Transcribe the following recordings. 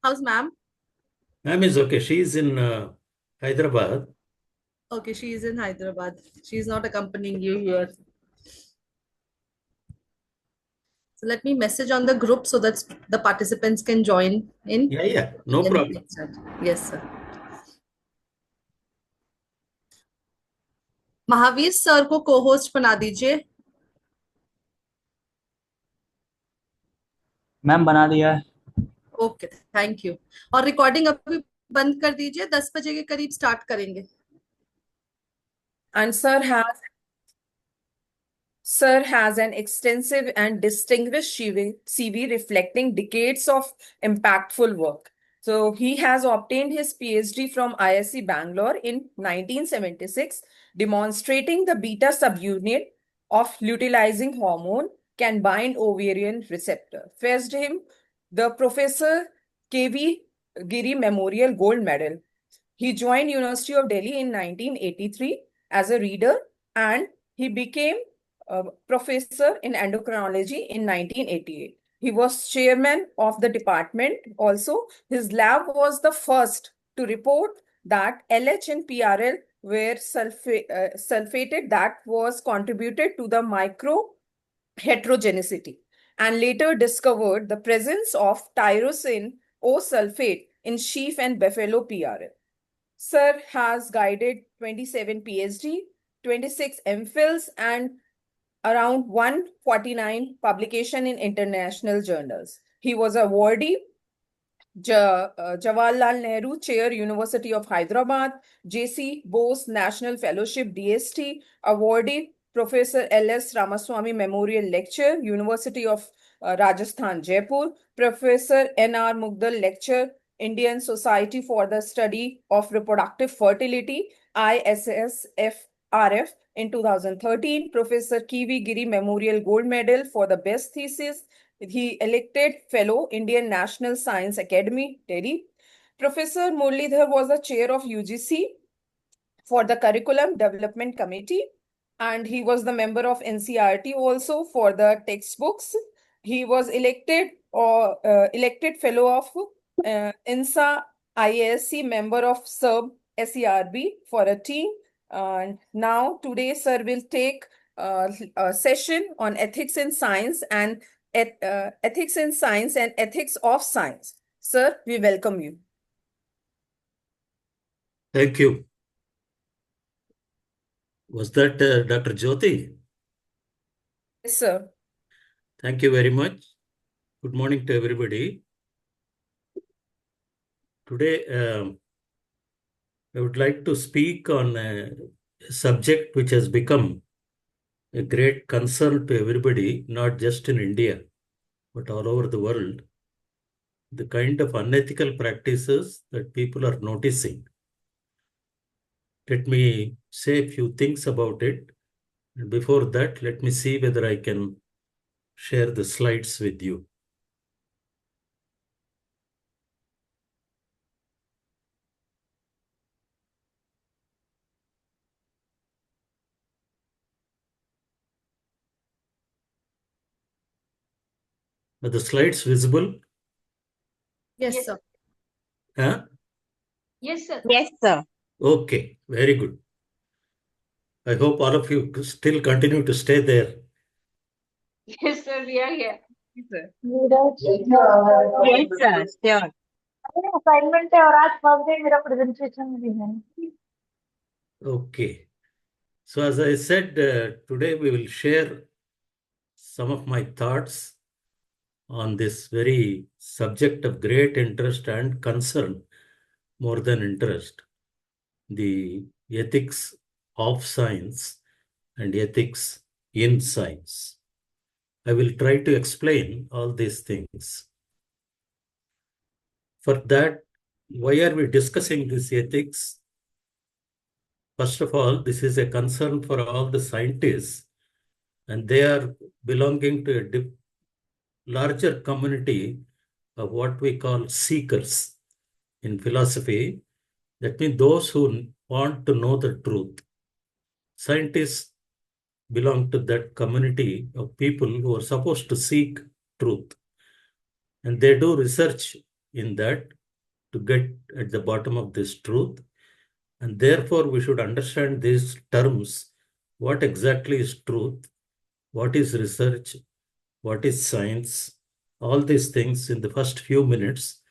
How's ma'am? Ma'am is okay. She's in Hyderabad. Okay, she is in Hyderabad. She's not accompanying you here. So let me message on the group so that the participants can join in. Yeah, yeah, no Then we problem. can start. Yes, sir. Mahavir sir को co-host बना दीजिए. Ma'am बना दिया है। Okay, thank you. और recording अभी बंद कर दीजिए. 10 बजे के करीब स्टार्ट करेंगे. And Sir has an extensive and distinguished CV reflecting decades of impactful work. So he has obtained his PhD from ISC Bangalore in 1976, demonstrating the beta subunit of luteinizing hormone can bind ovarian receptor. Fetched him the Professor K.V. Giri Memorial Gold Medal. He joined University of Delhi in 1983 as a reader, and he became a professor in endocrinology in 1988. He was chairman of the department. Also, his lab was the first to report that LH and PRL were sulfated, that was contributed to the micro heterogeneity, and later discovered the presence of tyrosine O sulfate in sheep and buffalo PRL. Sir has guided 27 PhD, 26 MPhils, and around 149 publication in international journals. He was awardee Jawaharlal Nehru Chair, University of Hyderabad, J.C. Bose National Fellowship, DST, awardee Professor L.S. Ramaswamy Memorial Lecture, University of Rajasthan, Jaipur, Professor N.R. Mugdal Lecture, Indian Society for the Study of Reproductive Fertility, ISSFRF, in 2013, Professor K.V. Giri Memorial Gold Medal for the best thesis. He elected fellow Indian National Science Academy, Delhi. Professor Muralidhar was the chair of UGC for the Curriculum Development Committee, and he was the member of NCRT also for the textbooks. He was elected fellow of INSA IASC, member of SERB SERB for a team. And now today, sir will take a session on ethics in science and ethics in science and ethics of science. Sir, we welcome you. Thank you. Was that Dr. Jyoti? Yes, sir. Thank you very much. Good morning to everybody. Today, I would like to speak on a subject which has become a great concern to everybody, not just in India, but all over the world. The kind of unethical practices that people are noticing. Let me say a few things about it. And before that, let me see whether I can share the slides with you. Are the slides visible? Yes, sir. Huh? Yes, sir. Yes, sir. Okay, very good. I hope all of you still continue to stay there. Yes, sir. We are here. Yes, sir. Yes, sir. Sure. Assignment है और आज first day मेरा presentation भी है. Okay. So as I said, today we will share some of my thoughts on this very subject of great interest and concern, more than interest, the ethics of science and ethics in science. I will try to explain all these things. For that, why are we discussing this ethics? First of all, this is a concern for all the scientists, and they are belonging to a larger community of what we call seekers in philosophy. That means those who want to know the truth. Scientists belong to that community of people who are supposed to seek truth. And they do research in that to get at the bottom of this truth. And therefore, we should understand these terms. What exactly is truth? What is research? What is science? All these things in the first few minutes,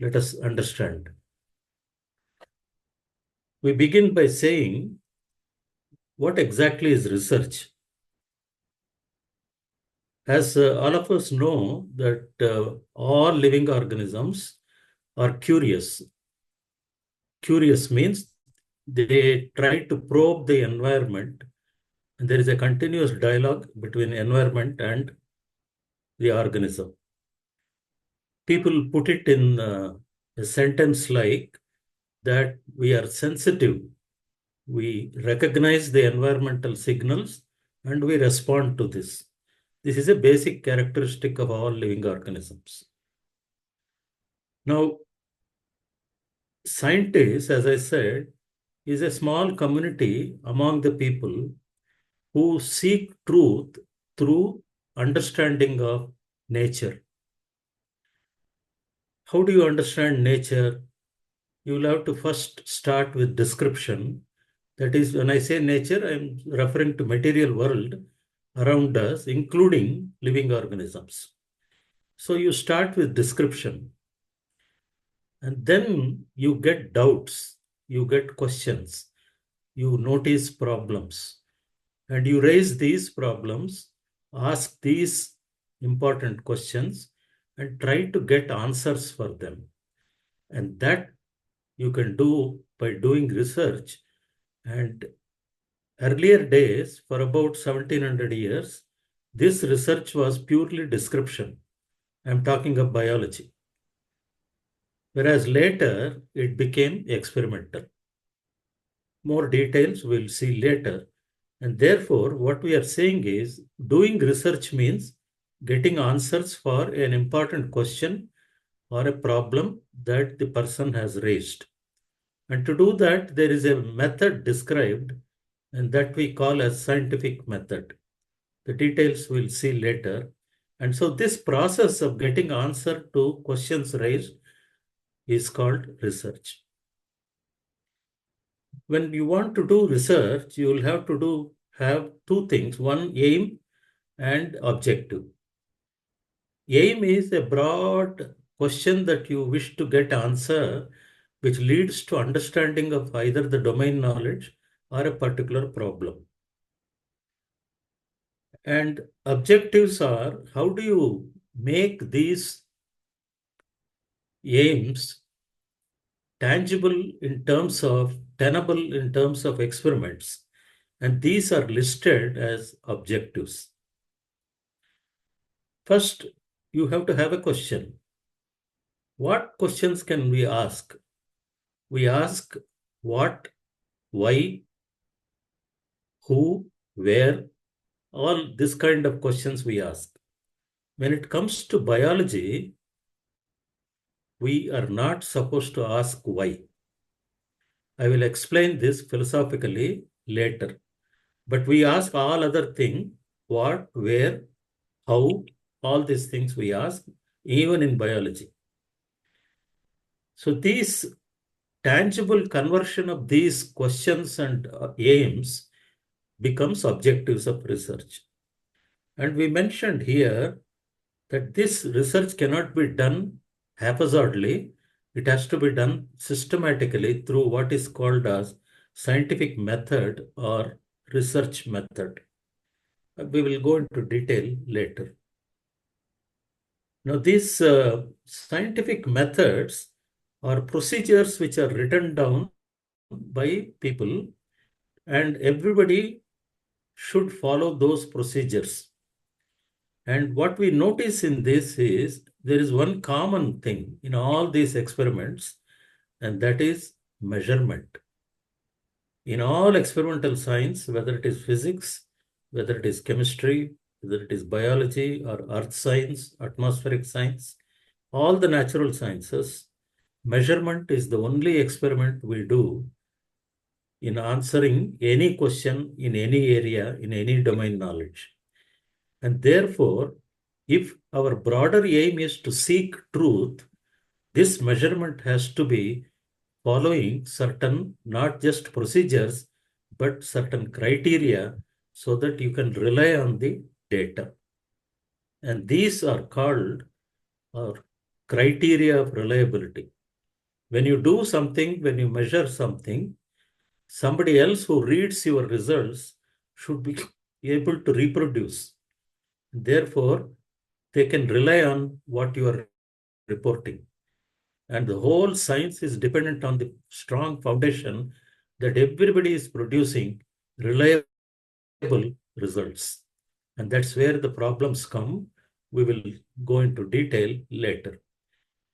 let us understand. We begin by saying, what exactly is research? As all of us know that all living organisms are curious. Curious means they try to probe the environment, and there is a continuous dialogue between environment and the organism. People put it in a sentence like that we are sensitive. We recognize the environmental signals and we respond to this. This is a basic characteristic of all living organisms. Now, scientists, as I said, is a small community among the people who seek truth through understanding of nature. How do you understand nature? You will have to first start with description. That is, when I say nature, I'm referring to material world around us, including living organisms. So you start with description. And then you get doubts, you get questions, you notice problems, and you raise these problems, ask these important questions, and try to get answers for them. And that you can do by doing research. And earlier days, for about 1700 years, this research was purely description. I'm talking of biology. Whereas later, it became experimental. More details we'll see later. And therefore, what we are saying is doing research means getting answers for an important question or a problem that the person has raised. And to do that, there is a method described, and that we call as scientific method. The details we'll see later. And so this process of getting answer to questions raised is called research. When you want to do research, you will have to have two things: one, aim, and objective. Aim is a broad question that you wish to get answer, which leads to understanding of either the domain knowledge or a particular problem. And objectives are, how do you make these aims tangible in terms of, tenable in terms of experiments. And these are listed as objectives. First, you have to have a question. What questions can we ask? We ask what, why, who, where, all this kind of questions we ask. When it comes to biology, we are not supposed to ask why. I will explain this philosophically later. But we ask all other things: what, where, how, all these things we ask, even in biology. So these tangible conversion of these questions and aims becomes objectives of research. And we mentioned here that this research cannot be done haphazardly. It has to be done systematically through what is called as scientific method or research method. We will go into detail later. Now, these scientific methods are procedures which are written down by people, and everybody should follow those procedures. And what we notice in this is there is one common thing in all these experiments, and that is measurement. In all experimental science, whether it is physics, whether it is chemistry, whether it is biology or earth science, atmospheric science, all the natural sciences, measurement is the only experiment we do in answering any question in any area, in any domain knowledge. And therefore, if our broader aim is to seek truth, this measurement has to be following certain, not just procedures, but certain criteria so that you can rely on the data. And these are called criteria of reliability. When you do something, when you measure something, somebody else who reads your results should be able to reproduce. Therefore, they can rely on what you are reporting. And the whole science is dependent on the strong foundation that everybody is producing reliable results. And that's where the problems come. We will go into detail later.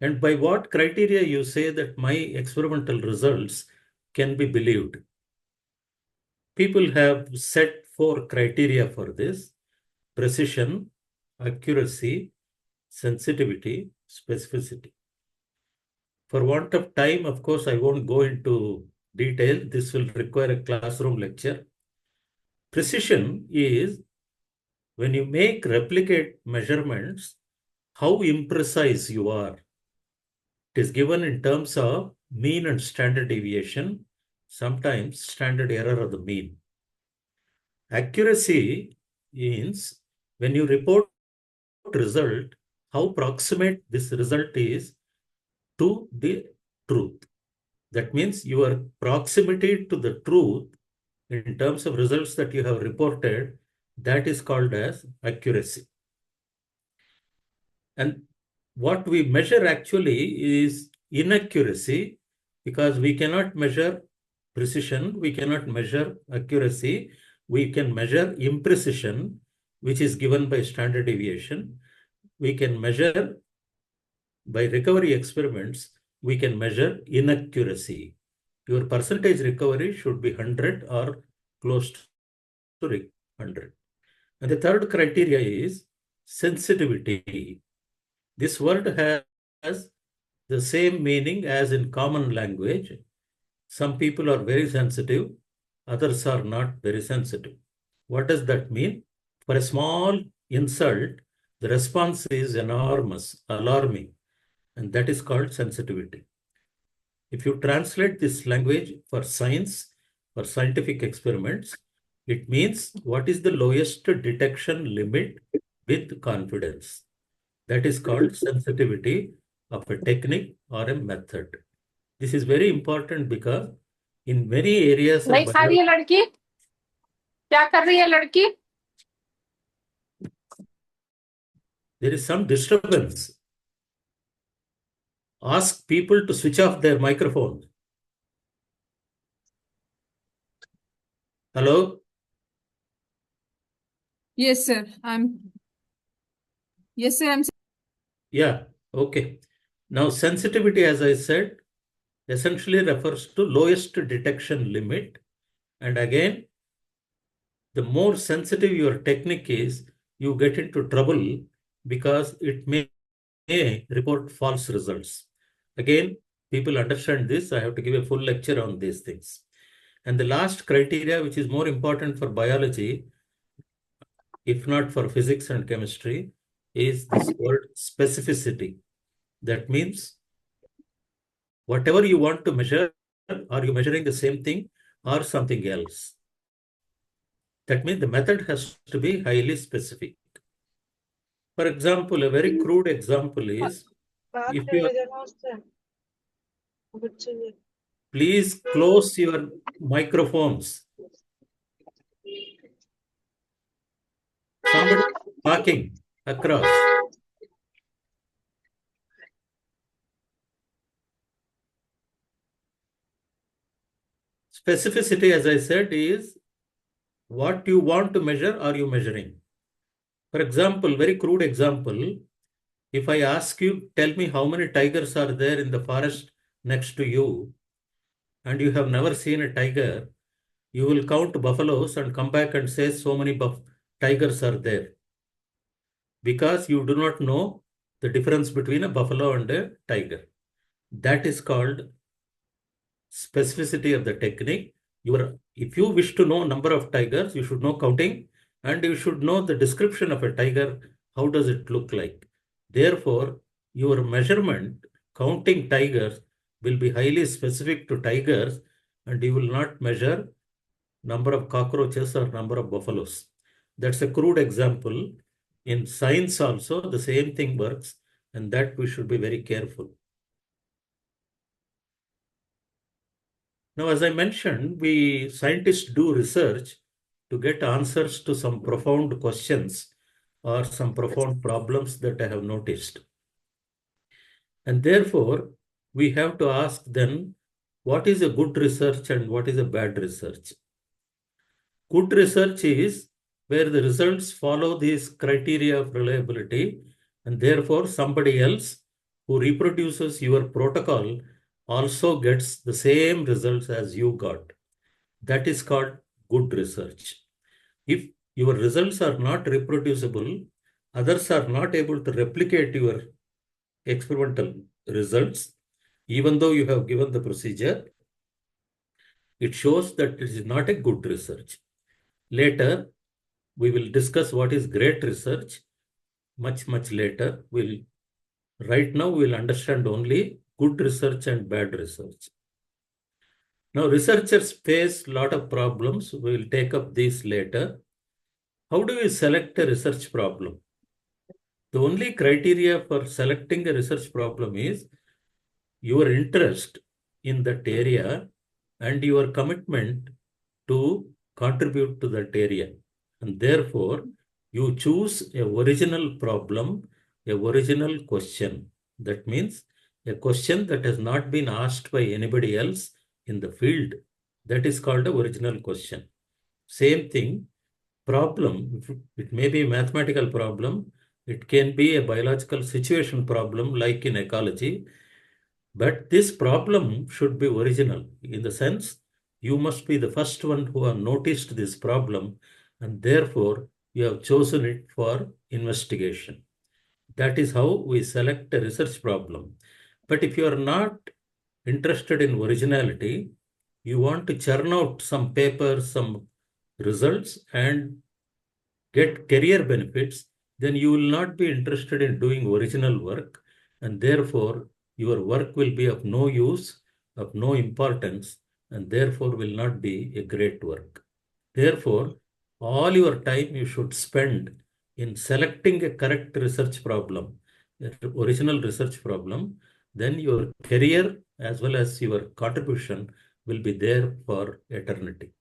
And by what criteria you say that my experimental results can be believed? People have set 4 criteria for this: precision, accuracy, sensitivity, specificity. For want of time, of course, I won't go into detail. This will require a classroom lecture. Precision is when you make replicate measurements, how imprecise you are. It is given in terms of mean and standard deviation, sometimes standard error of the mean. Accuracy means when you report result, how proximate this result is to the truth. That means your proximity to the truth in terms of results that you have reported, that is called as accuracy. And what we measure actually is inaccuracy, because we cannot measure precision, we cannot measure accuracy, we can measure imprecision, which is given by standard deviation. We can measure by recovery experiments, we can measure inaccuracy. Your percentage recovery should be 100 or close to 100. And the third criteria is sensitivity. This word has the same meaning as in common language. Some people are very sensitive, others are not very sensitive. What does that mean? For a small insult, the response is enormous, alarming, and that is called sensitivity. If you translate this language for science, for scientific experiments, it means what is the lowest detection limit with confidence. That is called sensitivity of a technique or a method. This is very important because in many areas of नहीं खा रही है लड़की क्या कर रही है लड़की there is some disturbance. Ask people to switch off their microphone. Hello? Yes, sir. Yes, sir. Yeah, okay. Now, sensitivity, as I said, essentially refers to lowest detection limit. And again, the more sensitive your technique is, you get into trouble because it may report false results. Again, people understand this. I have to give a full lecture on these things. And the last criteria, which is more important for biology, if not for physics and chemistry, is this word specificity. That means whatever you want to measure, are you measuring the same thing or something else? That means the method has to be highly specific. For example, a very crude example is, if you please close your microphones. Somebody talking across. Specificity, as I said, is what you want to measure, are you measuring? For example, very crude example, if I ask you, tell me how many tigers are there in the forest next to you, and you have never seen a tiger, you will count buffaloes and come back and say so many tigers are there. Because you do not know the difference between a buffalo and a tiger. That is called specificity of the technique. If you wish to know number of tigers, you should know counting, and you should know the description of a tiger. How does it look like? Therefore, your measurement counting tigers will be highly specific to tigers, and you will not measure number of cockroaches or number of buffaloes. That's a crude example. In science also, the same thing works, and that we should be very careful. Now, as I mentioned, we scientists do research to get answers to some profound questions or some profound problems that I have noticed. And therefore, we have to ask then, what is a good research and what is a bad research? Good research is where the results follow these criteria of reliability, and therefore somebody else who reproduces your protocol also gets the same results as you got. That is called good research. If your results are not reproducible, others are not able to replicate your experimental results, even though you have given the procedure, it shows that it is not a good research. Later, we will discuss what is great research much later. Right now, we will understand only good research and bad research. Now, researchers face a lot of problems. We will take up these later. How do we select a research problem? The only criteria for selecting a research problem is your interest in that area and your commitment to contribute to that area. And therefore, you choose a original problem, a original question. That means a question that has not been asked by anybody else in the field. That is called an original question. Same thing, problem, it may be a mathematical problem, it can be a biological situation problem like in ecology, but this problem should be original in the sense you must be the first one who have noticed this problem, and therefore you have chosen it for investigation. That is how we select a research problem. But if you are not interested in originality, you want to churn out some papers, some results, and get career benefits, then you will not be interested in doing original work, and therefore your work will be of no use, of no importance, and therefore will not be a great work. Therefore, all your time you should spend in selecting a correct research problem, original research problem, then your career as well as your contribution will be there for eternity.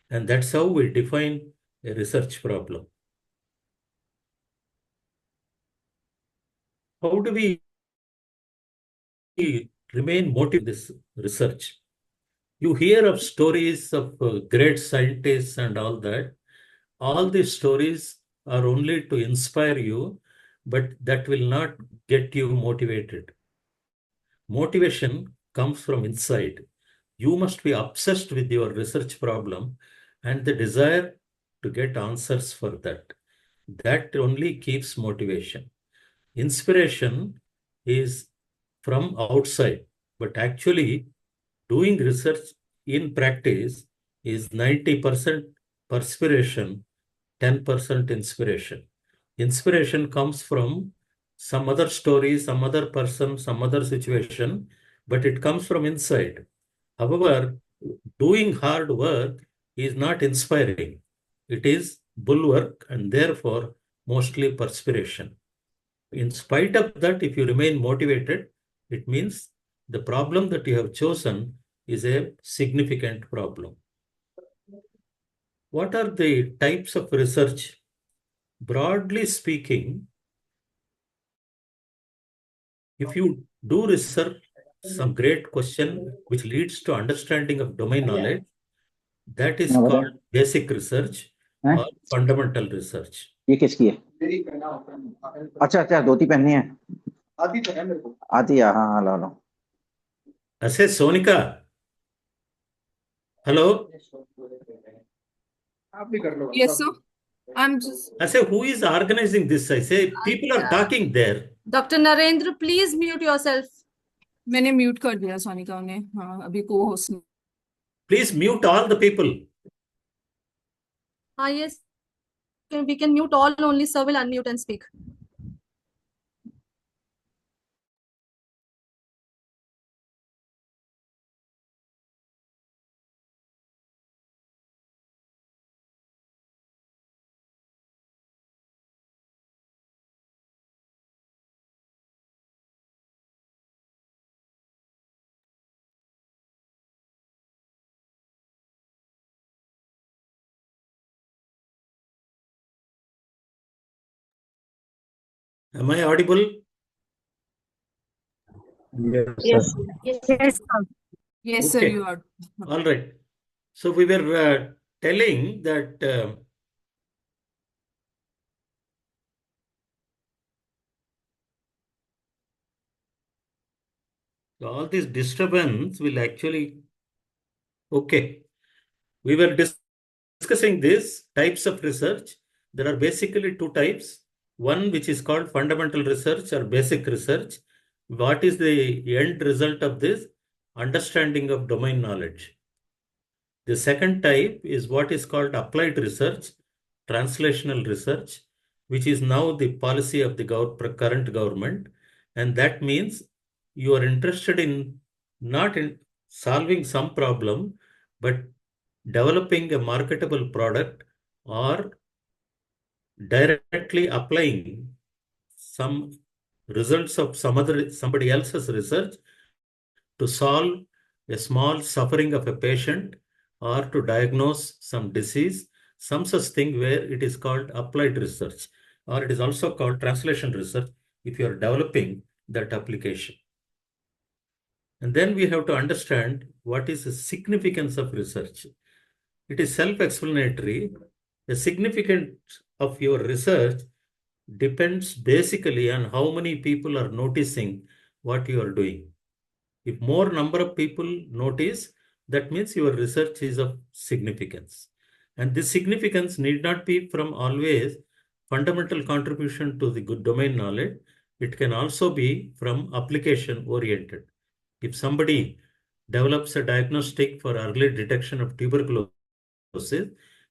And that's how we define a research problem. How do we remain motivated in this research? You hear of stories of great scientists and all that. All these stories are only to inspire you, but that will not get you motivated. Motivation comes from inside. You must be obsessed with your research problem and the desire to get answers for that. That only keeps motivation. Inspiration is from outside, but actually doing research in practice is 90% perspiration, 10% inspiration. Inspiration comes from some other story, some other person, some other situation, but it comes from inside. However, doing hard work is not inspiring. It is bulwark and therefore mostly perspiration. In spite of that, if you remain motivated, it means the problem that you have chosen is a significant problem. What are the types of research? Broadly speaking, if you do research some great question which leads to understanding of domain knowledge, that is called basic research or fundamental research. ये किसकी है? अच्छा धोती पहननी है, आती है, हाँ हाँ लो ऐसे Sonika, hello. Yes, sir. I'm just. I say, who is organizing this? I say, people are talking there. Dr. Narendra, please mute yourself. मैंने म्यूट कर दिया सोनिका ने, हाँ अभी को host. Please mute all the people. Yes, we can mute all, only sir will unmute and speak. Am I audible? Yes. Yes. Yes, sir. Yes, sir, Okay. you are. All right. So we were telling that all this disturbance will actually, okay. We were discussing these types of research. There are basically two types. One which is called fundamental research or basic research. What is the end result of this? Understanding of domain knowledge. The second type is what is called applied research, translational research, which is now the policy of the current government. And that means you are interested in not in solving some problem, but developing a marketable product or directly applying some results of somebody else's research to solve a small suffering of a patient or to diagnose some disease, some such thing where it is called applied research, or it is also called translation research if you are developing that application. And then we have to understand what is the significance of research. It is self-explanatory. The significance of your research depends basically on how many people are noticing what you are doing. If more number of people notice, that means your research is of significance. And this significance need not be from always fundamental contribution to the good domain knowledge. It can also be from application oriented. If somebody develops a diagnostic for early detection of tuberculosis,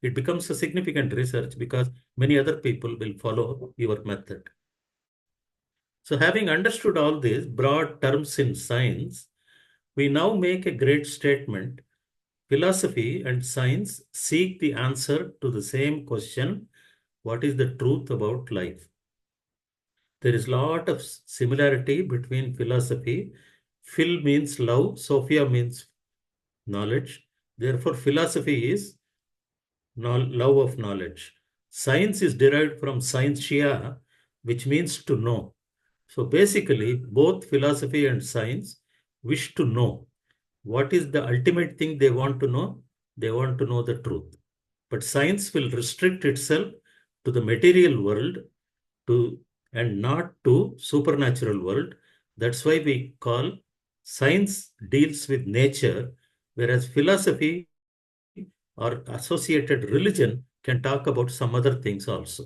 it becomes a significant research because many other people will follow your method. So having understood all these broad terms in science, we now make a great statement. Philosophy and science seek the answer to the same question, what is the truth about life? There is a lot of similarity between philosophy. Phil means love, Sophia means knowledge. Therefore, philosophy is love of knowledge. Science is derived from scientia, which means to know. So basically, both philosophy and science wish to know. What is the ultimate thing they want to know? They want to know the truth. But science will restrict itself to the material world to and not to supernatural world. That's why we call science deals with nature, whereas philosophy or associated religion can talk about some other things also.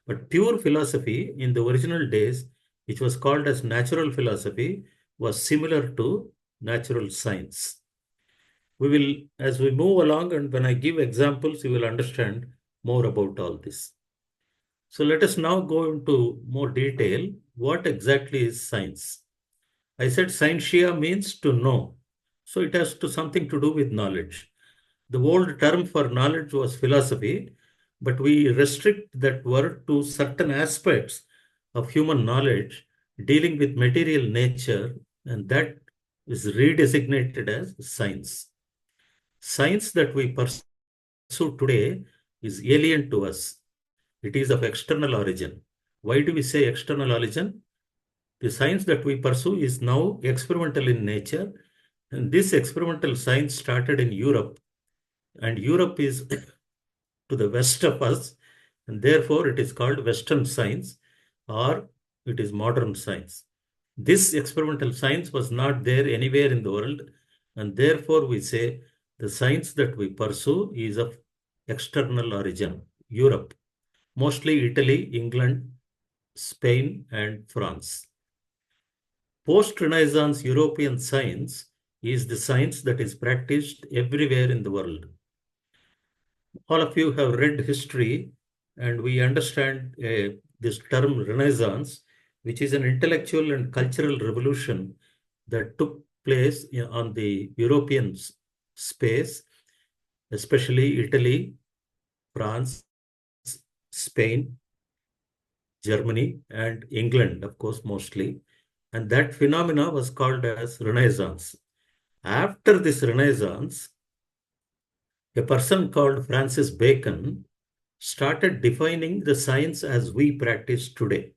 But pure philosophy in the original days, which was called as natural philosophy, was similar to natural science. We will, as we move along and when I give examples, you will understand more about all this. So let us now go into more detail. What exactly is science? I said scientia means to know. So it has something to do with knowledge. The old term for knowledge was philosophy, but we restrict that word to certain aspects of human knowledge dealing with material nature, and that is redesignated as science. Science that we pursue today is alien to us. It is of external origin. Why do we say external origin? The science that we pursue is now experimental in nature, and this experimental science started in Europe, and Europe is to the west of us, and therefore it is called Western science or it is modern science. This experimental science was not there anywhere in the world, and therefore we say the science that we pursue is of external origin, Europe, mostly Italy, England, Spain, and France. Post-Renaissance European science is the science that is practiced everywhere in the world. All of you have read history, and we understand this term Renaissance, which is an intellectual and cultural revolution that took place on the European space, especially Italy, France, Spain, Germany, and England, of course, mostly. And that phenomena was called as Renaissance. After this Renaissance, a person called Francis Bacon started defining the science as we practice today.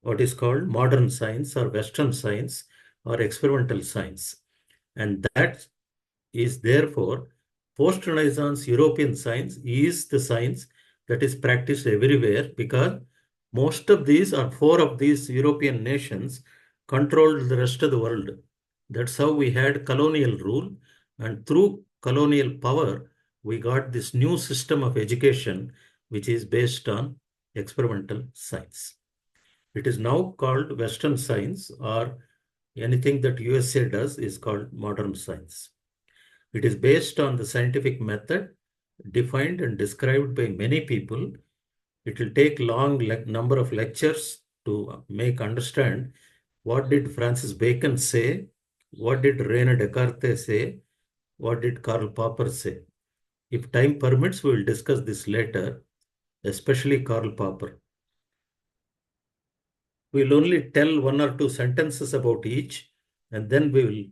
what is called modern science or Western science or experimental science. And that is therefore post-Renaissance European science is the science that is practiced everywhere, because most of these or four of these European nations controlled the rest of the world. That's how we had colonial rule, and through colonial power, we got this new system of education, which is based on experimental science. It is now called Western science, or anything that USA does is called modern science. It is based on the scientific method defined and described by many people. It will take long number of lectures to make understand what did Francis Bacon say, what did René Descartes say, what did Karl Popper say. If time permits, we will discuss this later, especially Karl Popper. We'll only tell one or two sentences about each, and then we will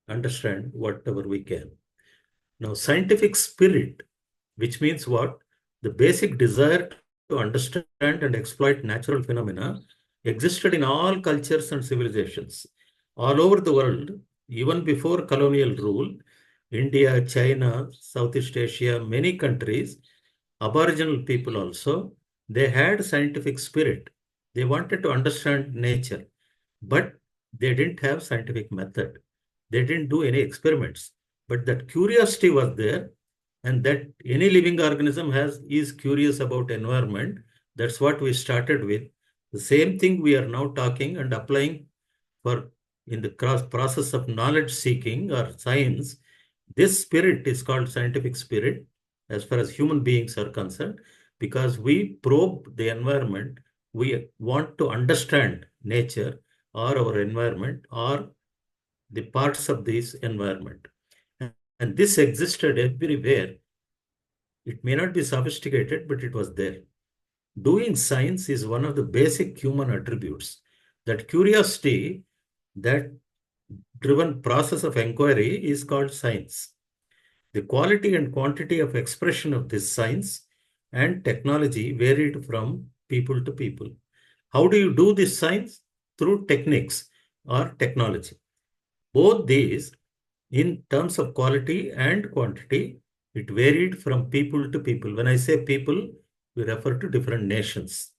understand whatever we can. Now, scientific spirit, which means what? The basic desire to understand and exploit natural phenomena, existed in all cultures and civilizations. All over the world, even before colonial rule, India, China, Southeast Asia, many countries, Aboriginal people also, they had scientific spirit. They wanted to understand nature, but they didn't have scientific method. They didn't do any experiments, but that curiosity was there, and that any living organism is curious about environment. That's what we started with. The same thing we are now talking and applying for in the process of knowledge seeking or science. This spirit is called scientific spirit as far as human beings are concerned, because we probe the environment. We want to understand nature or our environment or the parts of this environment. And this existed everywhere. It may not be sophisticated, but it was there. Doing science is one of the basic human attributes. That curiosity, that driven process of inquiry is called science. The quality and quantity of expression of this science and technology varied from people to people. How do you do this science? Through techniques or technology. Both these, in terms of quality and quantity, it varied from people to people. When I say people, we refer to different nations.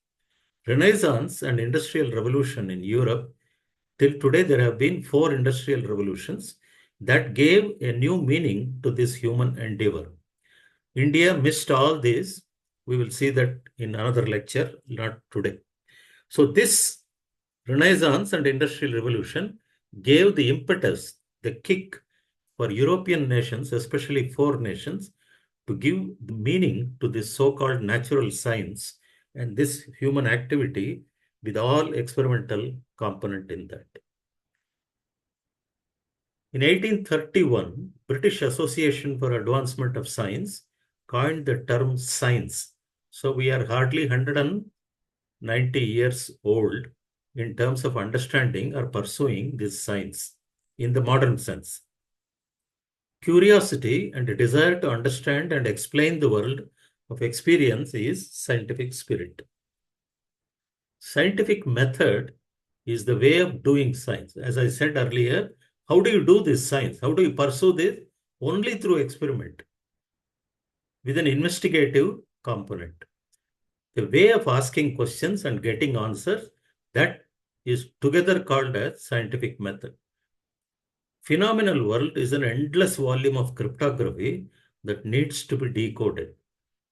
Renaissance and Industrial Revolution in Europe, till today there have been 4 industrial revolutions that gave a new meaning to this human endeavor. India missed all this. We will see that in another lecture, not today. So this Renaissance and Industrial Revolution gave the impetus, the kick for European nations, especially 4 nations, to give the meaning to this so-called natural science and this human activity with all experimental component in that. In 1831, British Association for Advancement of Science coined the term science. So we are hardly 190 years old in terms of understanding or pursuing this science in the modern sense. Curiosity and a desire to understand and explain the world of experience is scientific spirit. Scientific method is the way of doing science. As I said earlier, how do you do this science? How do you pursue this? Only through experiment with an investigative component. The way of asking questions and getting answers, that is together called as scientific method. Phenomenal world is an endless volume of cryptography that needs to be decoded.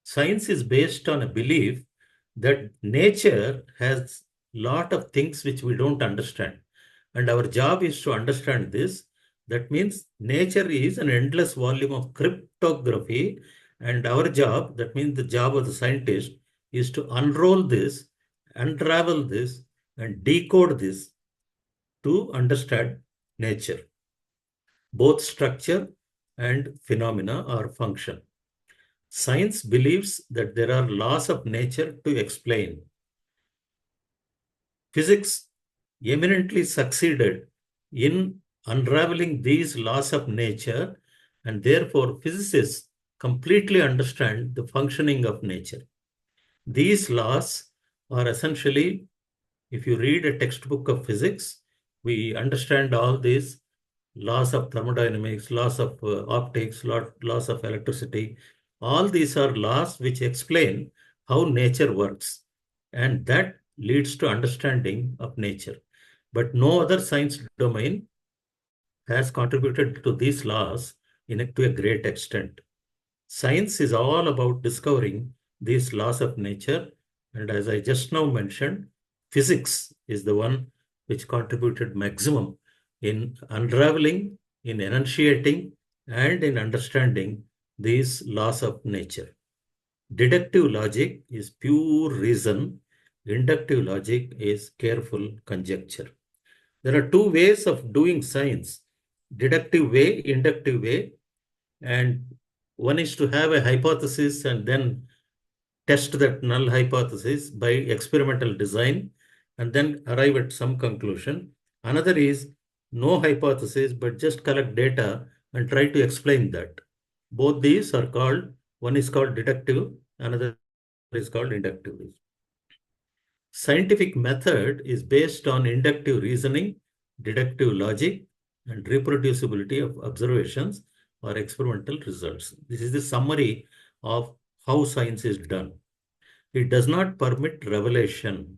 Science is based on a belief that nature has a lot of things which we don't understand. And our job is to understand this. That means nature is an endless volume of cryptography. And our job, that means the job of the scientist, is to unroll this, unravel this, and decode this to understand nature, both structure and phenomena or function. Science believes that there are laws of nature to explain. Physics eminently succeeded in unraveling these laws of nature, and therefore physicists completely understand the functioning of nature. These laws are essentially If you read a textbook of physics, we understand all these laws of thermodynamics, laws of optics, laws of electricity. All these are laws which explain how nature works, and that leads to understanding of nature. But no other science domain has contributed to these laws to a great extent. Science is all about discovering these laws of nature, and as I just now mentioned, physics is the one which contributed maximum in unraveling, in enunciating, and in understanding these laws of nature. Deductive logic is pure reason. Inductive logic is careful conjecture. There are two ways of doing science: deductive way, inductive way. And one is to have a hypothesis and then test that null hypothesis by experimental design and then arrive at some conclusion. Another is no hypothesis, but just collect data and try to explain that. Both these are called, one is called deductive, another is called inductive. Scientific method is based on inductive reasoning, deductive logic, and reproducibility of observations or experimental results. This is the summary of how science is done. It does not permit revelation.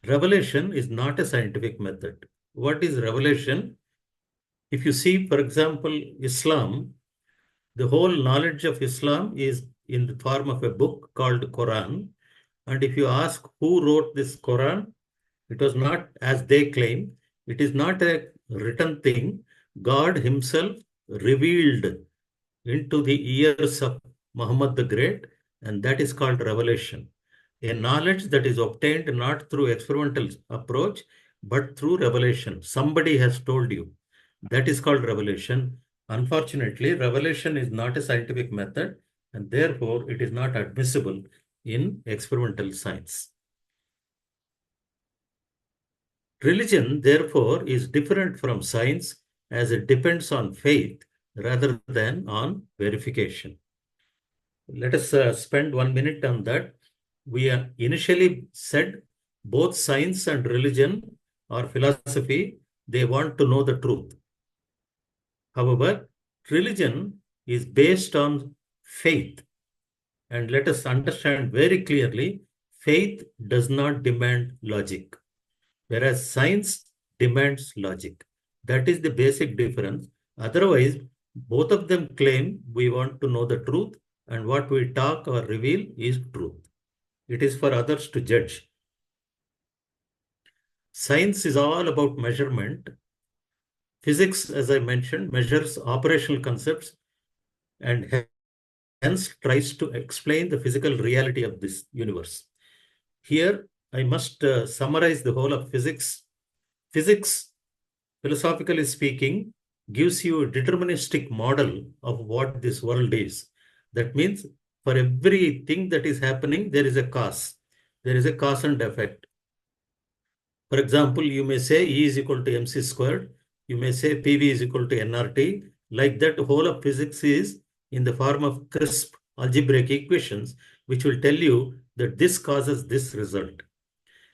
Revelation is not a scientific method. What is revelation? If you see, for example, Islam, the whole knowledge of Islam is in the form of a book called Quran. And if you ask who wrote this Quran, it was not, as they claim, it is not a written thing. God himself revealed into the ears of Muhammad the Great, and that is called revelation. A knowledge that is obtained not through experimental approach, but through revelation. Somebody has told you. That is called revelation. Unfortunately, revelation is not a scientific method, and therefore it is not admissible in experimental science. Religion, therefore, is different from science as it depends on faith rather than on verification. Let us spend 1 minute on that. We initially said both science and religion or philosophy, they want to know the truth. However, religion is based on faith. And let us understand very clearly, faith does not demand logic, whereas science demands logic. That is the basic difference. Otherwise, both of them claim we want to know the truth, and what we talk or reveal is truth. It is for others to judge. Science is all about measurement. Physics, as I mentioned, measures operational concepts and hence tries to explain the physical reality of this universe. Here, I must summarize the whole of physics. Physics, philosophically speaking, gives you a deterministic model of what this world is. That means for everything that is happening, there is a cause. There is a cause and effect. For example, you may say E is equal to mc squared. You may say PV is equal to nRT. Like that, the whole of physics is in the form of crisp algebraic equations, which will tell you that this causes this result.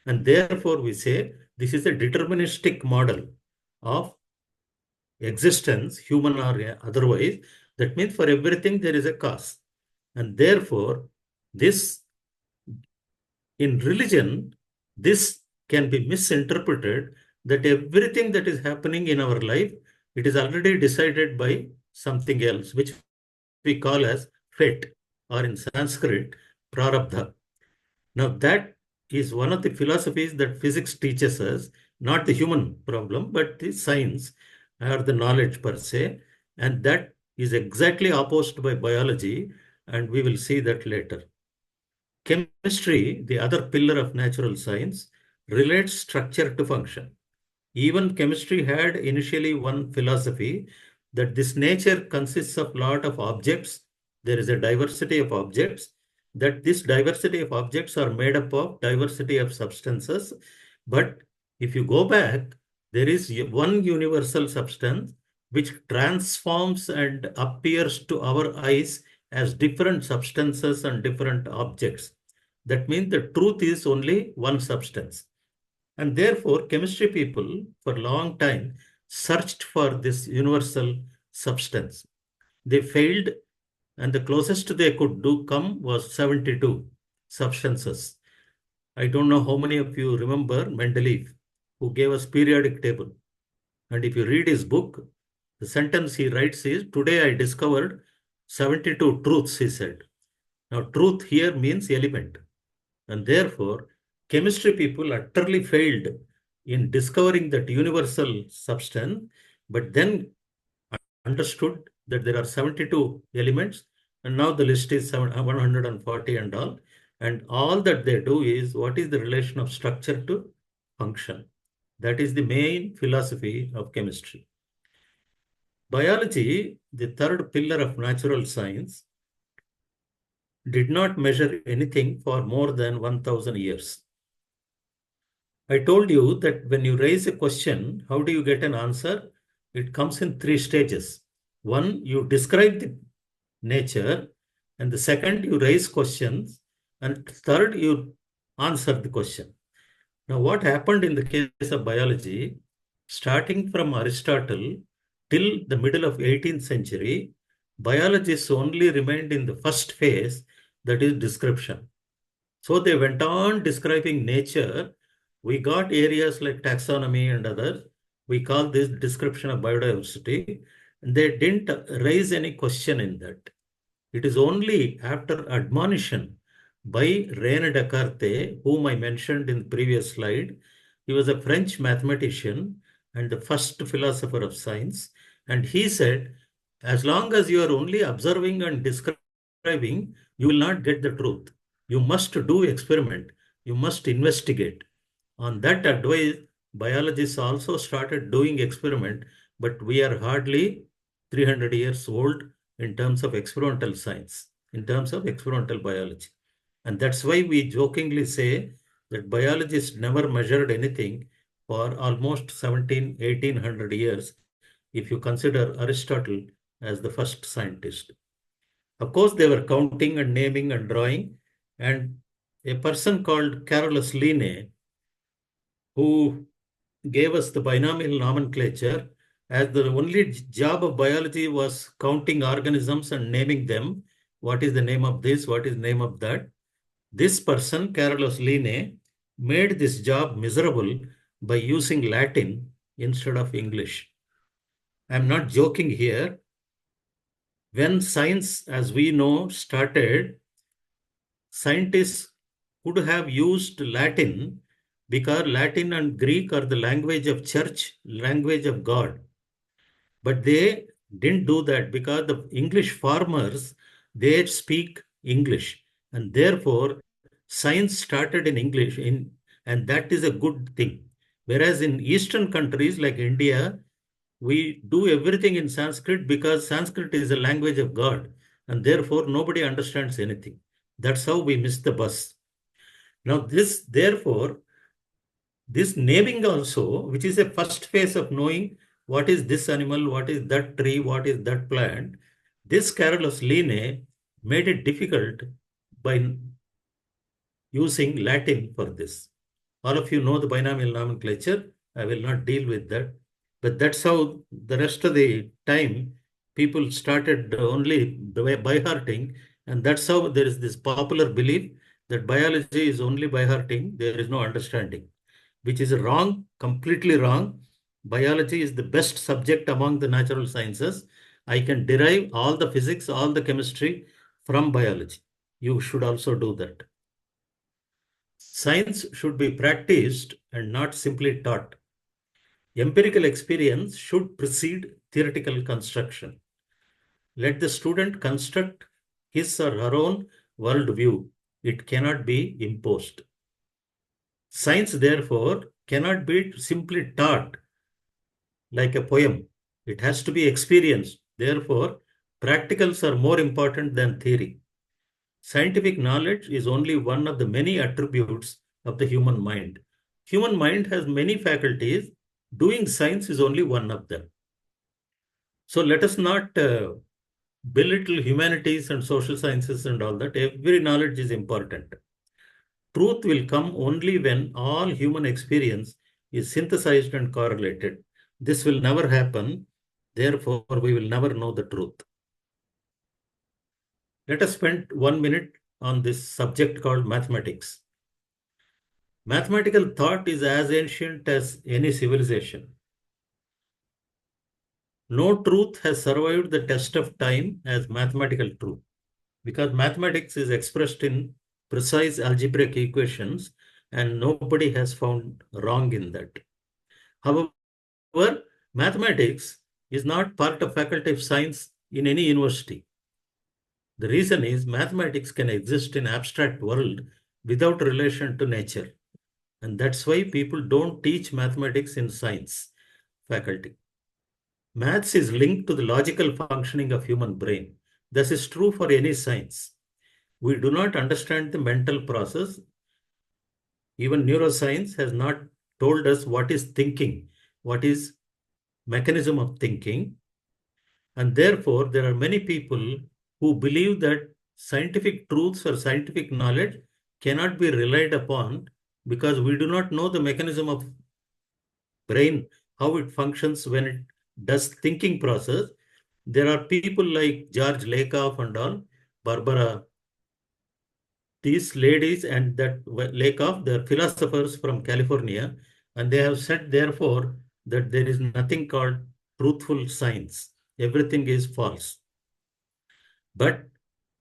And therefore, we say this is a deterministic model of existence, human or otherwise. That means for everything, there is a cause. And therefore, this, in religion, this can be misinterpreted that everything that is happening in our life, it is already decided by something else, which we call as fate, or in Sanskrit, prarabdha. Now that is one of the philosophies that physics teaches us, not the human problem, but the science or the knowledge per se. And that is exactly opposed by biology, and we will see that later. Chemistry, the other pillar of natural science, relates structure to function. Even chemistry had initially one philosophy that this nature consists of a lot of objects. There is a diversity of objects, that this diversity of objects are made up of diversity of substances. But if you go back, there is one universal substance which transforms and appears to our eyes as different substances and different objects. That means the truth is only one substance. And therefore, chemistry people for a long time searched for this universal substance. They failed, and the closest they could come was 72 substances. I don't know how many of you remember Mendeleev, who gave us periodic table. And if you read his book, the sentence he writes is, "Today I discovered 72 truths," he said. Now, truth here means element. And therefore, chemistry people utterly failed in discovering that universal substance, but then understood that there are 72 elements, and now the list is 140 and all. And all that they do is, what is the relation of structure to function? That is the main philosophy of chemistry. Biology, the third pillar of natural science, did not measure anything for more than 1000 years. I told you that when you raise a question, how do you get an answer? It comes in 3 stages. One, you describe the nature, and the second, you raise questions, and third, you answer the question. Now, what happened in the case of biology, starting from Aristotle till the middle of 18th century, biologists only remained in the first phase, that is description. So they went on describing nature. We got areas like taxonomy and others. We call this description of biodiversity. And they didn't raise any question in that. It is only after admonition by René Descartes, whom I mentioned in the previous slide. He was a French mathematician and the first philosopher of science. And he said, as long as you are only observing and describing, you will not get the truth. You must do experiment. You must investigate. On that advice, biologists also started doing experiment, but we are hardly 300 years old in terms of experimental science, in terms of experimental biology. And that's why we jokingly say that biologists never measured anything for almost 1800 years, if you consider Aristotle as the first scientist. Of course, they were counting and naming and drawing. And a person called Carolus Linnaeus, who gave us the binomial nomenclature, as the only job of biology was counting organisms and naming them. What is the name of this? What is the name of that? This person, Carolus Linnaeus, made this job miserable by using Latin instead of English. I'm not joking here. When science, as we know, started, scientists could have used Latin because Latin and Greek are the language of church, language of God. But they didn't do that because the English farmers, they speak English. And therefore, science started in English, and that is a good thing. Whereas in Eastern countries like India, we do everything in Sanskrit because Sanskrit is a language of God. And therefore, nobody understands anything. That's how we miss the bus. Now, therefore, this naming also, which is a first phase of knowing what is this animal, what is that tree, what is that plant, this Carolus Linnaeus made it difficult by using Latin for this. All of you know the binomial nomenclature. I will not deal with that. But that's how the rest of the time people started only by hearting. And that's how there is this popular belief that biology is only by hearting. There is no understanding, which is wrong, completely wrong. Biology is the best subject among the natural sciences. I can derive all the physics, all the chemistry from biology. You should also do that. Science should be practiced and not simply taught. Empirical experience should precede theoretical construction. Let the student construct his or her own worldview. It cannot be imposed. Science, therefore, cannot be simply taught like a poem. It has to be experienced. Therefore, practicals are more important than theory. Scientific knowledge is only one of the many attributes of the human mind. Human mind has many faculties. Doing science is only one of them. So let us not belittle humanities and social sciences and all that. Every knowledge is important. Truth will come only when all human experience is synthesized and correlated. This will never happen. Therefore, we will never know the truth. Let us spend 1 minute on this subject called mathematics. Mathematical thought is as ancient as any civilization. No truth has survived the test of time as mathematical truth, because mathematics is expressed in precise algebraic equations and nobody has found wrong in that. However, mathematics is not part of faculty of science in any university. The reason is mathematics can exist in abstract world without relation to nature. And that's why people don't teach mathematics in science faculty. Maths is linked to the logical functioning of human brain. This is true for any science. We do not understand the mental process. Even neuroscience has not told us what is thinking, what is mechanism of thinking. And therefore, there are many people who believe that scientific truths or scientific knowledge cannot be relied upon because we do not know the mechanism of brain, how it functions when it does thinking process. There are people like George Lakoff and all, Barbara, these ladies and that Lakoff, they're philosophers from California, and they have said therefore that there is nothing called truthful science. Everything is false. But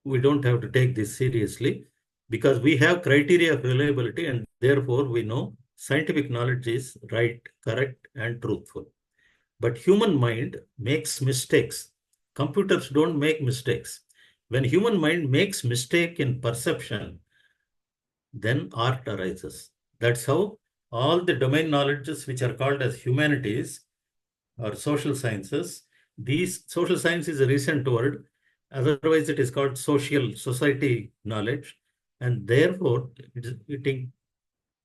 we don't have to take this seriously because we have criteria of reliability and therefore we know scientific knowledge is right, correct, and truthful. But human mind makes mistakes. Computers don't make mistakes. When human mind makes mistake in perception, then art arises. That's how all the domain knowledges which are called as humanities or social sciences, these social science is a recent word, otherwise it is called society knowledge, and therefore it is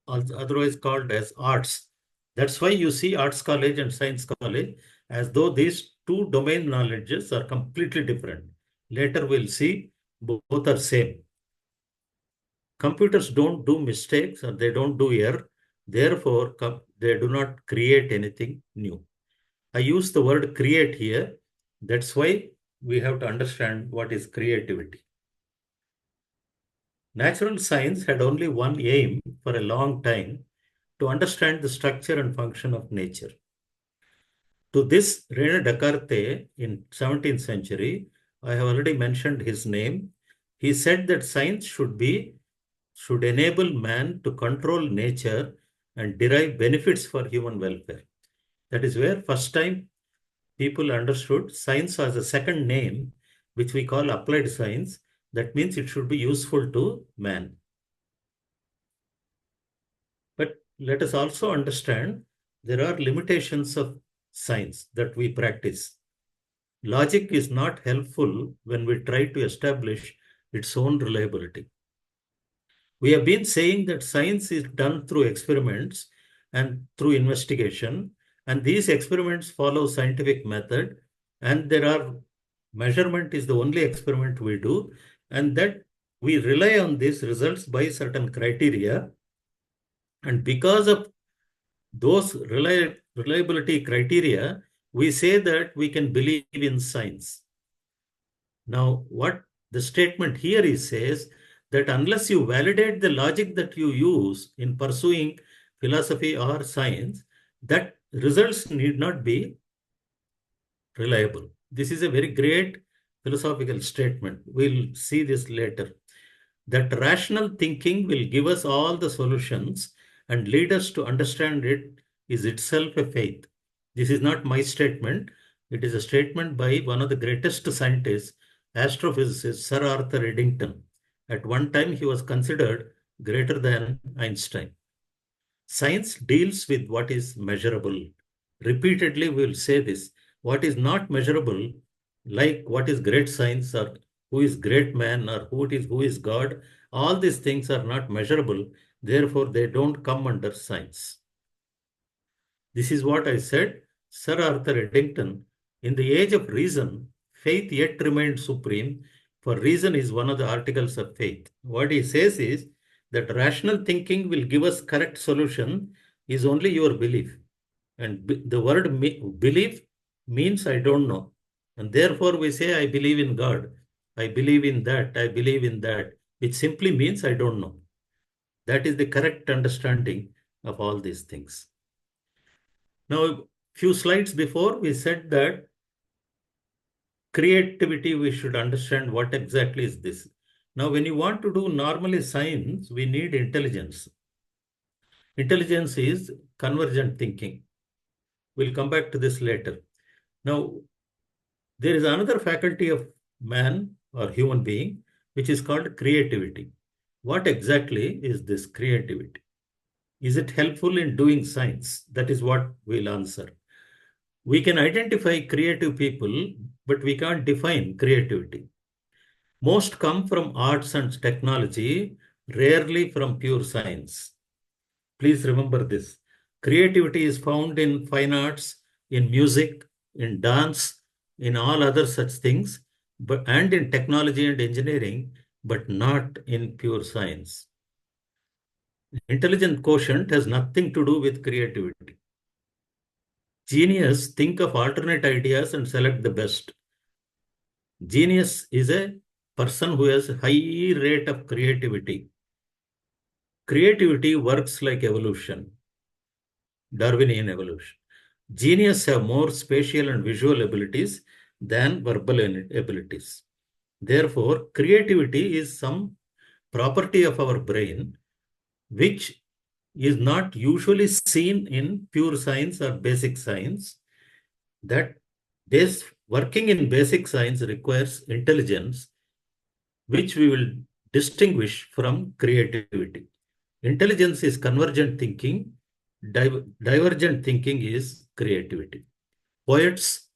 otherwise called as arts. That's why you see arts college and science college as though these two domain knowledges are completely different. Later we'll see both are same. Computers don't do mistakes or they don't do error. Therefore, they do not create anything new. I use the word create here. That's why we have to understand what is creativity. Natural science had only one aim for a long time, to understand the structure and function of nature. To this, René Descartes in 17th century, I have already mentioned his name. He said that science should enable man to control nature and derive benefits for human welfare. That is where first time people understood science as a second name, which we call applied science. That means it should be useful to man. But let us also understand there are limitations of science that we practice. Logic is not helpful when we try to establish its own reliability. We have been saying that science is done through experiments and through investigation, and these experiments follow scientific method, and there are measurement is the only experiment we do, and that we rely on these results by certain criteria. And because of those reliability criteria, we say that we can believe in science. Now, what the statement here is says that unless you validate the logic that you use in pursuing philosophy or science, that results need not be reliable. This is a very great philosophical statement. We'll see this later. That rational thinking will give us all the solutions and lead us to understand it is itself a faith. This is not my statement. It is a statement by one of the greatest scientists, astrophysicist Sir Arthur Eddington. At one time, he was considered greater than Einstein. Science deals with what is measurable. Repeatedly, we will say this. What is not measurable, like what is great science or who is great man or who is God, all these things are not measurable. Therefore, they don't come under science. This is what I said. Sir Arthur Eddington, in the age of reason, faith yet remained supreme, for reason is one of the articles of faith. What he says is, that rational thinking will give us correct solution is only your belief. And the word belief means I don't know. And therefore we say, I believe in God. I believe in that. I believe in that. Which simply means I don't know. That is the correct understanding of all these things. Now, a few slides before, we said that creativity, we should understand what exactly is this. Now, when you want to do normally science, we need intelligence. Intelligence is convergent thinking. We'll come back to this later. Now, there is another faculty of man or human being, which is called creativity. What exactly is this creativity? Is it helpful in doing science? That is what we'll answer. We can identify creative people, but we can't define creativity. Most come from arts and technology, rarely from pure science. Please remember this. Creativity is found in fine arts, in music, in dance, in all other such things, and in technology and engineering, but not in pure science. Intelligent quotient has nothing to do with creativity. Genius think of alternate ideas and select the best. Genius is a person who has a high rate of creativity. Creativity works like evolution, Darwinian evolution. Genius have more spatial and visual abilities than verbal abilities. Therefore, creativity is some property of our brain which is not usually seen in pure science or basic science. That this working in basic science requires intelligence, which we will distinguish from creativity. Intelligence is convergent thinking. Divergent thinking is creativity. Poets,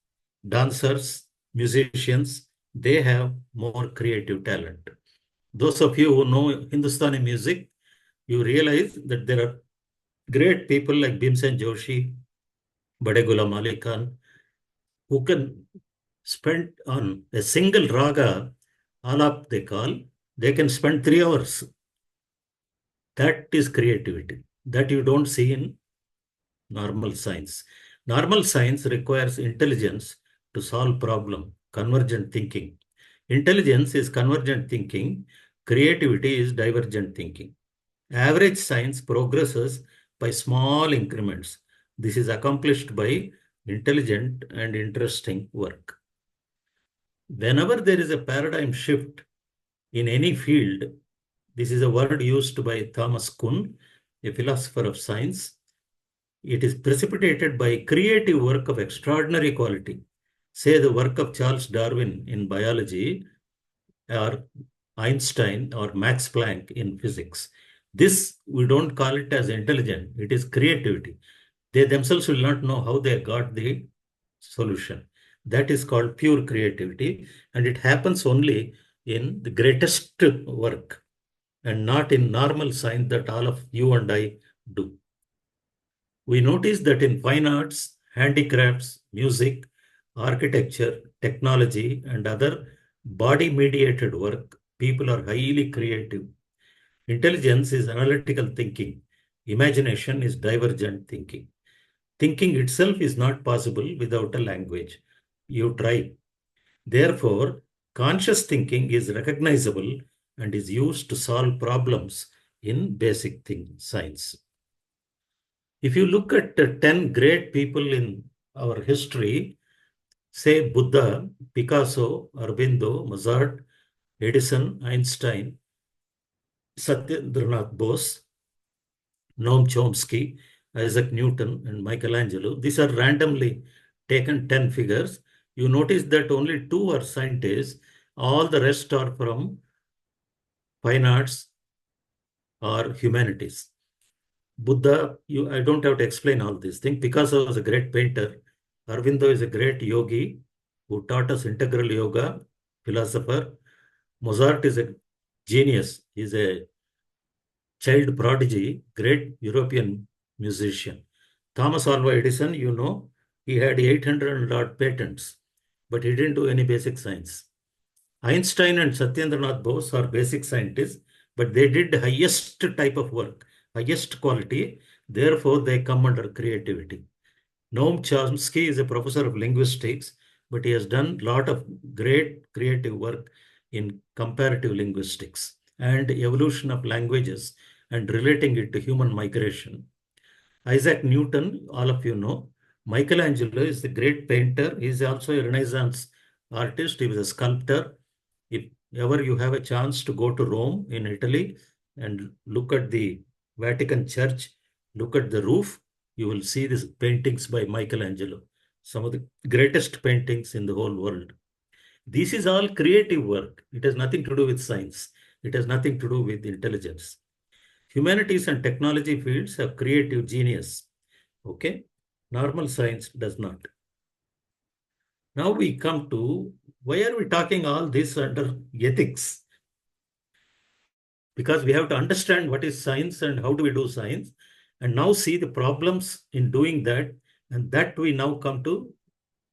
dancers, musicians, they have more creative talent. Those of you who know Hindustani music, you realize that there are great people like Bhimsen Joshi, Bade Ghulam Ali Khan, who can spend on a single raga, alap they call, they can spend 3 hours. That is creativity that you don't see in normal science. Normal science requires intelligence to solve problem, convergent thinking. Intelligence is convergent thinking. Creativity is divergent thinking. Average science progresses by small increments. This is accomplished by intelligent and interesting work. Whenever there is a paradigm shift in any field, this is a word used by Thomas Kuhn, a philosopher of science. It is precipitated by creative work of extraordinary quality. Say the work of Charles Darwin in biology, or Einstein or Max Planck in physics. This, we don't call it as intelligent, it is creativity. They themselves will not know how they got the solution. That is called pure creativity, and it happens only in the greatest work and not in normal science that all of you and I do. We notice that in fine arts, handicrafts, music, architecture, technology, and other body-mediated work, people are highly creative. Intelligence is analytical thinking. Imagination is divergent thinking. Thinking itself is not possible without a language. You try. Therefore, conscious thinking is recognizable and is used to solve problems in basic science. If you look at the 10 great people in our history, say Buddha, Picasso, Aurobindo, Mozart, Edison, Einstein, Satyendranath Bose, Noam Chomsky, Isaac Newton, and Michelangelo. These are randomly taken 10 figures. You notice that only 2 are scientists. All the rest are from fine arts or humanities. Buddha, I don't have to explain all these things. Picasso was a great painter. Aurobindo is a great yogi who taught us integral yoga, philosopher. Mozart is a genius. He's a child prodigy, great European musician. Thomas Alva Edison, you know, he had 800 odd patents, but he didn't do any basic science. Einstein and Satyendranath Bose are basic scientists, but they did highest type of work, highest quality. Therefore, they come under creativity. Noam Chomsky is a professor of linguistics, but he has done a lot of great creative work in comparative linguistics and evolution of languages and relating it to human migration. Isaac Newton, all of you know. Michelangelo is the great painter. He is also a Renaissance artist. He was a sculptor. If ever you have a chance to go to Rome in Italy and look at the Vatican Church, look at the roof, you will see these paintings by Michelangelo, some of the greatest paintings in the whole world. This is all creative work. It has nothing to do with science. It has nothing to do with intelligence. Humanities and technology fields have creative genius. Okay? Normal science does not. Now we come to, why are we talking all this under ethics? Because we have to understand what is science and how do we do science, and now see the problems in doing that, and that we now come to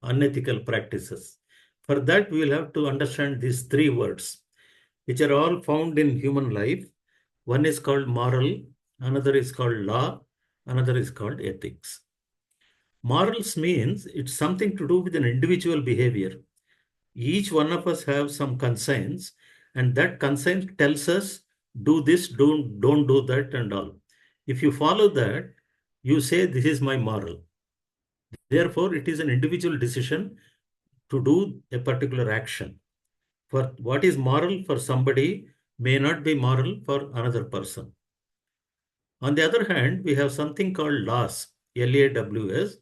unethical practices. For that, we will have to understand these three words, which are all found in human life. One is called moral, another is called law, another is called ethics. Morals means it's something to do with an individual behavior. Each one of us have some conscience, and that conscience tells us, do this, don't do that, and all. If you follow that, you say, this is my moral. Therefore, it is an individual decision to do a particular action. For what is moral for somebody may not be moral for another person. On the other hand, we have something called laws, LAWS.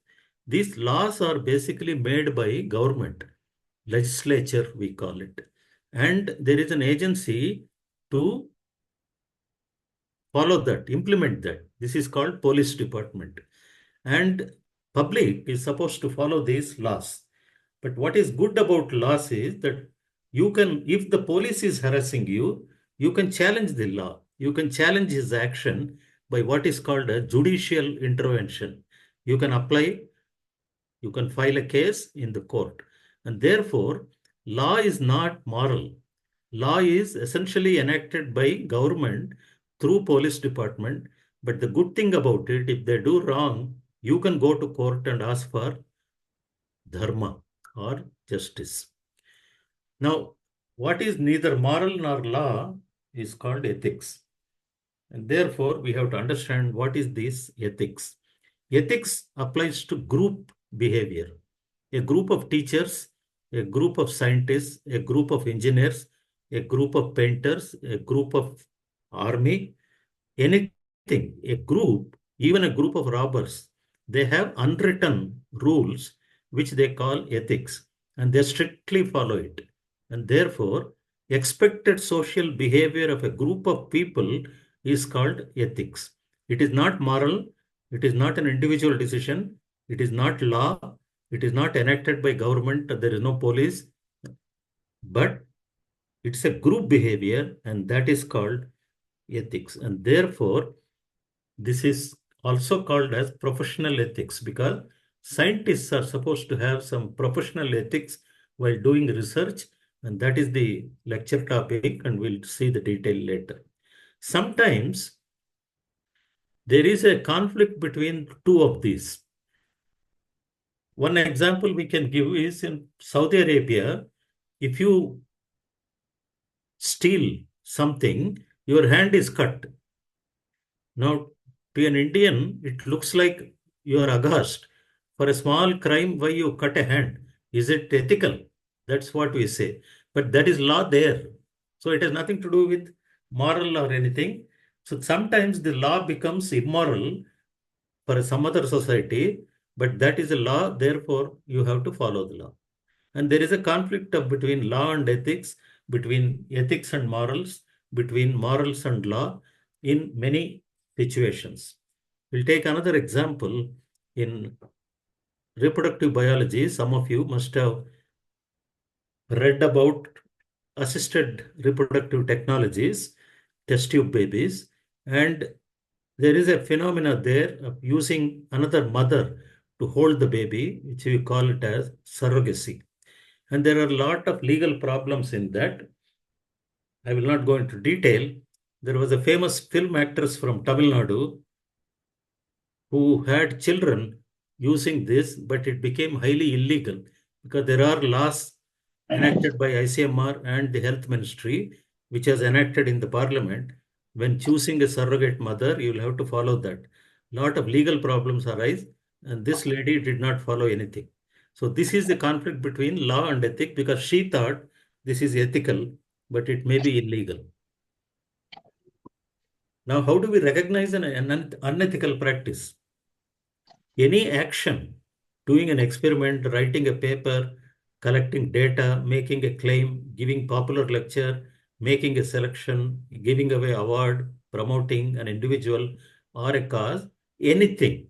These laws are basically made by government, legislature we call it. And there is an agency to follow that, implement that. This is called police department. And public is supposed to follow these laws. But what is good about laws is that you can, if the police is harassing you, you can challenge the law. You can challenge his action by what is called a judicial intervention. You can apply, you can file a case in the court. And therefore, law is not moral. Law is essentially enacted by government through police department. But the good thing about it, if they do wrong, you can go to court and ask for dharma or justice. Now, what is neither moral nor law is called ethics. And therefore, we have to understand what is this ethics. Ethics applies to group behavior. A group of teachers, a group of scientists, a group of engineers, a group of painters, a group of army, anything, a group, even a group of robbers, they have unwritten rules which they call ethics, and they strictly follow it. And therefore, expected social behavior of a group of people is called ethics. It is not moral, it is not an individual decision, it is not law, it is not enacted by government, there is no police, but it's a group behavior, and that is called ethics. And therefore, this is also called as professional ethics, because scientists are supposed to have some professional ethics while doing research, and that is the lecture topic, and we'll see the detail later. Sometimes there is a conflict between two of these. One example we can give is in Saudi Arabia, if you steal something, your hand is cut. Now, to an Indian, it looks like you are aghast. For a small crime, why you cut a hand? Is it ethical? That's what we say. But that is law there. So it has nothing to do with moral or anything. So sometimes the law becomes immoral for some other society, but that is a law, therefore you have to follow the law. And there is a conflict between law and ethics, between ethics and morals, between morals and law in many situations. We'll take another example in reproductive biology. Some of you must have read about assisted reproductive technologies, test tube babies, and there is a phenomena there of using another mother to hold the baby, which we call it as surrogacy. And there are a lot of legal problems in that. I will not go into detail, There was a famous film actress from Tamil Nadu who had children using this, but it became highly illegal because there are laws enacted by ICMR and the Health Ministry, which has enacted in the Parliament. When choosing a surrogate mother, you will have to follow that. Lot of legal problems arise, and this lady did not follow anything. So this is the conflict between law and ethic because she thought this is ethical, but it may be illegal. Now, how do we recognize an unethical practice? Any action, doing an experiment, writing a paper, collecting data, making a claim, giving popular lecture, making a selection, giving away award, promoting an individual or a cause, anything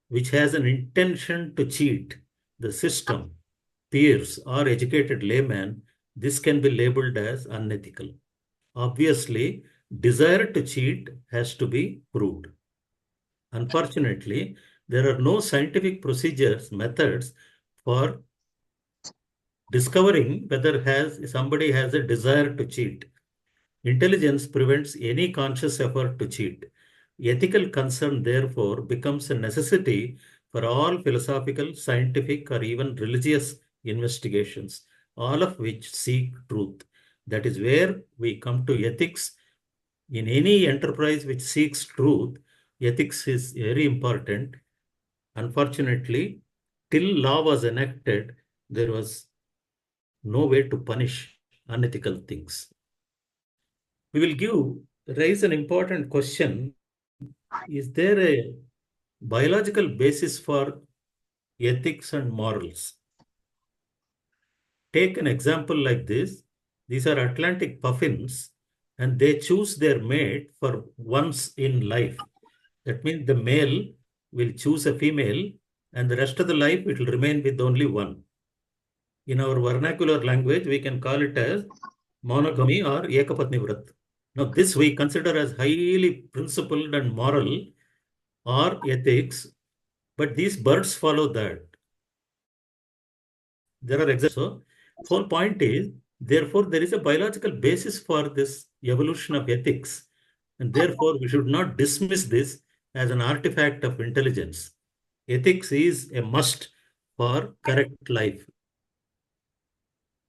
which has an intention to cheat the system, peers, or educated layman, this can be labeled as unethical. Obviously, desire to cheat has to be proved. Unfortunately, there are no scientific procedures, methods for discovering whether somebody has a desire to cheat. Intelligence prevents any conscious effort to cheat. Ethical concern, therefore, becomes a necessity for all philosophical, scientific, or even religious investigations, all of which seek truth. That is where we come to ethics. In any enterprise which seeks truth, ethics is very important. Unfortunately, till law was enacted, there was no way to punish unethical things. We will raise an important question. Is there a biological basis for ethics and morals? Take an example like this. These are Atlantic puffins, and they choose their mate for once in life. That means the male will choose a female, and the rest of the life it will remain with only one. In our vernacular language, we can call it as monogamy or ekapatni vrat. Now, this we consider as highly principled and moral or ethics, but these birds follow that. There are examples. So, whole point is, therefore, there is a biological basis for this evolution of ethics, and therefore we should not dismiss this as an artifact of intelligence. Ethics is a must for correct life.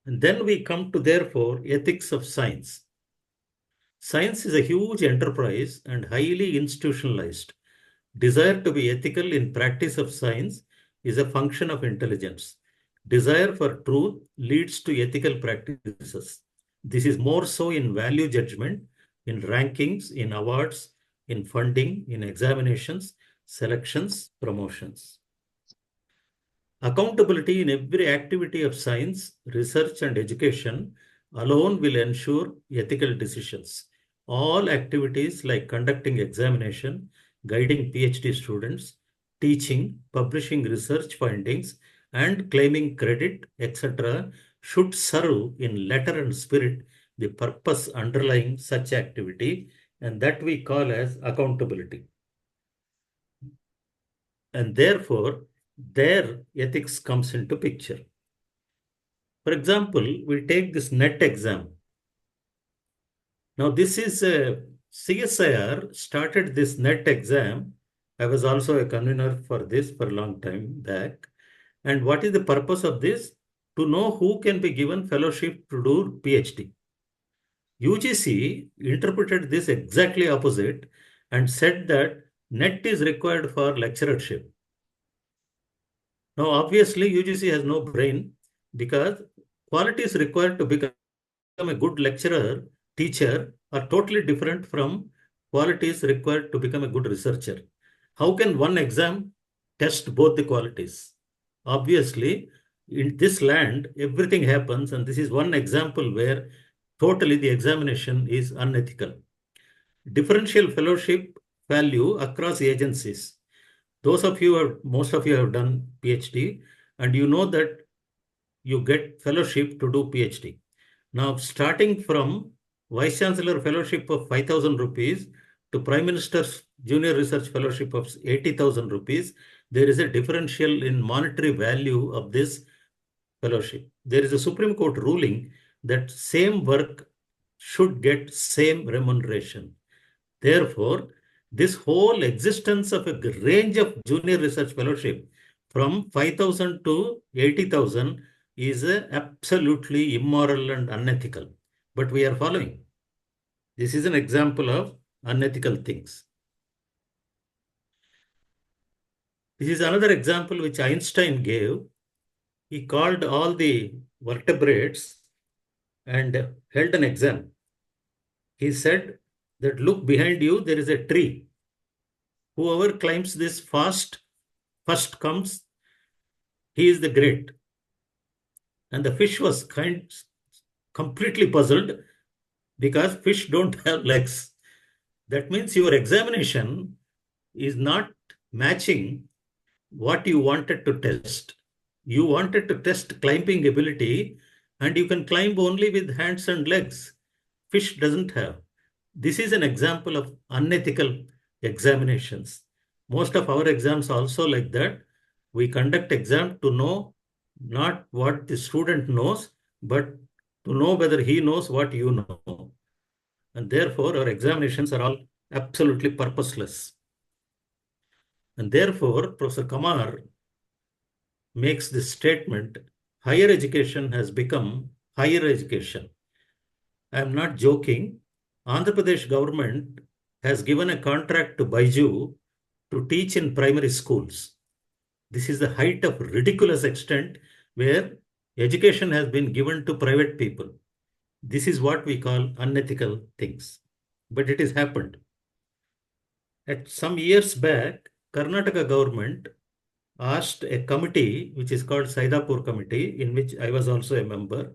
And then we come to, therefore, ethics of science. Science is a huge enterprise and highly institutionalized. Desire to be ethical in practice of science is a function of intelligence. Desire for truth leads to ethical practices. This is more so in value judgment, in rankings, in awards, in funding, in examinations, selections, promotions. Accountability in every activity of science, research, and education alone will ensure ethical decisions. All activities like conducting examination, guiding PhD students, teaching, publishing research findings, and claiming credit, etc., should serve in letter and spirit the purpose underlying such activity, and that we call as accountability. And therefore, their ethics comes into picture. For example, we take this NET exam. Now, this is a CSIR started this NET exam. I was also a convener for this for a long time back. And what is the purpose of this? To know who can be given fellowship to do PhD. UGC interpreted this exactly opposite and said that NET is required for lecturership. Now, obviously, UGC has no brain because qualities required to become a good lecturer, teacher are totally different from qualities required to become a good researcher. How can one exam test both the qualities? Obviously, in this land, everything happens, and this is one example where totally the examination is unethical. Differential fellowship value across agencies. Most of you have done PhD, and you know that you get fellowship to do PhD. Now, starting from Vice-Chancellor fellowship of 5,000 rupees to Prime Minister's Junior Research Fellowship of 80,000 rupees, there is a differential in monetary value of this fellowship. There is a Supreme Court ruling that same work should get same remuneration. Therefore, this whole existence of a range of junior research fellowship from 5,000 to 80,000 is absolutely immoral and unethical. But we are following. This is an example of unethical things. This is another example which Einstein gave. He called all the vertebrates and held an exam. He said that look behind you, there is a tree. Whoever climbs this first comes, he is the great. And the fish was completely puzzled because fish don't have legs. That means your examination is not matching what you wanted to test. You wanted to test climbing ability, and you can climb only with hands and legs. Fish doesn't have. This is an example of unethical examinations. Most of our exams also like that. We conduct exam to know not what the student knows, but to know whether he knows what you know. And therefore, our examinations are all absolutely purposeless. And therefore, Professor Kamar makes this statement, higher education has become higher education. I am not joking. Andhra Pradesh government has given a contract to Baiju to teach in primary schools. This is the height of ridiculous extent where education has been given to private people. This is what we call unethical things. But it has happened. At some years back, Karnataka government asked a committee, which is called Saidapur Committee, in which I was also a member,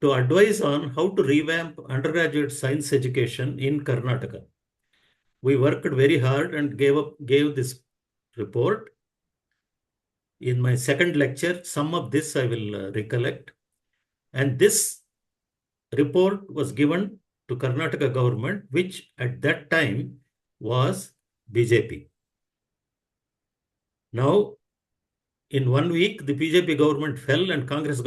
to advise on how to revamp undergraduate science education in Karnataka. We worked very hard and gave this report. In my second lecture, some of this I will recollect. And this report was given to Karnataka government, which at that time was BJP. Now, in 1 week, the BJP government fell and Congress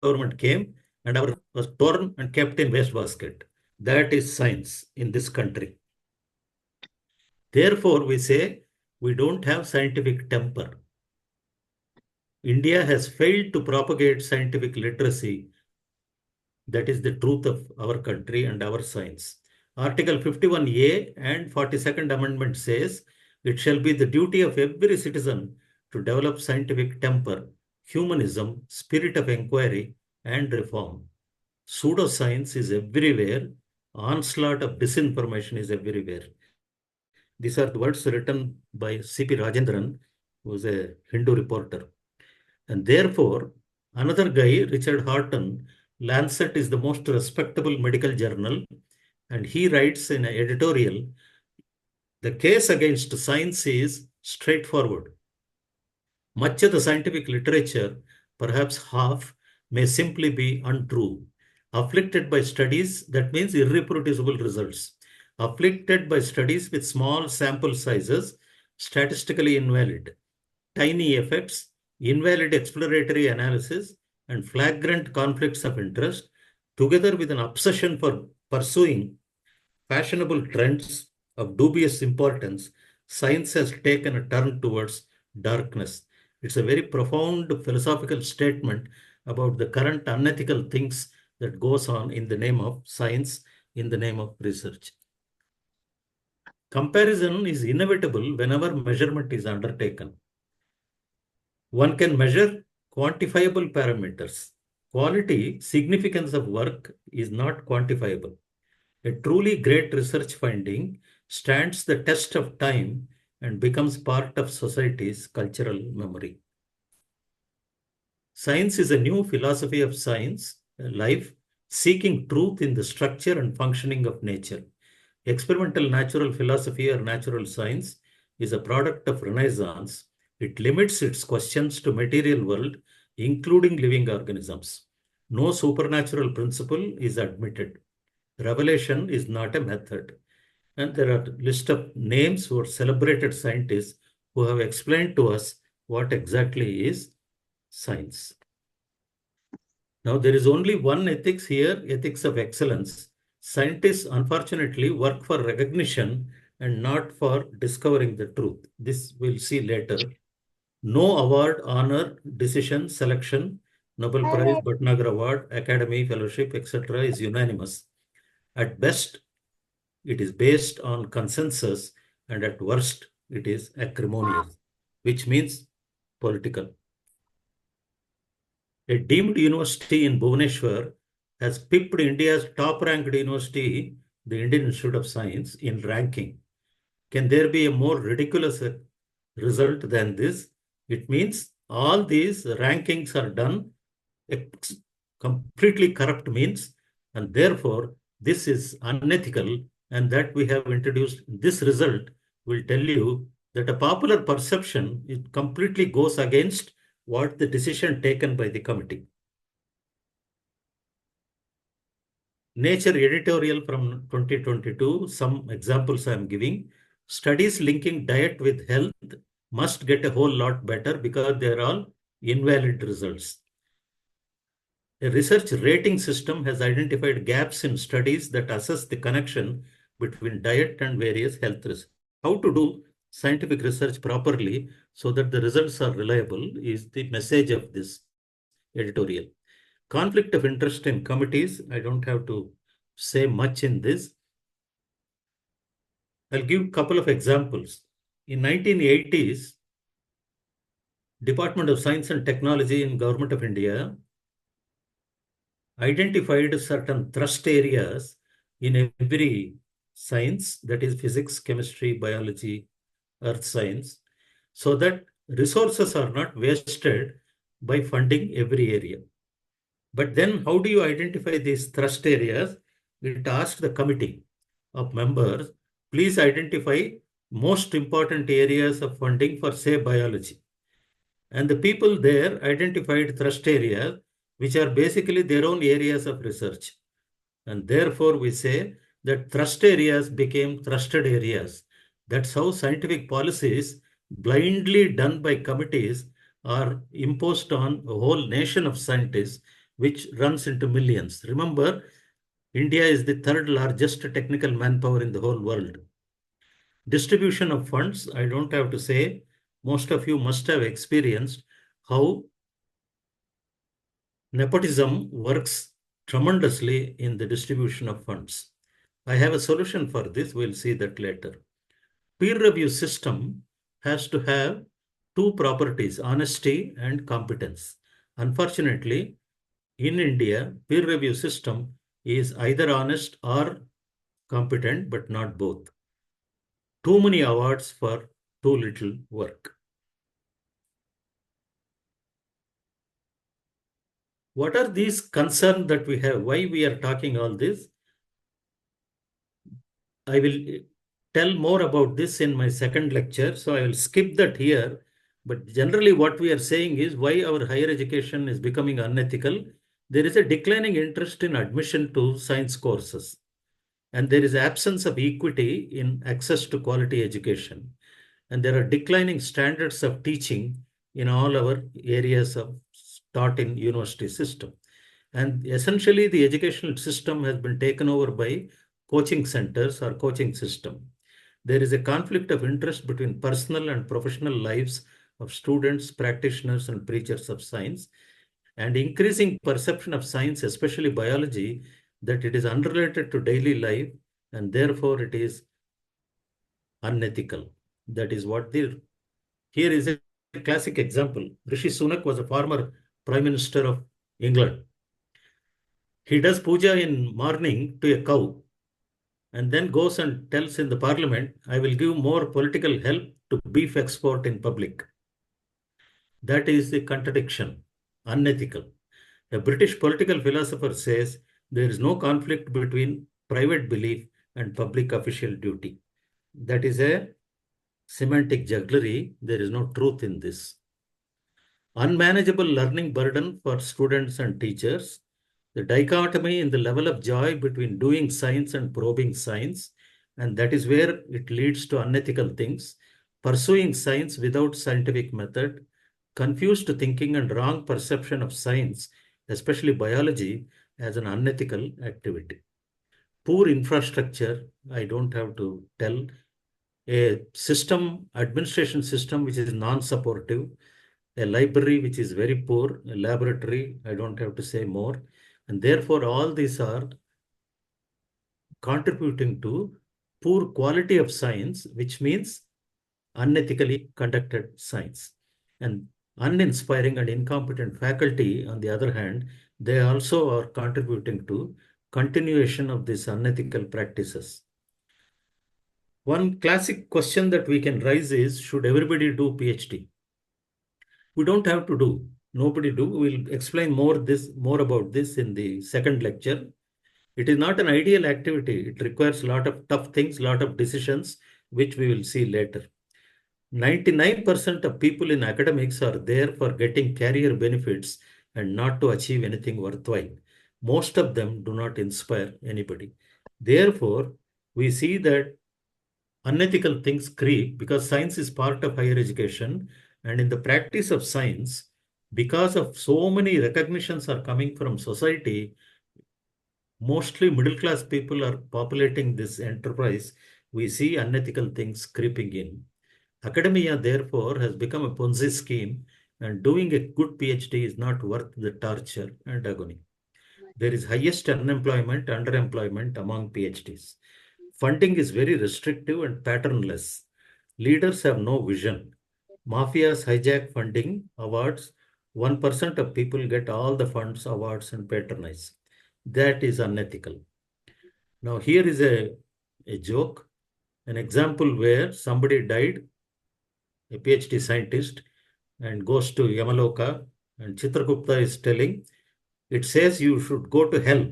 government came, and our was torn and kept in wastebasket. That is science in this country. Therefore, we say we don't have scientific temper. India has failed to propagate scientific literacy. That is the truth of our country and our science. Article 51A and 42nd Amendment says it shall be the duty of every citizen to develop scientific temper, humanism, spirit of inquiry, and reform. Pseudoscience is everywhere. Onslaught of disinformation is everywhere. These are the words written by C.P. Rajendran, who is a Hindu reporter. And therefore, another guy, Richard Horton, Lancet is the most respectable medical journal, and he writes in an editorial, the case against science is straightforward. Much of the scientific literature, perhaps half, may simply be untrue. Afflicted by studies, that means irreproducible results. Afflicted by studies with small sample sizes, statistically invalid. Tiny effects, invalid exploratory analysis, and flagrant conflicts of interest, together with an obsession for pursuing fashionable trends of dubious importance, science has taken a turn towards darkness. It's a very profound philosophical statement about the current unethical things that goes on in the name of science, in the name of research. Comparison is inevitable whenever measurement is undertaken. One can measure quantifiable parameters. Quality, significance of work is not quantifiable. A truly great research finding stands the test of time and becomes part of society's cultural memory. Science is a new philosophy of science, life, seeking truth in the structure and functioning of nature. Experimental natural philosophy or natural science is a product of Renaissance. It limits its questions to material world, including living organisms. No supernatural principle is admitted. Revelation is not a method. And there are a list of names for celebrated scientists who have explained to us what exactly is science. Now, there is only one ethics here, ethics of excellence. Scientists, unfortunately, work for recognition and not for discovering the truth. This we'll see later. No award, honor, decision, selection, Nobel Prize, Bhatnagar Award, Academy Fellowship, etc. is unanimous. At best, it is based on consensus, and at worst, it is acrimonious, which means political. A deemed university in Bhubaneswar has pipped India's top-ranked university, the Indian Institute of Science, in ranking. Can there be a more ridiculous result than this? It means all these rankings are done completely corrupt means, and therefore this is unethical, and that we have introduced this result will tell you that a popular perception, it completely goes against what the decision taken by the committee. Nature editorial from 2022, some examples I am giving. Studies linking diet with health must get a whole lot better because they are all invalid results. A research rating system has identified gaps in studies that assess the connection between diet and various health risks. How to do scientific research properly so that the results are reliable is the message of this editorial. Conflict of interest in committees, I don't have to say much in this. I'll give a couple of examples. In 1980s, Department of Science and Technology in Government of India identified certain thrust areas in every science, that is physics, chemistry, biology, earth science, so that resources are not wasted by funding every area. But then how do you identify these thrust areas? It asked the committee of members, please identify most important areas of funding for, say, biology. And the people there identified thrust areas, which are basically their own areas of research. And therefore, we say that thrust areas became trusted areas. That's how scientific policies, blindly done by committees, are imposed on a whole nation of scientists, which runs into millions. Remember, India is the third largest technical manpower in the whole world. Distribution of funds, I don't have to say, most of you must have experienced how nepotism works tremendously in the distribution of funds. I have a solution for this. We'll see that later. Peer review system has to have two properties, honesty and competence. Unfortunately, in India, peer review system is either honest or competent, but not both. Too many awards for too little work. What are these concerns that we have? Why we are talking all this? I will tell more about this in my second lecture, so I will skip that here. But generally what we are saying is why our higher education is becoming unethical. There is a declining interest in admission to science courses, and there is absence of equity in access to quality education. And there are declining standards of teaching in all our areas of taught in university system. And essentially the educational system has been taken over by coaching centers or coaching system. There is a conflict of interest between personal and professional lives of students, practitioners, and preachers of science, and increasing perception of science, especially biology, that it is unrelated to daily life, and therefore it is unethical. That is what here is a classic example. Rishi Sunak was a former Prime Minister of England. He does puja in morning to a cow and then goes and tells in the parliament, I will give more political help to beef export in public. That is the contradiction, unethical. A British political philosopher says there is no conflict between private belief and public official duty. That is a semantic jugglery. There is no truth in this. Unmanageable learning burden for students and teachers. The dichotomy in the level of joy between doing science and probing science, and that is where it leads to unethical things. Pursuing science without scientific method, confused thinking and wrong perception of science especially biology, as an unethical activity. Poor infrastructure, I don't have to tell. A administration system which is non-supportive, a library which is very poor, a laboratory, I don't have to say more. And therefore, all these are contributing to poor quality of science, which means unethically conducted science. And uninspiring and incompetent faculty, on the other hand, they also are contributing to continuation of these unethical practices. One classic question that we can raise is, should everybody do PhD? We don't have to do. Nobody do. We'll explain more about this in the second lecture. It is not an ideal activity. It requires a lot of tough things, a lot of decisions, which we will see later. 99% of people in academics are there for getting career benefits and not to achieve anything worthwhile. Most of them do not inspire anybody. Therefore, we see that unethical things creep because science is part of higher education, and in the practice of science, because of so many recognitions are coming from society, mostly middle class people are populating this enterprise. We see unethical things creeping in. Academia, therefore, has become a Ponzi scheme, and doing a good PhD is not worth the torture and agony. There is highest unemployment, underemployment among PhDs. Funding is very restrictive and patternless. Leaders have no vision. Mafias hijack funding awards. 1% of people get all the funds, awards, and patronize. That is unethical. Now, here is a joke, an example where somebody died, a PhD scientist, and goes to Yamaloka, and Chitragupta is telling, it says you should go to hell,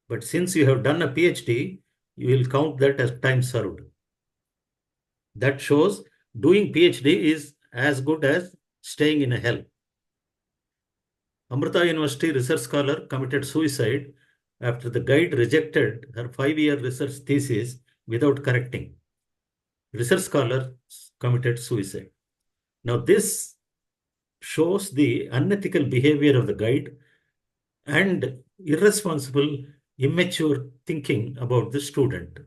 but since you have done a PhD, you will count that as time served. That shows doing PhD is as good as staying in a hell. Amrita University research scholar committed suicide after the guide rejected her 5-year research thesis without correcting. Research scholar committed suicide. Now this shows the unethical behavior of the guide and irresponsible, immature thinking about the student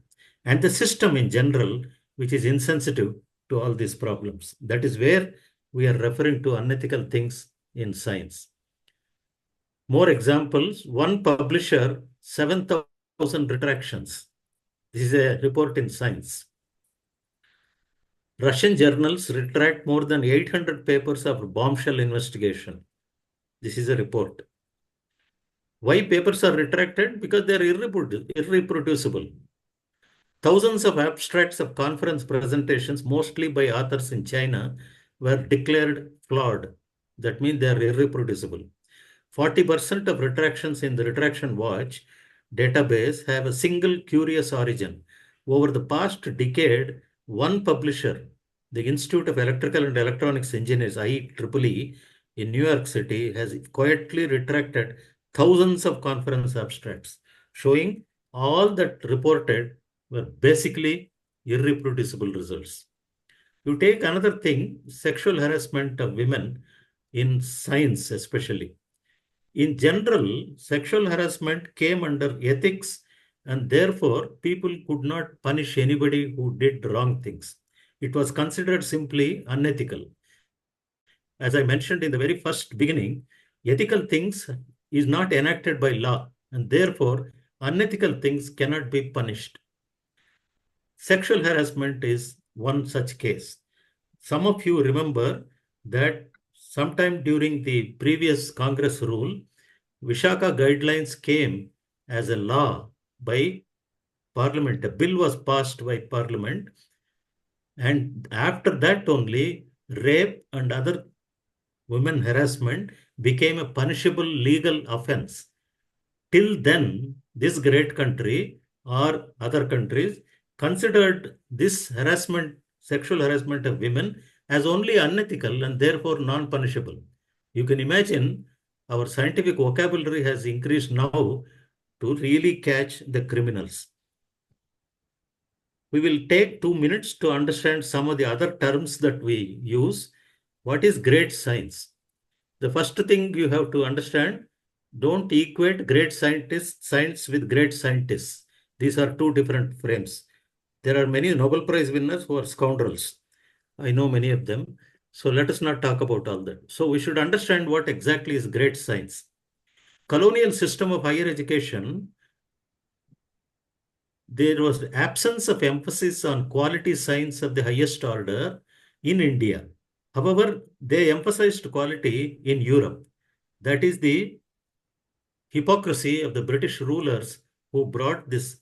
and the system in general, which is insensitive to all these problems. That is where we are referring to unethical things in science. More examples, one publisher, 7,000 retractions. This is a report in Science. Russian journals retract more than 800 papers of bombshell investigation. This is a report. Why papers are retracted? Because they are irreproducible. Thousands of abstracts of conference presentations, mostly by authors in China, were declared flawed. That means they are irreproducible. 40% of retractions in the Retraction Watch database have a single curious origin. Over the past decade, one publisher, the Institute of Electrical and Electronics Engineers, IEEE, in New York City, has quietly retracted thousands of conference abstracts, showing all that reported were basically irreproducible results. You take another thing, sexual harassment of women in science especially. In general, sexual harassment came under ethics, and therefore people could not punish anybody who did wrong things. It was considered simply unethical. As I mentioned in the very first beginning, ethical things is not enacted by law, and therefore unethical things cannot be punished. Sexual harassment is one such case. Some of you remember that sometime during the previous Congress rule, Vishaka guidelines came as a law by Parliament. A bill was passed by Parliament, and after that only rape and other women harassment became a punishable legal offense. Till then, this great country or other countries considered this harassment, sexual harassment of women, as only unethical and therefore non-punishable. You can imagine our scientific vocabulary has increased now to really catch the criminals. We will take 2 minutes to understand some of the other terms that we use. What is great science? The first thing you have to understand, Don't equate great science with great scientists. These are two different frames. There are many Nobel Prize winners who are scoundrels. I know many of them. So let us not talk about all that. So we should understand what exactly is great science. Colonial system of higher education, there was absence of emphasis on quality science of the highest order in India. However, they emphasized quality in Europe. That is the hypocrisy of the British rulers who brought this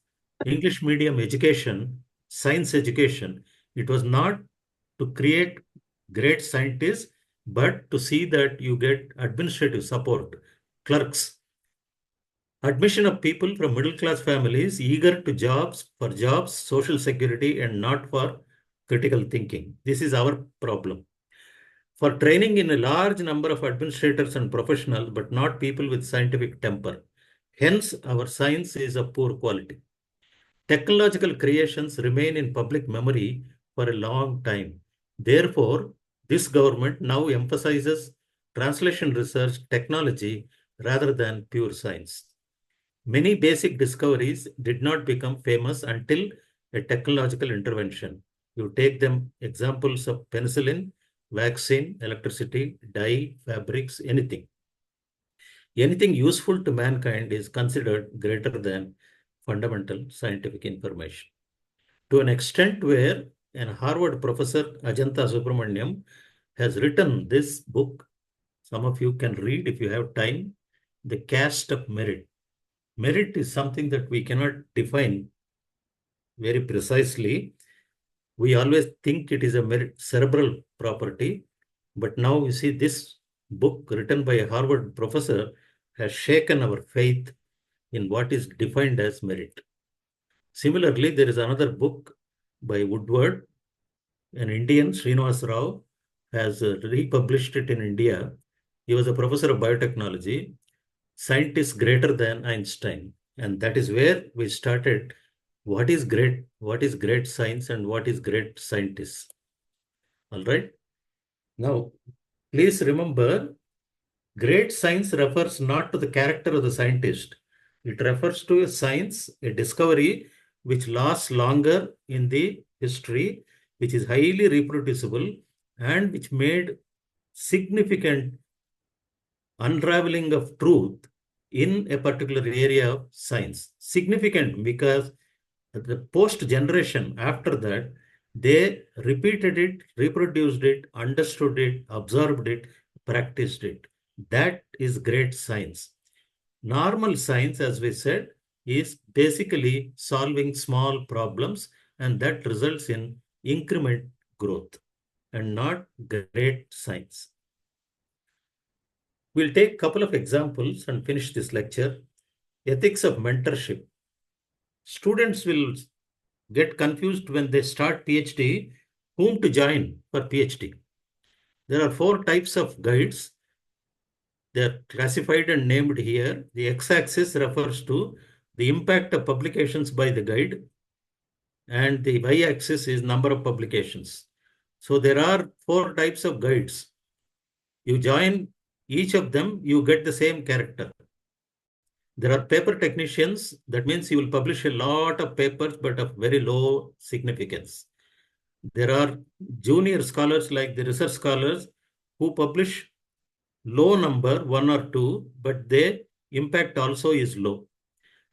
English medium education, science education. It was not to create great scientists, but to see that you get administrative support, clerks, admission of people from middle class families eager to for jobs, social security, and not for critical thinking. This is our problem. For training in a large number of administrators and professionals, but not people with scientific temper. Hence, our science is of poor quality. Technological creations remain in public memory for a long time. Therefore, this government now emphasizes translation research technology rather than pure science. Many basic discoveries did not become famous until a technological intervention. You take them examples of penicillin, vaccine, electricity, dye, fabrics, anything. Anything useful to mankind is considered greater than fundamental scientific information. To an extent where an Harvard professor, Ajanta Subramaniam, has written this book, some of you can read if you have time, The Caste of Merit. Merit is something that we cannot define very precisely. We always think it is a merit, cerebral property, but now you see this book written by a Harvard professor has shaken our faith in what is defined as merit. Similarly, there is another book by Woodward, an Indian, Srinivas Rao, has republished it in India. He was a professor of biotechnology, scientist greater than Einstein. And that is where we started what is great science and what is great scientists. All right. Now, please remember, great science refers not to the character of the scientist. It refers to a science, a discovery which lasts longer in the history, which is highly reproducible, and which made significant unraveling of truth in a particular area of science. Significant because the post generation after that, they repeated it, reproduced it, understood it, absorbed it, practiced it. That is great science. Normal science, as we said, is basically solving small problems, and that results in increment growth and not great science. We'll take a couple of examples and finish this lecture. Ethics of mentorship. Students will get confused when they start PhD, whom to join for PhD. There are 4 types of guides. They are classified and named here. The x-axis refers to the impact of publications by the guide, and the y-axis is number of publications. So there are 4 types of guides. You join each of them, you get the same character. There are paper technicians. That means you will publish a lot of papers, but of very low significance. There are junior scholars like the research scholars who publish low number, 1 or 2, but their impact also is low.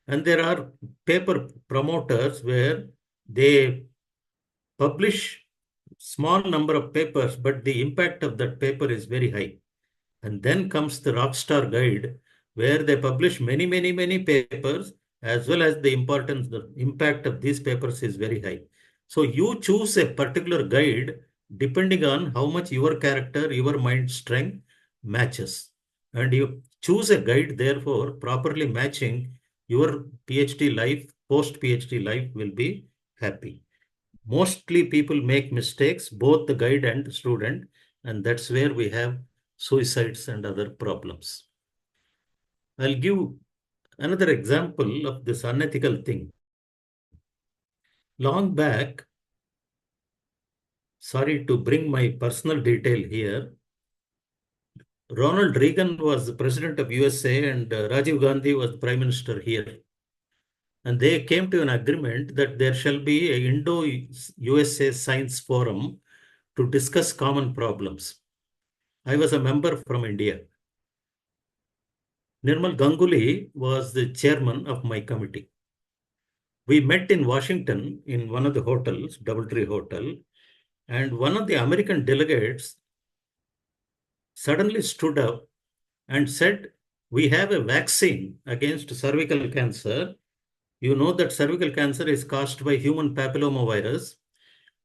And there are paper promoters where they publish small number of papers, but the impact of that paper is very high. And then comes the rockstar guide, where they publish many, many, many papers, as well as the impact of these papers is very high. So you choose a particular guide depending on how much your character, your mind strength matches. And you choose a guide, therefore, properly matching your PhD life, post-PhD life will be happy. Mostly people make mistakes, both the guide and the student, and that's where we have suicides and other problems. I'll give another example of this unethical thing. Long back, sorry to bring my personal detail here, Ronald Reagan was the president of USA and Rajiv Gandhi was the prime minister here. And they came to an agreement that there shall be a Indo-USA Science Forum to discuss common problems. I was a member from India. Nirmal Ganguly was the chairman of my committee. We met in Washington in one of the hotels, Doubletree Hotel, and one of the American delegates suddenly stood up and said, "We have a vaccine against cervical cancer. You know that cervical cancer is caused by human papillomavirus,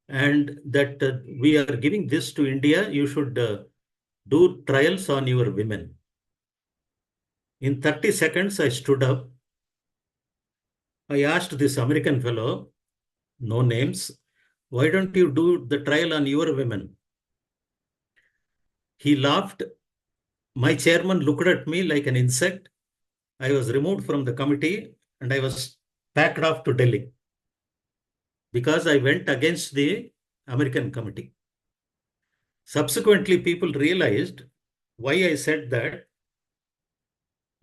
and that we are giving this to India. You should do trials on your women." In 30 seconds, I stood up. I asked this American fellow, no names, "Why don't you do the trial on your women?" He laughed. My chairman looked at me like an insect. I was removed from the committee and I was packed off to Delhi because I went against the American committee. Subsequently, people realized why I said that,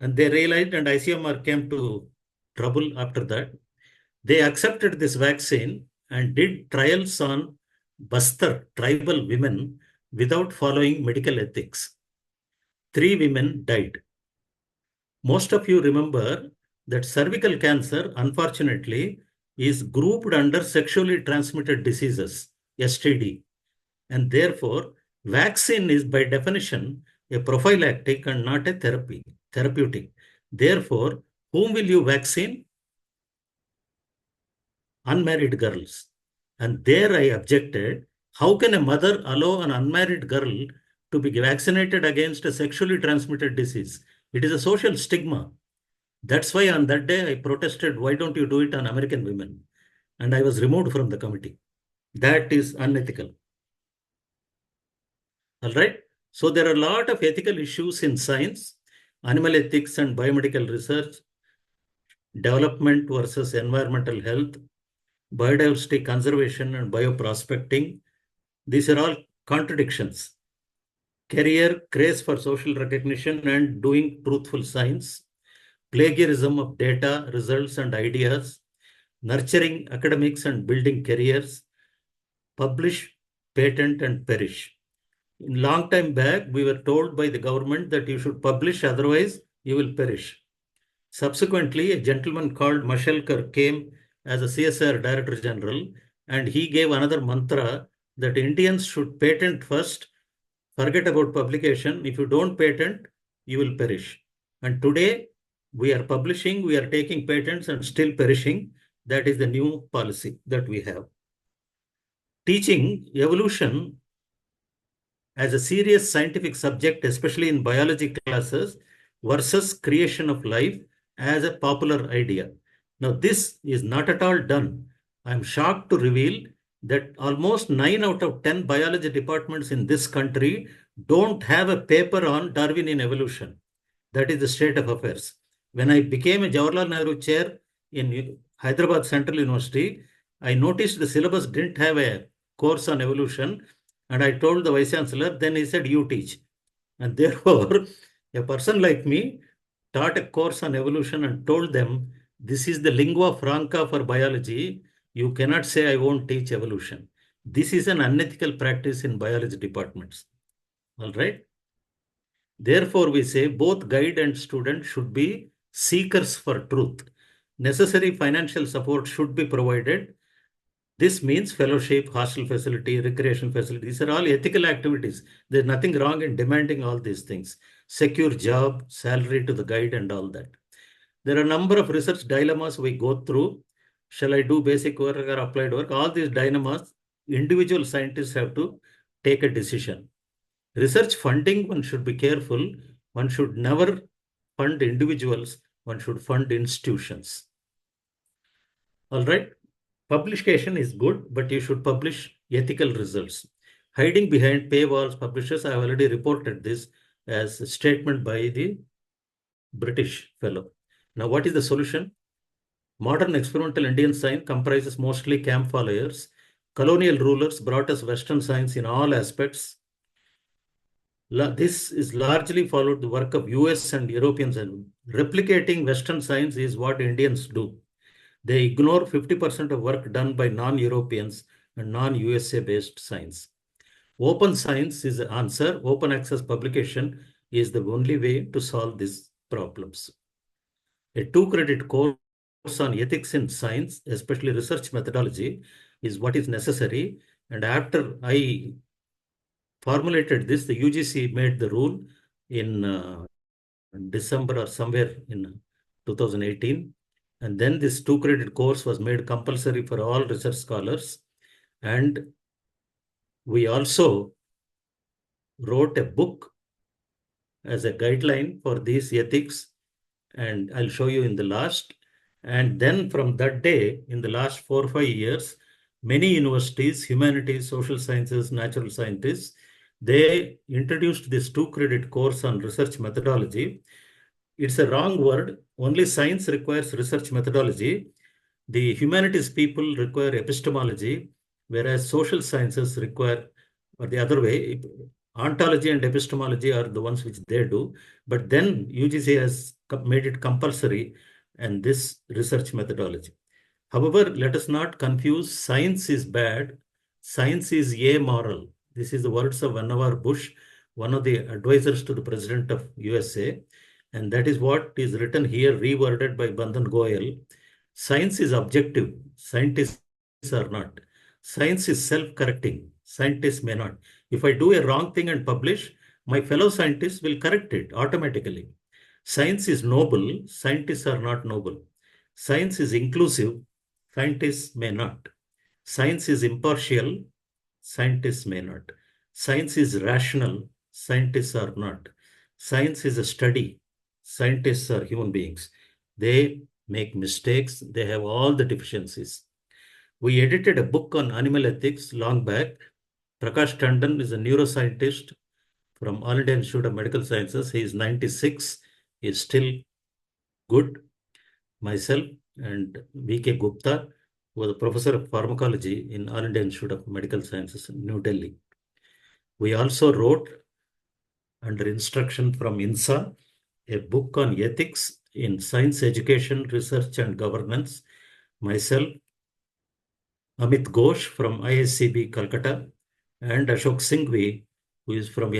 and they realized, and ICMR came to trouble after that. They accepted this vaccine and did trials on Bastar tribal women without following medical ethics. 3 women died. Most of you remember that cervical cancer, unfortunately, is grouped under sexually transmitted diseases, STD. And therefore, vaccine is by definition a prophylactic and not a therapeutic. Therefore, whom will you vaccine? Unmarried girls. And there I objected. How can a mother allow an unmarried girl to be vaccinated against a sexually transmitted disease? It is a social stigma. That's why on that day I protested, "Why don't you do it on American women?" And I was removed from the committee. That is unethical. All right. So there are a lot of ethical issues in science, animal ethics and biomedical research, development versus environmental health, biodiversity conservation and bioprospecting. These are all contradictions. Career, craze for social recognition and doing truthful science, plagiarism of data, results and ideas, nurturing academics and building careers, publish, patent and perish. In long time back, we were told by the government that you should publish, otherwise you will perish. Subsequently, a gentleman called Mashelkar came as a CSR Director General, and he gave another mantra that Indians should patent first, forget about publication. If you don't patent, you will perish. And today, we are publishing, we are taking patents and still perishing. That is the new policy that we have. Teaching evolution as a serious scientific subject, especially in biology classes, versus creation of life as a popular idea. Now, this is not at all done. I'm shocked to reveal that almost 9 out of 10 biology departments in this country don't have a paper on Darwinian evolution. That is the state of affairs. When I became a Jawaharlal Nehru chair in Hyderabad Central University, I noticed the syllabus didn't have a course on evolution. And I told the Vice-Chancellor, then he said, "You teach." And therefore, a person like me taught a course on evolution and told them, this is the lingua franca for biology. You cannot say I won't teach evolution. This is an unethical practice in biology departments. All right. Therefore, we say both guide and student should be seekers for truth. Necessary financial support should be provided. This means fellowship, hostel facility, recreation facility. These are all ethical activities. There's nothing wrong in demanding all these things. Secure job, salary to the guide and all that. There are a number of research dilemmas we go through. Shall I do basic work or applied work? All these dilemmas, individual scientists have to take a decision. Research funding, one should be careful. One should never fund individuals. One should fund institutions. All right. Publication is good, but you should publish ethical results. Hiding behind paywalls, publishers, I have already reported this as a statement by the British fellow. Now, what is the solution? Modern experimental Indian science comprises mostly camp followers. Colonial rulers brought us Western science in all aspects. This is largely followed the work of US and Europeans, and replicating Western science is what Indians do. They ignore 50% of work done by non-Europeans and non-USA based science. Open science is the answer. Open access publication is the only way to solve these problems. A 2-credit course on ethics in science, especially research methodology, is what is necessary. And after I formulated this, the UGC made the rule in December or somewhere in 2018. And then this 2-credit course was made compulsory for all research scholars. And we also wrote a book as a guideline for these ethics, and I'll show you in the last. And then from that day, in the last 4 or 5 years, many universities, humanities, social sciences, natural scientists, they introduced this 2-credit course on research methodology. It's a wrong word. Only science requires research methodology. The humanities people require epistemology, whereas social sciences require, or the other way, ontology and epistemology are the ones which they do. But then UGC has made it compulsory and this research methodology. However, let us not confuse science is bad, science is amoral. This is the words of Vannevar Bush, one of the advisors to the president of USA. And that is what is written here, reworded by Bandhan Goyal. Science is objective, scientists are not. Science is self-correcting, scientists may not. If I do a wrong thing and publish, my fellow scientists will correct it automatically. Science is noble, scientists are not noble. Science is inclusive, scientists may not. Science is impartial, scientists may not. Science is rational, scientists are not. Science is a study, scientists are human beings. They make mistakes, they have all the deficiencies. We edited a book on animal ethics long back. Prakash Tandon is a neuroscientist from All India Institute of Medical Sciences. He is 96, he is still good. Myself and V.K. Gupta was a professor of pharmacology in All India Institute of Medical Sciences in New Delhi. We also wrote, under instruction from INSA, a book on ethics in science education, research and governance. Myself, Amit Ghosh from ISCB Calcutta, and Ashok Singhvi, who is from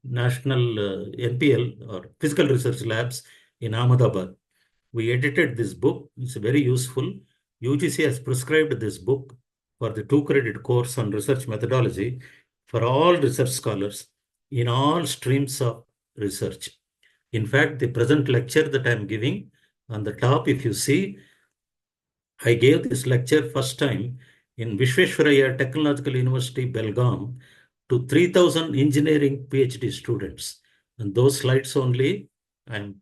National NPL or Physical Research Labs in Ahmedabad. We edited this book. It's very useful. UGC has prescribed this book for the 2-credit course on research methodology for all research scholars in all streams of research. In fact, the present lecture that I'm giving, on the top, if you see, I gave this lecture first time in Visvesvaraya Technological University, Belgaum, to 3,000 engineering PhD students. And those slides only I'm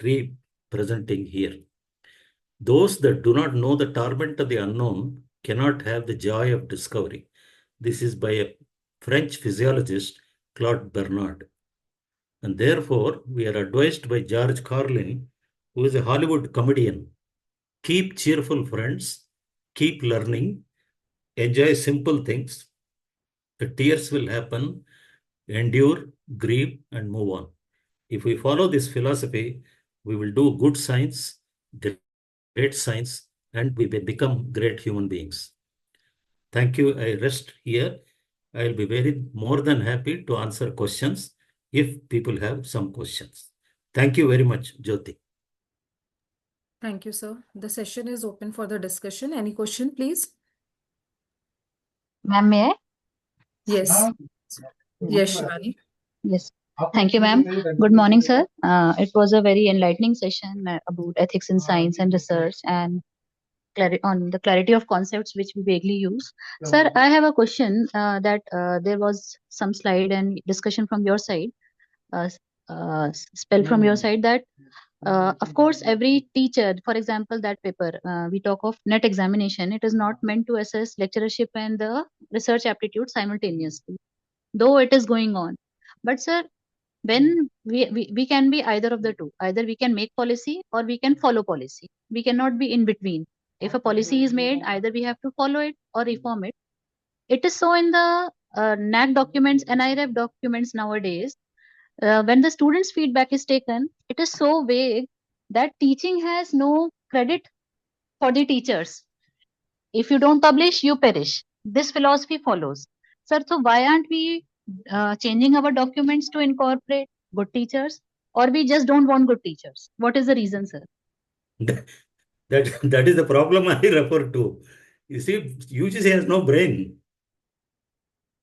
representing here. Those that do not know the torment of the unknown cannot have the joy of discovery. This is by a French physiologist, Claude Bernard. And therefore, we are advised by George Carlin, who is a Hollywood comedian. Keep cheerful, friends. Keep learning. Enjoy simple things. The tears will happen. Endure, grieve, and move on. If we follow this philosophy, we will do good science, great science, and we will become great human beings. Thank you. I rest here. I'll be very more than happy to answer questions if people have some questions. Thank you very much, Jyoti. Thank you, sir. The session is open for the discussion. Any question, please? Ma'am, may I? Yes. Yes, Shivani. Yes. Thank you, ma'am. Good morning, sir. It was a very enlightening session about ethics in science and research and on the clarity of concepts which we vaguely use. Sir, I have a question that there was some slide and discussion from your side, spell from your side that of course, every teacher, for example, that paper, we talk of net examination, it is not meant to assess lecturership and the research aptitude simultaneously, though it is going on. But sir, when we can be either of the two, either we can make policy or we can follow policy. We cannot be in between. If a policy is made, either we have to follow it or reform it. It is so in the NAC documents, NIRF documents nowadays, when the student's feedback is taken, it is so vague that teaching has no credit for the teachers. If you don't publish, you perish. This philosophy follows. Sir, so why aren't we changing our documents to incorporate good teachers? Or we just don't want good teachers? What is the reason, sir? That is the problem I refer to. You see, UGC has no brain.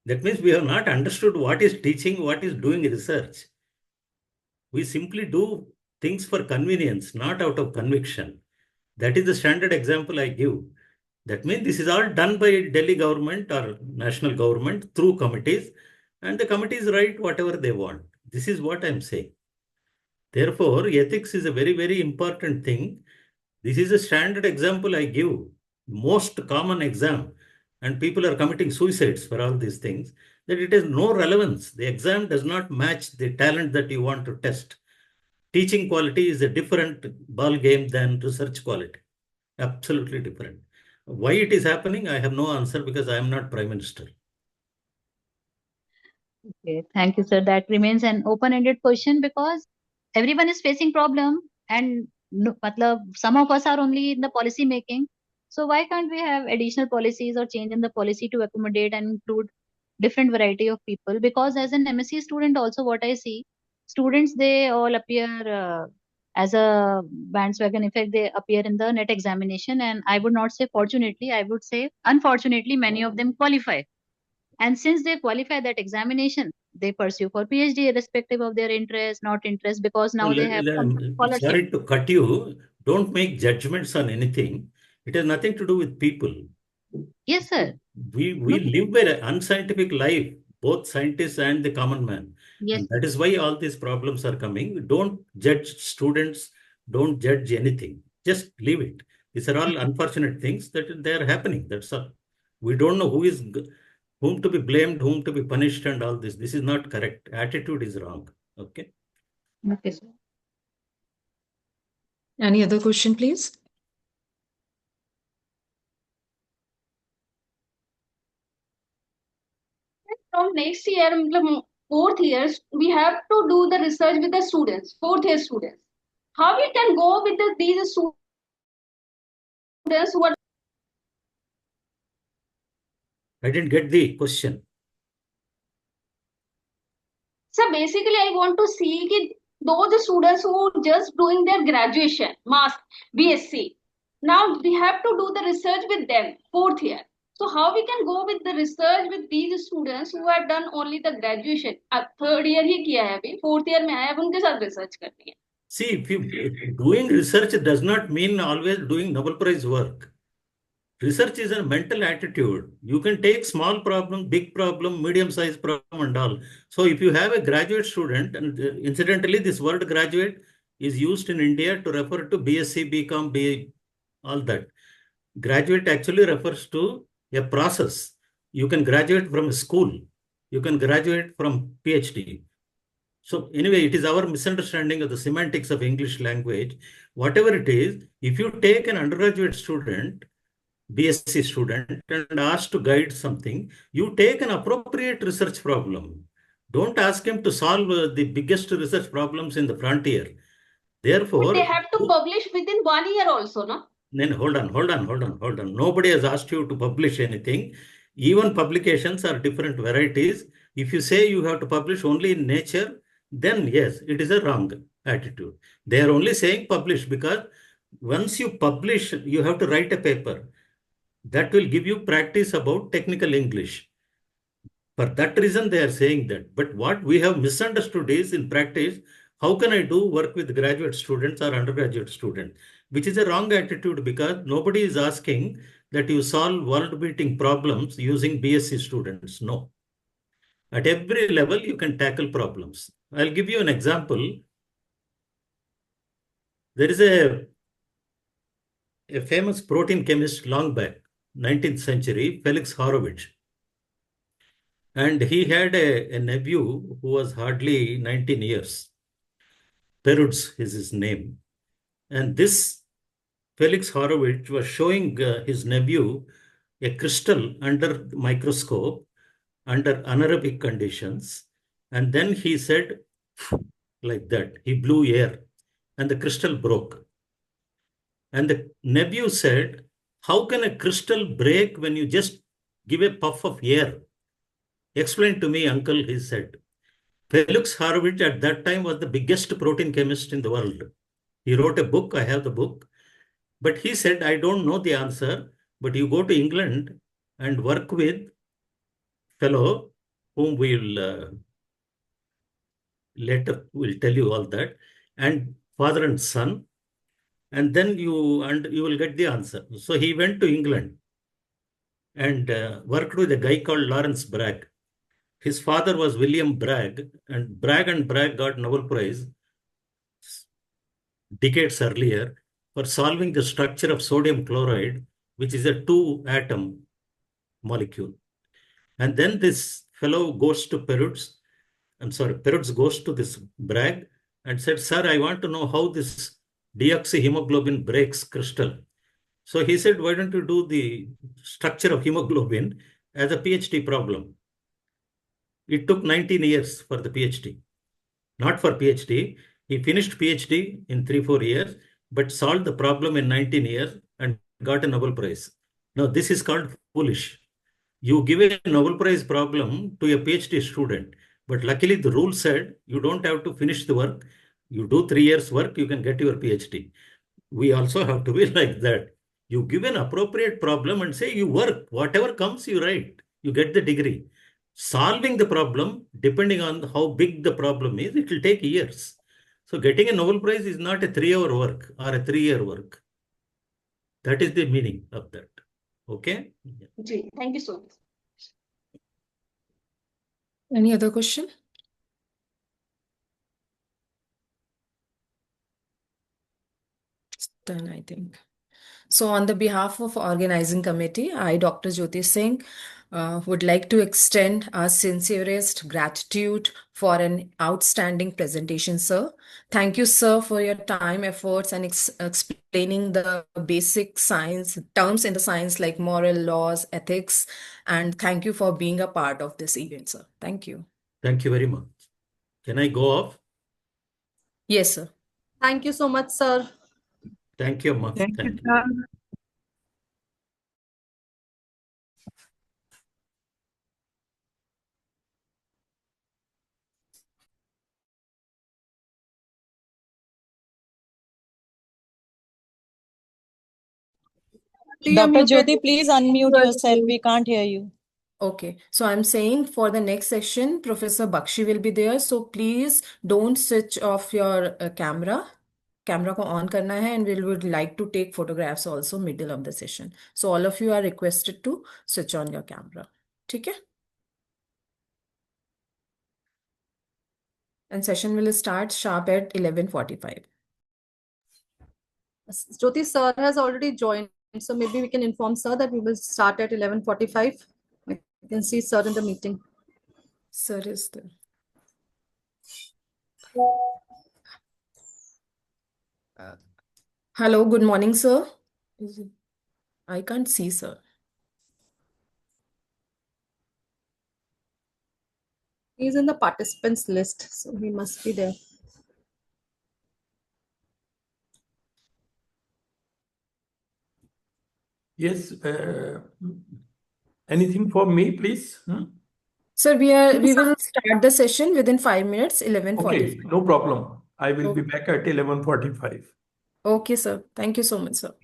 That means we have not understood what is teaching, what is doing research. We simply do things for convenience, not out of conviction. That is the standard example I give. That means this is all done by Delhi government or national government through committees, and the committees write whatever they want. This is what I'm saying. Therefore, ethics is a very, very important thing. This is a standard example I give, most common exam, and people are committing suicides for all these things, that it has no relevance. The exam does not match the talent that you want to test. Teaching quality is a different ball game than research quality. Absolutely different. Why it is happening, I have no answer because I am not Prime Minister. Okay, thank you, sir. That remains an open-ended question because everyone is facing problem and no, some of us are only in the policy making. So why can't we have additional policies or change in the policy to accommodate and include different variety of people? Because as an MSc student also what I see, students, they all appear as a bandwagon effect, they appear in the NET examination, and I would not say fortunately, I would say unfortunately many of them qualify. And since they qualify that examination, they pursue for PhD irrespective of their interest, not interest, because now they have some scholarship. Sorry to cut you. Don't make judgments on anything. It has nothing to do with people. Yes, sir. We live an unscientific life, both scientists and the common man. Yes. And that is why all these problems are coming. Don't judge students. Don't judge anything. Just leave it. These are all unfortunate things that they are happening. That's all. We don't know whom to be blamed, whom to be punished, and all this. This is not correct. Attitude is wrong. Okay. Okay, sir. Any other question, please? From next year, fourth years, we have to do the research with the students, fourth year students. How we can go with these students who are... I didn't get the question. So basically, I want to see those students who are just doing their graduation, BSc. Now we have to do the research with them, fourth year. So how we can go with the research with these students who have done only the graduation? Third year ही किया है अभी, fourth year में आया, अब उनके साथ research करनी है. See, if you doing research does not mean always doing Nobel Prize work. Research is a mental attitude. You can take small problem, big problem, medium-sized problem and all. So if you have a graduate student, and incidentally, this word graduate is used in India to refer to BSc, BCom, BA, all that. Graduate actually refers to a process. You can graduate from a school. You can graduate from PhD. So anyway, it is our misunderstanding of the semantics of English language. Whatever it is, if you take an undergraduate student, BSc student, and ask to guide something, you take an appropriate research problem. Don't ask him to solve the biggest research problems in the frontier. Therefore, but they have to publish within 1 year also, no? Then hold on. Nobody has asked you to publish anything. Even publications are different varieties. If you say you have to publish only in Nature, then yes, it is a wrong attitude. They are only saying publish because once you publish, you have to write a paper. That will give you practice about technical English. For that reason, they are saying that. But what we have misunderstood is in practice, how can I do work with graduate students or undergraduate students? Which is a wrong attitude because nobody is asking that you solve world-beating problems using BSc students. No. At every level, you can tackle problems. I'll give you an example. There is a famous protein chemist long back, 19th century, Felix Horowitz. And he had a nephew who was hardly 19 years. Perutz is his name. And this Felix Horowitz was showing his nephew a crystal under the microscope. under anaerobic conditions. And then he said, like that, he blew air and the crystal broke. And the nephew said, how can a crystal break when you just give a puff of air? Explain to me, uncle, he said. Felix Harvard at that time was the biggest protein chemist in the world. He wrote a book, I have the book. But he said, I don't know the answer, but you go to England and work with fellow whom later will tell you all that, and father and son, and then you will get the answer. So he went to England and worked with a guy called Lawrence Bragg. His father was William Bragg, and Bragg got Nobel Prize decades earlier for solving the structure of sodium chloride, which is a two-atom molecule. And then this fellow goes to Perutz goes to this Bragg and said, sir, I want to know how this deoxyhemoglobin breaks crystal. So he said, why don't you do the structure of hemoglobin as a PhD problem? It took 19 years for the PhD. Not for PhD. He finished PhD in 3-4 years, but solved the problem in 19 years and got a Nobel Prize. Now, this is called foolish. You give a Nobel Prize problem to a PhD student, but luckily the rule said you don't have to finish the work. You do 3 years work, you can get your PhD. We also have to be like that. You give an appropriate problem and say you work. Whatever comes, you write. You get the degree. Solving the problem, depending on how big the problem is, it will take years. So getting a Nobel Prize is not a 3-hour work or a 3-year work. That is the meaning of that. Okay? Ji, thank you so much. Any other question? Done, I think. So on the behalf of organizing committee, I, Dr. Jyoti Singh, would like to extend our sincerest gratitude for an outstanding presentation, sir. Thank you, sir, for your time, efforts, and explaining the basic science terms in the science like moral laws, ethics, and thank you for being a part of this event, sir. Thank you. Thank you very much. Can I go off? Yes, sir. Thank you so much, sir. Thank you, Amma. Thank you, Thank you. sir. You're Dr. muted. Jyoti, please unmute yourself. We can't hear you. Okay, so I'm saying for the next session, Professor Bakshi will be there. So please don't switch off your camera. Camera को on करना है, and we would like to take photographs also middle of the session. So all of you are requested to switch on your camera. ठीक है? And session will start sharp at 11:45. Jyoti sir has already joined, so maybe we can inform sir that we will start at 11:45. I can see sir in the meeting. Sir is there. Hello, good morning, sir. I can't see, sir. He's in the participants list, so he must be there. Yes, anything for me, please? Sir, we will start the session within 5 minutes, 11:45. Okay, no problem. I will be Okay. back at 11:45. Okay, sir. Thank you so much, sir.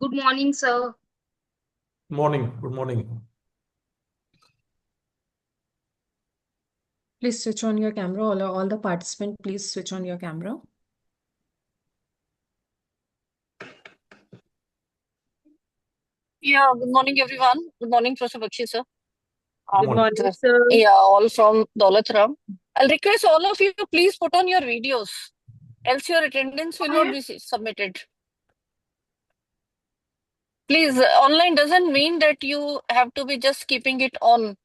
Good morning, sir. Morning. Good morning. Please switch on your camera. All the participants, please switch on your camera. Yeah, good morning, everyone. Good morning, Professor Bakshi, sir. Good morning, sir. Yeah, all from Daulat. I'll request all of you to please put on your videos, else your attendance will not be submitted. Please, online doesn't mean that you have to be just keeping it on.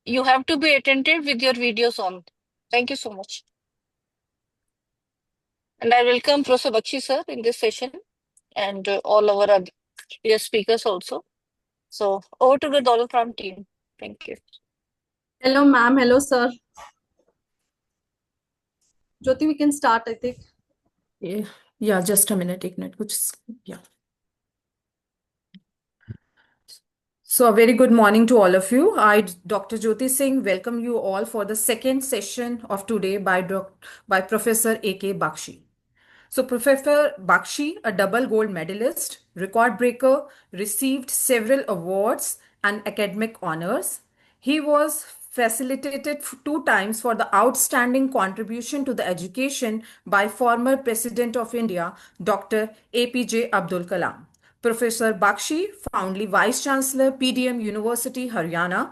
You have to be attentive with your videos on. Thank you so much. And I welcome Professor Bakshi, sir, in this session and all our dear speakers also. So, over to the Daulat team. Thank you. Hello, ma'am. Hello, sir. Jyoti, we can start, I think. Yeah, just a minute, Ignat. Yeah. So a very good morning to all of you. I, Dr. Jyoti Singh, welcome you all for the second session of today by Professor A.K. Bakshi. So Professor Bakshi, a double gold medalist, record breaker, received several awards and academic honors. He was facilitated 2 times for the outstanding contribution to the education by former President of India, Dr. APJ Abdul Kalam. Professor Bakshi, foundly Vice-Chancellor, PDM University, Haryana.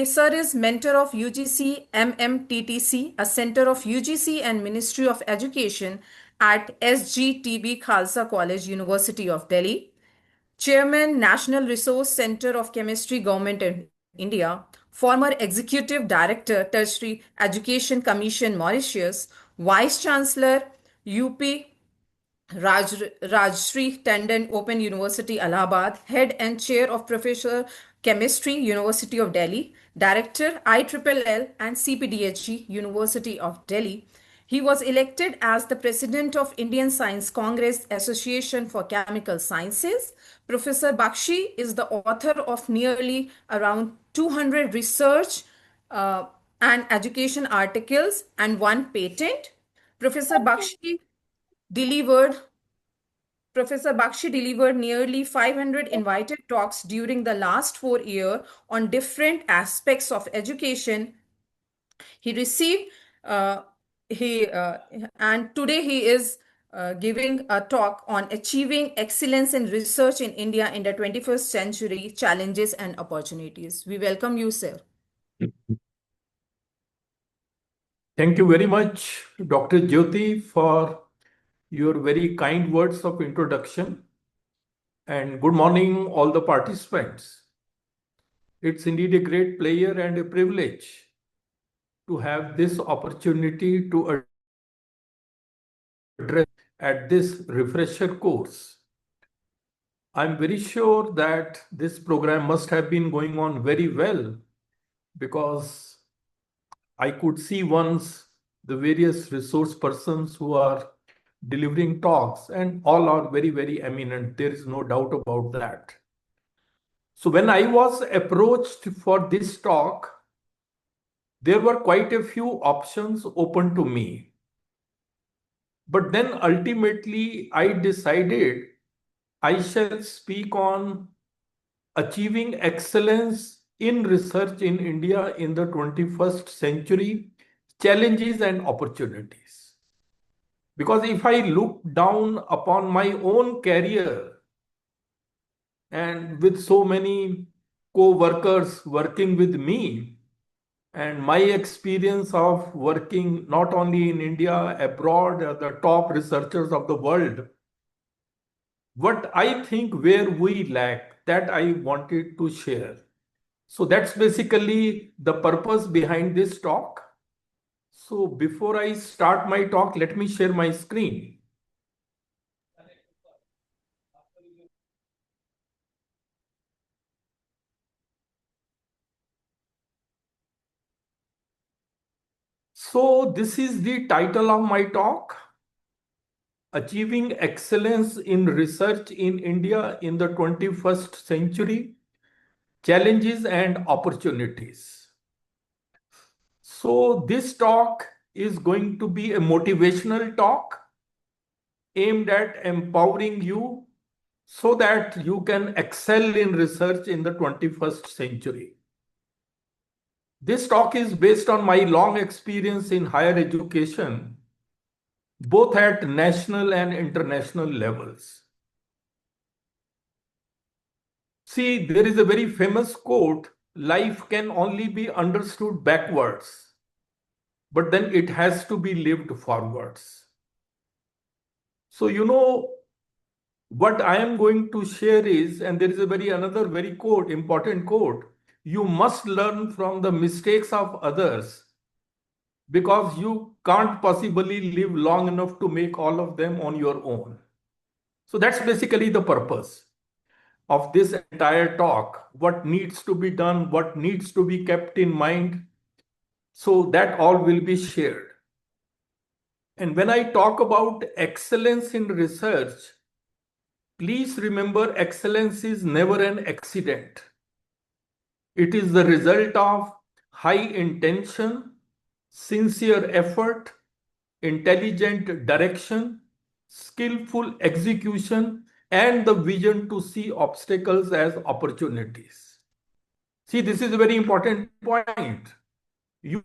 Sir, is mentor of UGC-MMTTC, a center of UGC and Ministry of Education at SGTB Khalsa College, University of Delhi. Chairman, National Resource Center of Chemistry, Government of India. Former Executive Director, Tertiary Education Commission, Mauritius. Vice-Chancellor, UP Rajshri Tandon Open University, Allahabad, Head and Chair of Professor Chemistry, University of Delhi, Director, IIIL and CPDHE, University of Delhi. He was elected as the President of Indian Science Congress Association for Chemical Sciences. Professor Bakshi is the author of nearly around 200 research and education articles and 1 patent. Delivered Professor Bakshi delivered nearly 500 invited talks during the last 4 years on different aspects of education. He received, and today he is giving a talk on achieving excellence in research in India in the 21st century, challenges and opportunities. We welcome you, sir. Thank you very much, Dr. Jyoti, for your very kind words of introduction. And good morning, all the participants. It's indeed a great pleasure and a privilege to have this opportunity to address at this refresher course. I'm very sure that this program must have been going on very well because I could see once the various resource persons who are delivering talks, and all are very, very eminent. There is no doubt about that. So when I was approached for this talk, there were quite a few options open to me. But then ultimately I decided I shall speak on achieving excellence in research in India in the 21st century, challenges and opportunities. Because if I look down upon my own career and with so many co-workers working with me, and my experience of working not only in India, abroad, the top researchers of the world, what I think where we lack, that I wanted to share. So that's basically the purpose behind this talk. So before I start my talk, let me share my screen. So this is the title of my talk, Achieving Excellence in Research in India in the 21st Century, Challenges and Opportunities. So this talk is going to be a motivational talk aimed at empowering you so that you can excel in research in the 21st century. This talk is based on my long experience in higher education, both at national and international levels. See, there is a very famous quote, life can only be understood backwards, but then it has to be lived forwards. So, what I am going to share is, and there is another very important quote, you must learn from the mistakes of others because you can't possibly live long enough to make all of them on your own. So that's basically the purpose of this entire talk, what needs to be done, what needs to be kept in mind. So that all will be shared. And when I talk about excellence in research, please remember excellence is never an accident. It is the result of high intention, sincere effort, intelligent direction, skillful execution, and the vision to see obstacles as opportunities. See, this is a very important point. You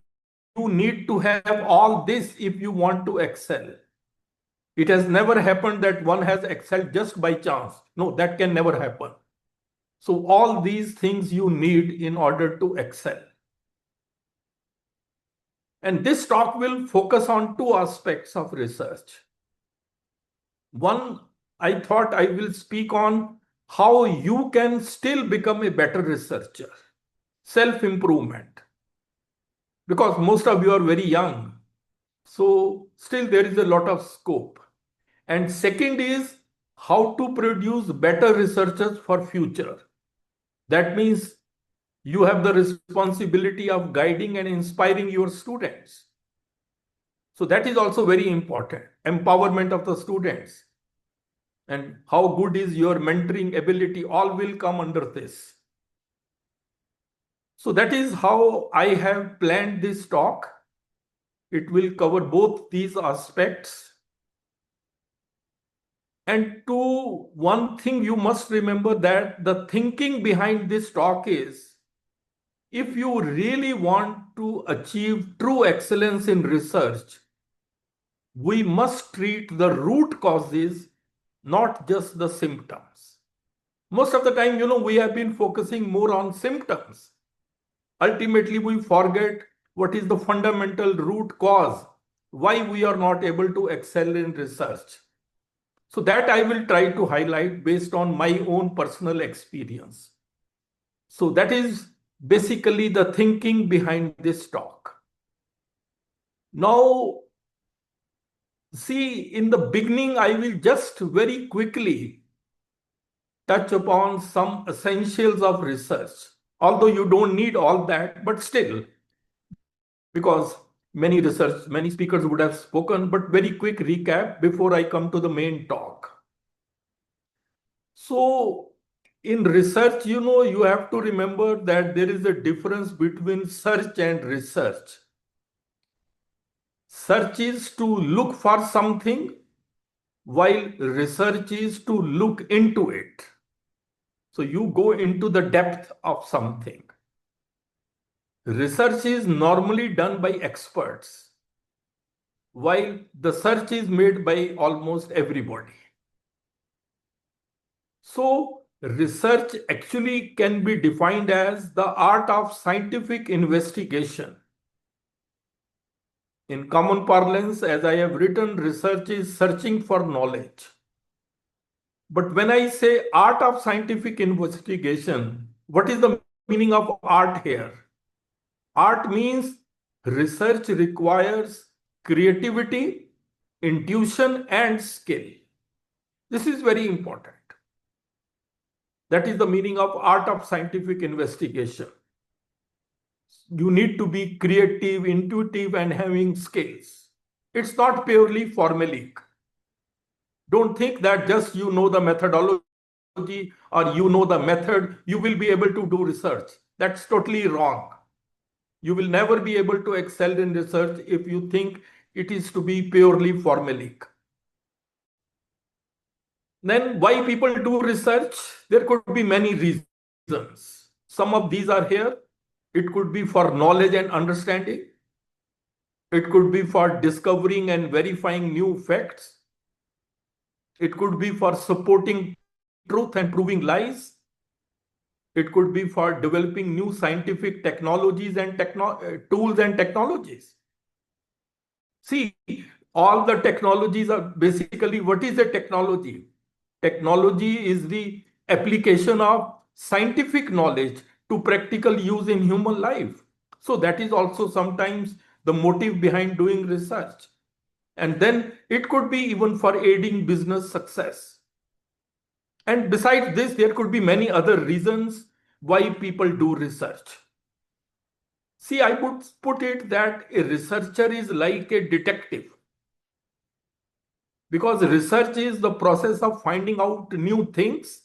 need to have all this if you want to excel. It has never happened that one has excelled just by chance. No, that can never happen. So all these things you need in order to excel. And this talk will focus on two aspects of research. One, I thought I will speak on how you can still become a better researcher, self-improvement. Because most of you are very young, so still there is a lot of scope. And second is how to produce better researchers for future. That means you have the responsibility of guiding and inspiring your students. So that is also very important, empowerment of the students. And how good is your mentoring ability, all will come under this. So that is how I have planned this talk. It will cover both these aspects. And one thing you must remember, that the thinking behind this talk is, if you really want to achieve true excellence in research, we must treat the root causes, not just the symptoms. Most of the time, we have been focusing more on symptoms. Ultimately, we forget what is the fundamental root cause, why we are not able to excel in research. So that I will try to highlight based on my own personal experience. So that is basically the thinking behind this talk. Now, see, in the beginning, I will just very quickly touch upon some essentials of research, although you don't need all that, but still, because many speakers would have spoken, but very quick recap before I come to the main talk. So in research, you have to remember that there is a difference between search and research. Search is to look for something, while research is to look into it. So you go into the depth of something. Research is normally done by experts, while the search is made by almost everybody. So research actually can be defined as the art of scientific investigation. In common parlance, as I have written, research is searching for knowledge. But when I say art of scientific investigation, what is the meaning of art here? Art means research requires creativity, intuition, and skill. This is very important. That is the meaning of art of scientific investigation. You need to be creative, intuitive, and having skills. It's not purely formulaic. Don't think that just you know the methodology or you know the method, you will be able to do research. That's totally wrong. You will never be able to excel in research if you think it is to be purely formulaic. Then why people do research? There could be many reasons. Some of these are here. It could be for knowledge and understanding. It could be for discovering and verifying new facts. It could be for supporting truth and proving lies. It could be for developing new scientific technologies and tools and technologies. See, all the technologies are basically, what is a technology? Technology is the application of scientific knowledge to practical use in human life. So that is also sometimes the motive behind doing research. And then it could be even for aiding business success. And besides this, there could be many other reasons why people do research. See, I would put it that a researcher is like a detective. Because research is the process of finding out new things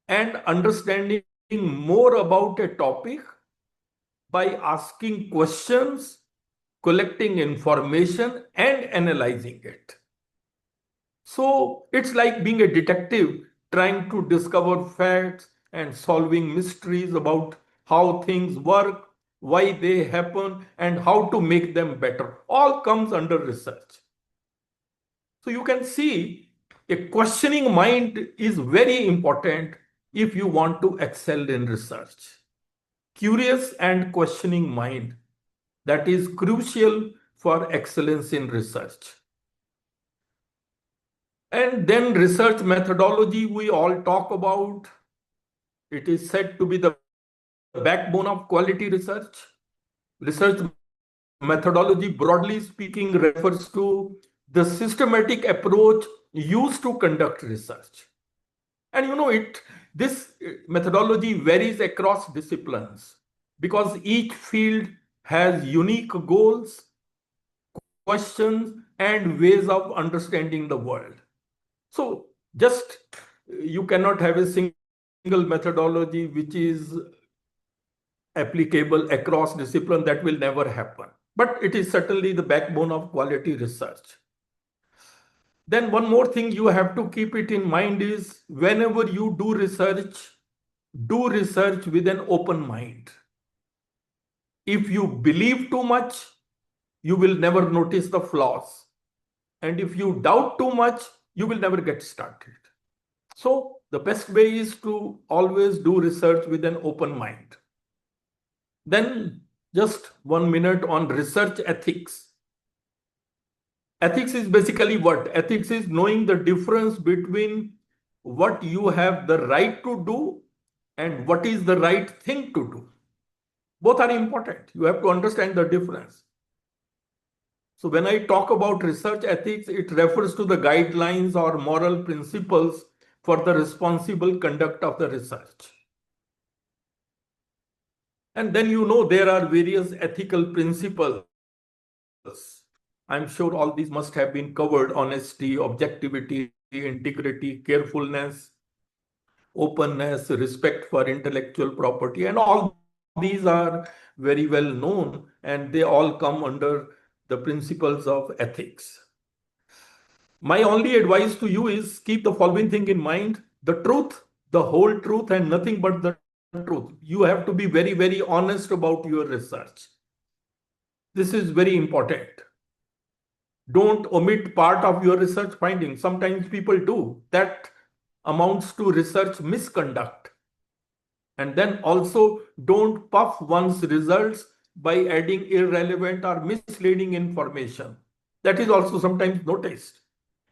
and understanding more about a topic by asking questions, collecting information, and analyzing it. So it's like being a detective trying to discover facts and solving mysteries about how things work, why they happen, and how to make them better. All comes under research. So you can see a questioning mind is very important if you want to excel in research. Curious and questioning mind, that is crucial for excellence in research. And then research methodology we all talk about. It is said to be the backbone of quality research. Research methodology, broadly speaking, refers to the systematic approach used to conduct research. And this methodology varies across disciplines because each field has unique goals, questions, and ways of understanding the world. So just you cannot have a single methodology which is applicable across discipline. That will never happen. But it is certainly the backbone of quality research. Then one more thing you have to keep it in mind is whenever you do research with an open mind. If you believe too much, you will never notice the flaws. And if you doubt too much, you will never get started. So the best way is to always do research with an open mind. Then just 1 minute on research ethics. Ethics is basically what? Ethics is knowing the difference between what you have the right to do and what is the right thing to do. Both are important. You have to understand the difference. So when I talk about research ethics, it refers to the guidelines or moral principles for the responsible conduct of the research. And then there are various ethical principles. I'm sure all these must have been covered: honesty, objectivity, integrity, carefulness, openness, respect for intellectual property, and all these are very well known, and they all come under the principles of ethics. My only advice to you is keep the following thing in mind: the truth, the whole truth, and nothing but the truth. You have to be very, very honest about your research. This is very important. Don't omit part of your research findings. Sometimes people do. That amounts to research misconduct. And then also don't puff one's results by adding irrelevant or misleading information. That is also sometimes noticed.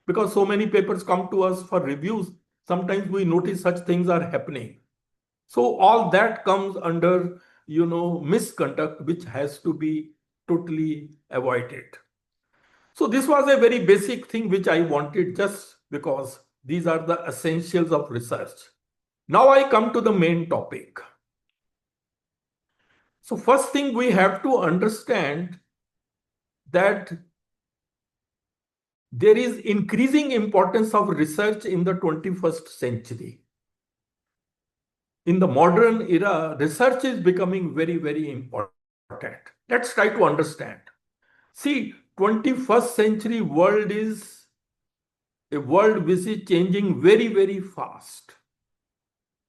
Because so many papers come to us for reviews, sometimes we notice such things are happening. So all that comes under, misconduct, which has to be totally avoided. So this was a very basic thing which I wanted, just because these are the essentials of research. Now I come to the main topic. So first thing we have to understand that there is increasing importance of research in the 21st century. In the modern era, research is becoming very, very important. Let's try to understand. See, 21st century world is a world which is changing very, very fast.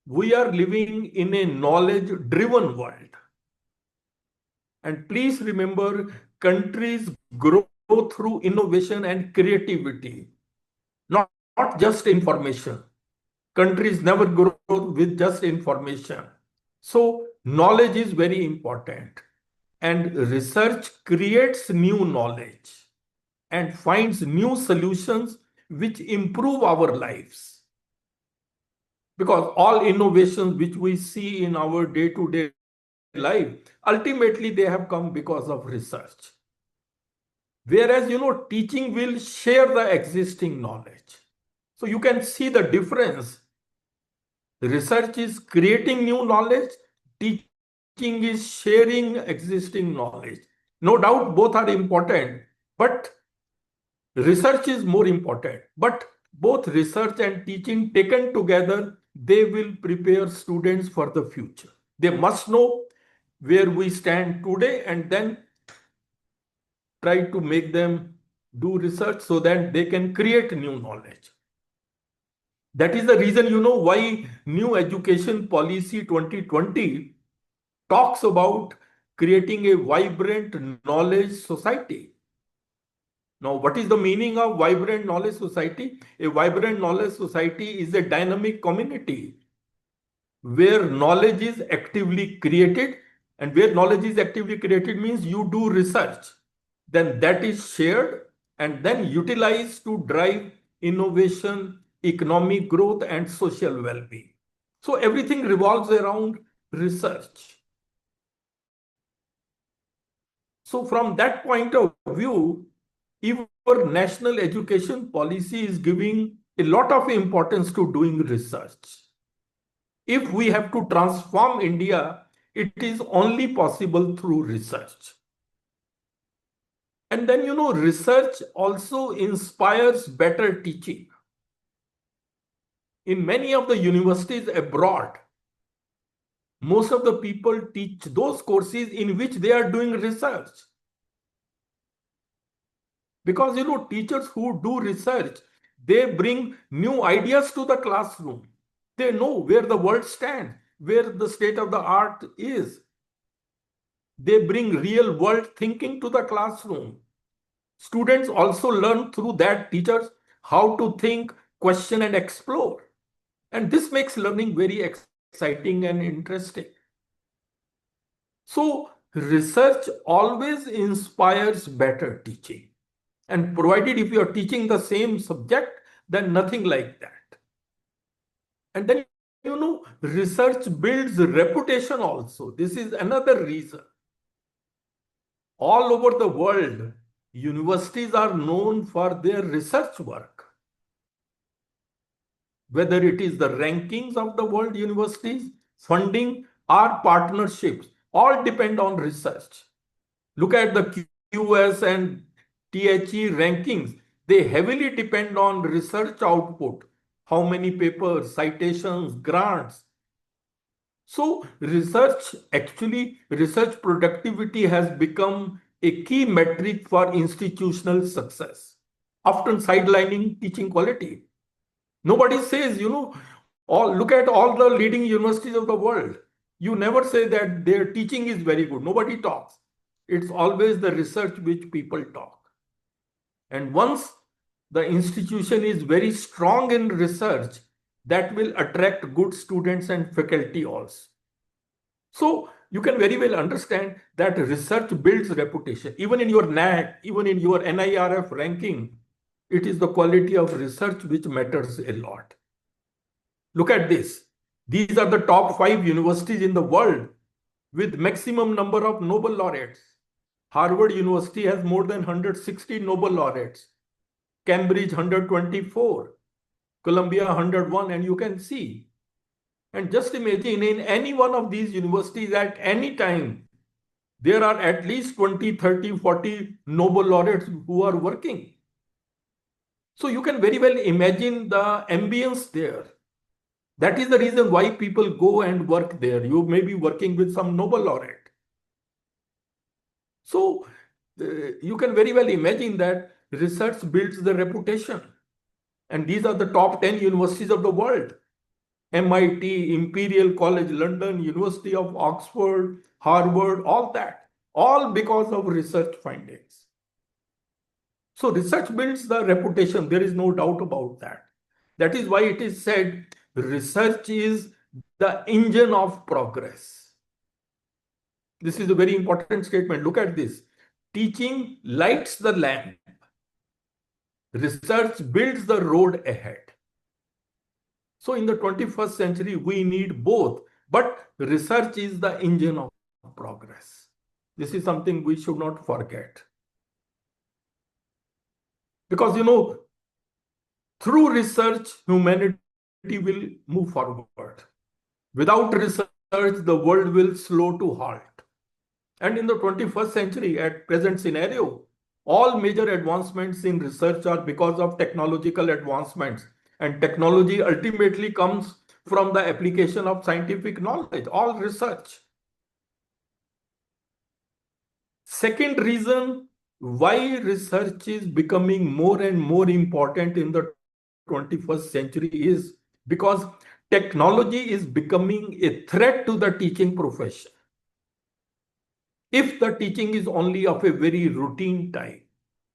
We are living in a knowledge-driven world. And please remember, countries grow through innovation and creativity, not just information. Countries never grow with just information. So knowledge is very important. And research creates new knowledge and finds new solutions which improve our lives. Because all innovations which we see in our day-to-day life, ultimately they have come because of research. Whereas, teaching will share the existing knowledge. So you can see the difference. Research is creating new knowledge, teaching is sharing existing knowledge. No doubt both are important, but research is more important. But both research and teaching taken together, they will prepare students for the future. They must know where we stand today and then try to make them do research so that they can create new knowledge. That is the reason, why New Education Policy 2020 talks about creating a vibrant knowledge society. Now, what is the meaning of vibrant knowledge society? A vibrant knowledge society is a dynamic community where knowledge is actively created, and where knowledge is actively created means you do research, then that is shared and then utilized to drive innovation, economic growth, and social well-being. So everything revolves around research. So from that point of view, if our national education policy is giving a lot of importance to doing research. If we have to transform India, it is only possible through research. And then, research also inspires better teaching. In many of the universities abroad, most of the people teach those courses in which they are doing research. Because, teachers who do research, they bring new ideas to the classroom. They know where the world stands, where the state of the art is. They bring real world thinking to the classroom. Students also learn through that teachers how to think, question, and explore. And this makes learning very exciting and interesting. So research always inspires better teaching. And provided if you are teaching the same subject, then nothing like that. And then, research builds reputation also. This is another reason. All over the world, universities are known for their research work. Whether it is the rankings of the world universities, funding, or partnerships, all depend on research. Look at the QS and THE rankings. They heavily depend on research output. How many papers, citations, grants. So research productivity has become a key metric for institutional success, often sidelining teaching quality. Nobody says, look at all the leading universities of the world. You never say that their teaching is very good. Nobody talks. It's always the research which people talk. And once the institution is very strong in research, that will attract good students and faculty also. So you can very well understand that research builds reputation. Even in your NAT, even in your NIRF ranking, it is the quality of research which matters a lot. Look at this. These are the top 5 universities in the world with maximum number of Nobel laureates. Harvard University has more than 160 Nobel laureates. Cambridge 124, Columbia 101, and you can see. And just imagine in any one of these universities at any time, there are at least 20, 30, 40 Nobel laureates who are working. So you can very well imagine the ambience there. That is the reason why people go and work there. You may be working with some Nobel laureate. So you can very well imagine that research builds the reputation. And these are the top 10 universities of the world. MIT, Imperial College London, University of Oxford, Harvard, all that. All because of research findings. So research builds the reputation. There is no doubt about that. That is why it is said research is the engine of progress. This is a very important statement. Look at this. Teaching lights the lamp. Research builds the road ahead. So in the 21st century, we need both, but research is the engine of progress. This is something we should not forget. Because, through research, humanity will move forward. Without research, the world will slow to halt. And in the 21st century, at present scenario, all major advancements in research are because of technological advancements. And technology ultimately comes from the application of scientific knowledge, all research. Second reason why research is becoming more and more important in the 21st century is because technology is becoming a threat to the teaching profession. If the teaching is only of a very routine type.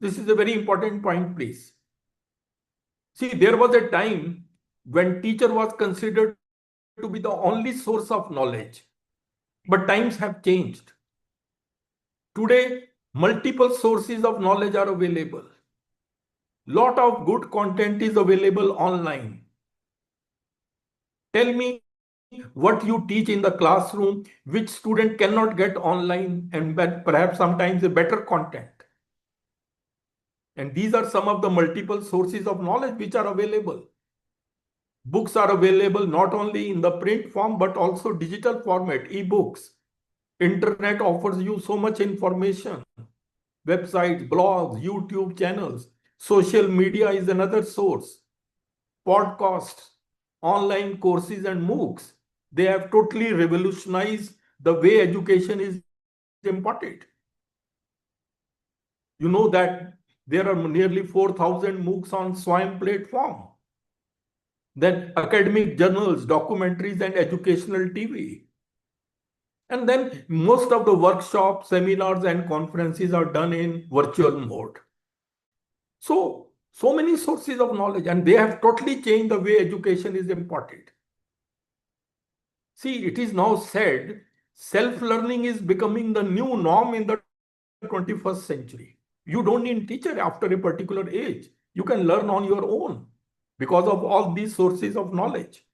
This is a very important point, please. See, there was a time when teacher was considered to be the only source of knowledge, but times have changed. Today, multiple sources of knowledge are available. Lot of good content is available online. Tell me what you teach in the classroom, which student cannot get online, and perhaps sometimes a better content. And these are some of the multiple sources of knowledge which are available. Books are available not only in the print form, but also digital format, e-books. Internet offers you so much information. Websites, blogs, YouTube channels. Social media is another source. Podcasts, online courses and MOOCs. They have totally revolutionized the way education is imparted. You know that there are nearly 4,000 MOOCs on SWAYAM platform. Then academic journals, documentaries, and educational TV. And then most of the workshops, seminars, and conferences are done in virtual mode. So many sources of knowledge, and they have totally changed the way education is imparted. See, it is now said self-learning is becoming the new norm in the 21st century. You don't need a teacher after a particular age. You can learn on your own because of all these sources of knowledge.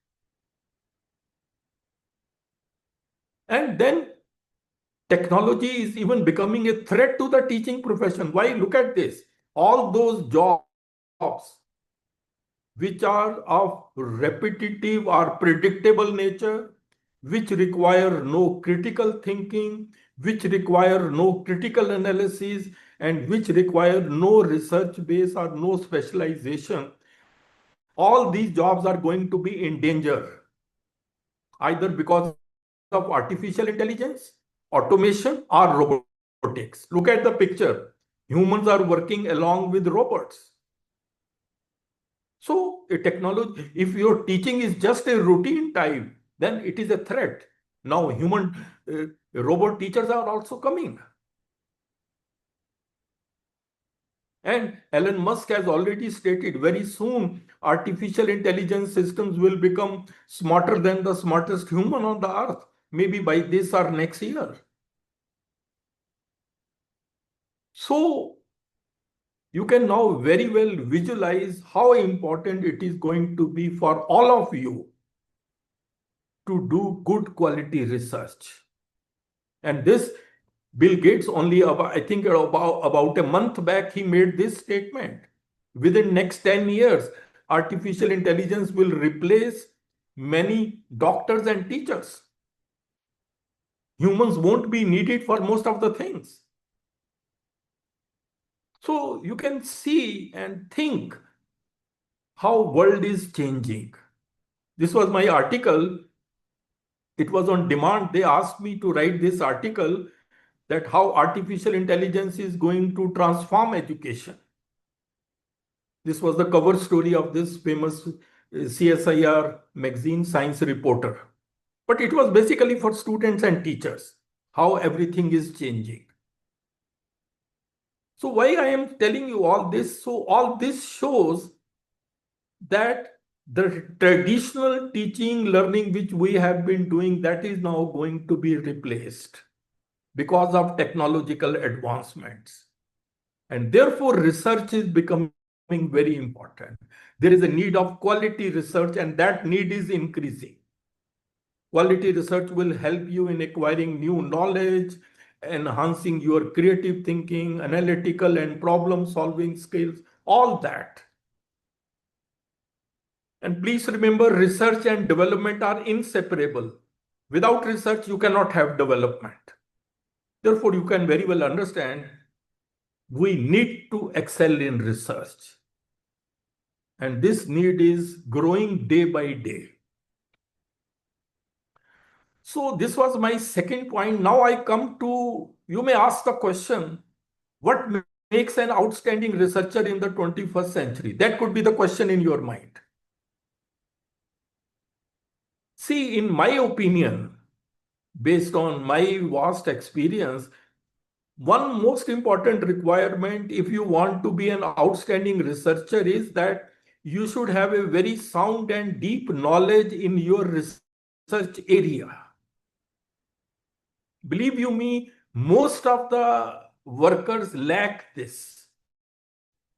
And then technology is even becoming a threat to the teaching profession. Why? Look at this. All those jobs which are of repetitive or predictable nature, which require no critical thinking, which require no critical analysis, and which require no research base or no specialization, all these jobs are going to be in danger, either because of artificial intelligence, automation, or robotics. Look at the picture. Humans are working along with robots. So a technology, if your teaching is just a routine type, then it is a threat. Now robot teachers are also coming. And Elon Musk has already stated very soon artificial intelligence systems will become smarter than the smartest human on the earth, maybe by this or next year. So you can now very well visualize how important it is going to be for all of you to do good quality research. And this, Bill Gates only, I think about a month back, he made this statement. Within next 10 years, artificial intelligence will replace many doctors and teachers. Humans won't be needed for most of the things. So you can see and think how world is changing. This was my article. It was on demand. They asked me to write this article that how artificial intelligence is going to transform education. This was the cover story of this famous CSIR magazine, Science Reporter. But it was basically for students and teachers, how everything is changing. So why I am telling you all this? So all this shows that the traditional teaching, learning which we have been doing, that is now going to be replaced because of technological advancements. And therefore, research is becoming very important. There is a need of quality research, and that need is increasing. Quality research will help you in acquiring new knowledge, enhancing your creative thinking, analytical and problem-solving skills, all that. And please remember, research and development are inseparable. Without research, you cannot have development. Therefore, you can very well understand we need to excel in research. And this need is growing day by day. So this was my second point. Now I come to, you may ask the question, what makes an outstanding researcher in the 21st century? That could be the question in your mind. See, in my opinion, based on my vast experience, one most important requirement if you want to be an outstanding researcher is that you should have a very sound and deep knowledge in your research area. Believe you me, most of the workers lack this.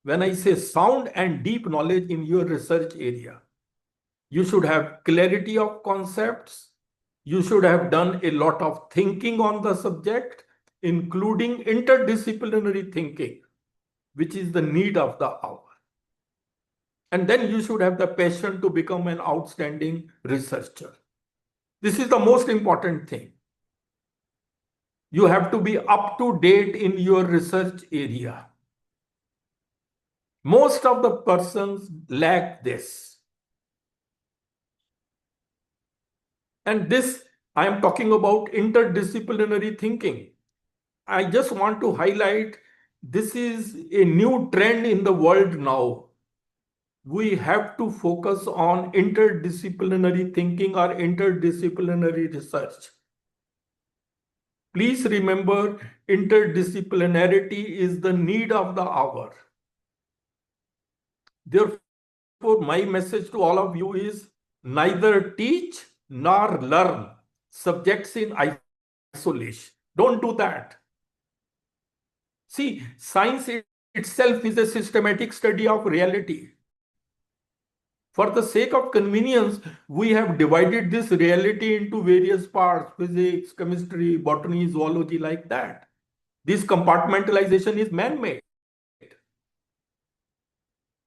When I say sound and deep knowledge in your research area, you should have clarity of concepts. You should have done a lot of thinking on the subject, including interdisciplinary thinking, which is the need of the hour. And then you should have the passion to become an outstanding researcher. This is the most important thing. You have to be up to date in your research area. Most of the persons lack this. And this, I am talking about interdisciplinary thinking. I just want to highlight, this is a new trend in the world now. We have to focus on interdisciplinary thinking or interdisciplinary research. Please remember, interdisciplinarity is the need of the hour. Therefore, my message to all of you is neither teach nor learn subjects in isolation. Don't do that. See, science itself is a systematic study of reality. For the sake of convenience, we have divided this reality into various parts: physics, chemistry, botany, zoology, like that. This compartmentalization is man-made.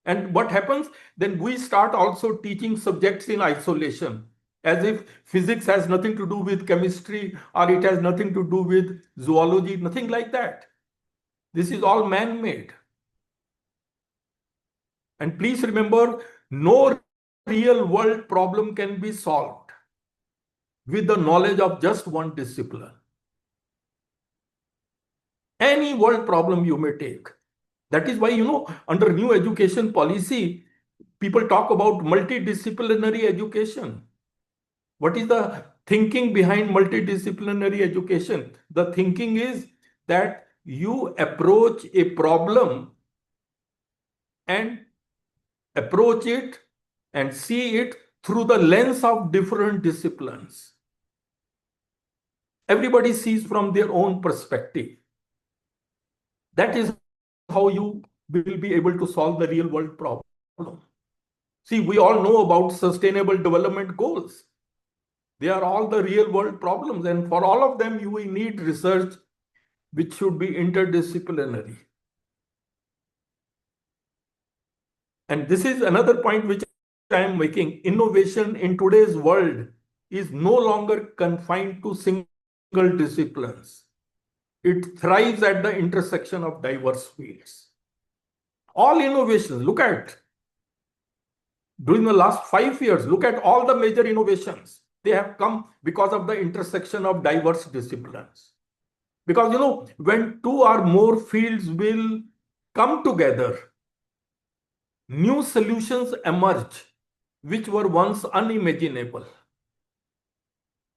And what happens? Then we start also teaching subjects in isolation, as if physics has nothing to do with chemistry or it has nothing to do with zoology, nothing like that. This is all man-made. And please remember, no real world problem can be solved with the knowledge of just one discipline. Any world problem you may take. That is why, under new education policy, people talk about multidisciplinary education. What is the thinking behind multidisciplinary education? The thinking is that you approach a problem and approach it and see it through the lens of different disciplines. Everybody sees from their own perspective. That is how you will be able to solve the real world problem. See, we all know about sustainable development goals. They are all the real world problems, and for all of them, you will need research which should be interdisciplinary. And this is another point which I am making. Innovation in today's world is no longer confined to single disciplines. It thrives at the intersection of diverse fields. All innovations, look at, during the last 5 years, look at all the major innovations. They have come because of the intersection of diverse disciplines. Because, when two or more fields will come together, new solutions emerge which were once unimaginable.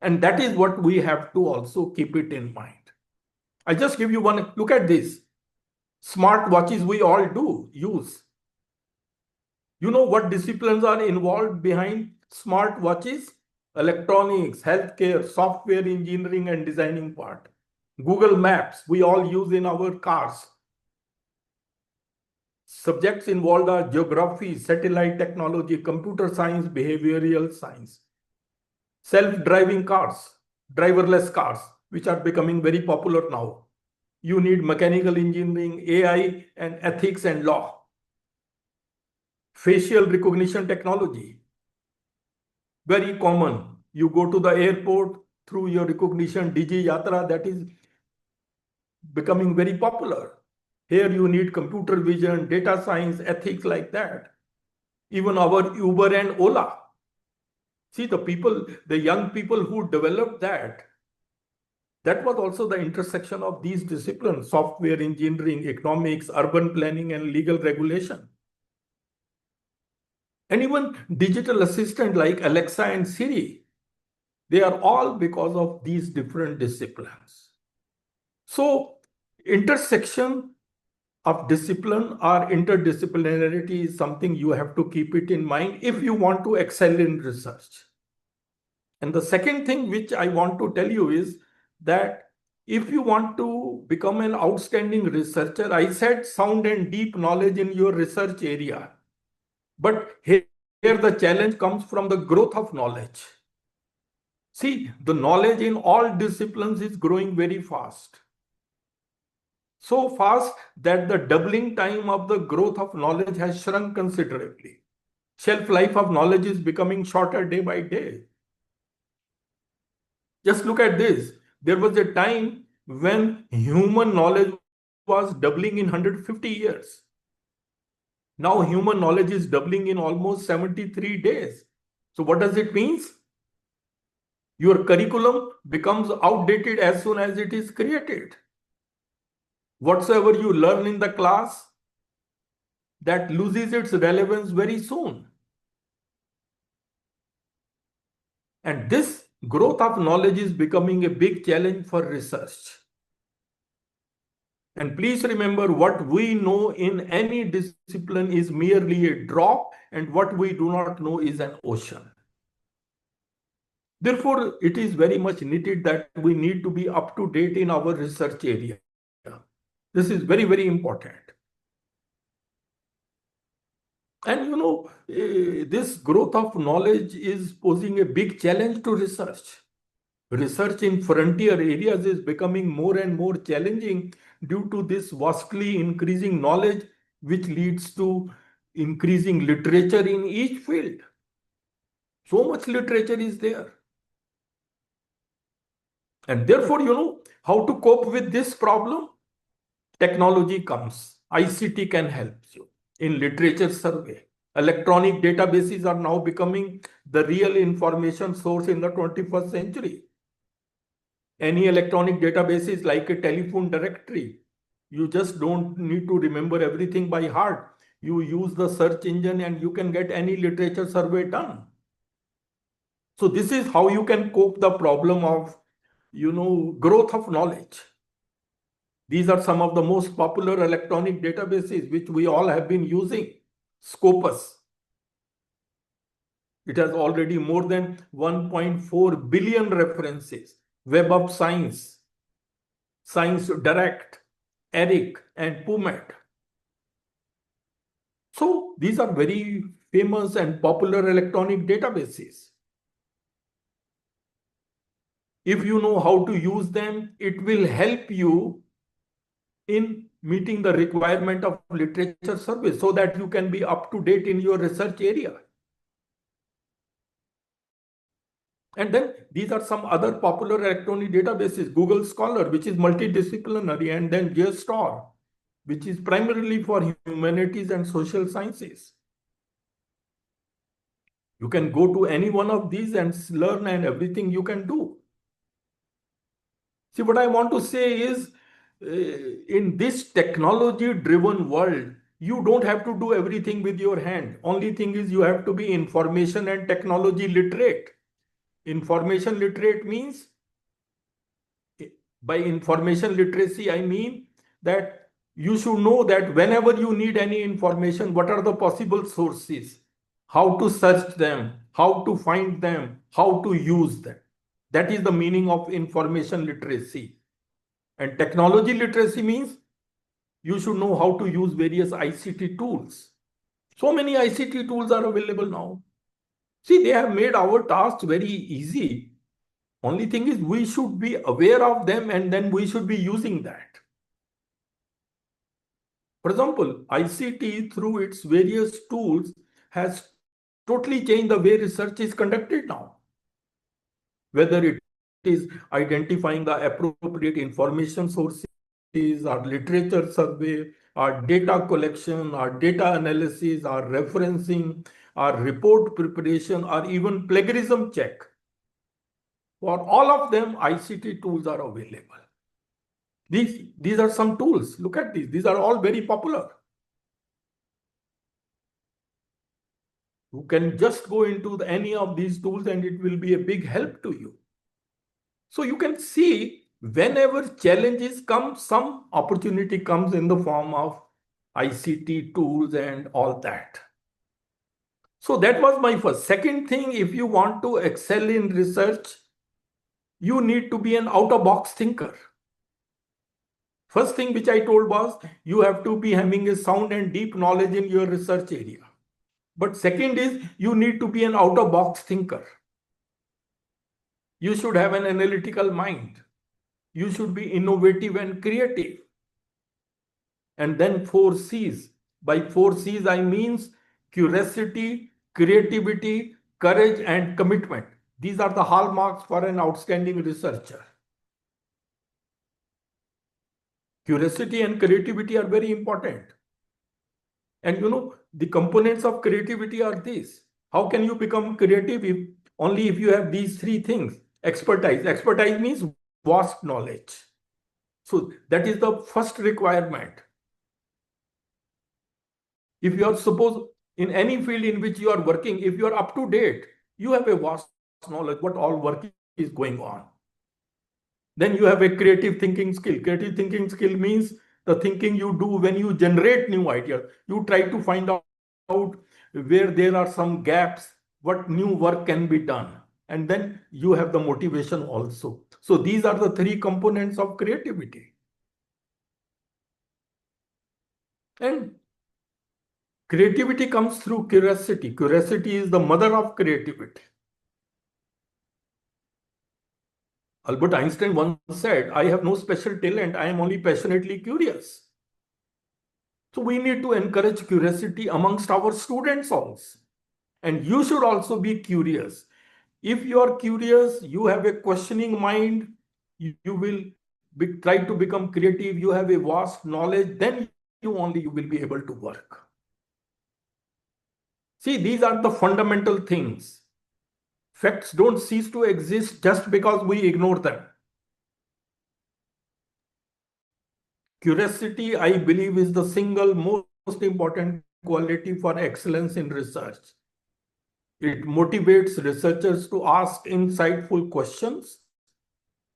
And that is what we have to also keep it in mind. I just give you one, look at this. Smart watches we all do use. You know what disciplines are involved behind smart watches? Electronics, healthcare, software engineering and designing part. Google Maps, we all use in our cars. Subjects involved are geography, satellite technology, computer science, behavioral science. Self-driving cars, driverless cars, which are becoming very popular now. You need mechanical engineering, AI, and ethics and law. Facial recognition technology, very common. You go to the airport through your recognition, Digi Yatra, that is becoming very popular. Here you need computer vision, data science, ethics like that. Even our Uber and Ola. See, the people, the young people who developed that was also the intersection of these disciplines: software engineering, economics, urban planning, and legal regulation. And even digital assistant like Alexa and Siri, they are all because of these different disciplines. So intersection of discipline or interdisciplinarity is something you have to keep it in mind if you want to excel in research. And the second thing which I want to tell you is that if you want to become an outstanding researcher, I said sound and deep knowledge in your research area. But here the challenge comes from the growth of knowledge. See, the knowledge in all disciplines is growing very fast. So fast that the doubling time of the growth of knowledge has shrunk considerably. Shelf life of knowledge is becoming shorter day by day. Just look at this. There was a time when human knowledge was doubling in 150 years. Now human knowledge is doubling in almost 73 days. So what does it mean? Your curriculum becomes outdated as soon as it is created. Whatsoever you learn in the class, that loses its relevance very soon. And this growth of knowledge is becoming a big challenge for research. And please remember, what we know in any discipline is merely a drop, and what we do not know is an ocean. Therefore, it is very much needed that we need to be up to date in our research area. This is very, very important. And you know, this growth of knowledge is posing a big challenge to research. Research in frontier areas is becoming more and more challenging due to this vastly increasing knowledge, which leads to increasing literature in each field. So much literature is there. And therefore, you know, how to cope with this problem? Technology comes. ICT can help you in literature survey. Electronic databases are now becoming the real information source in the 21st century. Any electronic database is like a telephone directory. You just don't need to remember everything by heart. You use the search engine and you can get any literature survey done. So this is how you can cope the problem of, you know, growth of knowledge. These are some of the most popular electronic databases which we all have been using. Scopus. It has already more than 1.4 billion references. Web of Science, Science Direct, ERIC, and PubMed. So these are very famous and popular electronic databases. If you know how to use them, it will help you in meeting the requirement of literature survey so that you can be up to date in your research area. And then these are some other popular electronic databases: Google Scholar, which is multidisciplinary, and then JSTOR, which is primarily for humanities and social sciences. You can go to any one of these and learn, and everything you can do. See, what I want to say is, in this technology-driven world, you don't have to do everything with your hand. Only thing is you have to be information and technology literate. Information literate means, by information literacy, I mean that you should know that whenever you need any information, what are the possible sources, how to search them, how to find them, how to use them. That is the meaning of information literacy. And technology literacy means you should know how to use various ICT tools. So many ICT tools are available now. See, they have made our tasks very easy. Only thing is we should be aware of them and then we should be using that. For example, ICT through its various tools has totally changed the way research is conducted now. Whether it is identifying the appropriate information sources, our literature survey, our data collection, our data analysis, our referencing, our report preparation, or even plagiarism check. For all of them, ICT tools are available. These are some tools. Look at these. These are all very popular. You can just go into any of these tools and it will be a big help to you. So you can see whenever challenges come, some opportunity comes in the form of ICT tools and all that. So that was my first. Second thing, if you want to excel in research, you need to be an out-of-box thinker. First thing which I told was you have to be having a sound and deep knowledge in your research area. But second is you need to be an out-of-box thinker. You should have an analytical mind. You should be innovative and creative. And then 4 C's. By 4 C's, I means curiosity, creativity, courage, and commitment. These are the hallmarks for an outstanding researcher. Curiosity and creativity are very important. And you know, the components of creativity are these. How can you become creative only if you have these 3 things? Expertise. Expertise means vast knowledge. So that is the first requirement. If you are, suppose, in any field in which you are working, if you are up to date, you have a vast knowledge what all work is going on. Then you have a creative thinking skill. Creative thinking skill means the thinking you do when you generate new ideas. You try to find out where there are some gaps, what new work can be done. And then you have the motivation also. So these are the 3 components of creativity. And creativity comes through curiosity. Curiosity is the mother of creativity. Albert Einstein once said, I have no special talent, I am only passionately curious. So we need to encourage curiosity amongst our students also. And you should also be curious. If you are curious, you have a questioning mind, you will try to become creative, you have a vast knowledge, then you will be able to work. See, these are the fundamental things. Facts don't cease to exist just because we ignore them. Curiosity, I believe, is the single most important quality for excellence in research. It motivates researchers to ask insightful questions,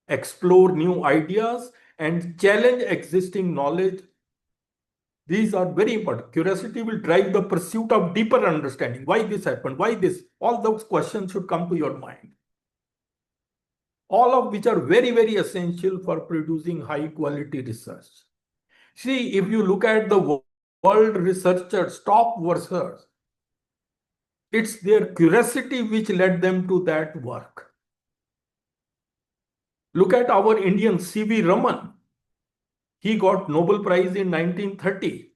explore new ideas, and challenge existing knowledge. These are very important. Curiosity will drive the pursuit of deeper understanding. Why this happened? Why this? All those questions should come to your mind. All of which are very, very essential for producing high quality research. See, if you look at the world researchers, top researchers, it's their curiosity which led them to that work. Look at our Indian C.V. Raman. He got Nobel Prize in 1930.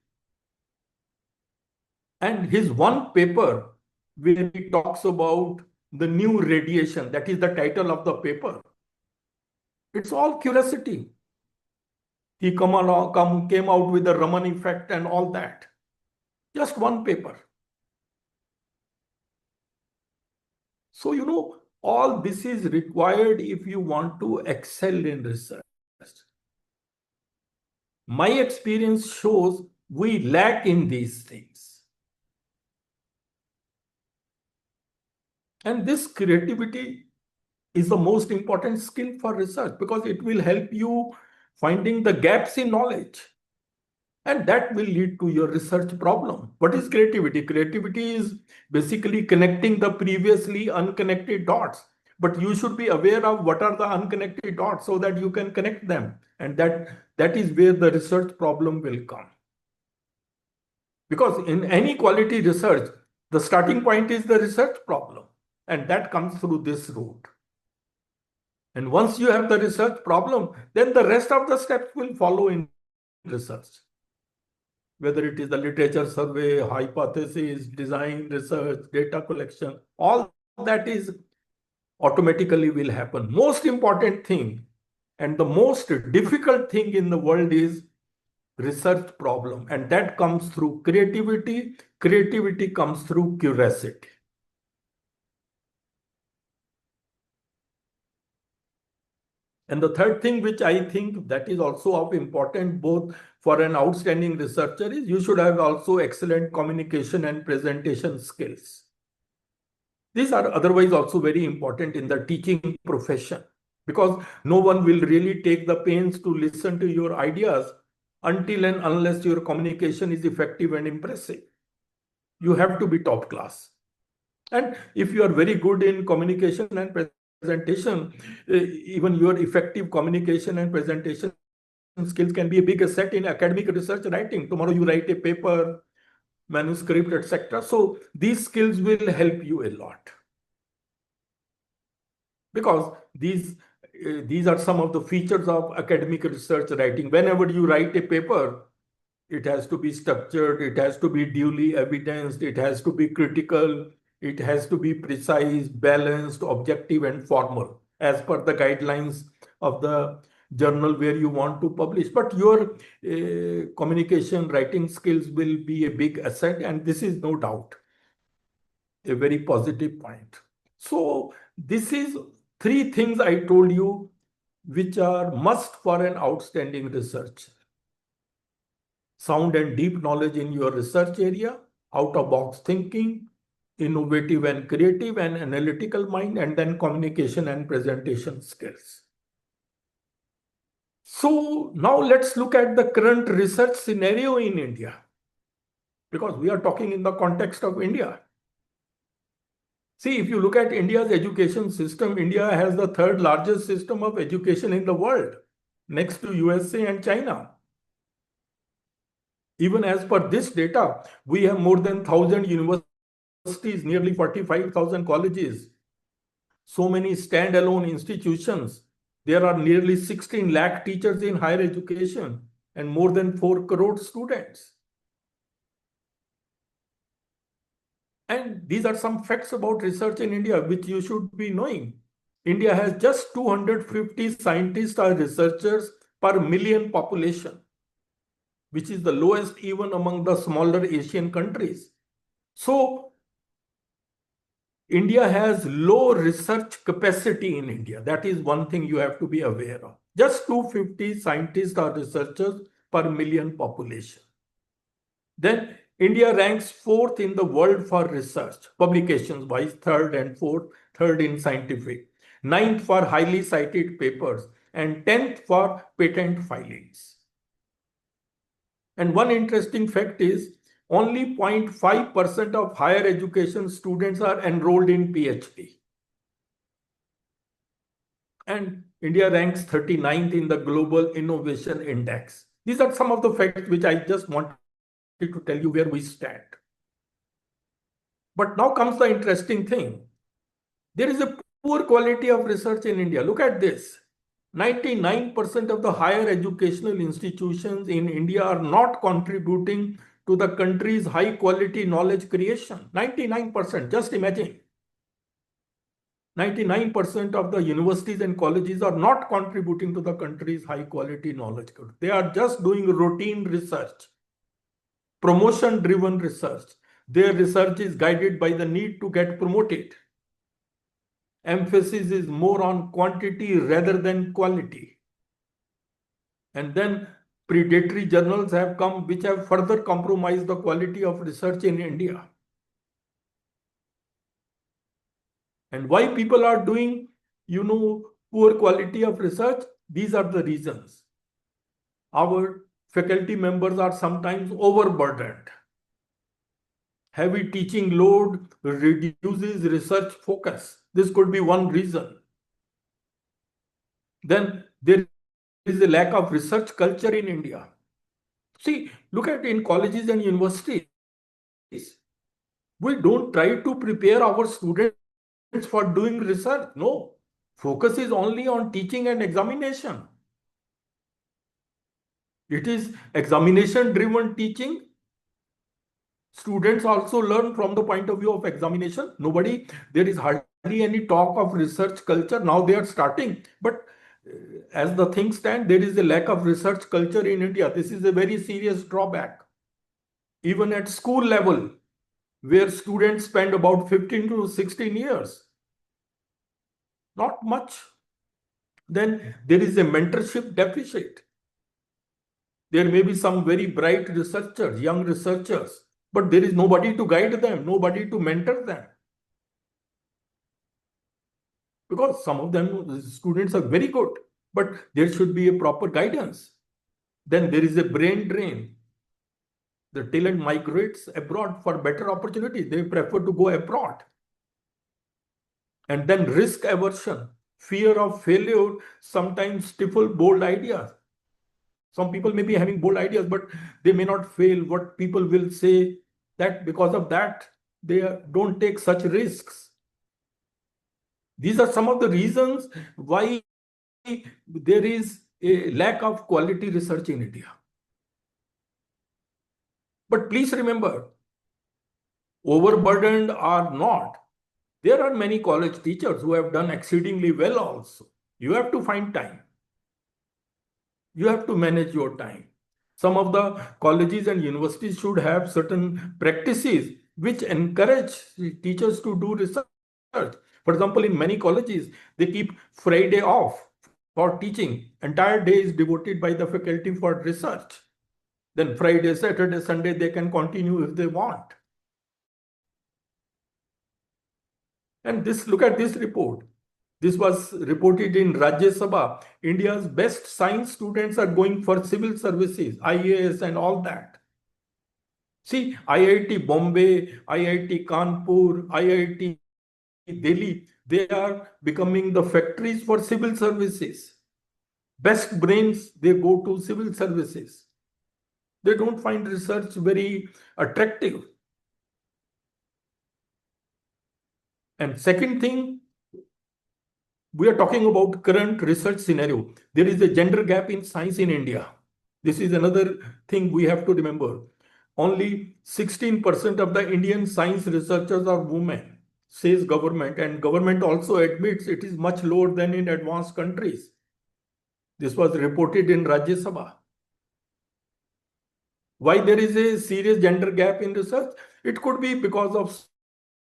And his one paper where he talks about the new radiation, that is the title of the paper. It's all curiosity. He came out with the Raman effect and all that. Just one paper. So, you know, all this is required if you want to excel in research. My experience shows we lack in these things. And this creativity is the most important skill for research because it will help you finding the gaps in knowledge. And that will lead to your research problem. What is creativity? Creativity is basically connecting the previously unconnected dots. But you should be aware of what are the unconnected dots so that you can connect them. And that is where the research problem will come. Because in any quality research, the starting point is the research problem. And that comes through this route. And once you have the research problem, then the rest of the steps will follow in research. Whether it is the literature survey, hypothesis, design, research, data collection, all that is automatically will happen. Most important thing and the most difficult thing in the world is research problem. And that comes through creativity. Creativity comes through curiosity. And the third thing, which I think that is also of important both for an outstanding researcher, is you should have also excellent communication and presentation skills. These are otherwise also very important in the teaching profession because no one will really take the pains to listen to your ideas until and unless your communication is effective and impressive. You have to be top class. And if you are very good in communication and presentation, even your effective communication and presentation skills can be a big asset in academic research writing. Tomorrow you write a paper, manuscript, etc. So these skills will help you a lot. Because these are some of the features of academic research writing. Whenever you write a paper, it has to be structured, it has to be duly evidenced, it has to be critical, it has to be precise, balanced, objective, and formal as per the guidelines of the journal where you want to publish. But your communication writing skills will be a big asset, and this is no doubt a very positive point. So this is 3 things I told you which are must for an outstanding researcher. Sound and deep knowledge in your research area, out-of-box thinking, innovative and creative and analytical mind, and then communication and presentation skills. So now let's look at the current research scenario in India, because we are talking in the context of India. See, if you look at India's education system, India has the 3rd largest system of education in the world, next to USA and China. Even as per this data, we have more than 1,000 universities, nearly 45,000 colleges, so many standalone institutions. There are nearly 16 lakh teachers in higher education and more than 4 crore students. And these are some facts about research in India, which you should be knowing. India has just 250 scientists or researchers per million population, which is the lowest even among the smaller Asian countries. So India has low research capacity in India. That is one thing you have to be aware of. Just 250 scientists or researchers per million population. Then India ranks 4th in the world for research, publications wise, 3rd and 4th, 3rd in scientific, 9th for highly cited papers, and 10th for patent filings. And one interesting fact is only 0.5% of higher education students are enrolled in PhD. And India ranks 39th in the Global Innovation Index. These are some of the facts which I just wanted to tell you where we stand. But now comes the interesting thing. There is a poor quality of research in India. Look at this. 99% of the higher educational institutions in India are not contributing to the country's high quality knowledge creation. 99%, just imagine. 99% of the universities and colleges are not contributing to the country's high quality knowledge. They are just doing routine research, promotion driven research. Their research is guided by the need to get promoted. Emphasis is more on quantity rather than quality. And then predatory journals have come which have further compromised the quality of research in India. And why people are doing, poor quality of research? These are the reasons. Our faculty members are sometimes overburdened. Heavy teaching load reduces research focus. This could be one reason. Then there is a lack of research culture in India. See, look at in colleges and universities. We don't try to prepare our students for doing research. No, focus is only on teaching and examination. It is examination-driven teaching. Students also learn from the point of view of examination. There is hardly any talk of research culture. Now they are starting, but as the things stand, there is a lack of research culture in India. This is a very serious drawback. Even at school level, where students spend about 15 to 16 years, not much. Then there is a mentorship deficit. There may be some very bright researchers, young researchers, but there is nobody to guide them, nobody to mentor them. Because some of them, students are very good, but there should be a proper guidance. Then there is a brain drain. The talent migrates abroad for better opportunities. They prefer to go abroad. And then risk aversion, fear of failure sometimes stifle bold ideas. Some people may be having bold ideas, but they may not fail. What people will say, that because of that, they don't take such risks. These are some of the reasons why there is a lack of quality research in India. But please remember, overburdened or not, there are many college teachers who have done exceedingly well also. You have to find time. You have to manage your time. Some of the colleges and universities should have certain practices which encourage teachers to do research. For example, in many colleges, they keep Friday off for teaching. Entire day is devoted by the faculty for research. Then Friday, Saturday, Sunday, they can continue if they want. And look at this report. This was reported in Rajya Sabha. India's best science students are going for civil services, IAS and all that. See, IIT Bombay, IIT Kanpur, IIT Delhi, they are becoming the factories for civil services. Best brains, they go to civil services. They don't find research very attractive. And second thing, we are talking about current research scenario. There is a gender gap in science in India. This is another thing we have to remember. Only 16% of the Indian science researchers are women, says government, and government also admits it is much lower than in advanced countries. This was reported in Rajya Sabha. Why there is a serious gender gap in research? It could be because of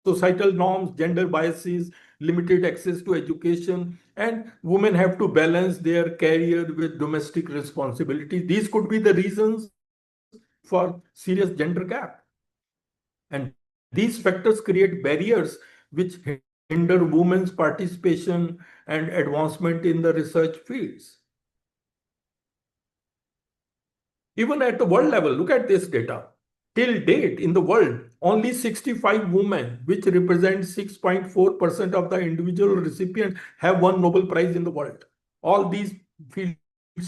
societal norms, gender biases, limited access to education, and women have to balance their career with domestic responsibilities. These could be the reasons for serious gender gap. And these factors create barriers which hinder women's participation and advancement in the research fields. Even at the world level, look at this data. Till date, in the world, only 65 women, which represent 6.4% of the individual recipients, have won Nobel Prize in the world. All these fields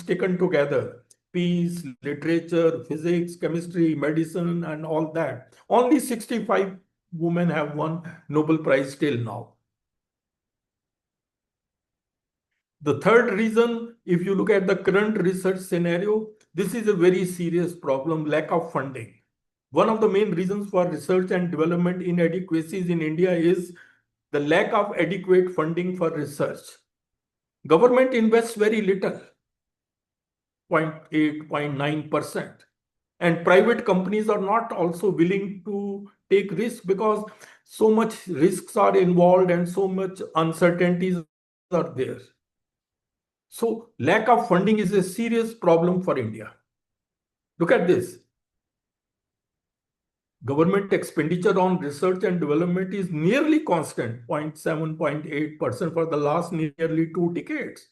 taken together, peace, literature, physics, chemistry, medicine, and all that. Only 65 women have won Nobel Prize till now. The third reason, if you look at the current research scenario, this is a very serious problem, lack of funding. One of the main reasons for research and development inadequacies in India is the lack of adequate funding for research. Government invests very little, 0.8, 0.9%. And private companies are not also willing to take risks because so much risks are involved and so much uncertainties are there. So lack of funding is a serious problem for India. Look at this. Government expenditure on research and development is nearly constant, 0.7, 0.8% for the last nearly 2 decades.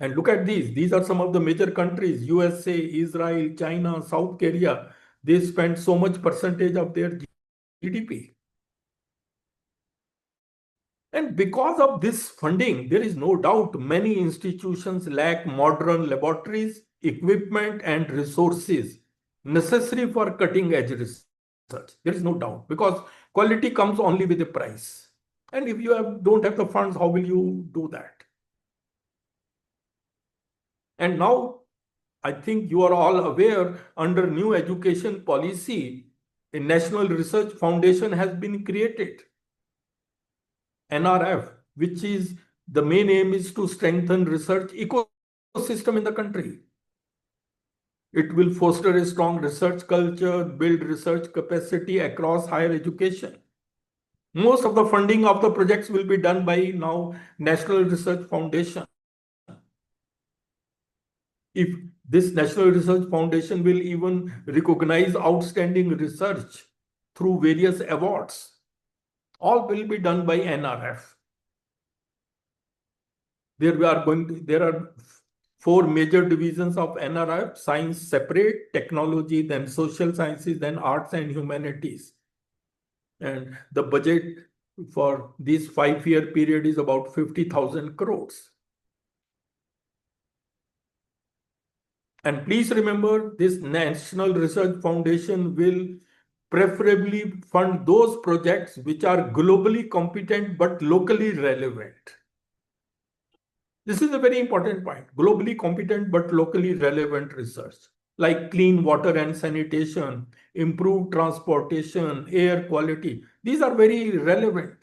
And look at these. These are some of the major countries: USA, Israel, China, South Korea. They spend so much percentage of their GDP. And because of this funding, there is no doubt many institutions lack modern laboratories, equipment, and resources necessary for cutting-edge research. There is no doubt, because quality comes only with a price. And if you don't have the funds, how will you do that? And now, I think you are all aware, under new education policy, a National Research Foundation has been created, NRF, which is the main aim is to strengthen research ecosystem in the country. It will foster a strong research culture, build research capacity across higher education. Most of the funding of the projects will be done by now National Research Foundation. If this National Research Foundation will even recognize outstanding research through various awards, all will be done by NRF. There are 4 major divisions of NRF: science separate, technology, then social sciences, then arts and humanities. And the budget for this 5-year period is about 50,000 crores. And please remember, this National Research Foundation will preferably fund those projects which are globally competent but locally relevant. This is a very important point. Globally competent but locally relevant research, like clean water and sanitation, improved transportation, air quality. These are very relevant.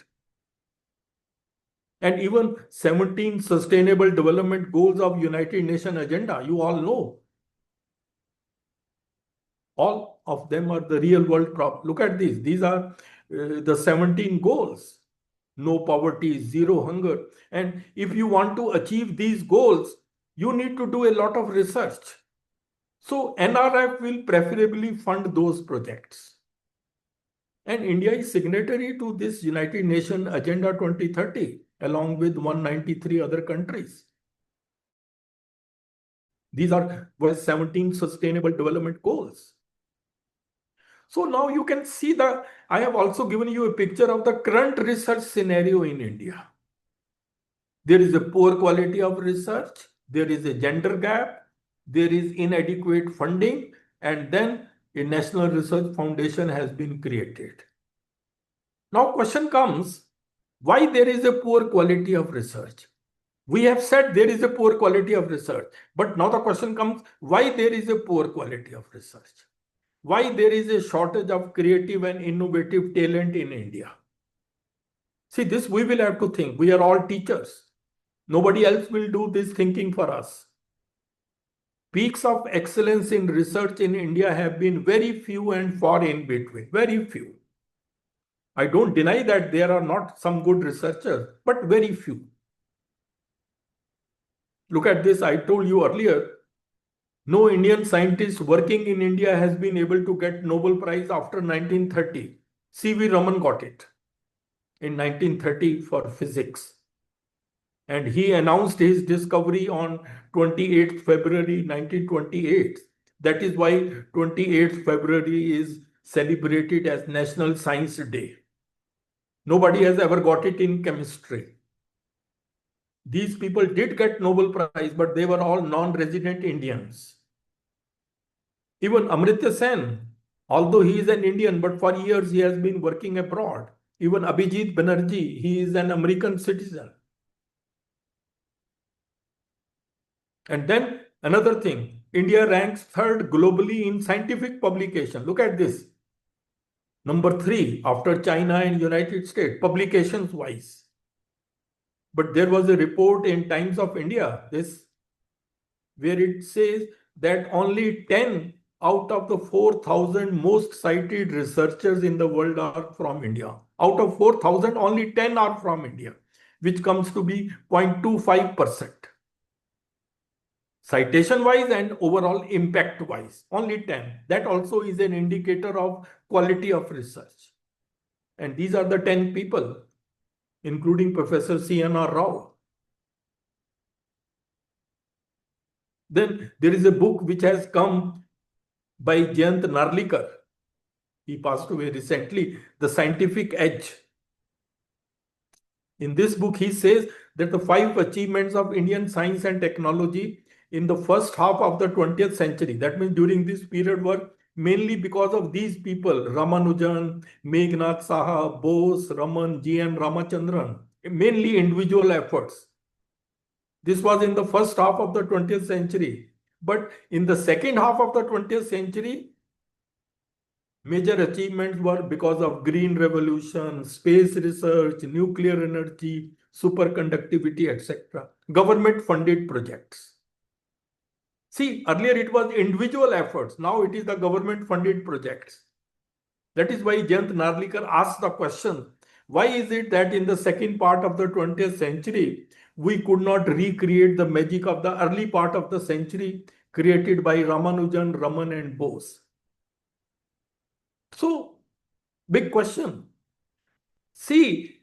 And even 17 Sustainable Development Goals of United Nations Agenda, you all know. All of them are the real world problem. Look at these. These are the 17 goals. No poverty, zero hunger. And if you want to achieve these goals, you need to do a lot of research. So NRF will preferably fund those projects. And India is signatory to this United Nations Agenda 2030, along with 193 other countries. These are 17 Sustainable Development Goals. So now you can see I have also given you a picture of the current research scenario in India. There is a poor quality of research, there is a gender gap, there is inadequate funding, and then a National Research Foundation has been created. Now question comes, why there is a poor quality of research? We have said there is a poor quality of research, but now the question comes, why there is a poor quality of research? Why there is a shortage of creative and innovative talent in India? See, this we will have to think. We are all teachers. Nobody else will do this thinking for us. Peaks of excellence in research in India have been very few and far in between. Very few. I don't deny that there are not some good researchers, but very few. Look at this. I told you earlier, no Indian scientist working in India has been able to get Nobel Prize after 1930. C.V. Raman got it in 1930 for physics. And he announced his discovery on 28th February 1928. That is why 28th February is celebrated as National Science Day. Nobody has ever got it in chemistry. These people did get Nobel Prize, but they were all non-resident Indians. Even Amartya Sen, although he is an Indian, but for years he has been working abroad. Even Abhijit Banerjee, he is an American citizen. And then another thing, India ranks 3rd globally in scientific publication. Look at this. Number 3 after China and United States, publications wise. But there was a report in Times of India, where it says that only 10 out of the 4,000 most cited researchers in the world are from India. Out of 4,000, only 10 are from India, which comes to be 0.25%. citation wise and overall impact wise. Only 10. That also is an indicator of quality of research. And these are the 10 people, including Professor C.N.R. Rao. Then there is a book which has come by Jayant Narlikar. He passed away recently, The Scientific Edge. In this book, he says that the 5 achievements of Indian science and technology in the first half of the 20th century, that means during this period, were mainly because of these people, Ramanujan, Meghnad Saha, Bose, Raman, G.N. Ramachandran, mainly individual efforts. This was in the first half of the 20th century. But in the second half of the 20th century, major achievements were because of green revolution, space research, nuclear energy, superconductivity, etc. Government funded projects. See, earlier it was individual efforts. Now it is the government funded projects. That is why Jayant Narlikar asked the question, why is it that in the second part of the 20th century, we could not recreate the magic of the early part of the century created by Ramanujan, Raman and Bose? So, big question. See,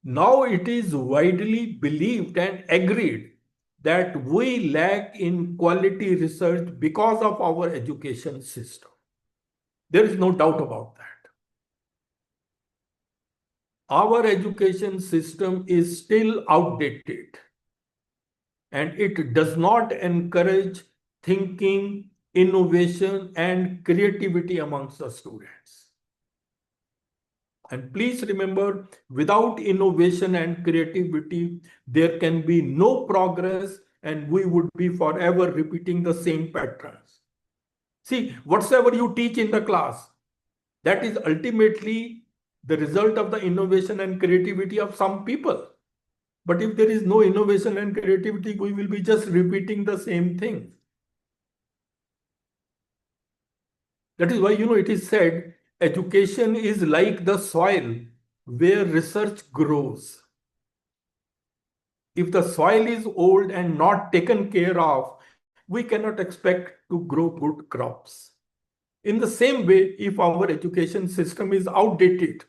now it is widely believed and agreed that we lack in quality research because of our education system. There is no doubt about that. Our education system is still outdated and it does not encourage thinking, innovation, and creativity amongst the students. And please remember, without innovation and creativity, there can be no progress and we would be forever repeating the same patterns. See, whatsoever you teach in the class, that is ultimately the result of the innovation and creativity of some people. But if there is no innovation and creativity, we will be just repeating the same thing. That is why, it is said, education is like the soil where research grows. If the soil is old and not taken care of, we cannot expect to grow good crops. In the same way, if our education system is outdated,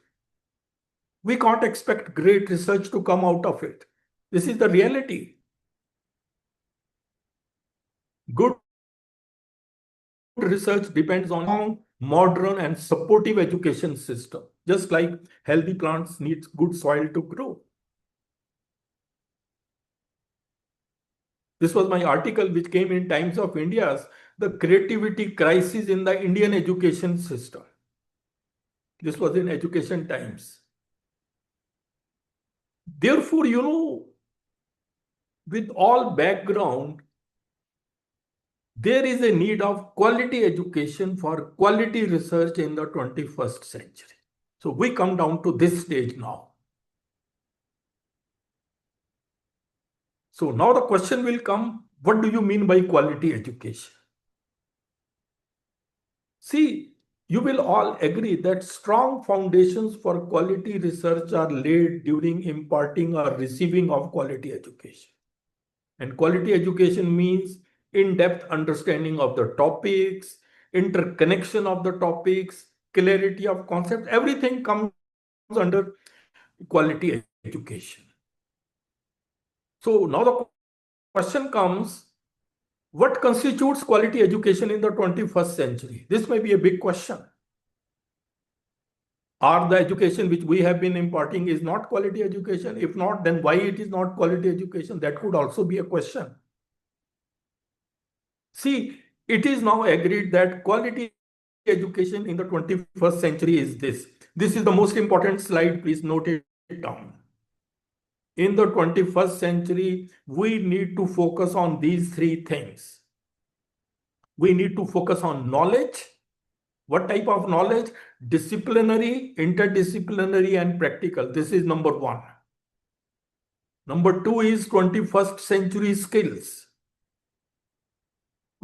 we can't expect great research to come out of it. This is the reality. Good research depends on modern and supportive education system, just like healthy plants need good soil to grow. This was my article which came in Times of India's The Creativity Crisis in the Indian Education System. This was in Education Times. Therefore, with all background, there is a need of quality education for quality research in the 21st century. So we come down to this stage now. So now the question will come, what do you mean by quality education? See, you will all agree that strong foundations for quality research are laid during imparting or receiving of quality education. And quality education means in-depth understanding of the topics, interconnection of the topics, clarity of concepts, everything comes under quality education. So now the question comes, what constitutes quality education in the 21st century? This may be a big question. Or the education which we have been imparting is not quality education? If not, then why it is not quality education? That could also be a question. See, it is now agreed that quality education in the 21st century is this. This is the most important slide. Please note it down. In the 21st century, we need to focus on these 3 things. We need to focus on knowledge. What type of knowledge? Disciplinary, interdisciplinary, and practical. This is number 1. Number 2 is 21st century skills.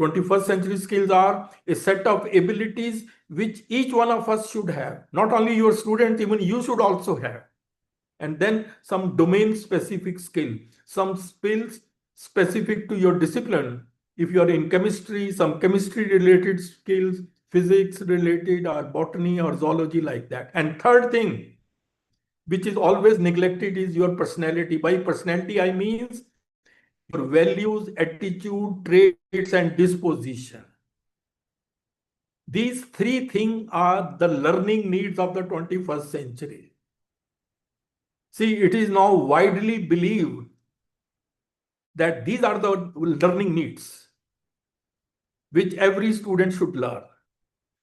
21st century skills are a set of abilities which each one of us should have. Not only your student, even you should also have. And then some domain specific skill, some skills specific to your discipline. If you are in chemistry, some chemistry related skills, physics related, or botany or zoology, like that. And third thing, which is always neglected, is your personality. By personality, I mean your values, attitude, traits, and disposition. These three things are the learning needs of the 21st century. See, it is now widely believed that these are the learning needs which every student should learn.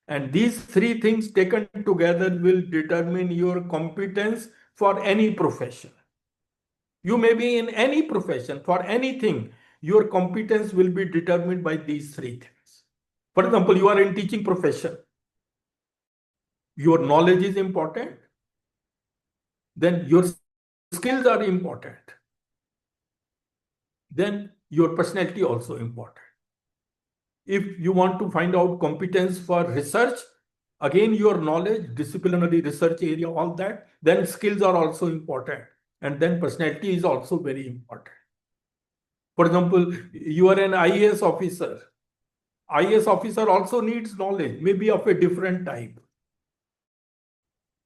And these three things taken together will determine your competence for any profession. You may be in any profession, for anything, your competence will be determined by these three things. For example, you are in teaching profession. Your knowledge is important. Then your skills are important. Then your personality also important. If you want to find out competence for research, again, your knowledge, disciplinary research area, all that, then skills are also important. And then personality is also very important. For example, you are an IAS officer. IAS officer also needs knowledge, maybe of a different type.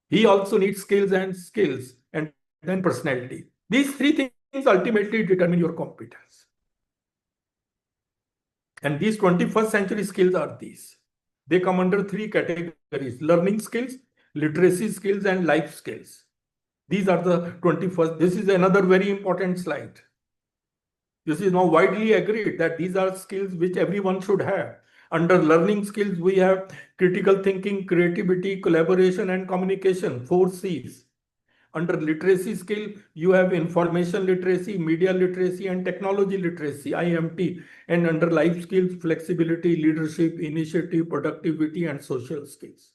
He also needs skills and then personality. These three things ultimately determine your competence. And these 21st century skills are these. They come under three categories: learning skills, literacy skills, and life skills. These are the 21st. This is another very important slide. This is now widely agreed that these are skills which everyone should have. Under learning skills, we have critical thinking, creativity, collaboration, and communication, 4 C's. Under literacy skill, you have information literacy, media literacy, and technology literacy, IMT. And under life skills, flexibility, leadership, initiative, productivity, and social skills.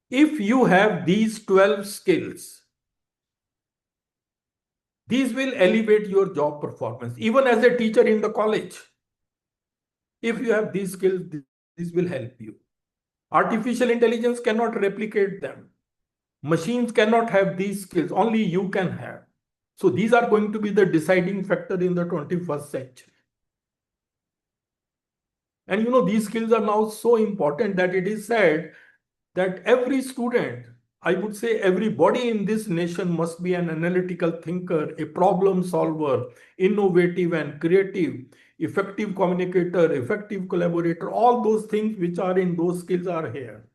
If you have these 12 skills, these will elevate your job performance, even as a teacher in the college. If you have these skills, this will help you. Artificial intelligence cannot replicate them. Machines cannot have these skills, only you can have. So these are going to be the deciding factor in the 21st century. And these skills are now so important that it is said that every student, I would say everybody in this nation, must be an analytical thinker, a problem solver, innovative and creative, effective communicator, effective collaborator. All those things which are in those skills are here.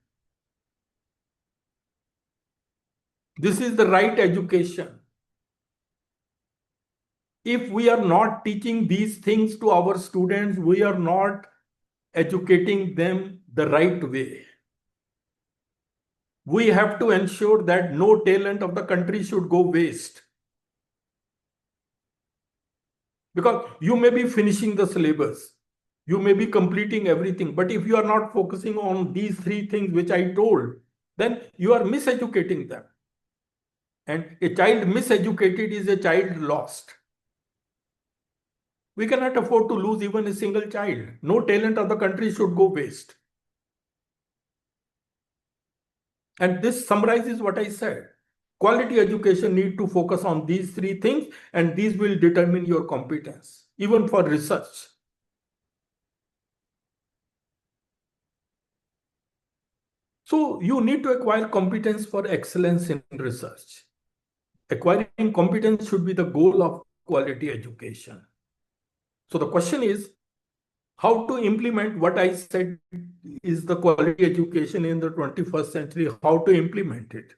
This is the right education. If we are not teaching these things to our students, we are not educating them the right way. We have to ensure that no talent of the country should go waste. Because you may be finishing the syllabus, you may be completing everything, but if you are not focusing on these three things which I told, then you are miseducating them. And a child miseducated is a child lost. We cannot afford to lose even a single child. No talent of the country should go waste. And this summarizes what I said. Quality education needs to focus on these three things, and these will determine your competence, even for research. So you need to acquire competence for excellence in research. Acquiring competence should be the goal of quality education. So the question is, how to implement what I said is the quality education in the 21st century, how to implement it.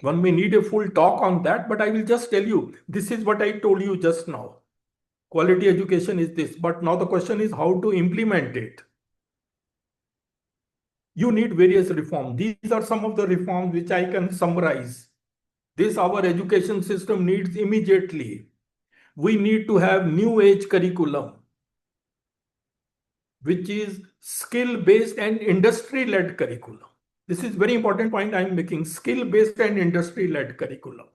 One may need a full talk on that, but I will just tell you, this is what I told you just now. Quality education is this, but now the question is how to implement it. You need various reforms. These are some of the reforms which I can summarize. This our education system needs immediately. We need to have new age curriculum, which is skill-based and industry-led curriculum. This is very important point I'm making, skill-based and industry-led curriculum.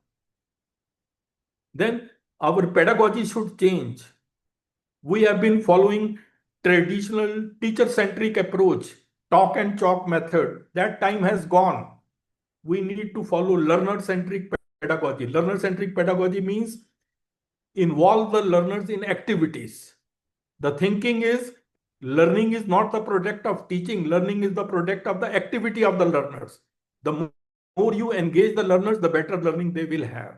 Then our pedagogy should change. We have been following traditional teacher-centric approach, talk and chalk method. That time has gone. We need to follow learner-centric pedagogy. Learner-centric pedagogy means involve the learners in activities. The thinking is learning is not the product of teaching. Learning is the product of the activity of the learners. The more you engage the learners, the better learning they will have.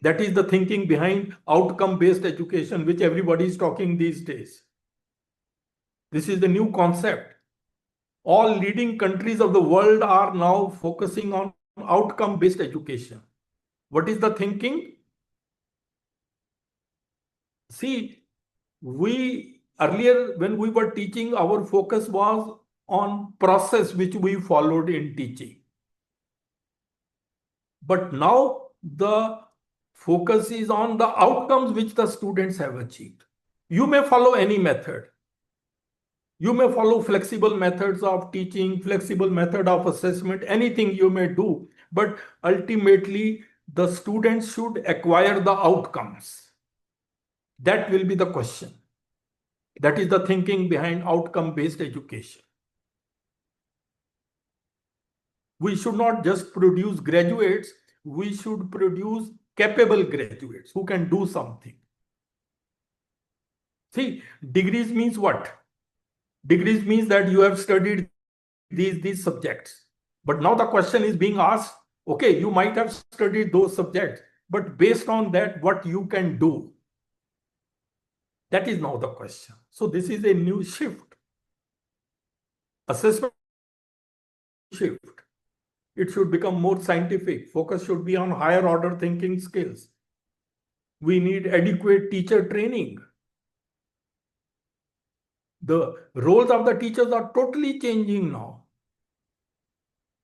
That is the thinking behind outcome-based education, which everybody is talking these days. This is the new concept. All leading countries of the world are now focusing on outcome-based education. What is the thinking? See, we earlier, when we were teaching, our focus was on process which we followed in teaching. But now the focus is on the outcomes which the students have achieved. You may follow any method. You may follow flexible methods of teaching, flexible method of assessment, anything you may do. But ultimately, the students should acquire the outcomes. That will be the question. That is the thinking behind outcome-based education. We should not just produce graduates, we should produce capable graduates who can do something. See, degrees means what? Degrees means that you have studied these subjects. But now the question is being asked, okay, you might have studied those subjects, but based on that, what you can do? That is now the question. So this is a new shift. Assessment shift. It should become more scientific. Focus should be on higher order thinking skills. We need adequate teacher training. The roles of the teachers are totally changing now.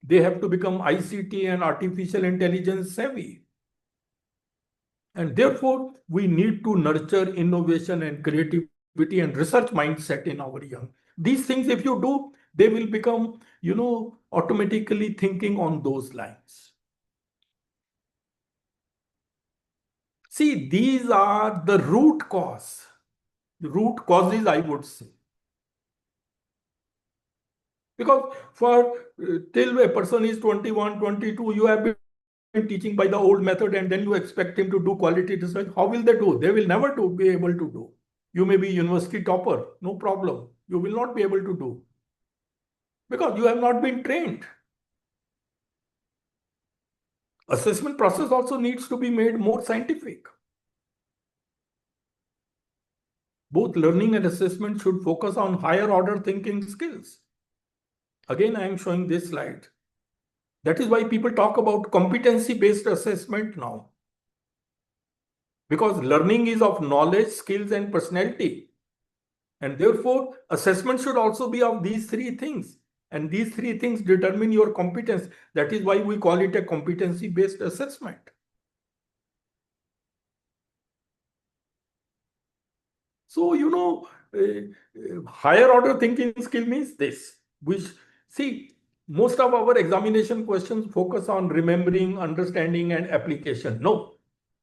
They have to become ICT and artificial intelligence savvy. And therefore, we need to nurture innovation and creativity and research mindset in our young. These things, if you do, they will become, automatically thinking on those lines. See, these are the root cause. The root causes, I would say. Because till a person is 21, 22, you have been teaching by the old method and then you expect him to do quality research. How will they do? They will never be able to do. You may be university topper, no problem. You will not be able to do. Because you have not been trained. Assessment process also needs to be made more scientific. Both learning and assessment should focus on higher order thinking skills. Again, I am showing this slide. That is why people talk about competency-based assessment now. Because learning is of knowledge, skills, and personality. And therefore, assessment should also be of these three things. And these three things determine your competence. That is why we call it a competency-based assessment. So, higher order thinking skill means this, which, see, most of our examination questions focus on remembering, understanding, and application. No,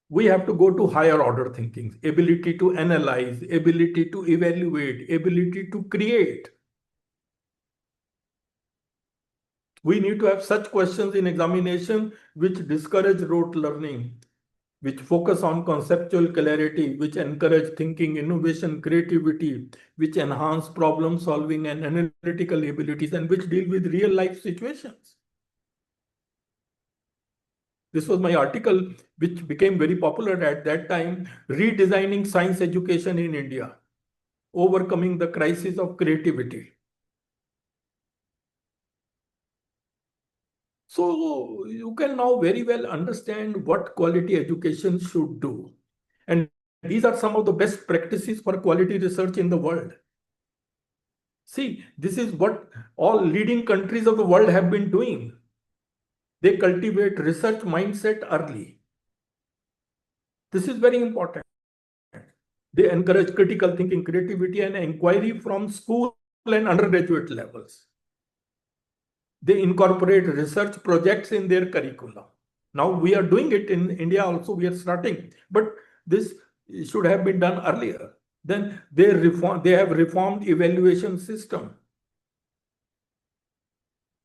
we have to go to higher order thinking, ability to analyze, ability to evaluate, ability to create. We need to have such questions in examination which discourage rote learning, which focus on conceptual clarity, which encourage thinking, innovation, creativity, which enhance problem solving and analytical abilities, and which deal with real life situations. This was my article, which became very popular at that time, Redesigning Science Education in India, Overcoming the Crisis of Creativity. So you can now very well understand what quality education should do. And these are some of the best practices for quality research in the world. See, this is what all leading countries of the world have been doing. They cultivate research mindset early. This is very important. They encourage critical thinking, creativity, and inquiry from school and undergraduate levels. They incorporate research projects in their curriculum. Now we are doing it in India also, we are starting, but this should have been done earlier. Then they have reformed evaluation system.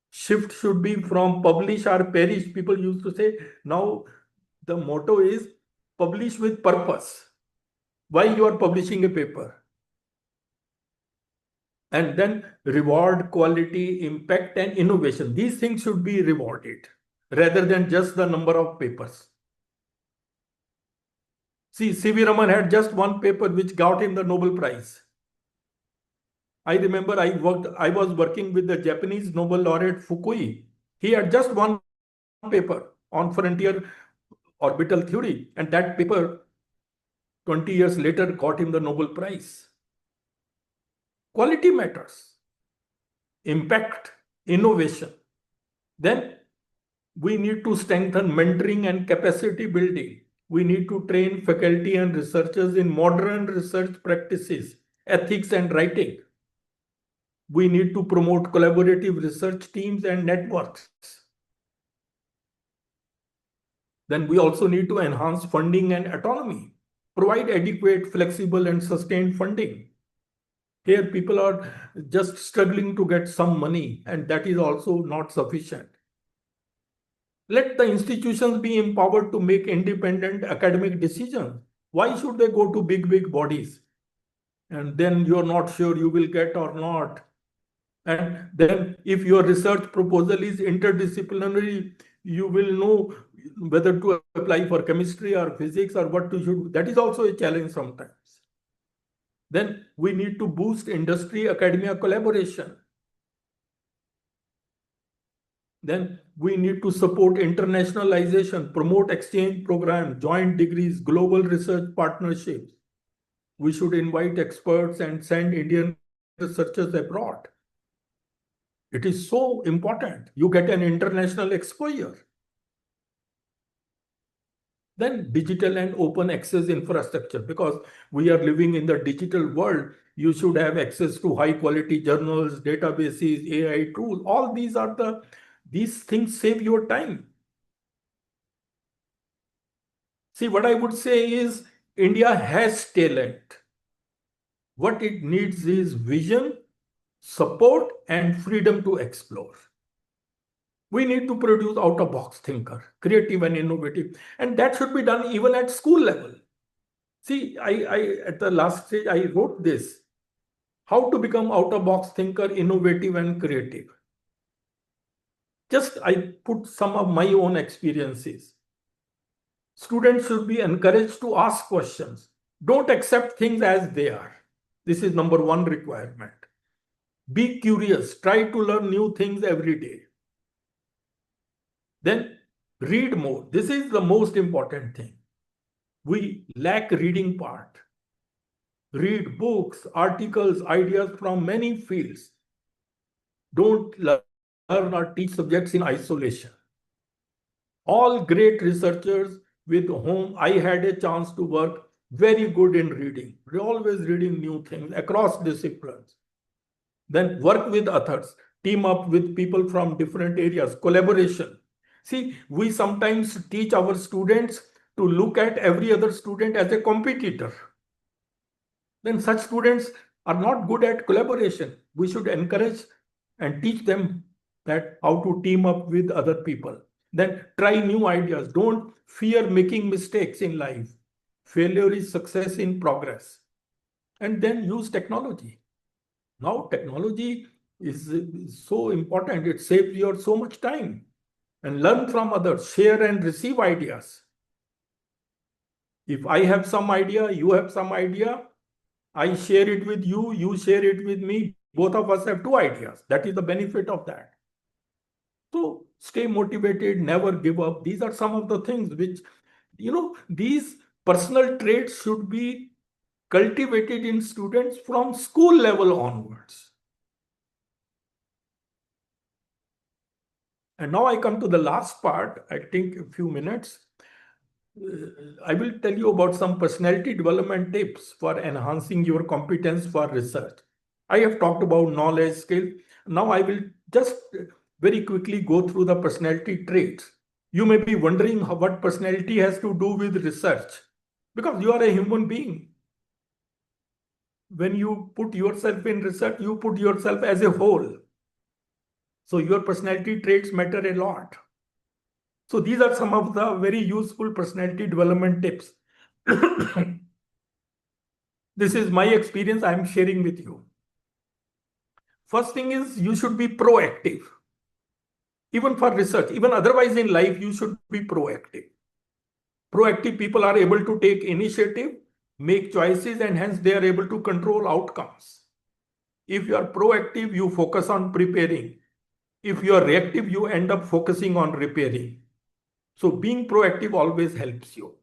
Shift should be from publish or perish. People used to say, now the motto is publish with purpose. Why you are publishing a paper? And then reward quality, impact, and innovation. These things should be rewarded rather than just the number of papers. See, C.V. Raman had just one paper which got him the Nobel Prize. I remember I was working with the Japanese Nobel laureate Fukui. He had just one paper on frontier orbital theory, and that paper 20 years later got him the Nobel Prize. Quality matters, impact, innovation. Then we need to strengthen mentoring and capacity building. We need to train faculty and researchers in modern research practices, ethics, and writing. We need to promote collaborative research teams and networks. Then we also need to enhance funding and autonomy, provide adequate, flexible, and sustained funding. Here, people are just struggling to get some money, and that is also not sufficient. Let the institutions be empowered to make independent academic decisions. Why should they go to big bodies? And then you're not sure you will get or not. And then if your research proposal is interdisciplinary, you will know whether to apply for chemistry or physics or what to should. That is also a challenge sometimes. Then we need to boost industry-academia collaboration. Then we need to support internationalization, promote exchange programs, joint degrees, global research partnerships. We should invite experts and send Indian researchers abroad. It is so important. You get an international exposure. Then digital and open access infrastructure, because we are living in the digital world. You should have access to high quality journals, databases, AI tools. All these things save your time. See, what I would say is India has talent. What it needs is vision, support, and freedom to explore. We need to produce out-of-box thinker, creative and innovative, and that should be done even at school level. See, I at the last stage, I wrote this, how to become out-of-box thinker, innovative and creative. Just I put some of my own experiences. Students should be encouraged to ask questions. Don't accept things as they are. This is number one requirement. Be curious, try to learn new things every day. Then read more. This is the most important thing. We lack reading part. Read books, articles, ideas from many fields. Don't learn or teach subjects in isolation. All great researchers with whom I had a chance to work, very good in reading. We're always reading new things across disciplines. Then work with others, team up with people from different areas, collaboration. See, we sometimes teach our students to look at every other student as a competitor. Then such students are not good at collaboration. We should encourage and teach them that how to team up with other people. Then try new ideas. Don't fear making mistakes in life. Failure is success in progress. And then use technology. Now technology is so important. It saves you so much time. And learn from others, share and receive ideas. If I have some idea, you have some idea, I share it with you, you share it with me. Both of us have two ideas. That is the benefit of that. So stay motivated, never give up. These are some of the things which, these personal traits should be cultivated in students from school level onwards. And now I come to the last part, I think a few minutes. I will tell you about some personality development tips for enhancing your competence for research. I have talked about knowledge, skill. Now I will just very quickly go through the personality traits. You may be wondering what personality has to do with research, because you are a human being. When you put yourself in research, you put yourself as a whole. So your personality traits matter a lot. So these are some of the very useful personality development tips. This is my experience I am sharing with you. First thing is you should be proactive. Even for research, even otherwise in life, you should be proactive. Proactive people are able to take initiative, make choices, and hence they are able to control outcomes. If you are proactive, you focus on preparing. If you are reactive, you end up focusing on repairing. So being proactive always helps you.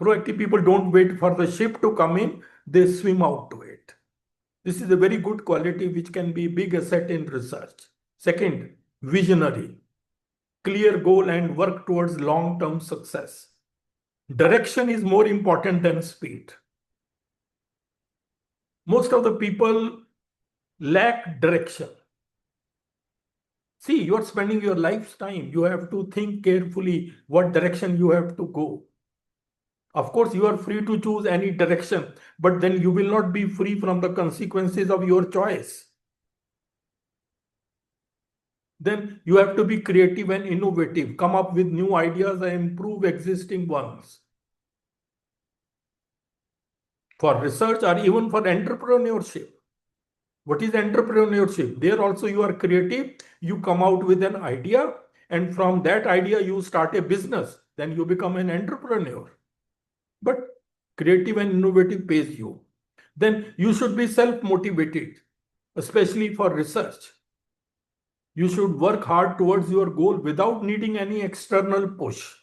Proactive people don't wait for the ship to come in, they swim out to it. This is a very good quality which can be a big asset in research. Second, visionary. Clear goal and work towards long-term success. Direction is more important than speed. Most of the people lack direction. See, you are spending your life's time. You have to think carefully what direction you have to go. Of course, you are free to choose any direction, but then you will not be free from the consequences of your choice. Then you have to be creative and innovative, come up with new ideas and improve existing ones. For research or even for entrepreneurship. What is entrepreneurship? There also you are creative, you come out with an idea, and from that idea you start a business, then you become an entrepreneur. But creative and innovative pays you. Then you should be self-motivated, especially for research. You should work hard towards your goal without needing any external push.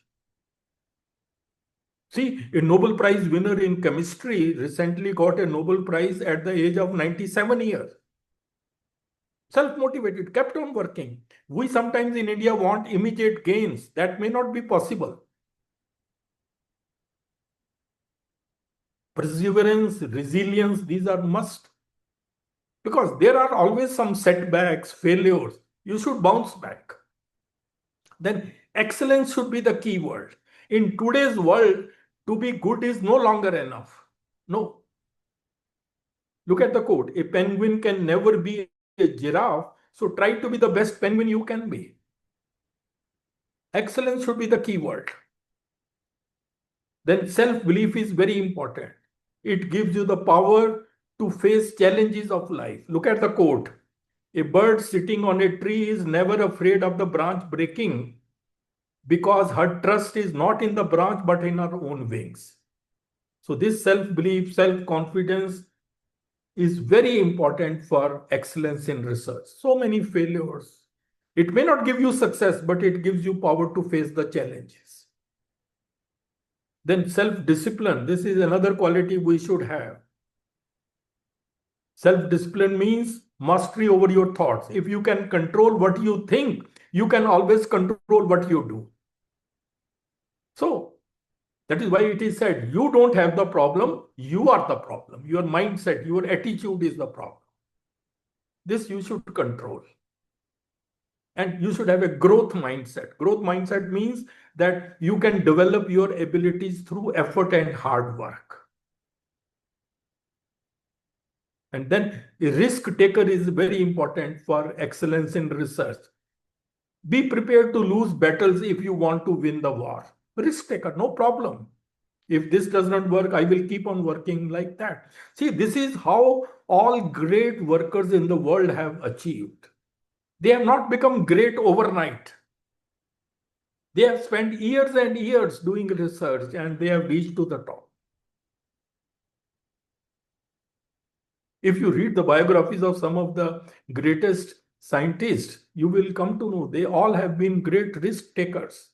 See, a Nobel Prize winner in chemistry recently got a Nobel Prize at the age of 97 years. Self-motivated, kept on working. We sometimes in India want immediate gains. That may not be possible. Perseverance, resilience, these are must. Because there are always some setbacks, failures. You should bounce back. Then excellence should be the key word. In today's world, to be good is no longer enough. No. Look at the quote. A penguin can never be a giraffe, so try to be the best penguin you can be. Excellence should be the key word. Then self-belief is very important. It gives you the power to face challenges of life. Look at the quote. A bird sitting on a tree is never afraid of the branch breaking because her trust is not in the branch but in her own wings. So this self-belief, self-confidence is very important for excellence in research. So many failures. It may not give you success, but it gives you power to face the challenges. Then self-discipline. This is another quality we should have. Self-discipline means mastery over your thoughts. If you can control what you think, you can always control what you do. So that is why it is said, you don't have the problem, you are the problem. Your mindset, your attitude is the problem. This you should control. And you should have a growth mindset. Growth mindset means that you can develop your abilities through effort and hard work. And then a risk taker is very important for excellence in research. Be prepared to lose battles if you want to win the war. Risk taker, no problem. If this does not work, I will keep on working like that. See, this is how all great workers in the world have achieved. They have not become great overnight. They have spent years and years doing research and they have reached to the top. If you read the biographies of some of the greatest scientists, you will come to know they all have been great risk takers.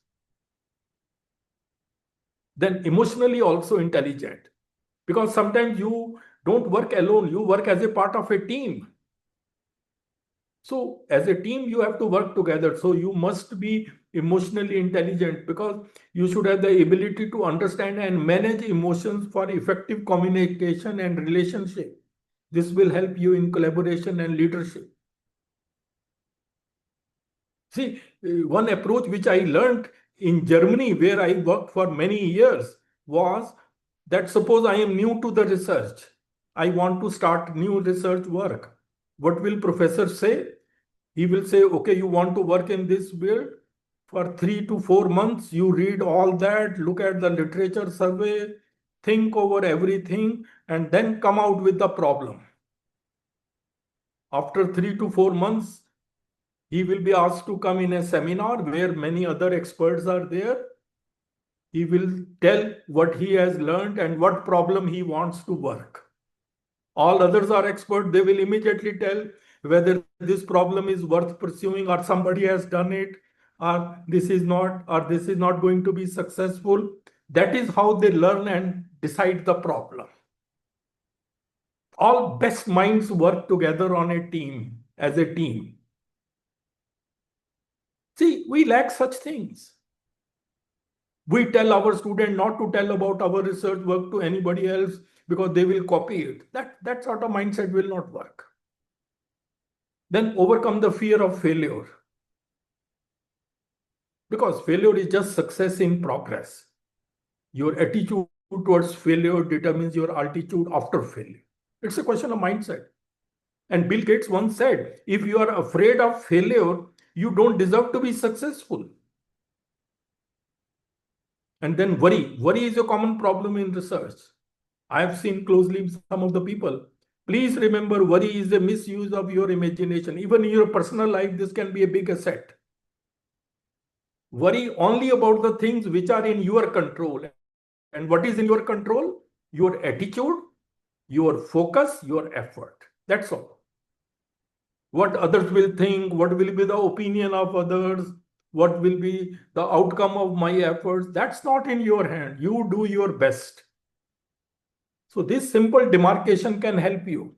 Then emotionally also intelligent, because sometimes you don't work alone, you work as a part of a team. So as a team, you have to work together. So you must be emotionally intelligent because you should have the ability to understand and manage emotions for effective communication and relationship. This will help you in collaboration and leadership. See, one approach which I learned in Germany, where I worked for many years, was that suppose I am new to the research. I want to start new research work. What will professor say? He will say, okay, you want to work in this field for 3 to 4 months. You read all that, look at the literature survey, think over everything, and then come out with the problem. After 3 to 4 months, he will be asked to come in a seminar where many other experts are there. He will tell what he has learned and what problem he wants to work. All others are expert. They will immediately tell whether this problem is worth pursuing or somebody has done it, or this is not going to be successful. That is how they learn and decide the problem. All best minds work together on a team, as a team. See, we lack such things. We tell our student not to tell about our research work to anybody else because they will copy it. That sort of mindset will not work. Then overcome the fear of failure. Because failure is just success in progress. Your attitude towards failure determines your altitude after failure. It's a question of mindset. And Bill Gates once said, if you are afraid of failure, you don't deserve to be successful. And then worry. Worry is a common problem in research. I have seen closely some of the people. Please remember, worry is a misuse of your imagination. Even in your personal life, this can be a big asset. Worry only about the things which are in your control. And what is in your control? Your attitude, your focus, your effort. That's all. What others will think, what will be the opinion of others, what will be the outcome of my efforts, that's not in your hand. You do your best. So this simple demarcation can help you.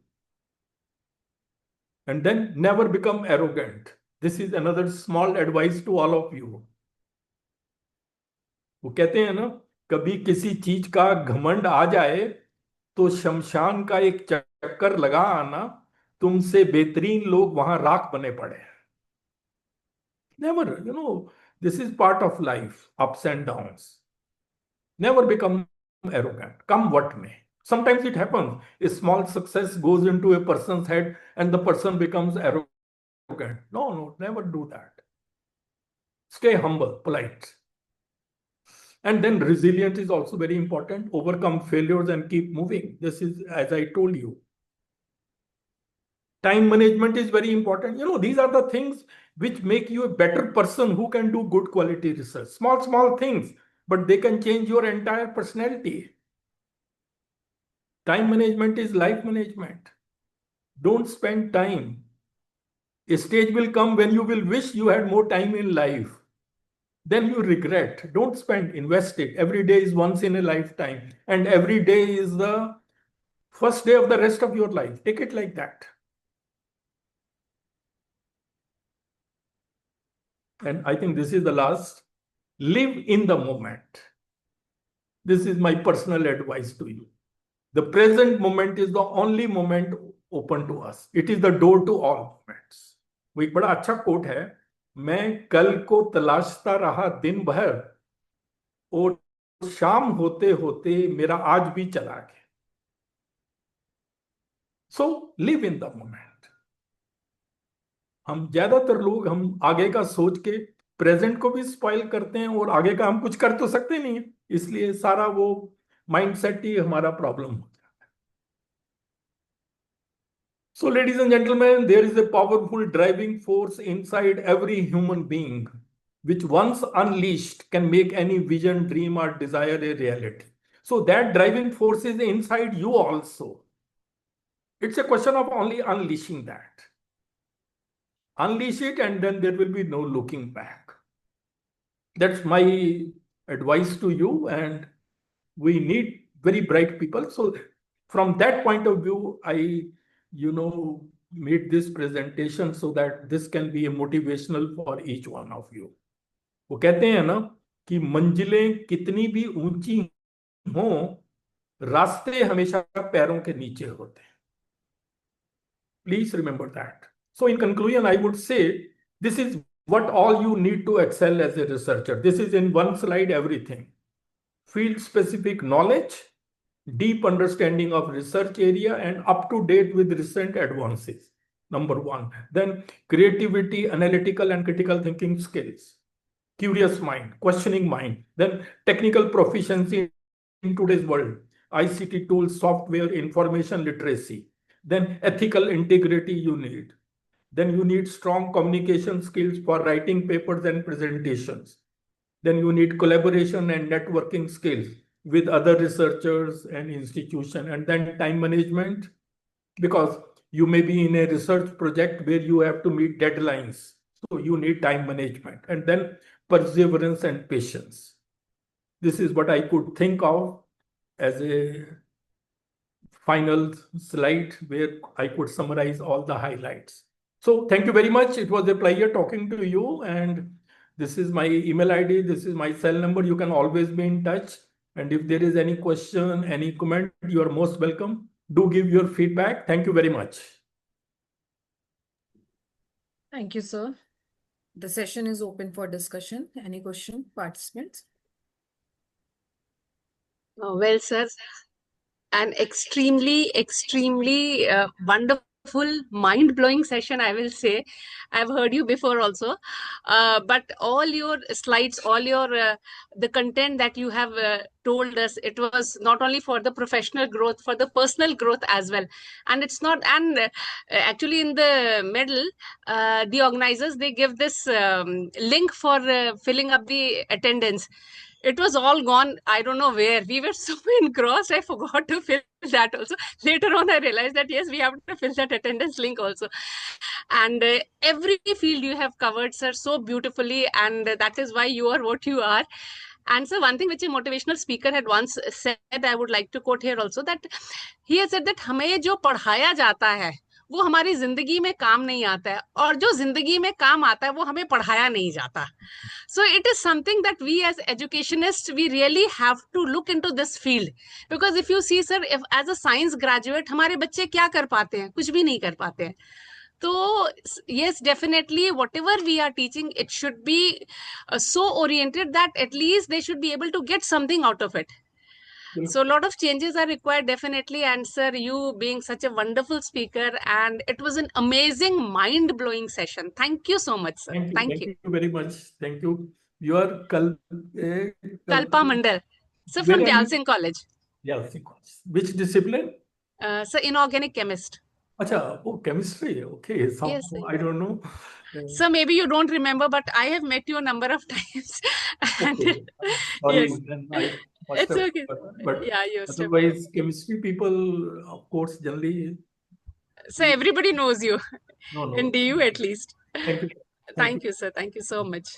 And then never become arrogant. This is another small advice to all of you. वो कहते हैं ना, कभी किसी चीज का घमंड आ जाए तो शमशान का एक चक्कर लगा आना, तुमसे बेहतरीन लोग वहां राख बने पड़े. Never, this is part of life, ups and downs. Never become arrogant, come what may. Sometimes it happens, a small success goes into a person's head and the person becomes arrogant. No, never do that. Stay humble, polite. And then resilience is also very important. Overcome failures and keep moving. This is, as I told you. Time management is very important. These are the things which make you a better person who can do good quality research. Small things, but they can change your entire personality. Time management is life management. Don't spend time. A stage will come when you will wish you had more time in life. Then you regret. Don't spend, invest it. Every day is once in a lifetime. And every day is the first day of the rest of your life. Take it like that. And I think this is the last. Live in the moment. This is my personal advice to you. The present moment is the only moment open to us. It is the door to all moments. वो एक बड़ा अच्छा coat है, मैं कल को तलाशता रहा दिन भर और शाम होते होते मेरा आज भी चला गया. So live in the moment. हम ज्यादातर लोग हम आगे का सोच के प्रेजेंट को भी स्पॉइल करते हैं और आगे का हम कुछ कर तो सकते नहीं है, इसलिए सारा वो माइंडसेट ही हमारा प्रॉब्लम हो जाता है. So ladies and gentlemen, there is a powerful driving force inside every human being, which once unleashed can make any vision, dream or desire a reality. So that driving force is inside you also. It's a question of only unleashing that. Unleash it and then there will be no looking back. That's my advice to you, and we need very bright people. So from that point of view, I made this presentation so that this can be a motivational for each one of you. वो कहते हैं ना कि मंजिलें कितनी भी ऊंची हों, रास्ते हमेशा पैरों के नीचे होते हैं. Please remember that. So in conclusion, I would say this is what all you need to excel as a researcher. This is in one slide, everything. Field-specific knowledge, deep understanding of research area, and up to date with recent advances. Number one. Then creativity, analytical and critical thinking skills. Curious mind, questioning mind. Then technical proficiency in today's world. ICT tools, software, information literacy. Then ethical integrity you need. Then you need strong communication skills for writing papers and presentations. Then you need collaboration and networking skills with other researchers and institutions. And then time management, because you may be in a research project where you have to meet deadlines. So you need time management. And then perseverance and patience. This is what I could think of as a final slide where I could summarize all the highlights. So thank you very much. It was a pleasure talking to you. And this is my email ID. This is my cell number. You can always be in touch. And if there is any question, any comment, you are most welcome. Do give your feedback. Thank you very much. Thank you, sir. The session is open for discussion. Any question, participants? Well, sir, an extremely wonderful, mind-blowing session, I will say. I've heard you before also, but all your slides, all your the content that you have told us, it was not only for the professional growth, for the personal growth as well. And it's not, and actually in the middle, the organizers, they give this link for filling up the attendance. It was all gone. I don't know where. We were so engrossed. I forgot to fill that also. Later on, I realized that yes, we have to fill that attendance link also. And every field you have covered, sir, so beautifully. And that is why you are what you are. And so one thing which a motivational speaker had once said, I would like to quote here also, that he had said that हमें जो पढ़ाया जाता है वो हमारी जिंदगी में काम नहीं आता है, और जो जिंदगी में काम आता है वो हमें पढ़ाया नहीं जाता. So it is something that we as educationists, we really have to look into this field. Because if you see, sir, if as a science graduate, हमारे बच्चे क्या कर पाते हैं? कुछ भी नहीं कर पाते हैं. So yes, definitely, whatever we are teaching, it should be so oriented that at least they should be able to get something out of it. So a lot of changes are required, definitely. And sir, you being such a wonderful speaker, and it was an amazing, mind-blowing session. Thank you so much, sir. Thank you very much. Thank you. You are Kalpa Mandal. So Where from are you? Dayal Singh College. Yeah, which discipline? So inorganic chemist. Acha, oh, chemistry. Okay, somehow, Yes, sir. I don't know. So maybe you don't remember, but I have met you a number of times. And Okay. Sorry, yes, then I must it's have okay. but Yeah, you step. otherwise, chemistry people, of course, generally. So everybody knows you No. in DU at least. Thank you. Thank you, sir. Thank you so much.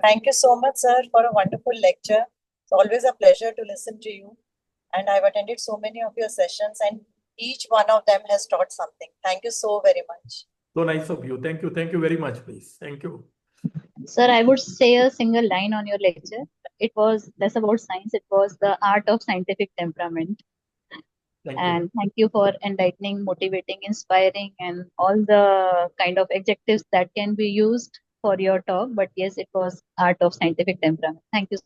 Thank you so much, sir, for a wonderful lecture. It's always a pleasure to listen to you. And I've attended so many of your sessions, and each one of them has taught something. Thank you so very much. So nice of you. Thank you. Thank you very much, please. Thank you. Sir, I would say a single line on your lecture. It was less about science, it was the art of scientific temperament. And thank you for enlightening, motivating, inspiring, and all the kind of adjectives that can be used for your talk. But yes, it was art of scientific temperament. Thank you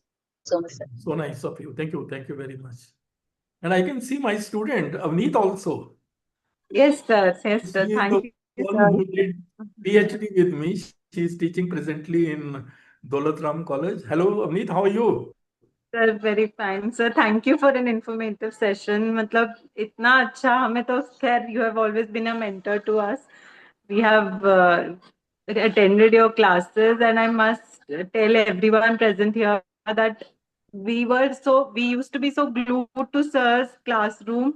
so much, sir. So nice of you. Thank you. Thank you very much. And I can see my student, Avneet, also. Yes, sir. Yes, sir. She is Thank the you, one sir. who did PhD with me. She is teaching presently in Daulat College. Hello, Avneet. How are you? Sir, very fine. Sir, thank you for an informative session. मतलब इतना अच्छा हमें तो खैर, you have always been a mentor to us. We have attended your classes, and I must tell everyone present here that we used to be so glued to sir's classroom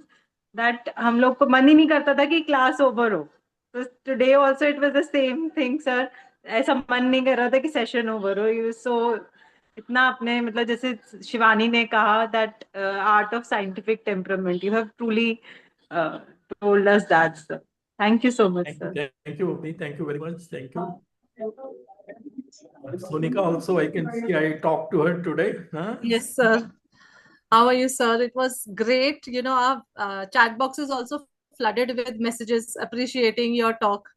that हम लोग को मन ही नहीं करता था कि class over हो. So today also it was the same thing, sir. ऐसा मन नहीं कर रहा था कि session over हो. You so इतना आपने मतलब जैसे शिवानी ने कहा that art of scientific temperament. You have truly told us that, sir. Thank you so much, sir. Thank you, Avneet. Thank you very much. Thank you. Sonika also, I can see I talked to her today. Huh? Yes, sir. How are you, sir? It was great. You know, our chat box is also flooded with messages appreciating your talk.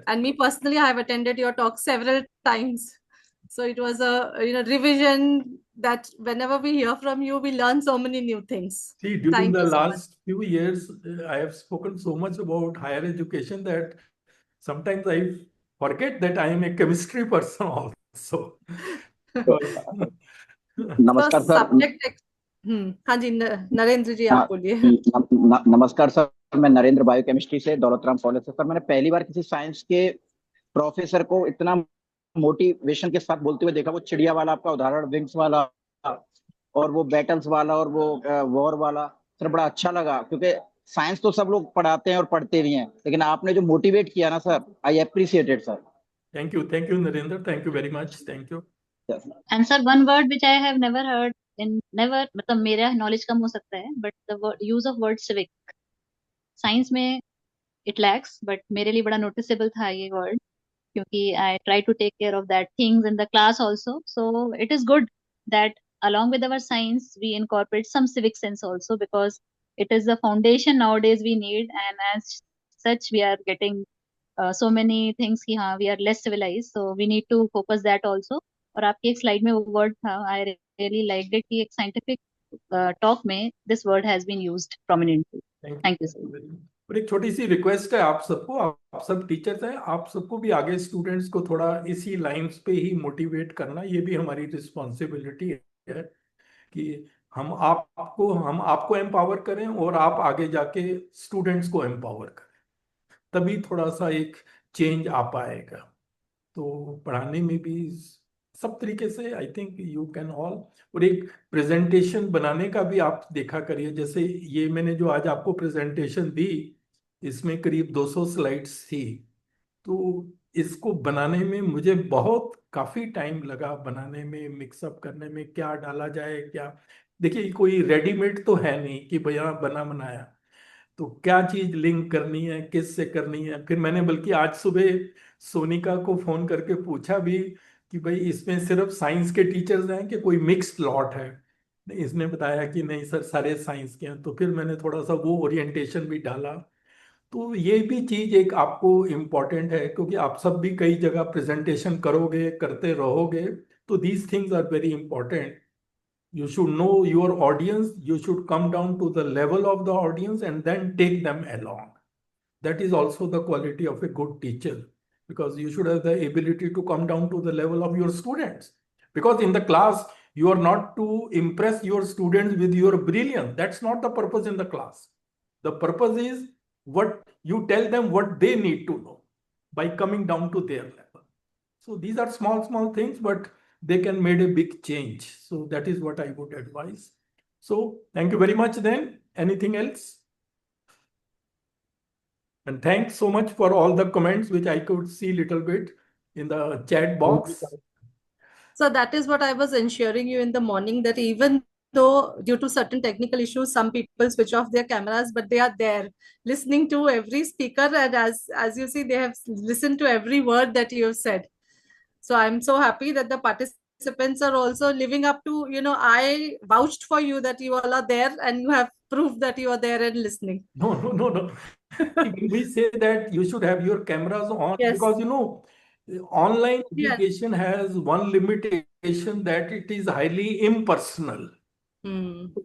And me personally, I have attended your talk several times. So it was a revision that whenever we hear from you, we learn so many new things. See, during Thank the you so much. last few years, I have spoken so much about higher education that sometimes I forget that I am a chemistry person also. नमस्कार sir. हाँ जी, नरेंद्र जी आप बोलिए। नमस्कार sir, मैं Narendra biochemistry से दौलत college से। Sir मैंने पहली बार किसी साइंस के प्रोफेसर को इतना मोटिवेशन के साथ बोलते हुए देखा। वो चिड़िया वाला आपका उदाहरण, विंग्स वाला और वो बैटल्स वाला और वो वॉर वाला, सर बड़ा अच्छा लगा। क्योंकि साइंस तो सब लोग पढ़ाते हैं और पढ़ते भी हैं, लेकिन आपने जो मोटिवेट किया ना sir, I appreciate it sir. Thank you Narendra, thank you very much, thank you. And sir, one word which I have never heard in never, मतलब मेरा knowledge कम हो सकता है, but the use of word civic, science में it lacks, but मेरे लिए बड़ा noticeable था ये word, क्योंकि I try to take care of that things in the class also. So it is good that along with our science we incorporate some civic sense also, because it is the foundation nowadays we need, and as such we are getting so many things कि हाँ we are less civilized, so we need to focus that also. और आपकी एक slide में वो word था, I really liked it कि एक scientific talk में this word has been used prominently. Thank you sir. और एक छोटी सी रिक्वेस्ट है आप सबको, आप सब टीचर्स हैं, आप सबको भी आगे स्टूडेंट्स को थोड़ा इसी लाइंस पे ही मोटिवेट करना, ये भी हमारी रिस्पॉन्सिबिलिटी है कि हम आपको एम्पावर करें और आप आगे जाके स्टूडेंट्स को एम्पावर करें, तभी थोड़ा सा एक चेंज आ पाएगा। तो पढ़ाने में भी सब तरीके से I think you can all. और एक प्रेजेंटेशन बनाने का भी आप देखा करिए, जैसे ये मैंने जो आज आपको प्रेजेंटेशन दी, इसमें करीब 200 स्लाइड्स थी। तो इसको बनाने में मुझे काफी टाइम लगा, बनाने में, मिक्सअप करने में, क्या डाला जाए क्या। देखिए कोई रेडीमेड तो है नहीं कि भैया बना बनाया, तो क्या चीज लिंक करनी है, किस से करनी है। फिर मैंने बल्कि आज सुबह सोनिका को फोन करके पूछा भी कि भाई इसमें सिर्फ साइंस के टीचर्स हैं कि कोई मिक्स्ड लॉट है। इसने बताया कि नहीं सर सारे साइंस के हैं। तो फिर मैंने थोड़ा सा वो ओरिएंटेशन भी डाला। तो ये भी चीज एक आपको इम्पॉर्टेंट है, क्योंकि आप सब भी कई जगह प्रेजेंटेशन करोगे, करते रहोगे, तो these things are very important. You should know your audience, you should come down to the level of the audience and then take them along. That is also the quality of a good teacher, because you should have the ability to come down to the level of your students. Because in the class, you are not to impress your students with your brilliance. That's not the purpose in the class. The purpose is what you tell them what they need to know by coming down to their level. So these are small things, but they can make a big change. So that is what I would advise. So thank you very much then. Anything else? And thanks so much for all the comments, which I could see little bit in the chat box. So that is what I was ensuring you in the morning, that even though due to certain technical issues, some people switch off their cameras, but they are there listening to every speaker. And as you see, they have listened to every word that you have said. So I'm so happy that the participants are also living up to, I vouched for you that you all are there, and you have proved that you are there and listening. No. We say that you should have your cameras on, yes. Because, online education has one limitation, that it is highly impersonal.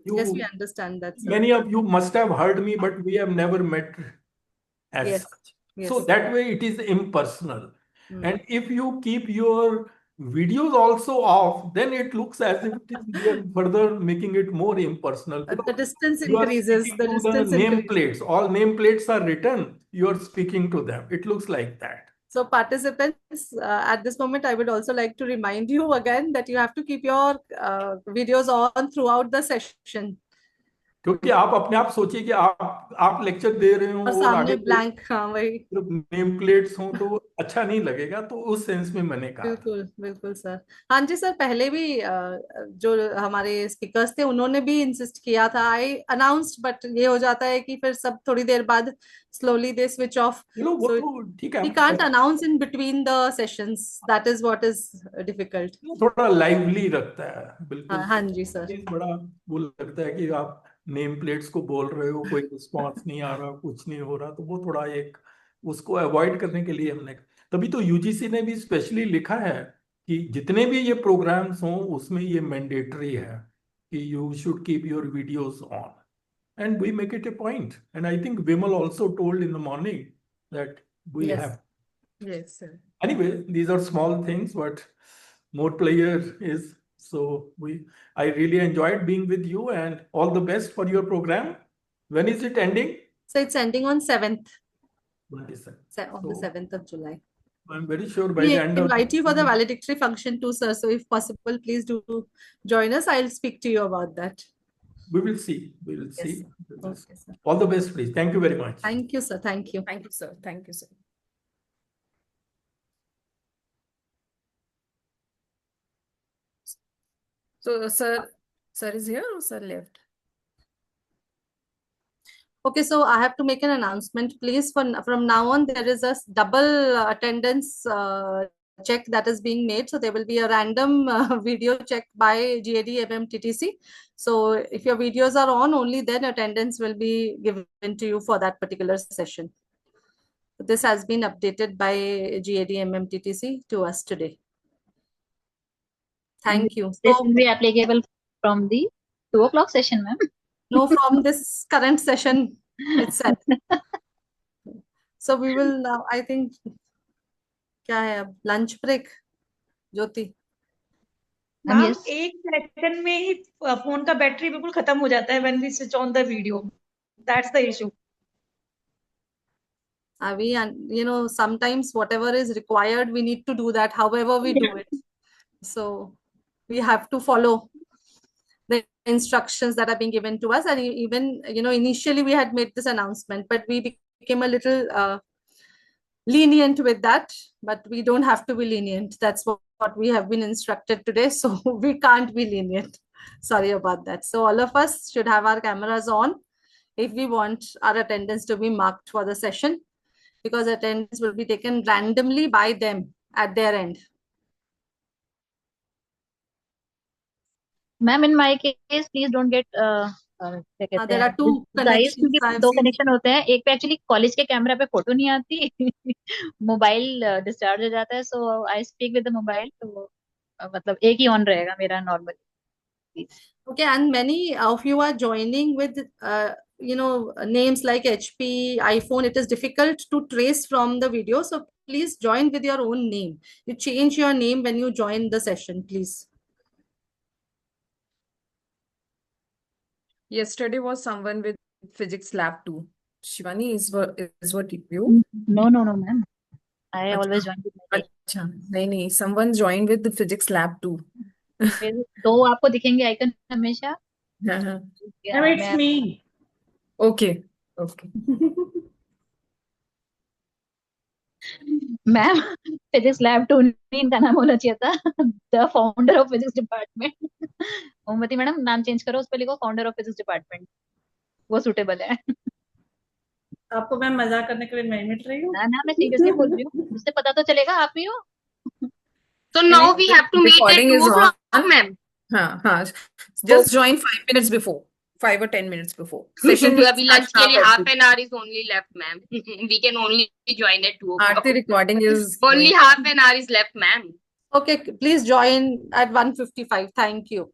Yes, we understand that, sir. Many of you must have heard me, but we have never met as such. Yes. So that way it is impersonal. And if you keep your videos also off, then it looks as if it is further making it more impersonal. The distance You are increases. speaking to the nameplates. All nameplates are written. You are speaking to them. It looks like that. So participants, at this moment, I would also like to remind you again that you have to keep your videos on throughout the session. क्योंकि आप अपने आप सोचिए कि आप lecture दे रहे हो और सामने ब्लैंक, हाँ वही नेम प्लेट्स हो तो अच्छा नहीं लगेगा। तो उस सेंस में मैंने कहा। बिल्कुल सर। हाँ जी सर, पहले भी जो हमारे स्पीकर्स थे उन्होंने भी इंसिस्ट किया था, आई अनाउंस्ड, बट ये हो जाता है कि फिर सब थोड़ी देर बाद स्लोली दे स्विच ऑफ। ठीक है, we can't announce in between the sessions, that is what is difficult. थोड़ा लाइवली रखता है। बिल्कुल हाँ जी सर। बड़ा वो लगता है कि आप नेम प्लेट्स को बोल रहे हो, कोई रिस्पॉन्स नहीं आ रहा, कुछ नहीं हो रहा, तो वो थोड़ा एक उसको अवॉइड करने के लिए हमने, तभी तो यूजीसी ने भी स्पेशली लिखा है कि जितने भी ये प्रोग्राम्स हों उसमें ये मैंडेटरी है कि you should keep your videos on, and we make it a point. And I think Vimal also told in the morning that we have. Yes, sir. Anyway, these are small things, but more player is. So I really enjoyed being with you, and all the best for your program. When is it ending? So it's ending on 7th. 27th. On the 7th of July. I'm very sure by We the end of invite you for the valedictory function too, sir. So if possible, please do join us. I'll speak to you about that. we will see. We will Yes, see. sir. Okay, sir. All the best, please. Thank you very much. Thank you, sir. Thank you. Thank you, sir. Thank you, sir. So, sir is here or sir left? Okay, so I have to make an announcement, please. From now on, there is a double attendance check that is being made. So there will be a random video check by GAD-MMTTC. So if your videos are on, only then attendance will be given to you for that particular session. This has been updated by GAD-MMTTC to us today. Thank you. This will be applicable from the 2 o'clock session, ma'am. No, from this current session itself. So we will now, I think, क्या है अब lunch break, ज्योति? Ma'am एक second में ही phone का battery बिल्कुल खत्म हो जाता है when we switch on the video. That's the issue. We, you know, sometimes whatever is required, we need to do that, however we do it. So we have to follow the instructions that are being given to us. And even, you know, initially we had made this announcement, but we became a little lenient with that, but we don't have to be lenient. That's what we have been instructed today. So we can't be lenient. Sorry about that. So all of us should have our cameras on if we want our attendance to be marked for the session, because attendance will be taken randomly by them at their end. Ma'am, in my case, please don't get क्या कहते There are हैं two guys, connections. क्योंकि I have 2 seen. Connection होते हैं. एक पे actually college के camera पे फोटो नहीं आती, मोबाइल डिस्चार्ज हो जाता है, so I speak with the mobile. तो मतलब एक ही ऑन रहेगा मेरा normally. Okay, and many of you are joining with you know, names like HP, iPhone. It is difficult to trace from the video, so please join with your own name. You change your name when you join the session, please. Yesterday was someone with physics lab 2. Shivani is what you? No, ma'am. I always join with my name. अच्छा, नहीं, someone joined with the physics lab 2. तो आपको दिखेंगे icon हमेशा. हाँ. No, it's me. Okay. Ma'am, physics lab 2 नहीं, इनका नाम होना चाहिए था the founder of physics department. Omvati madam, नाम चेंज करो, उस पर लिखो फाउंडर ऑफ फिजिक्स डिपार्टमेंट. वो सूटेबल है. आपको मैं मजाक करने के लिए मैं मिट रही हूँ. ना, मैं सीरियसली बोल रही हूँ. मुझसे पता तो चलेगा आप ही हो. So now we have to meet at Recording 2 is o'clock, on. ma'am. हाँ. Just join 5 minutes before. 5 or 10 minutes before. Session will अभी start lunch के लिए sharp half at 2. an hour is only left, ma'am. We can only join at 2 o'clock. Aarti recording is Only half an hour is left, ma'am. Okay, please join at 1:55. Thank you.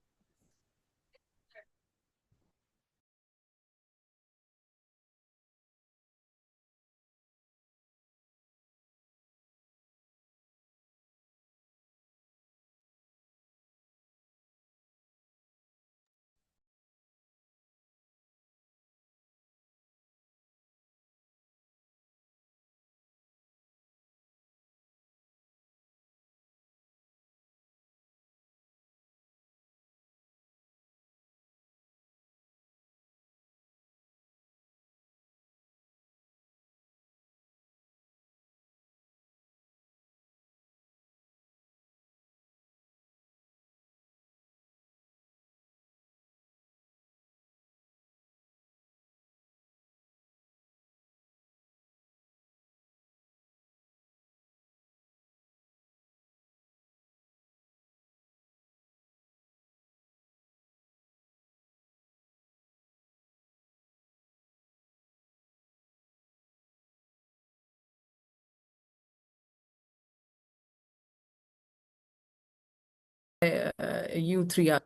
you 3 are.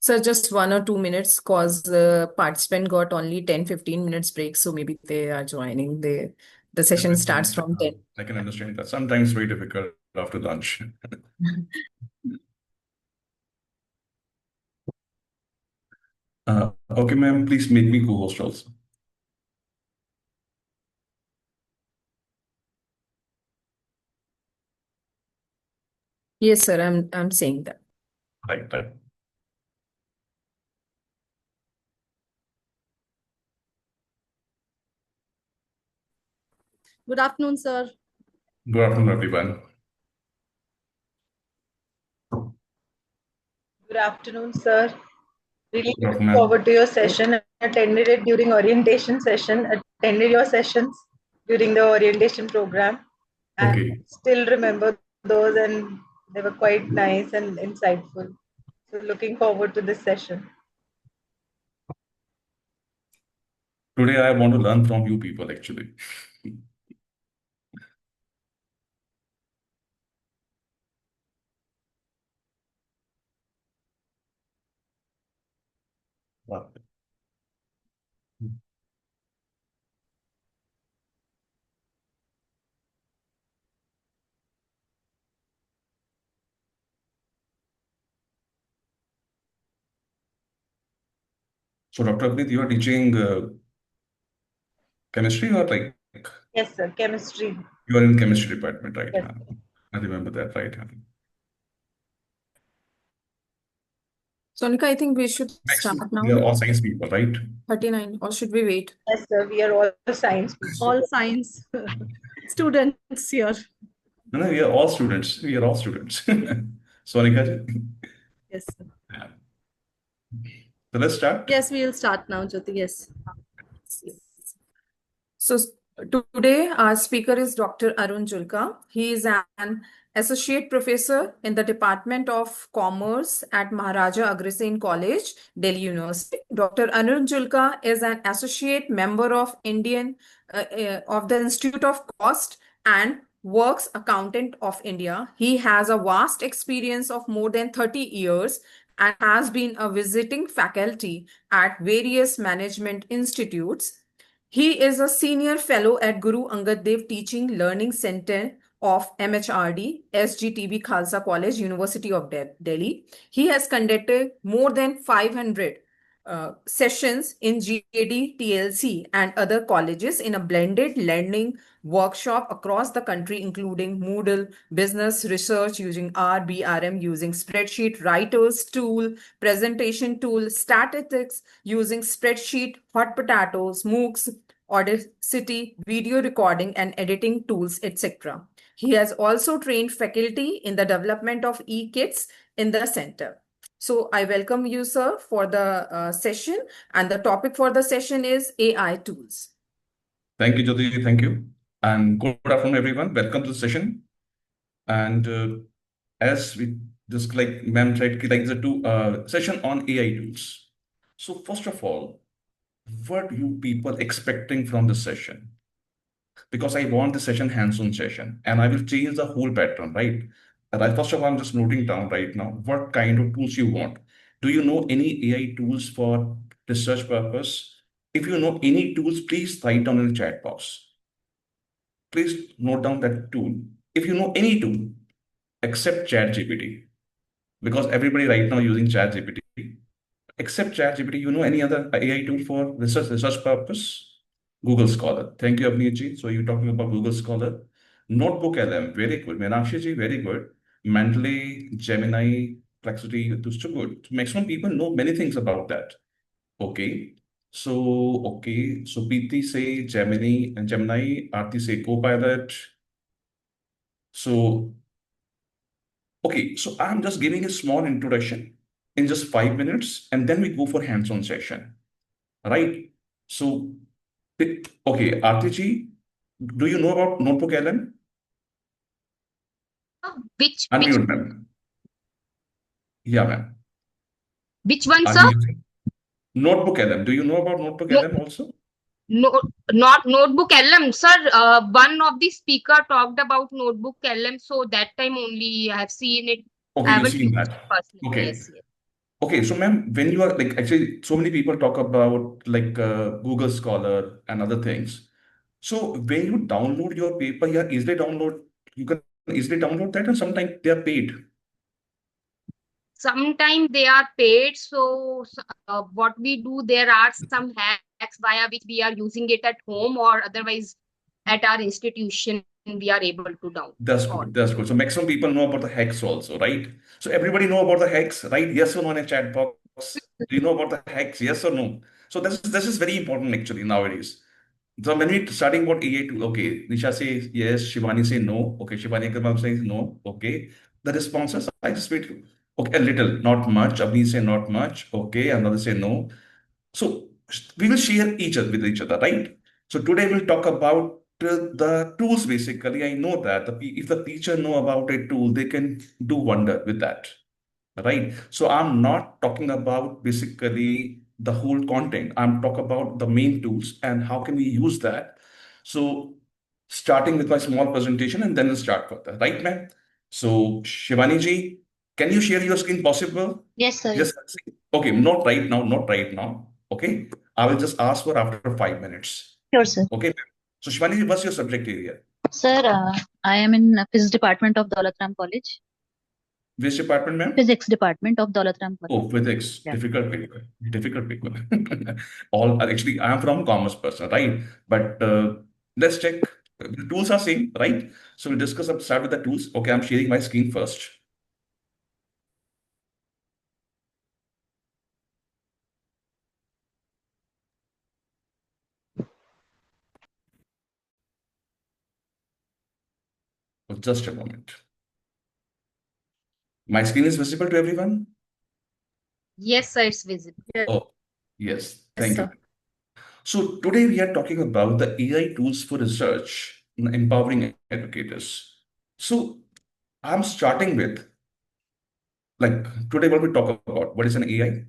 Sir, just 1 or 2 minutes cause participant got only 10-15 minutes break, so maybe they are joining. The session starts from 10. I can understand that. Sometimes very difficult after lunch. Okay, ma'am, please make me co-host also. Yes, sir, I'm saying that. Right. Good afternoon, sir. Good afternoon, everyone. Good afternoon, sir. Really Good looking afternoon. forward to your session. I attended it during orientation session, attended your sessions during the orientation program. And Okay. still remember those, and they were quite nice and insightful. So looking forward to this session. Today I want to learn from you people actually. Wow. So, Dr. Abhijit, you are teaching chemistry or like? Yes, sir. Chemistry. You are in chemistry department, right? Yes. I remember that, right? Sonika, I think we should Next, start now. we are all science people, right? 39, or should we wait? Yes, sir. We are all science people. All science students here. No, we are all students. We are all students. Sonika ji. Yes, sir. Yeah. So let's start. Yes, we will start now, Jyoti. Yes. So today our speaker is Dr. Arun Julka. He is an associate professor in the Department of Commerce at Maharaja Agrasen College, Delhi University. Dr. Arun Julka is an associate member of of the Institute of Cost and Works Accountant of India. He has a vast experience of more than 30 years and has been a visiting faculty at various management institutes. He is a senior fellow at Guru Angad Dev Teaching Learning Center of MHRD, SGTB Khalsa College, University of Delhi. He has conducted more than 500 sessions in GAD, TLC, and other colleges in a blended learning workshop across the country, including Moodle, business research using R, BRM, using spreadsheet, writers tool, presentation tool, statistics using spreadsheet, hot potatoes, MOOCs, Audacity, video recording and editing tools, etc. He has also trained faculty in the development of e-kits in the center. So I welcome you, sir, for the session. And the topic for the session is AI tools. Thank you, Jyoti. Thank you. And good afternoon, everyone. Welcome to the session. And as we just like ma'am said, like the session on AI tools. So first of all, what you people expecting from this session? Because I want the session hands-on session, and I will change the whole pattern, right? First of all, I'm just noting down right now what kind of tools you want. Do you know any AI tools for research purpose? If you know any tools, please write down in the chat box. Please note down that tool. If you know any tool, except ChatGPT, because everybody right now using ChatGPT. Except ChatGPT, you know any other AI tool for research purpose? Google Scholar. Thank you, Abhinit. So you're talking about Google Scholar. Notebook LM, very good. Meenakshi ji, very good. Mendeley, Gemini, Perplexity, those two good. Maximum people know many things about that. Okay. So Preeti say Gemini and Gemini, Aarti say Copilot. So I'm just giving a small introduction in just 5 minutes, and then we go for hands-on session, right? So, okay, Aarti ji, do you know about Notebook LM? Unmute, ma'am. Yeah, ma'am. Which one, sir? Notebook LM. Do you know about Notebook LM also? No, not Notebook LM, sir. One of the speaker talked about Notebook LM, so that time only I have seen it. Okay, I you've haven't seen used that. it personally. Okay. Yes, yes. Okay, so ma'am, when you are like actually so many people talk about like Google Scholar and other things. So when you download your paper, you can easily download that, and sometimes they are paid. Sometimes they are paid. So what we do, there are some hacks via which we are using it at home, or otherwise at our institution we are able to download. That's good. That's good. So maximum people know about the hacks also, right? So everybody know about the hacks, right? Yes or no in a chat box. Do you know about the hacks? Yes or no? So this is very important actually nowadays. So when we starting about AI tool, okay, Nisha says yes, Shivani say no. Okay, Shivani Kamal says no. Okay. The responses, I just wait. Okay, a little, not much. Abhi say not much. Okay, another say no. So we will share each other with each other, right? So today we'll talk about the tools basically. I know that if the teacher know about a tool, they can do wonder with that, right? So I'm not talking about basically the whole content. I'm talking about the main tools and how can we use that. So starting with my small presentation and then we'll start further, right, ma'am? So Shivani ji, can you share your screen possible? Yes, sir. Yes. Okay, not right now, not right now. Okay, I will just ask for after 5 minutes. Sure, sir. Okay, ma'am. So Shivani ji, what's your subject area? Sir, I am in Physics Department of Daulat College. Which department, ma'am? Physics Department of Daulat College. Oh, physics. Yeah. Difficult paper. Difficult paper. All actually, I am from commerce person, right? But let's check. The tools are same, right? So we'll discuss. Start with the tools. Okay, I'm sharing my screen first. Just a moment. My screen is visible to everyone? Yes, sir, it's visible. Oh, yes. Thank you. sir. So today we are talking about the AI tools for research and empowering educators. So I'm starting with, like, today what we talk about, what is an AI?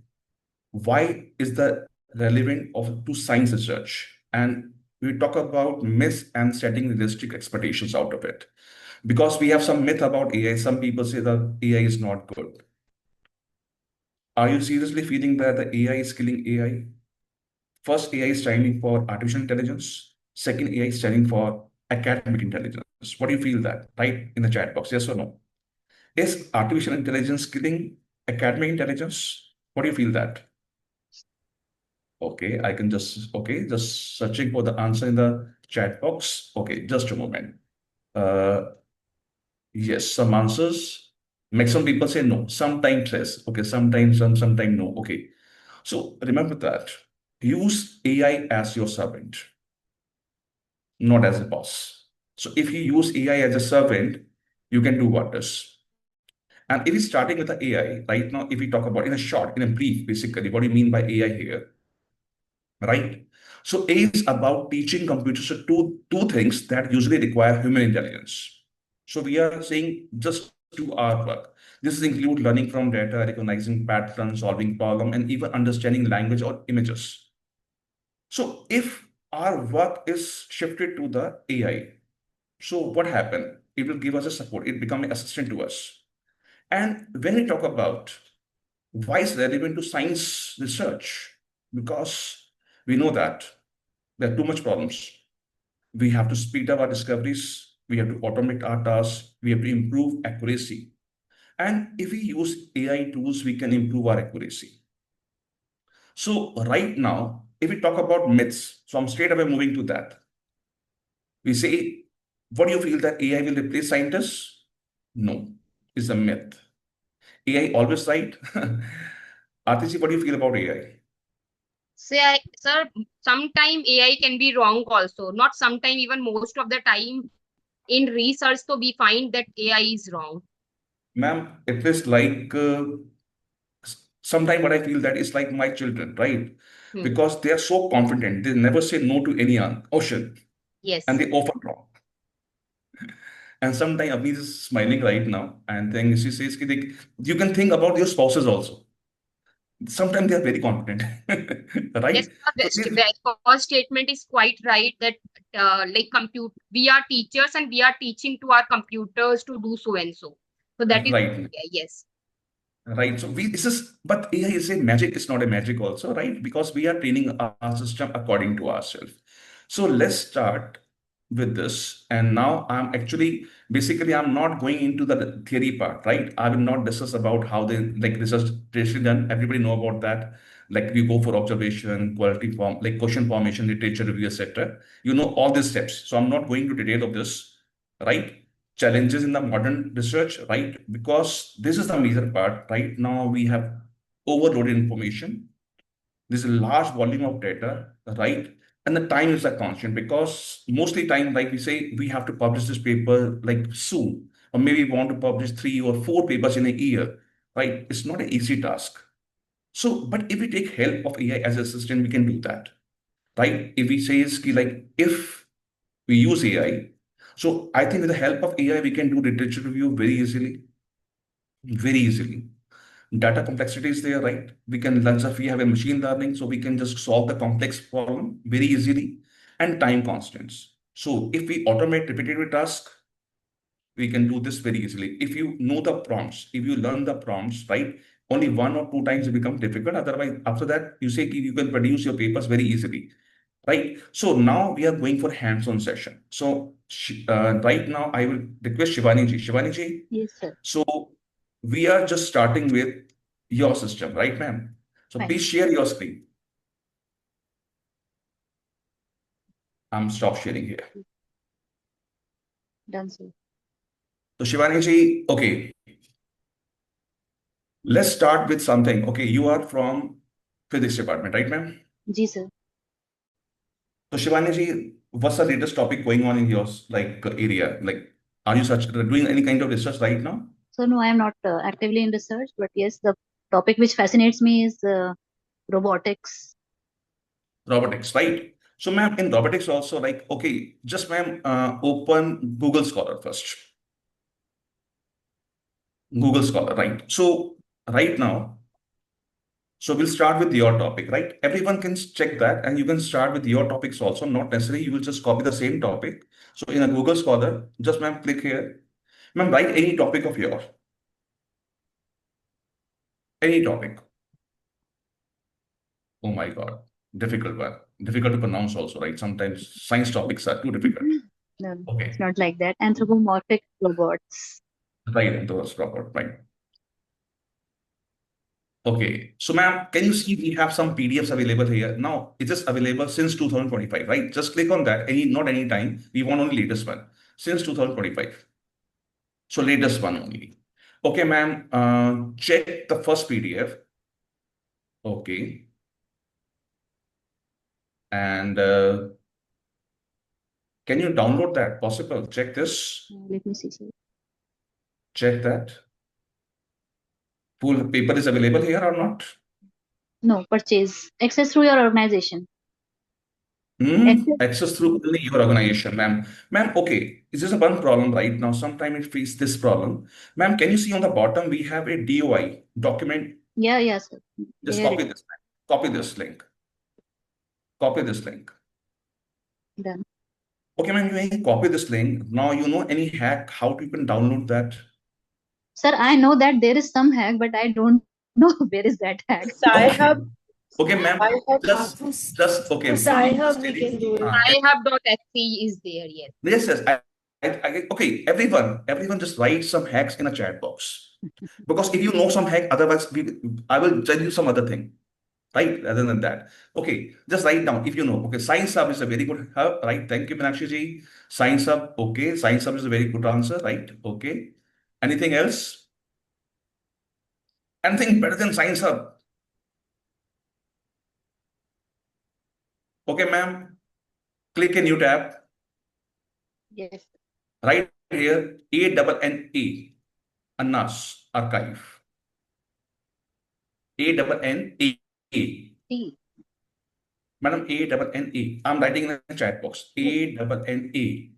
Why is the relevant to science research? And we talk about myths and setting realistic expectations out of it. Because we have some myth about AI. Some people say that AI is not good. Are you seriously feeling that the AI is killing AI? First, AI is standing for artificial intelligence. Second, AI is standing for academic intelligence. What do you feel that? Write in the chat box, yes or no? Is artificial intelligence killing academic intelligence? What do you feel that? Okay, I can just searching for the answer in the chat box. Okay, just a moment. Yes, some answers. Maximum people say no. Sometimes yes. Okay, sometimes sometimes no. Okay. So remember that. Use AI as your servant, not as a boss. So if you use AI as a servant, you can do wonders. And if you're starting with the AI, right now, if we talk about in a brief, basically, what do you mean by AI here? Right? So AI is about teaching computers to two things that usually require human intelligence. So we are saying just do our work. This include learning from data, recognizing patterns, solving problem, and even understanding language or images. So if our work is shifted to the AI, so what happened? It will give us a support. It become an assistant to us. And when we talk about why is relevant to science research, because we know that there are too much problems. We have to speed up our discoveries. We have to automate our tasks. We have to improve accuracy. And if we use AI tools, we can improve our accuracy. So right now, if we talk about myths, so I'm straight away moving to that. We say, what do you feel that AI will replace scientists? No, it's a myth. AI always right. Atishi, what do you feel about AI? Sir, sometime AI can be wrong also. Not sometime, even most of the time in research, so we find that AI is wrong. Ma'am, it is like sometimes what I feel that is like my children, right? Because they are so confident, they never say no to any ocean. Yes. And they often wrong. And sometimes Abhi is smiling right now and then she says, you can think about your spouses also. Sometimes they are very confident, right? Yes, the first statement is quite right that we are teachers and we are teaching to our computers to do so and so. So that is right. Yes. Right. So but AI is a magic. It's not a magic also, right? Because we are training our system according to ourselves. So let's start with this. And now basically, I'm not going into the theory part, right? I will not discuss about how the like research is done. Everybody know about that. Like we go for observation, quality form, like question formation, literature review, etc. You know all these steps. So I'm not going to detail of this, right? Challenges in the modern research, right? Because this is the major part. Right now, we have overloaded information. There's a large volume of data, right? And the time is a constant because mostly time, like we say, we have to publish this paper like soon, or maybe we want to publish 3 or 4 papers in a year, right? It's not an easy task. So, but if we take help of AI as an assistant, we can do that, right? If we say, like, if we use AI, so I think with the help of AI, we can do literature review very easily, very easily. Data complexity is there, right? We can learn if we have a machine learning, so we can just solve the complex problem very easily, and time constants. So if we automate repetitive tasks, we can do this very easily. If you know the prompts, if you learn the prompts, right? Only 1 or 2 times it becomes difficult. Otherwise, after that, you say you can produce your papers very easily, right? So now we are going for hands-on session. So right now I will request Shivani ji. Shivani ji, Yes, sir. so we are just starting with your system, right, ma'am? So Fine. please share your screen. I'm stop sharing here. Done, sir. So Shivani ji, okay, let's start with something. Okay, you are from physics department, right, ma'am? Ji, sir. So Shivani ji, what's the latest topic going on in your like area? Like, are you doing any kind of research right now? So no, I am not actively in research, but yes, the topic which fascinates me is robotics. Robotics, right? So ma'am, in robotics also, like, okay, just ma'am, open Google Scholar first. Google Scholar, right? So right now, so we'll start with your topic, right? Everyone can check that, and you can start with your topics also. Not necessarily you will just copy the same topic. So in a Google Scholar, just ma'am, click here. Ma'am, write any topic of yours. Any topic. Oh my God, difficult one. Difficult to pronounce also, right? Sometimes science topics are too difficult. No, Okay. it's not like that. Anthropomorphic robots. Right, those robot, right? Okay, so ma'am, can you see we have some PDFs available here? Now, it is available since 2025, right? Just click on that, not any time. We want only latest one, since 2025. So latest one only. Okay, ma'am, check the first PDF. Okay. And can you download that? Possible? Check this. Let me see, sir. Check that. Full paper is available here or not? No, purchase. Access through your organization. Access through only your organization, ma'am. Ma'am, okay, this is a one problem right now. Sometimes it faces this problem. Ma'am, can you see on the bottom we have a DOI document? Yeah, sir. Just There copy it this. Copy this link. Copy this link. is. Done. Okay, ma'am, you copy this link. Now you know any hack how to even download that? Sir, I know that there is some hack, but I don't know where is that hack. Okay, ma'am, just okay. we can do it. iHub.sc is there, yes. Yes. Okay, everyone just write some hacks in a chat box. Because if you know some hack, otherwise I will tell you some other thing, right? Rather than that. Okay, just write down if you know. Okay, Science Hub is a very good hub, right? Thank you, Meenakshi ji. Science Hub, okay. Science Hub is a very good answer, right? Okay. Anything else? Anything better than Science Hub? Okay, ma'am. Click a new tab. Yes. Right here, ANNA, Anna's archive. ANNA. Madam, ANNA. I'm writing in the chat box. ANNA.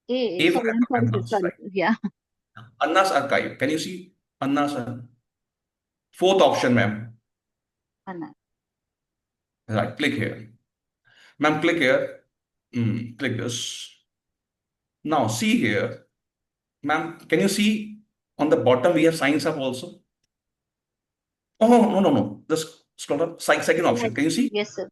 A for Sorry, I'm Anna's, sorry. right? Yeah. Anna's archive. Can you see Anna's? Fourth option, ma'am. Anna. Right, click here. Ma'am, click here. Click this. Now, see here. Ma'am, can you see On the bottom, we have Science Hub also. Oh, no. Just scroll up. Second option. Can you see? Yes, sir.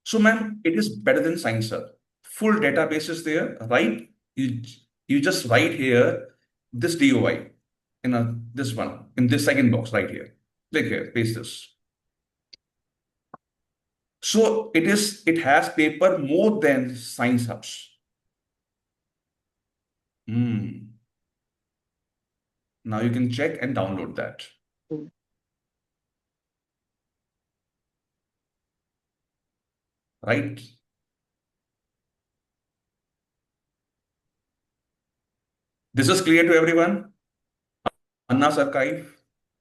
So, ma'am, it is better than Science Hub. Full database is there, right? You just write here this DOI in this one, in this second box right here. Click here, paste this. So it has paper more than Science Hubs. Now you can check and download that. Right? This is clear to everyone? Anna's archive,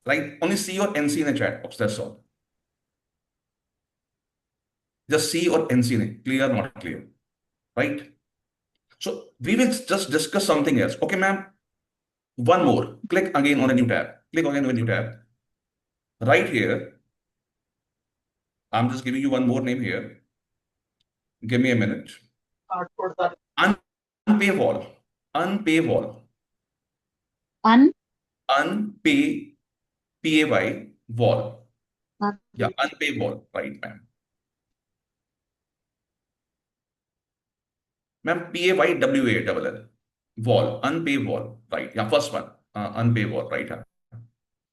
right? Only C or NC in the chat box, that's all. Just C or NC in it, clear, not clear, right? So we will just discuss something else. Okay, ma'am, one more. Click again on a new tab. Click again on a new tab. Right here, I'm just giving you one more name here. Give me a minute. Unpay wall. Unpay wall. Unpay, PAY, wall. Yeah, unpay wall. Right, ma'am. Ma'am, PAYWALL. Wall. Unpay wall. Right. Yeah, first one. Unpay wall. Right.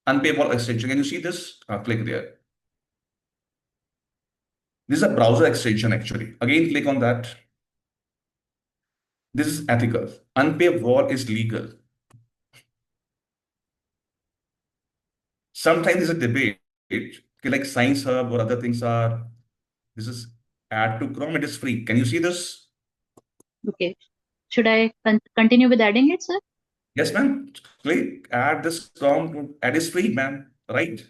Unpay wall extension. Can you see this? Click there. This is a browser extension actually. Again, click on that. This is ethical. Unpay wall is legal. Sometimes there's a debate, like Science Hub or other things are. This is add to Chrome. It is free. Can you see this? Okay. Should I continue with adding it, sir? Yes, ma'am. Click add this Chrome. Add is free, ma'am. Right?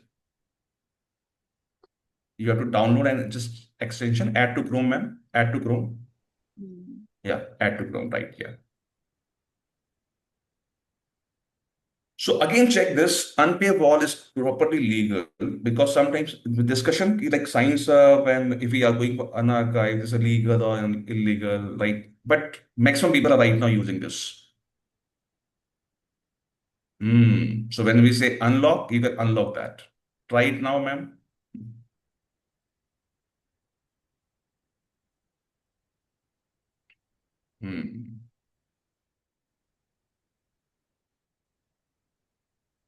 You have to download and just extension add to Chrome, ma'am. Add to Chrome. Yeah, add to Chrome. Right? Yeah. So again, check this. Unpaid wall is properly legal because sometimes the discussion like Science when if we are going for unarchived, is illegal or illegal, right? But maximum people are right now using this. So when we say unlock, you can unlock that. Try it now, ma'am.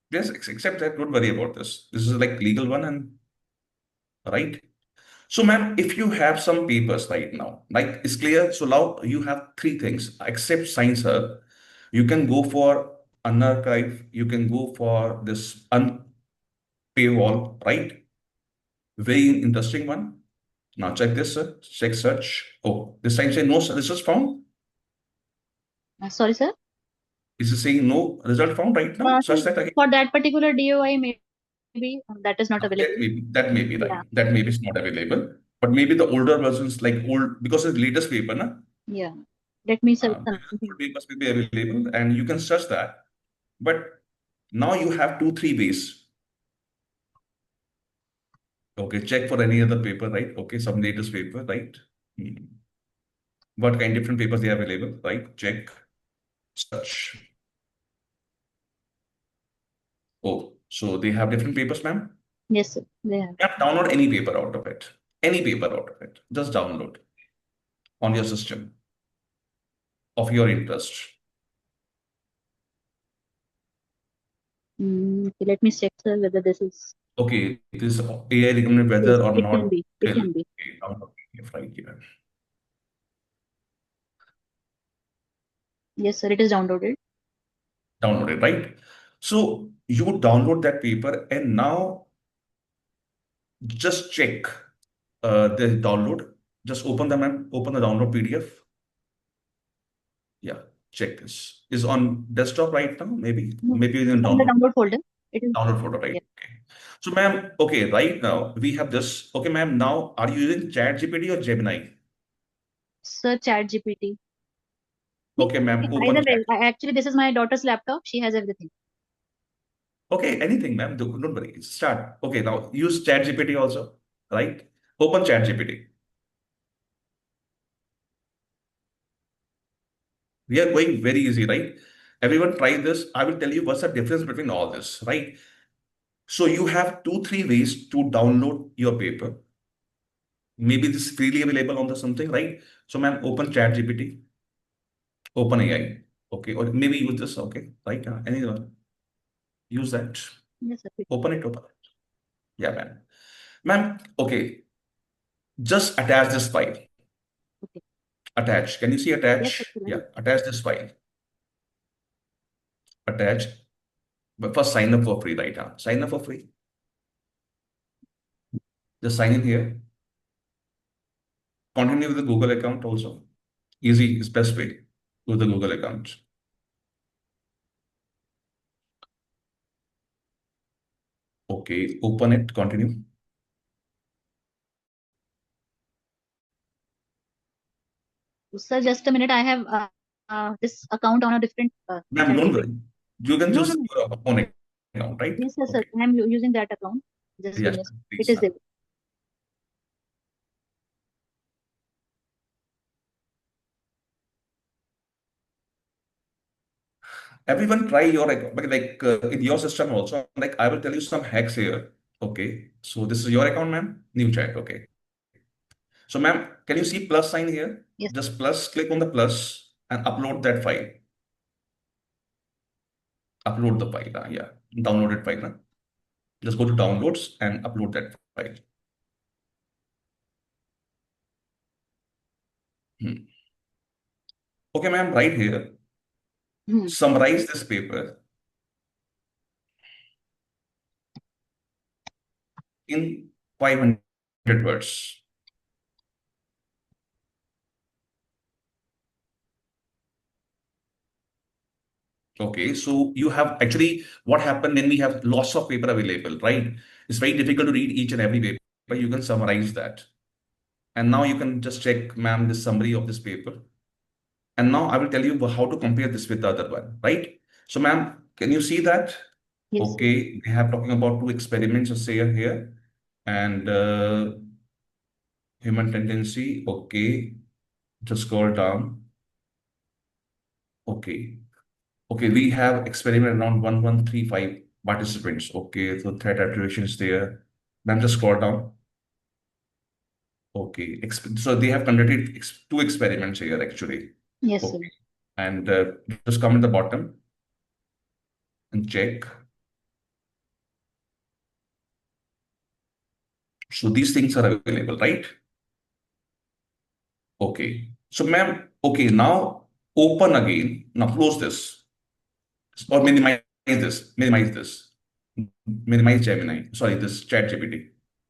Yes, except that don't worry about this. This is like legal one and right. So, ma'am, if you have some papers right now, like it's clear. So now you have three things except Science Hub. You can go for unarchive. You can go for this unpaywall, right? Very interesting one. Now check this, sir. Check search. Oh, this time say no research found. Sorry, sir. Is it saying no result found right now? Search that again. For that particular DOI, maybe that is not available. That may be right. Yeah. That maybe it's not available. But maybe the older versions, like old, because it's the latest paper, na? Yeah. Let me search something. Papers will be available, and you can search that. But now you have 2-3 ways. Okay, check for any other paper, right? Okay, some latest paper, right? What kind of different papers they are available, right? Check, search. Oh, so they have different papers, ma'am? Yes, sir. They have. Yeah, download any paper out of it. Any paper out of it. Just download on your system of your interest. Okay, let me check, sir, whether this is. Okay, this AI recommended whether or it not. Can be. It can be. Okay, download PDF right here. Yes, sir. It is downloaded. Downloaded, right? So you download that paper and now just check the download. Just open the download PDF. Yeah, check this. Is on desktop right now? Maybe in the download folder. It is download folder, right? Yeah. Okay. So, ma'am, okay, right now we have this. Okay, ma'am, now are you using ChatGPT or Gemini? Sir, ChatGPT. Okay, ma'am. Either way, actually, this is my daughter's laptop. She has everything. Okay, anything, ma'am. Don't worry. Start. Okay, now use ChatGPT also, right? Open ChatGPT. We are going very easy, right? Everyone try this. I will tell you what's the difference between all this, right? So you have 2, 3 ways to download your paper. Maybe this is freely available on the something, right? So ma'am, open ChatGPT, open AI, okay, or maybe use this, okay, right? Anyone use that. Yes, sir. Open it. Yeah, ma'am. Ma'am, okay, just attach this file. Okay. Attach. Can you see Yes, attach? sir. Yeah, attach this file. Attach. But first sign up for free, right? Sign up for free. Just sign in here. Continue with the Google account also. Easy is best way with the Google account. Okay, open it, continue. Sir, just a minute. I have this account on a different Ma'am, don't worry. You can No, use no, no. your own account, right? Yes, sir. Okay. I'm using that account. Just give Yes, me. ma'am, It please, is there. everyone try your account, but like in your system also, like I will tell you some hacks here. Okay, so this is your account, ma'am. New chat. Okay. So, ma'am, can you see plus sign here? Yes. Just plus, click on the plus and upload that file. Upload the file. Yeah, downloaded file. Just go to downloads and upload that file. Okay, ma'am, right here. Summarize this paper in 500 words. Okay, so you have actually what happened when we have lots of paper available, right? It's very difficult to read each and every paper, but you can summarize that. And now you can just check, ma'am, the summary of this paper. And now I will tell you how to compare this with the other one, right? So, ma'am, can you see that? Yes. Okay, we have talking about 2 experiments here, and human tendency. Okay, just scroll down. Okay, we have experiment around 1135 participants. Okay, so threat attribution is there. Ma'am, just scroll down. Okay, so they have conducted 2 experiments here actually. Yes, okay. sir. And just come at the bottom and check. So these things are available, right? Okay. So, ma'am, okay, now open again. Now close this or minimize this. Minimize Gemini. Sorry, this ChatGPT.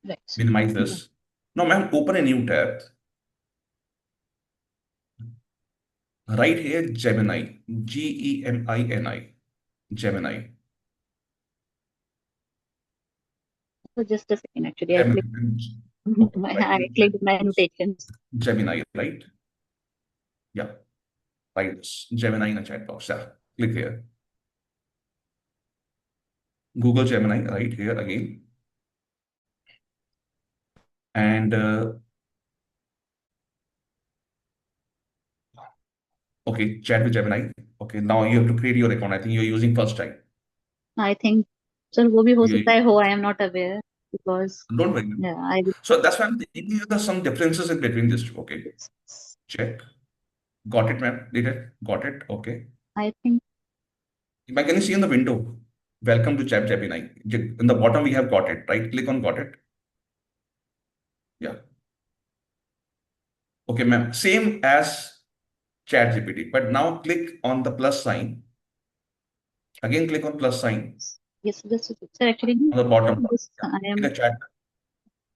Right. Minimize this. Now, ma'am, open a new tab. Right here, Gemini. Gemini. Gemini. So just a second, actually, I clicked my annotations. Gemini, right? Yeah. Right. Gemini in a chat box. Yeah. Click here. Google Gemini right here again. And okay, chat with Gemini. Okay, now you have to create your account. I think you're using first time. I think, sir, वो भी हो सकता है हो. I am not aware because. Don't worry. Yeah, So that's why I'm thinking there's some differences in between these two. Okay. Check. Got it, ma'am. Did it? Got it. Okay. I think. Can you see in the window? Welcome to Chat Gemini. In the bottom, we have got it, right? Click on got it. Yeah. Okay, ma'am. Same as Chat GPT, but now click on the plus sign. Again, click on plus sign. Yes, this is sir, actually. On the bottom. This, Yeah. I am In the chat.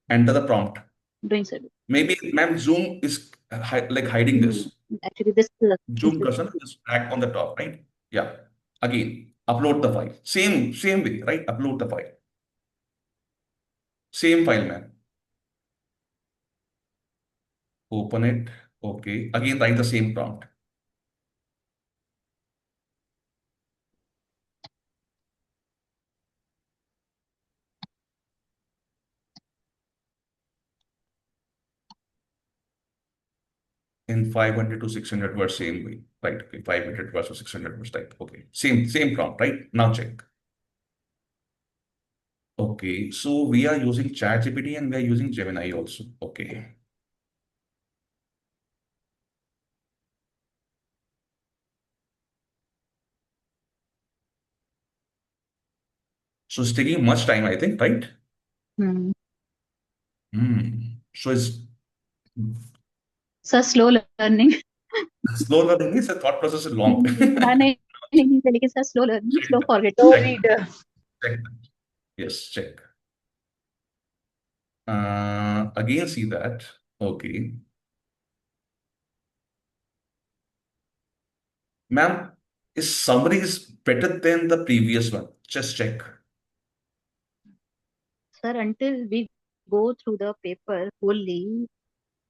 Enter the prompt. doing so. Maybe, ma'am, Zoom is like hiding this. Actually, this. Zoom cursor is back on the top, right? Yeah. Again, upload the file. Same way, right? Upload the file. Same file, ma'am. Open it. Okay. Again, write the same prompt. in 500 to 600 words same way, right? Okay, 500 words or 600 words type. Okay, same prompt, right? Now check. Okay, so we are using ChatGPT and we are using Gemini also. Okay. So it's taking much time, I think, right? Hmm. So it's Sir, slow learning. slow learning is a thought process is long. हाँ, नहीं, लेकिन sir, slow learning, slow forgetting. Slow reader. Check. Yes, check. Again, see that. Okay. Ma'am, is summary is better than the previous one? Just check. Sir, until we go through the paper fully,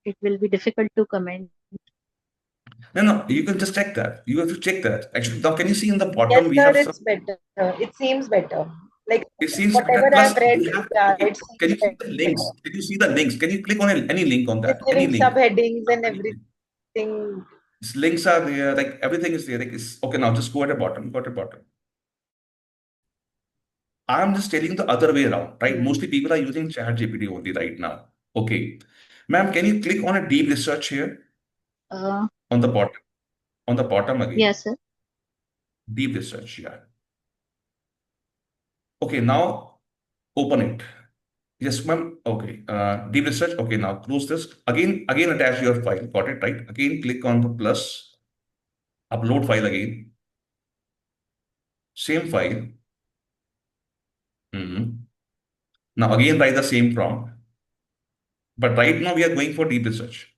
it will be difficult to comment. No, you can just check that. You have to check that. Actually, now can you see in the Yes, bottom we sir, have it's some. better. It seems better. Like It seems better. whatever Plus, I've read, we have. yeah, Okay, it can you seems see the links? better. Can you see the links? Can you click on any link on It's that? Any giving link? subheadings and everything. Links are there. Like everything is there. Like it's okay. Now just go at the bottom. Go at the bottom. I'm just telling the other way around, right? Mostly people are using ChatGPT only right now. Okay, ma'am, can you click on a deep research here on the bottom? On the bottom again. Yes, sir. Deep research, yeah. Okay, now open it. Yes, ma'am. Okay, deep research. Okay, now close this. Again, attach your file. Got it, right? Again, click on the plus. Upload file again. Same file. Now again, write the same prompt. But right now we are going for deep research.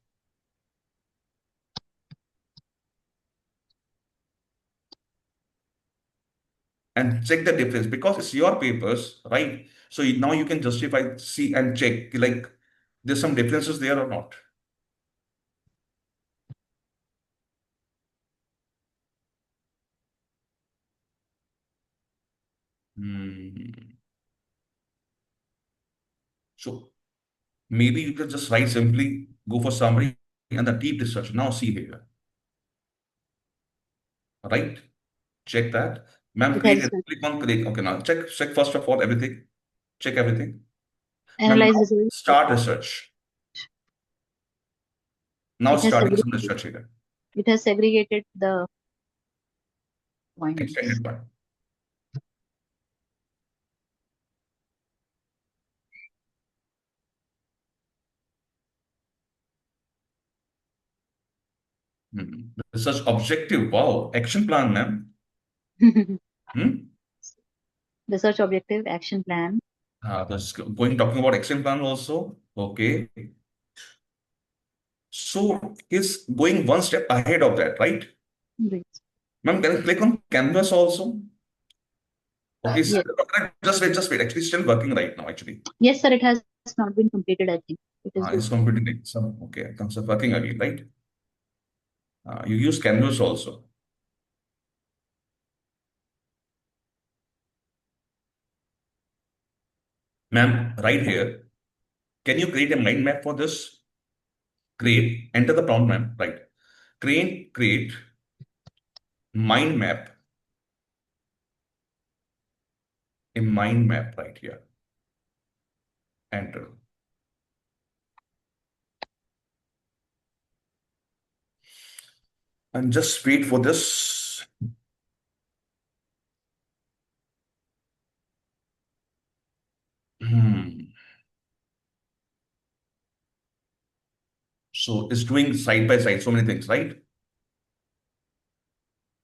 And check the difference because it's your papers, right? So now you can justify, see and check like there's some differences there or not. So maybe you can just write simply, go for summary and the deep research. Now see here, right? Check that. Ma'am, create it. Click on click. Okay, now check first of all everything. Check everything. Analyze Ma'am, results. start research. Now starting some research here. It has segregated the points. Extended one. Research objective. Wow. Action plan, ma'am. Research objective, action plan. Talking about action plan also. Okay. So is going one step ahead of that, right? Right. Ma'am, can you click on canvas also? Okay, Yes. Just wait. Actually, still working right now, actually. Yes, sir, it has not been completed, I think. It's completing. Okay, it comes up working again, right? You use canvas also. Ma'am, right here, can you create a mind map for this? Create, enter the prompt, ma'am, right? Create mind map. A mind map right here. Enter. And just wait for this. So it's doing side by side so many things, right?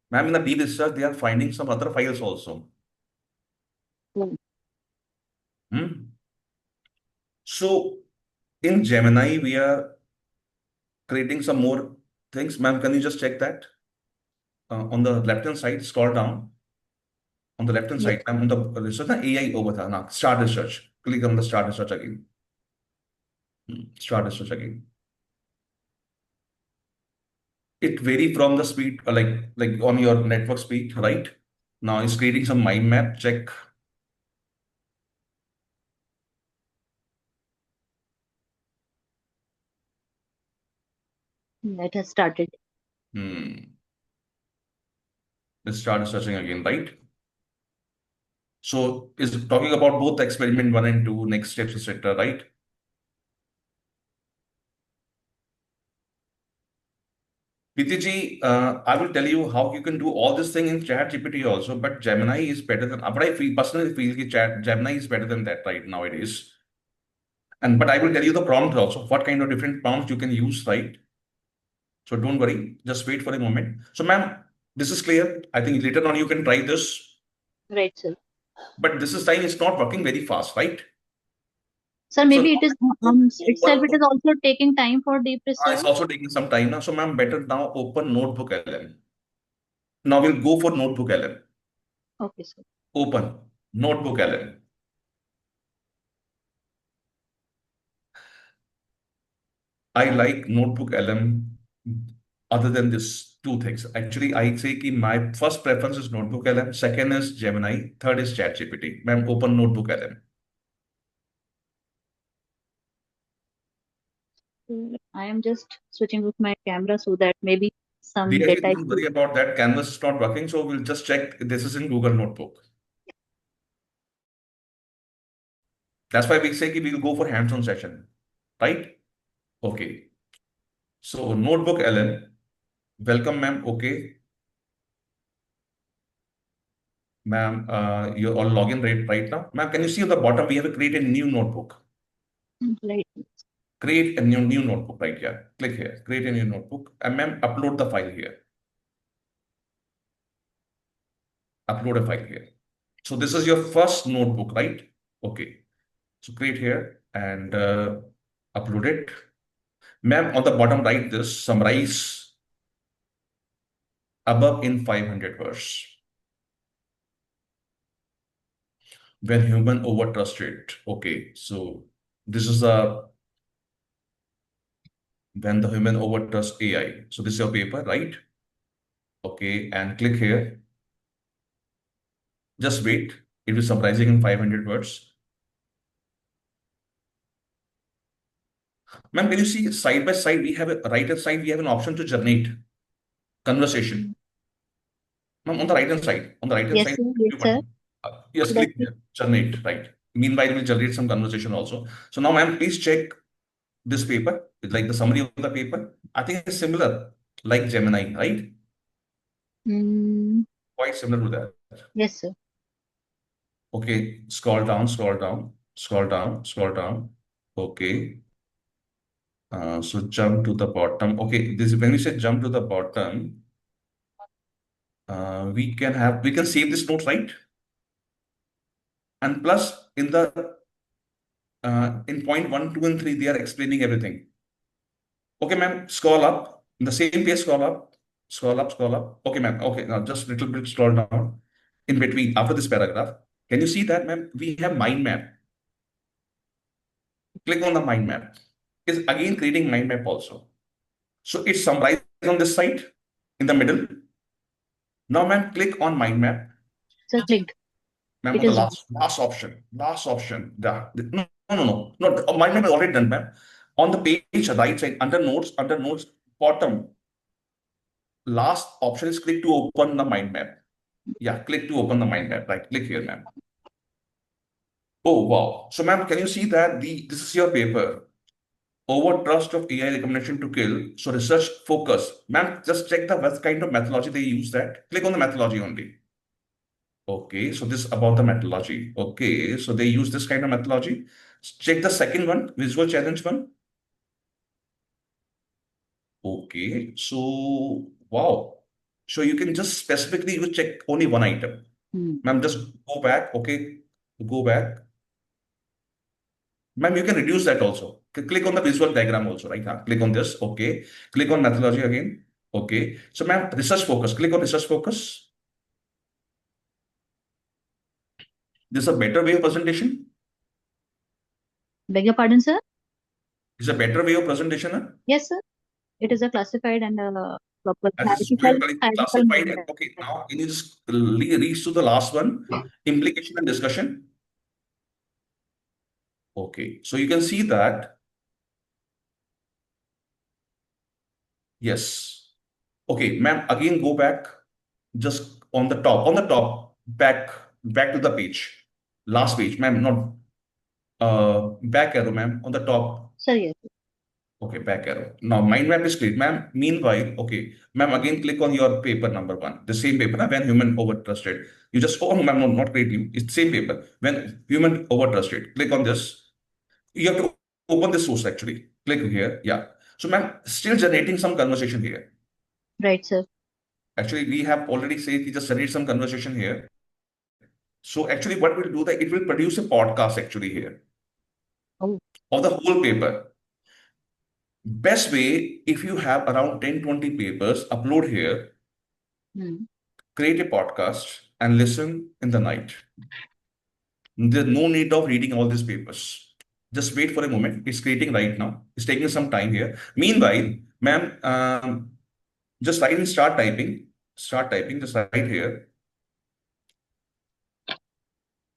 Ma'am, in the deep research, they are finding some other files also. So in Gemini, we are creating some more things. Ma'am, can you just check that? On the left-hand side, scroll down. On the left-hand side, I'm on the research, AI over there. Now, start research. Click on the start research again. Start research again. It vary from the speed, like on your network speed, right? Now it's creating some mind map. Check. It has started. Let's start searching again, right? So is talking about both experiment 1 and 2, next steps, etc., right? Priti, I will tell you how you can do all this thing in ChatGPT also, but Gemini is better than, but I personally feel that Gemini is better than that right nowadays. But I will tell you the prompt also, what kind of different prompts you can use, right? So don't worry, just wait for a moment. So ma'am, this is clear. I think later on you can try this. Right, sir. But this is time it's not working very fast, right? Sir, maybe it is itself, it is also taking time for deep It's research. also taking some time now. So ma'am, better now open Notebook LM. Now we'll go for Notebook LM. Okay, sir. Open Notebook LM. I like Notebook LM other than this two things. Actually, I say that my first preference is Notebook LM, second is Gemini, third is ChatGPT. Ma'am, open Notebook LM. I am just switching with my camera so that maybe some Dear, data. don't worry about that. Canvas is not working, so we'll just check this is in Google Notebook. That's why we say we'll go for hands-on session, right? Okay. So Notebook LM, welcome ma'am. Okay. Ma'am, you're all login right now. Ma'am, can you see on the bottom, we have created a new notebook. Right. Create a new notebook right here. Click here, create a new notebook. And ma'am, upload the file here. Upload a file here. So this is your first notebook, right? Okay. So create here and upload it. Ma'am, on the bottom, write this, summarize above in 500 words. When human overtrusted. Okay, so this is when the human overtrusts AI. So this is your paper, right? Okay, and click here. Just wait. It is summarizing in 500 words. Ma'am, can you see side by side, we have a right hand side, we have an option to generate conversation. Ma'am, on the right hand side, Yes, side, sir. Yes, sir. yes, click here, generate, right. Meanwhile, we'll generate some conversation also. So now, ma'am, please check this paper, like the summary of the paper. I think it's similar, like Gemini, right? Quite similar to that. Yes, sir. Okay, scroll down, scroll down, scroll down, scroll down. Okay. So jump to the bottom. Okay, this when we say jump to the bottom, we can save this note, right? And plus in the in point 1, 2, and 3, they are explaining everything. Okay, ma'am, scroll up. In the same page, scroll up, scroll up, scroll up. Okay, ma'am. Okay, now just a little bit scroll down in between after this paragraph. Can you see that, ma'am? We have mind map. Click on the mind map. It's again creating mind map also. So it's summarized on this side in the middle. Now, ma'am, click on mind map. So clicked. Ma'am, It on the is last option. Last option. No. Mind map is already done, ma'am. On the page, right side, under notes, bottom. Last option is click to open the mind map. Yeah, click to open the mind map. Right, click here, ma'am. Oh, wow. So, ma'am, can you see that this is your paper? Over trust of AI recommendation to kill. So, research focus. Ma'am, just check the what kind of methodology they use that. Click on the methodology only. Okay, so this is about the methodology. Okay, so they use this kind of methodology. Check the second one, visual challenge one. Okay, so wow. So you can just specifically check only one item. Ma'am, just go back. Okay, go back. Ma'am, you can reduce that also. Click on the visual diagram also, right? Click on this. Okay. Click on methodology again. Okay. So, ma'am, research focus. Click on research focus. This is a better way of presentation. Beg your pardon, sir? Is a better way of presentation, huh? Yes, sir. It is a classified and proper classified. Okay, now can you just reach to the last one, implication and discussion. Okay, so you can see that Yes. Okay, ma'am, again go back, just on the top, back to the page. Last page, ma'am, not back arrow, ma'am, on the top. Sir, yes. Okay, back arrow. Now mind map is clear. Ma'am, meanwhile, okay, ma'am, again click on your paper number 1. The same paper, when human overtrusted. You just, oh, ma'am, no, not great new. It's same paper. When human overtrusted, click on this. You have to open this source actually. Click here. Yeah. So, ma'am, still generating some conversation here. Right, sir. Actually, we have already said we just generate some conversation here. So actually what we'll do that it will produce a podcast actually here of the whole paper. Best way, if you have around 10-20 papers, upload here, create a podcast and listen in the night. There's no need of reading all these papers. Just wait for a moment. It's creating right now. It's taking some time here. Meanwhile, ma'am, just write and start typing. Start typing, just write here.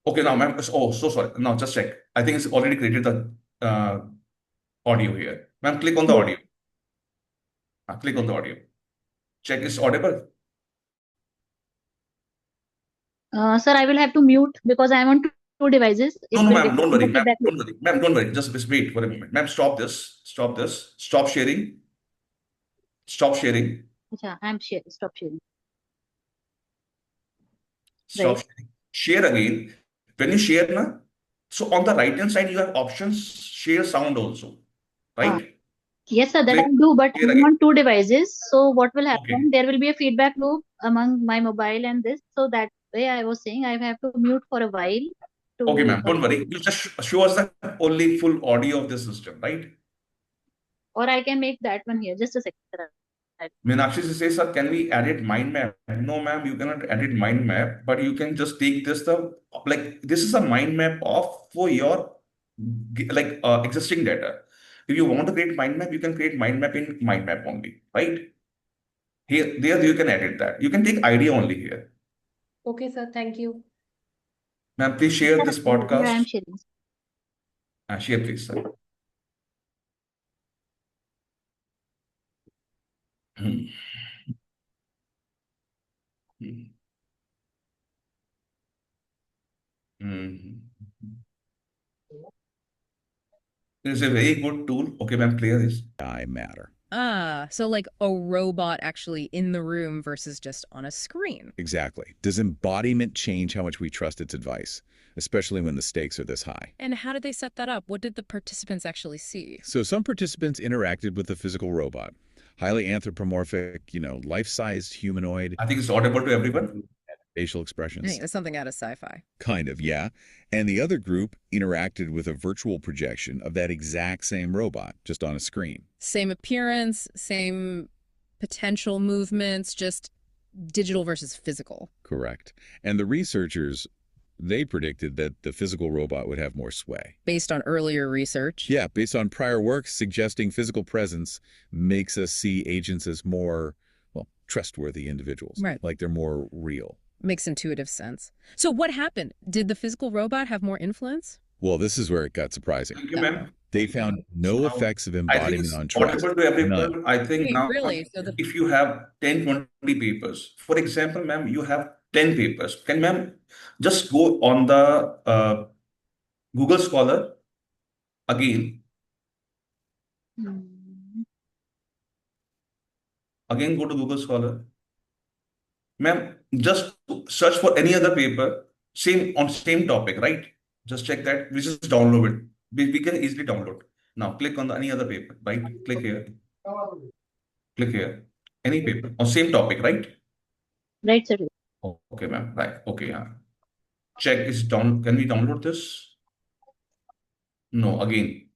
Okay, now, ma'am. Oh, so sorry. Now, just check. I think it's already created the audio here. Ma'am, click on the audio. Click on the audio. Check is audible. Sir, I will have to mute because I am on two devices. No, ma'am, don't worry. Ma'am, don't worry. Ma'am, don't worry. Just wait for a moment. Ma'am, stop this. Stop this. Stop sharing. Stop sharing. Yeah, I'm sharing. Stop sharing. Stop sharing. Share again. When you share, na, so on the right hand side, you have options, share sound also, right? Yes, sir, that I do, but I'm on two devices. So what will happen? There will be a feedback loop among my mobile and this. So that way I was saying I have to mute for a while. Okay, ma'am, don't worry. You just show us the only full audio of the system, right? Or I can make that one here. Just a second, sir. Meenakshi says, sir, can we edit mind map? No, ma'am, you cannot edit mind map, but you can just take this, this is a mind map for your existing data. If you want to create mind map, you can create mind map in mind map only, right? There you can edit that. You can take idea only here. Okay, sir. Thank you. Ma'am, please share this podcast. Yeah, I'm sharing. Share, please, sir. It's a very good tool. Okay, ma'am, clear this. I matter. So like a robot actually in the room versus just on a screen. Exactly. Does embodiment change how much we trust its advice, especially when the stakes are this high? And how did they set that up? What did the participants actually see? So some participants interacted with the physical robot. Highly anthropomorphic, life-sized humanoid. I think it's audible to everyone. Facial expressions. I think it's something out of sci-fi. Kind of, yeah. And the other group interacted with a virtual projection of that exact same robot, just on a screen. Same appearance, same potential movements, just digital versus physical. Correct. And the researchers, they predicted that the physical robot would have more sway. Based on earlier research? Yeah, based on prior work suggesting physical presence makes us see agents as more, trustworthy individuals. Right. Like they're more real. Makes intuitive sense. So what happened? Did the physical robot have more influence? Well, this is where it got surprising. Thank you, ma'am. They found no effects of embodiment on trust. Audible to everyone. I think now, really? if you have 10-20 papers, for example, ma'am, you have 10 papers. Can ma'am just go on the Google Scholar again? Again, go to Google Scholar. Ma'am, just search for any other paper, same topic, right? Just check that, which is downloaded. We can easily download. Now click on any other paper, right? Click here. Click here. Any paper on same topic, right? Right, sir. Okay, ma'am. Right. Okay, yeah. Check is down. Can we download this? No, again.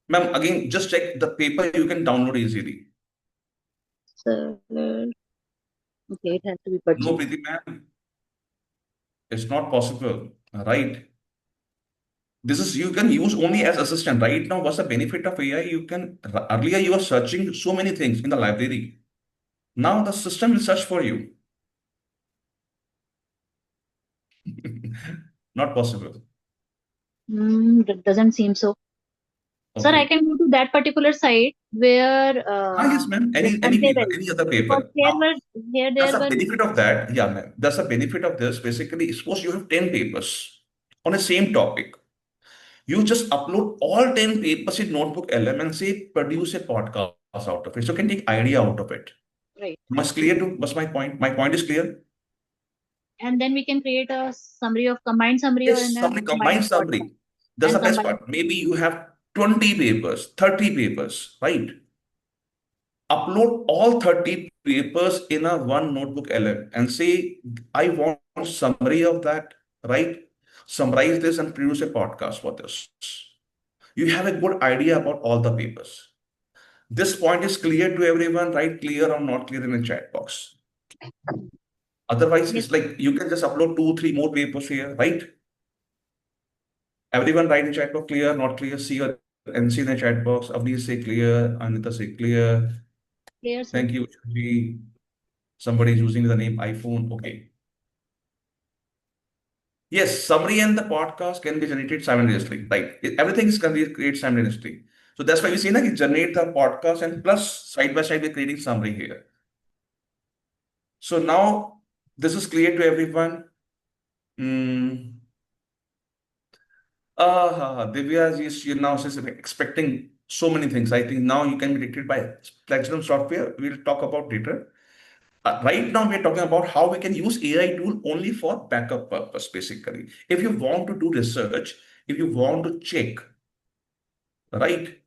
Ma'am, again, just check the paper you can download easily. Sir, okay, it has to be purchased. No, Preeti, ma'am. It's not possible, right? This is, you can use only as assistant. Right now, what's the benefit of AI? Earlier you were searching so many things in the library. Now the system will search for you. Not possible. That doesn't seem so. Sir, I Okay. can go to that particular site where Yes, ma'am. this Any paper, untabled, any other because paper. here Now, were that's there the were benefit of that. Yeah, ma'am. That's the benefit of this. Basically, suppose you have 10 papers on the same topic. You just upload all 10 papers in Notebook LM and say produce a podcast out of it. So you can take idea out of it. right, Must clear to what's my point? My point is clear. and then we can create a summary of combined summary or Yes, in a summary, combined combined podcast summary. That's the and best combined. part. Maybe you have 20 papers, 30 papers, right? Upload all 30 papers in a one notebook LM and say, I want summary of that, right? Summarize this and produce a podcast for this. You have a good idea about all the papers. This point is clear to everyone, right? Clear or not clear in the chat box. Otherwise, Yes. it's like you can just upload 2, 3 more papers here, right? Everyone write in chat box clear, not clear. See your NC in the chat box. Avni say clear. Anita say clear. Clear, sir. Thank you. Somebody is using the name iPhone. Okay. Yes, summary and the podcast can be generated simultaneously. Right. Everything is can be created simultaneously. So that's why we say that you generate the podcast and plus side by side we're creating summary here. So now this is clear to everyone. Divya is now she's expecting so many things. I think now you can be dictated by Platinum software. We'll talk about later. Right now, we're talking about how we can use AI tool only for backup purpose, basically. If you want to do research, if you want to check, right?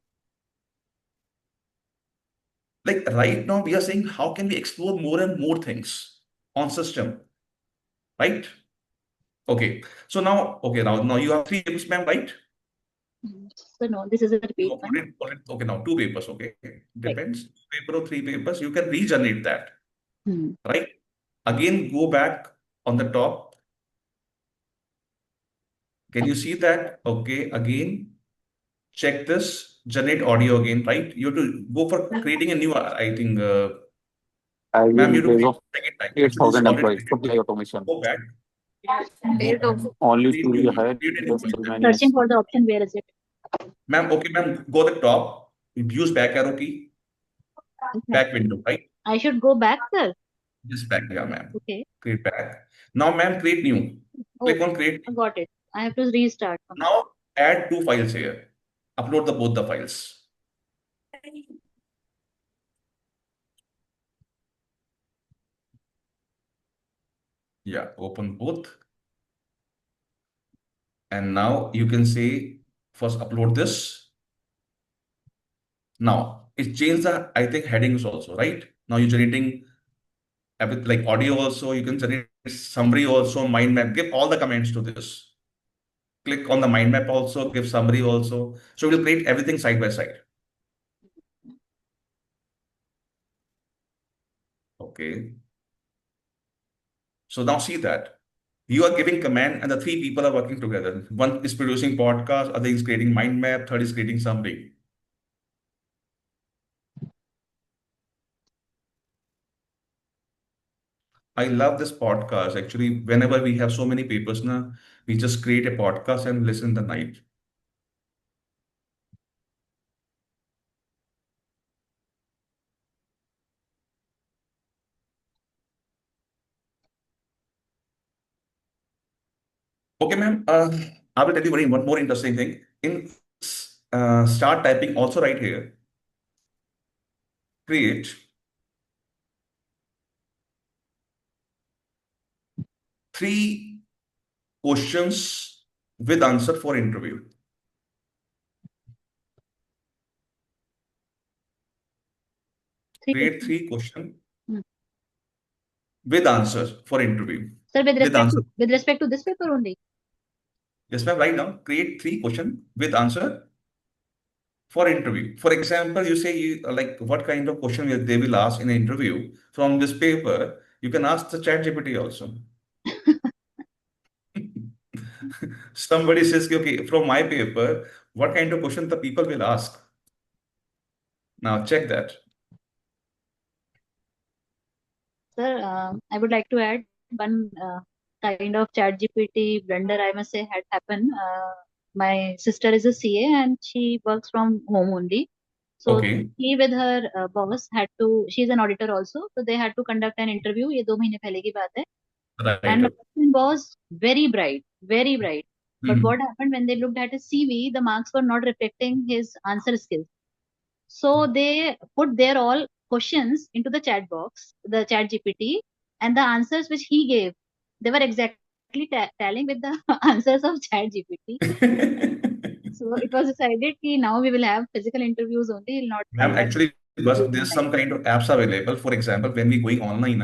Like right now, we are saying how can we explore more and more things on system, right? Okay. So now, okay, now you have 3 papers, ma'am, right? So no, this is a repeat You one. okay, now 2 papers, okay. Depends. 2 paper or 3 papers, you can regenerate that, right? Again, go back on the top. Can you see that? Okay, again, check this, generate audio again, right? You have to go for creating a new, I think, ma'am, you have to create second time. Actually, this is 8,000 already employees for created. BI automation. Go back. Only Create two new, ahead. create a new file. Searching for the option, where is it? Ma'am, okay, ma'am, go to the top, use back arrow key, back window, right? I should go back, sir. Just back, yeah, ma'am. Okay. Create back. Now, ma'am, create new. Click on create. I got it. I have to restart. Now, add 2 files here. Upload both the files. Yeah, open both. And now you can say, first upload this. Now, it changed the, I think, headings also, right? Now you're generating like audio also, you can generate summary also, mind map, give all the comments to this. Click on the mind map also, give summary also. So we'll create everything side by side. Okay. So now see that. You are giving command and the 3 people are working together. One is producing podcast, other is creating mind map, third is creating summary. I love this podcast. Actually, whenever we have so many papers now, we just create a podcast and listen the night. Okay, ma'am. I will tell you one more interesting thing. In start typing, also right here, create 3 questions with answer for interview. Create 3 questions with answers for interview. Sir, with respect to this paper only. Yes, ma'am. Right now, create 3 questions with answer for interview. For example, you say like what kind of question they will ask in an interview from this paper. You can ask the chat GPT also. Somebody says, okay, from my paper, what kind of question the people will ask? Now check that. Sir, I would like to add one kind of chat GPT blunder, I must say, had happened. my sister is a CA and she works from home only. So Okay. she with her boss had to, she's an auditor also, so they had to conduct an interview. ये 2 महीने पहले की बात है. And my Right. husband was very bright, very bright. But what happened when they looked at his CV, the marks were not reflecting his answer skills. So they put their all questions into the chat box, the chat GPT, and the answers which he gave, they were exactly tallying with the answers of chat GPT. So it was decided that now we will have physical interviews only, will not Ma'am, have actually, there's some kind of apps available. For example, when we going online,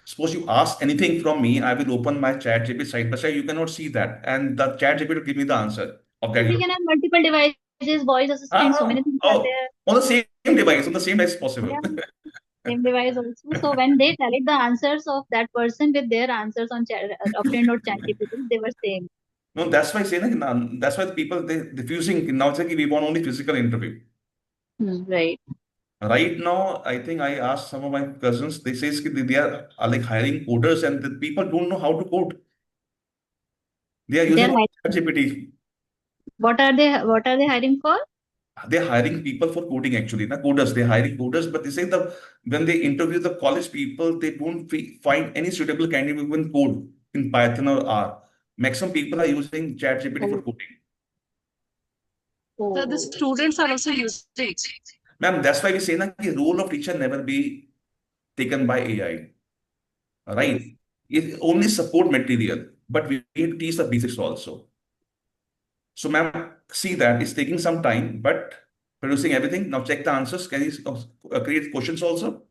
suppose you ask anything from me, I will open my chat GPT side by side. You cannot see that. And the chat GPT will give me the answer of that. We can have multiple devices, voice assistant, so many things are there. On the same device, on the same device possible. Yeah, same device also. So when they tallied the answers of that person with their answers on chat, obtained on chat GPT, they were same. No, that's why I say, that's why the people they refusing now say we want only physical interview. Right. Right now, I think I asked some of my cousins, they say they are like hiring coders and the people don't know how to code. They are using ChatGPT. What are they hiring for? They're hiring people for coding actually, not coders. They're hiring coders, but they say when they interview the college people, they don't find any suitable candidate who can code in Python or R. Maximum people are using ChatGPT for coding. So the students are also using it. Ma'am, that's why we say that the role of teacher never be taken by AI. Right? It only support material, but we need to teach the basics also. So, ma'am, see that it's taking some time, but producing everything. Now check the answers. Can you create questions also?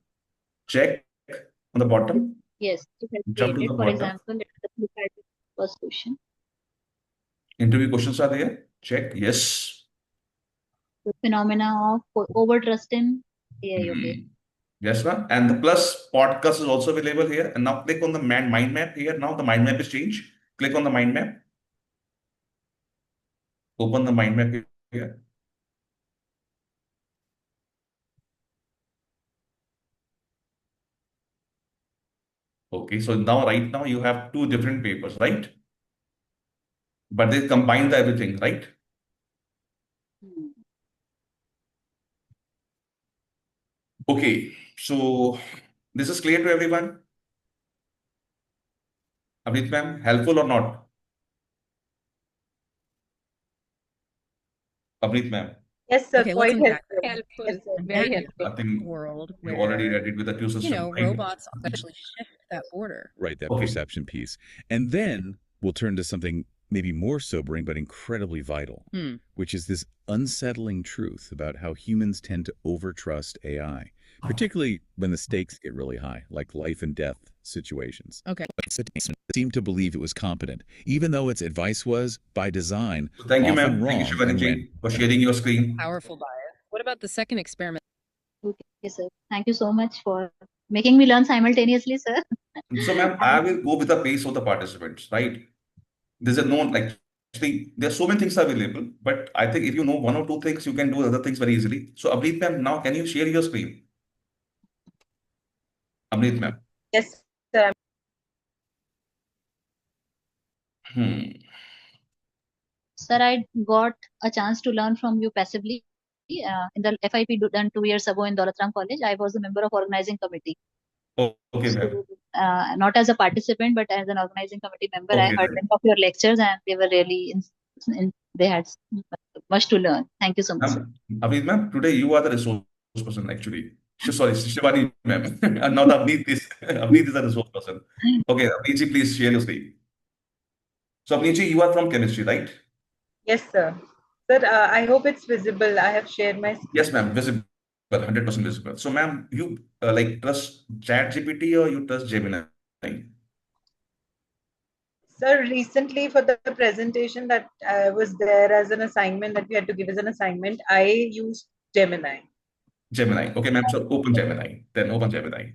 Check on the bottom. Yes, it has Jump to created. the For bottom. example, let us look at the first question. Interview questions are there. Check. Yes. The phenomena of overtrust in AI. Okay. Yes, ma'am. And the plus podcast is also available here. And now click on the mind map here. Now the mind map is changed. Click on the mind map. Open the mind map here. Okay, so right now you have two different papers, right? But they combine the everything, right? Okay, so this is clear to everyone? Abhit ma'am, helpful or not? Abhit ma'am. Yes, sir. Okay, let's Quite unpack helpful. Helpful. Yes, sir. Very imagine helpful. I think a world you already where, read it with the two systems, right? robots actually shift that border. Right, that Okay. perception piece. And then we'll turn to something maybe more sobering, but incredibly vital, which is this unsettling truth about how humans tend to overtrust AI, particularly when the stakes get really high, like life and death situations. Okay. Seemed to believe it was competent, even though its advice was, by design, Thank you, often ma'am. wrong. Thank you, Shivanji, for sharing your screen. Powerful bias. What about the second experiment? Okay, sir. Thank you so much for making me learn simultaneously, sir. So, ma'am, I will go with the pace of the participants, right? There's a known, like, actually, there's so many things available, but I think if you know one or two things, you can do other things very easily. So, Abhit ma'am, now can you share your screen? Abhit ma'am. Yes, sir. Sir, I got a chance to learn from you passively. In the FIP done 2 years ago in Daulat College, I was a member of organizing committee. Okay, ma'am. So, not as a participant, but as an organizing committee member, I Okay, heard ma'am. many of your lectures and they were really, they had much to learn. Thank you so much, sir. Abhit ma'am, today you are the resource person actually. Sorry, Shivani ma'am. And not Abhit is Abhit is the resource person. Okay, Abhit ji, please share your screen. So Abhit ji, you are from chemistry, right? Yes, sir. Sir, I hope it's visible. I have shared my screen. Yes, ma'am, visible, 100% visible. So, ma'am, you like trust ChatGPT or you trust Gemini? Sir, recently for the presentation that was there as an assignment that we had to give as an assignment, I used Gemini. Gemini. Okay, ma'am. So open Gemini. Then open Gemini.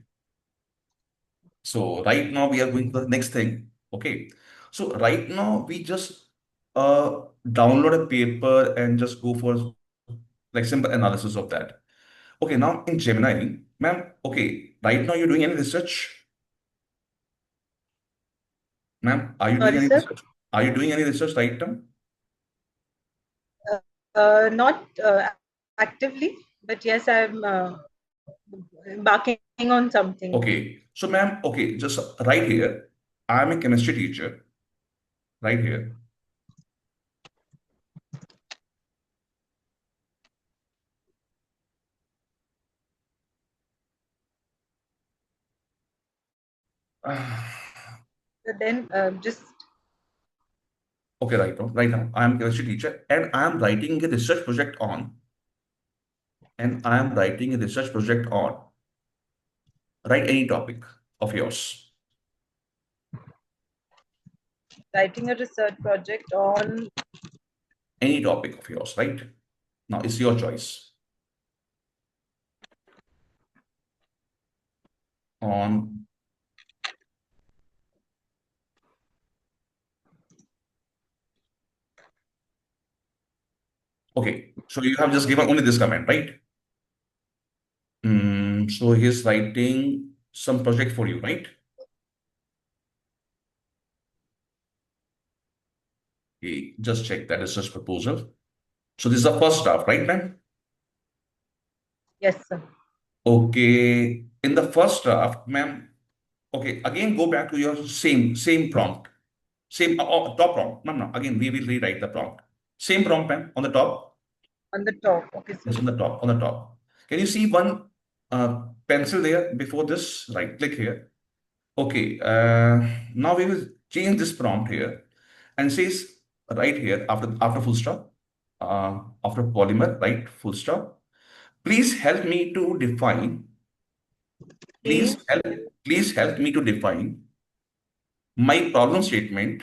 So right now we are going to the next thing. Okay. So right now we just download a paper and just go for like simple analysis of that. Okay, now in Gemini, ma'am, okay, right now you're doing any research? Ma'am, are you doing Sorry, any sir? research? Are you doing any research right now? Not actively, but yes, I'm embarking on something. Okay. So, ma'am, okay, just right here, I'm a chemistry teacher, right here. Then just Okay, right now, I am a chemistry teacher and I am writing a research project on, write any topic of yours. writing a research project on Any topic of yours, right? Now it's your choice. On Okay, so you have just given only this comment, right? So he's writing some project for you, right? Okay, just check that research proposal. So this is the first draft, right, ma'am? yes, sir. Okay, in the first draft, ma'am. Okay, again go back to your same prompt, top prompt. No, again we will rewrite the prompt. Same prompt, ma'am, on the top. On the top, okay, sir. Yes, on the top. Can you see one pencil there before this? Right click here. Okay, now we will change this prompt here and says right here after full stop, after polymer, right, full stop. Please help me to define. Please help me to define my problem statement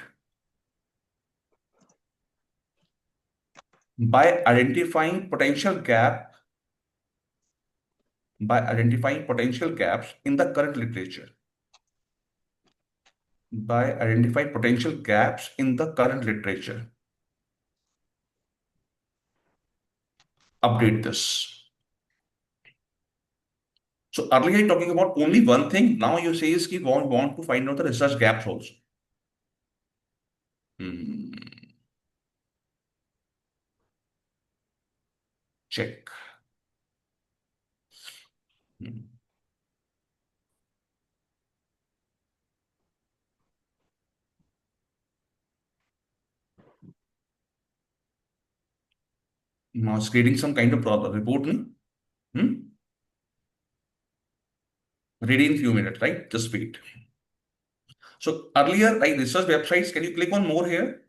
by identifying potential gaps in the current literature. Update this. So earlier you're talking about only one thing. Now you say is we want to find out the research gaps also. Check. Now it's creating some kind of report. Ready in few minutes, right? Just wait. So earlier, like research websites, can you click on more here?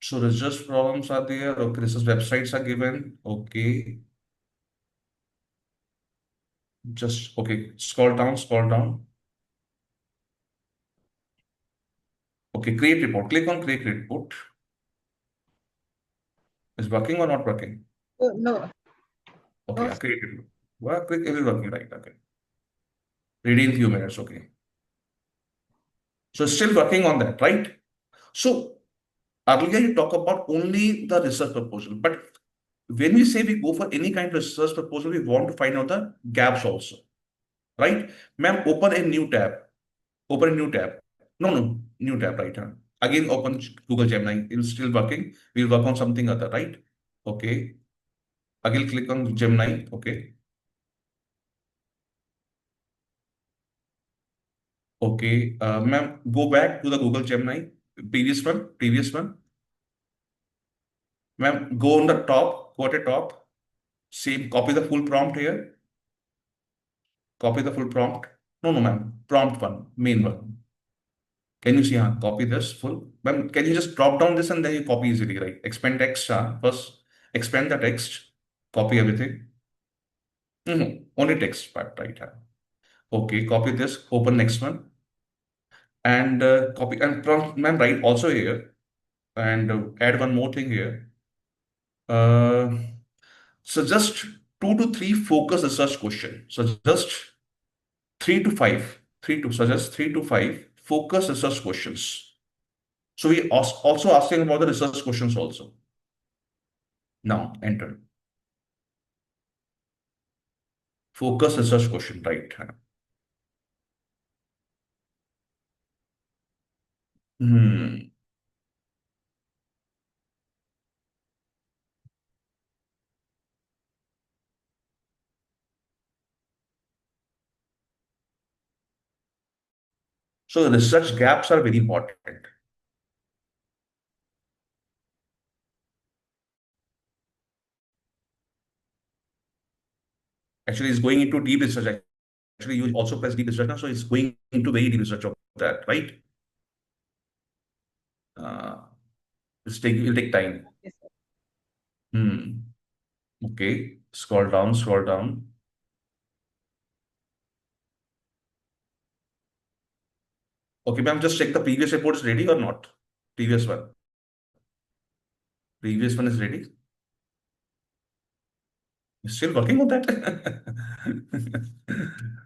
So research problems are there. Okay, research websites are given. Okay. Just okay. Scroll down. Okay, create report. Click on create report. Is working or not working? No. Okay, create report. Well, click it is working, right? Okay. Ready in few minutes. Okay. So still working on that, right? So earlier you talk about only the research proposal, but when we say we go for any kind of research proposal, we want to find out the gaps also, right? Ma'am, open a new tab. No, new tab, right? Again, open Google Gemini. It's still working. We'll work on something other, right? Okay. Again, click on Gemini. Okay. Okay. Ma'am, go back to the Google Gemini. Previous one. Ma'am, go on the top. Go at the top. Same. Copy the full prompt here. Copy the full prompt. No, ma'am. Prompt one. Main one. Can you see? Copy this full. Ma'am, can you just drop down this and then you copy easily, right? Expand text. First, expand the text. Copy everything. Only text part, right? Okay, copy this. Open next one. And copy and prompt, ma'am, write also here. And add one more thing here. Suggest 2 to 3 focus research question. Suggest 3 to 5. Suggest 3 to 5 focus research questions. So we also asking about the research questions also. Now enter. Focus research question, right? So research gaps are very important. Actually, it's going into deep research. Actually, you also press deep research now, so it's going into very deep research of that, right? It'll take time. Okay, scroll down, scroll down. Okay, ma'am, just check the previous report is ready or not. Previous one. Previous one is ready. You're still working on that?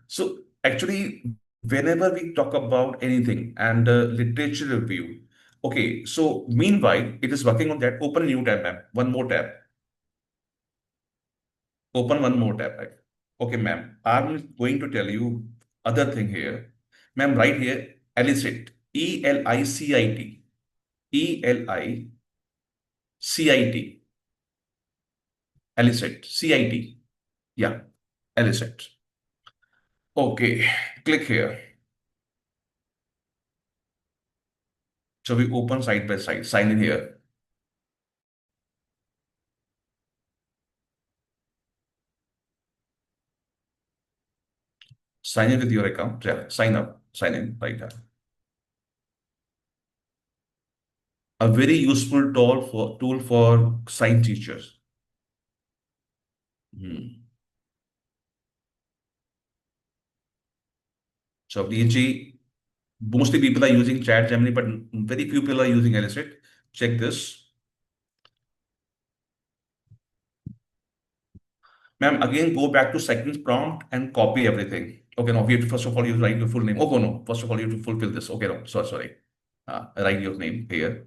So actually, whenever we talk about anything and literature review, okay, so meanwhile, it is working on that. Open a new tab, ma'am. One more tab. Open one more tab, right? Okay, ma'am. I'm going to tell you other thing here. Ma'am, right here, elicit. E-L-I-C-I-T. E-L-I-C-I-T. Elicit. C-I-T. Yeah, elicit. Okay, click here. So we open side by side. Sign in here. Sign in with your account. Yeah, sign up. Sign in right now. A very useful tool for science teachers. So DG, mostly people are using Chat Gemini, but very few people are using Elicit. Check this. Ma'am, again, go back to second prompt and copy everything. Okay, no, we have to, first of all, you write your full name. Oh, no, first of all, you have to fulfill this. Okay, no, sorry. Write your name here.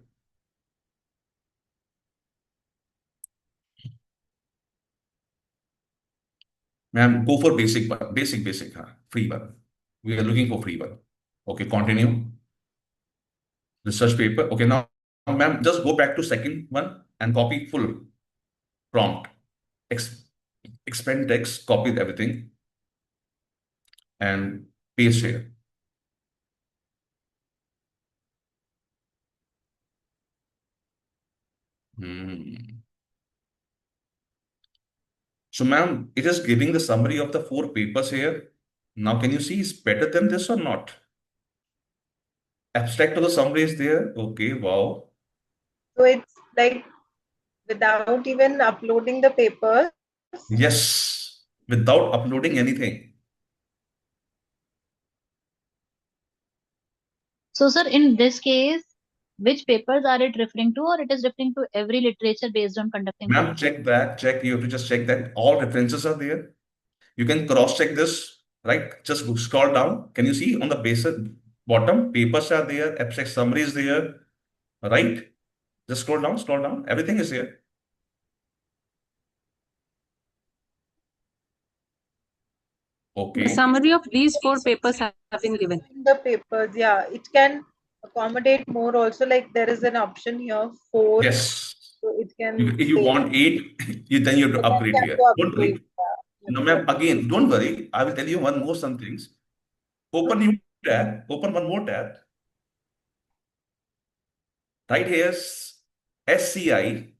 Ma'am, go for basic one. Basic, free one. We are looking for free one. Okay, continue. Research paper. Okay, now, ma'am, just go back to second one and copy full prompt. Expand text, copy everything, and paste here. So, ma'am, it is giving the summary of the 4 papers here. Now, can you see it's better than this or not? Abstract of the summary is there. Okay, wow. So it's like without even uploading the papers. Yes, without uploading anything. So, sir, in this case, which papers are it referring to, or it is referring to every literature based on conducting? Ma'am, check that. You have to just check that all references are there. You can cross-check this, right? Just scroll down. Can you see on the bottom, papers are there, abstract summary is there, right? Just scroll down. Everything is here. Okay. The summary of these 4 papers have been given. The papers, yeah, it can accommodate more also. Like there is an option here, 4. Yes. So it can. If you want 8, then you have to upgrade here. Don't worry. No, ma'am, again, don't worry. I will tell you some things. Open new tab. Open one more tab. Right here, SCI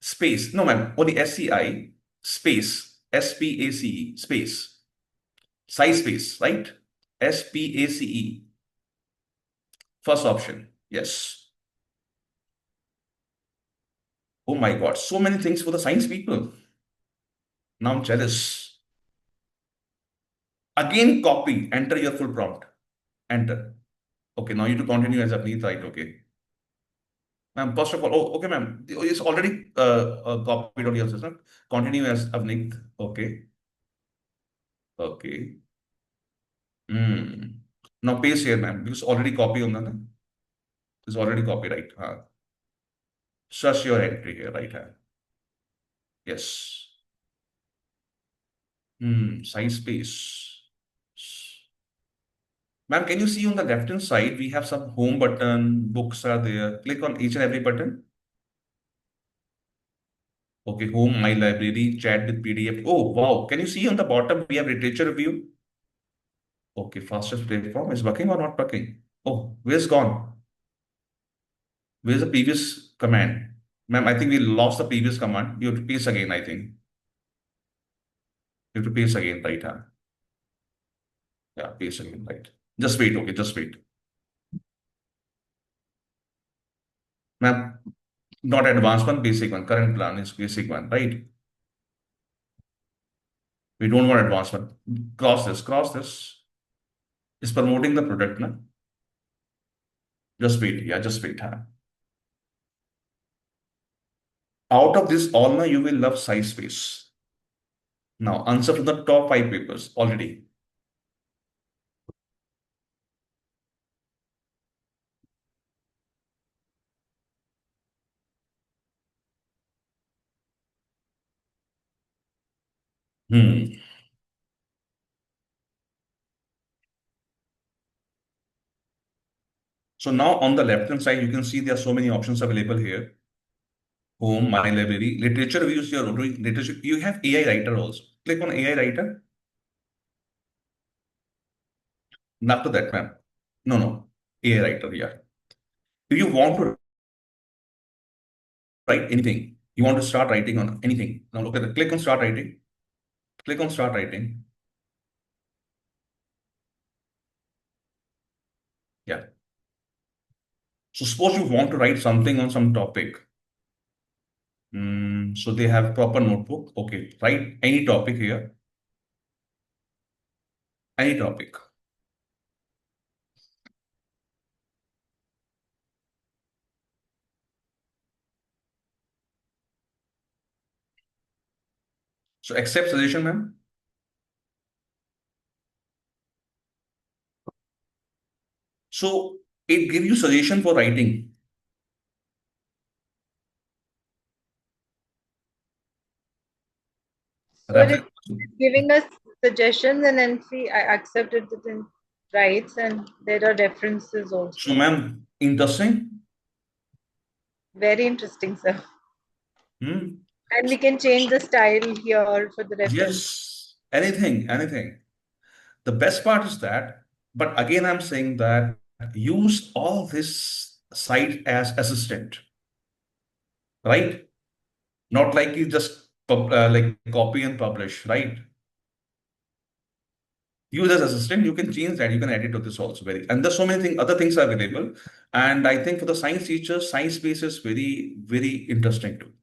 space. No, ma'am, only SCI space. SPACE space. Space, right? SPACE. First option. Yes. Oh my God, so many things for the science people. Now I'm jealous. Again, copy, enter your full prompt. Enter. Okay, now you have to continue as Avneet, right? Okay. Ma'am, first of all, okay, ma'am. It's already copied on your system. Continue as Avneet. Okay. Okay. Now paste here, ma'am. Because already copy on that. It's already copied, right? Search your entry here, right hand. Yes. Size space. Ma'am, can you see on the left-hand side, we have some home button, books are there. Click on each and every button. Okay, home, my library, chat with PDF. Oh, wow. Can you see on the bottom, we have literature review? Okay, fastest platform is working or not working? Oh, where's gone? Where's the previous command? Ma'am, I think we lost the previous command. You have to paste again, I think. You have to paste again, right? Huh? Yeah, paste again, right. Just wait, okay, just wait. Ma'am, not advanced one, basic one. Current plan is basic one, right? We don't want advanced one. Cross this, cross this. Is promoting the product, na? Just wait, yeah, just wait. Huh? Out of this all, now you will love size space. Now, answer from the top 5 papers already. So now on the left-hand side, you can see there are so many options available here. Home, my library, literature views, you're doing literature. You have AI writer also. Click on AI writer. And after that, ma'am. No. AI writer, yeah. If you want to write anything, you want to start writing on anything. Now look at the click on start writing. Click on start writing. Yeah. So suppose you want to write something on some topic. So they have proper notebook. Okay, write any topic here. Any topic. So accept suggestion, ma'am. So it gives you suggestion for writing. So it's giving us suggestions and then see, I accepted it in rights and there are references also. So ma'am, interesting. Very interesting, sir. Hmm? And we can change the style here for the reference. Yes, anything. The best part is that, but again, I'm saying that use all this site as assistant, right? Not like you just like copy and publish, right? Use as assistant, you can change that, you can edit to this also and there's so many other things are available. And I think for the science teachers, science space is very, very interesting too.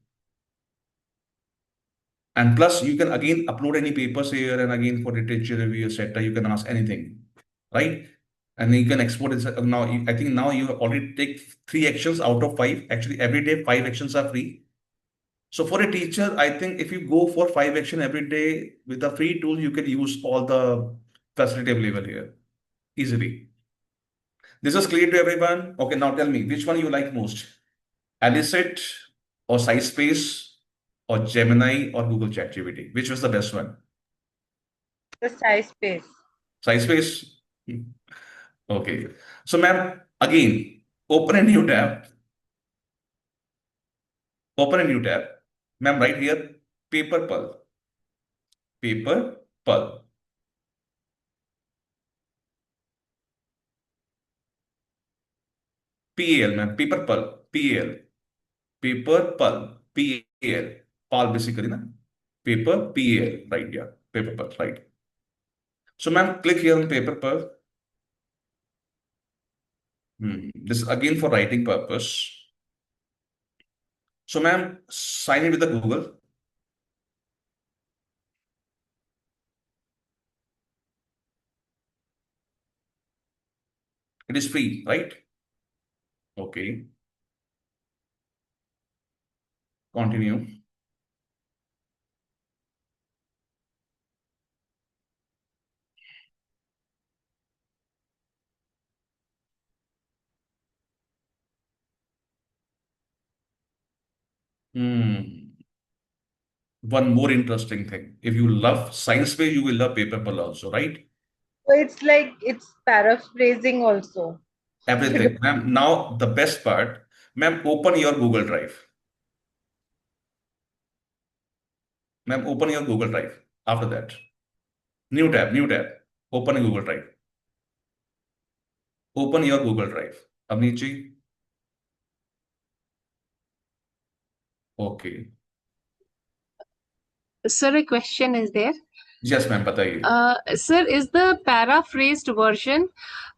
And plus, you can again upload any papers here, and again for literature review, etc. You can ask anything, right? And you can export it. Now, I think now you already take 3 actions out of 5. Actually, every day 5 actions are free. So for a teacher, I think if you go for 5 action every day with a free tool, you can use all the facility available here easily. This is clear to everyone. Okay, now tell me which one you like most, Elicit or SciSpace or Gemini or Google ChatGPT? Which was the best one? The SciSpace. SciSpace? Okay. So, ma'am, again, open a new tab. Open a new tab. Ma'am, right here, Paper Pearl. Paper Pearl. PAL, ma'am. Paper Pearl. PAL. Paper Pearl. PAL. PAL basically, na? Paper PAL. Right, yeah. Paper Pearl, right. So, ma'am, click here on Paper Pearl. This is again for writing purpose. So, ma'am, sign in with the Google. It is free, right? Okay. Continue. One more interesting thing. If you love science page, you will love Paper Pearl also, right? So it's like it's paraphrasing also. Everything. Ma'am, now the best part, ma'am, open your Google Drive. Ma'am, open your Google Drive. After that, new tab, open a Google Drive. Open your Google Drive. Avneet. Okay. Sir, a question is there. Yes, ma'am, बताइए. Sir, is the paraphrased version,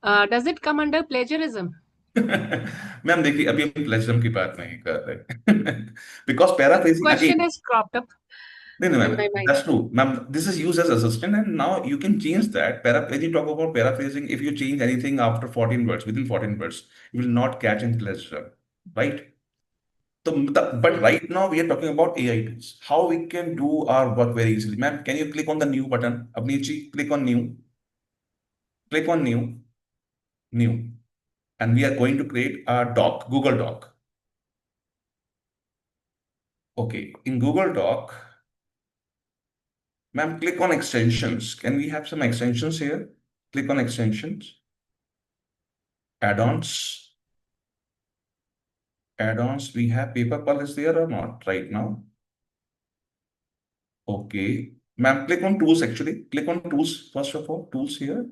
does it come under plagiarism? Ma'am देखिए अभी हम प्लेजरम की बात नहीं कर रहे because paraphrasing Question again. has cropped up No, in ma'am, my mind. that's true. Ma'am, this is used as assistant, and now you can change that. When you talk about paraphrasing, if you change anything after 14 words, within 14 words, you will not catch in plagiarism, right? So, but right now we are talking about AI tools. How we can do our work very easily. Ma'am, can you click on the new button? Abneesh, click on new. Click on new. New. And we are going to create a doc, Google Doc. Okay, in Google Doc, ma'am, click on extensions. Can we have some extensions here? Click on extensions. Add-ons. Add-ons, we have PaperPal is there or not right now? Okay. Ma'am, click on tools actually. Click on tools first of all. Tools here.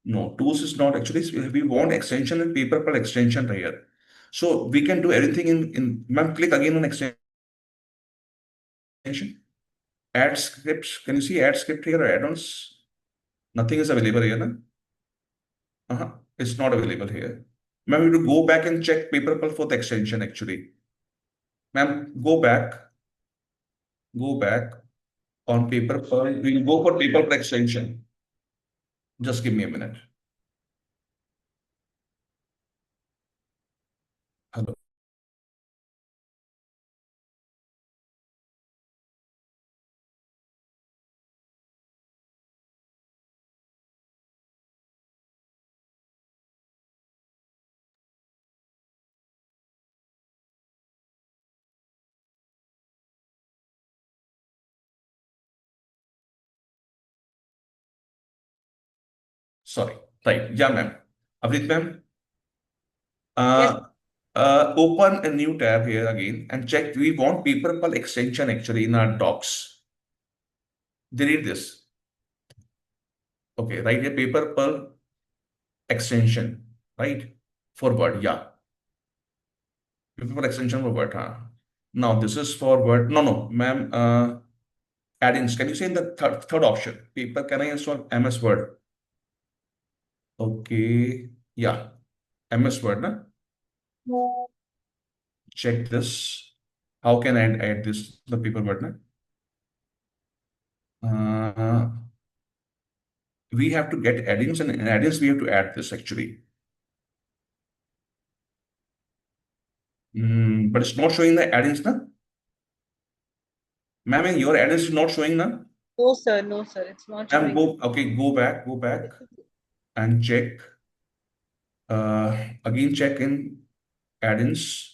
No, tools is not actually. We want extension and PaperPal extension right here. So we can do everything in ma'am, click again on extension. Add scripts. Can you see add script here or add-ons? Nothing is available here, na? It's not available here. Ma'am, you have to go back and check PaperPal for the extension actually. Ma'am, go back. Go back on PaperPal. We'll go for PaperPal extension. Just give me a minute. Hello. Sorry. Right. Yeah, ma'am. Avneet, ma'am. Open a new tab here again and check. We want PaperPal extension actually in our docs. Delete this. Okay, right here, PaperPal extension, right? For Word, yeah. PaperPal extension for Word, huh? Now this is for Word. No, ma'am. Add-ins. Can you say in the third option? Paper, can I install MS Word? Okay, yeah. MS Word, na? Check this. How can I add this the paper Word, na? We have to get add-ins, and in add-ins we have to add this actually. But it's not showing the add-ins, na? Ma'am, your add-ins is not showing, na? No, sir. No, sir. It's not Ma'am, showing. go back and check. Again, check in add-ins.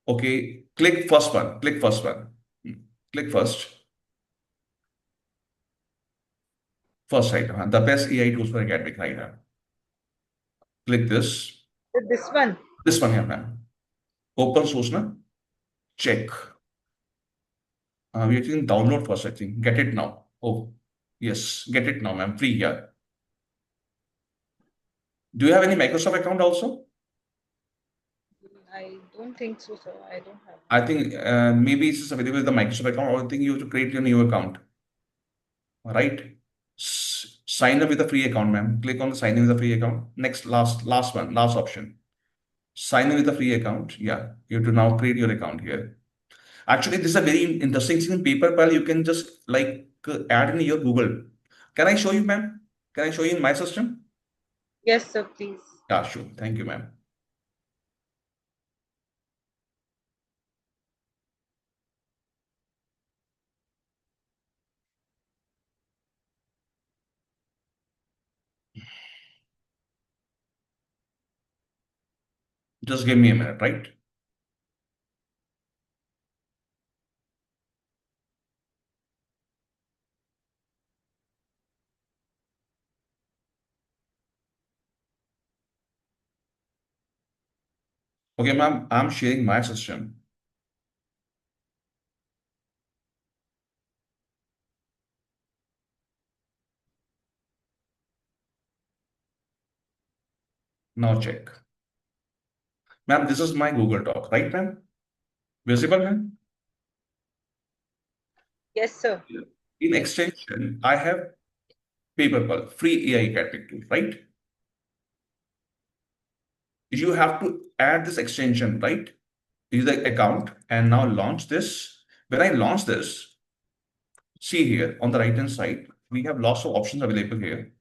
Okay, click first one. Click first one. Click first. First item. The best AI tools for academic item. Click this. This one. This one here, ma'am. Open source, na? Check. We can download first, I think. Get it now. Oh, yes. Get it now, ma'am. Free here. Do you have any Microsoft account also? I don't think so, sir. I don't have. I think maybe it's available with the Microsoft account, or I think you have to create your new account. Right? Sign up with a free account, ma'am. Click on the sign in with a free account. Next, last one, last option. Sign in with a free account. Yeah, you have to now create your account here. Actually, this is a very interesting thing in PaperPal. You can just like add in your Google. Can I show you, ma'am? Can I show you in my system? Yes, sir, please. Yeah, sure. Thank you, ma'am. Just give me a minute, right? Okay, ma'am, I'm sharing my system. Now check. Ma'am, this is my Google Doc, right, ma'am? Visible, ma'am? Yes, sir. In extension, I have PaperPulp, free AI academic tool, right? You have to add this extension, right? Use the account and now launch this. When I launch this, see here on the right hand side, we have lots of options available here.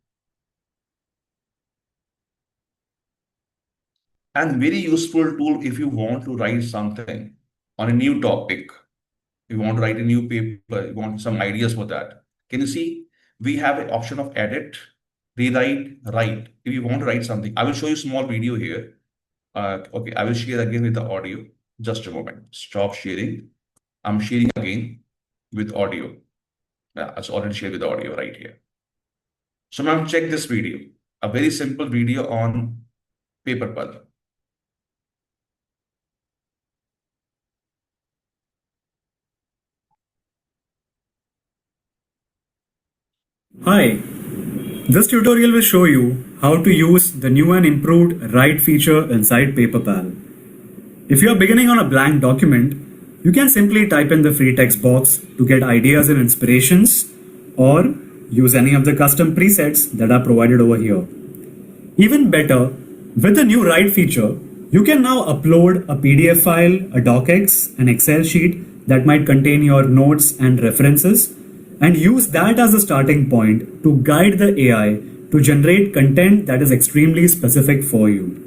And very useful tool if you want to write something on a new topic. You want to write a new paper, you want some ideas for that. Can you see? We have an option of edit, rewrite, write. If you want to write something, I will show you a small video here. Okay, I will share again with the audio. Just a moment. Stop sharing. I'm sharing again with audio. Yeah, it's already shared with the audio right here. So now check this video. A very simple video on PaperPulp. Hi, this tutorial will show you how to use the new and improved write feature inside PaperPal. If you are beginning on a blank document, you can simply type in the free text box to get ideas and inspirations, or use any of the custom presets that are provided over here. Even better, with the new write feature, you can now upload a PDF file, a docx, an Excel sheet that might contain your notes and references, and use that as a starting point to guide the AI to generate content that is extremely specific for you.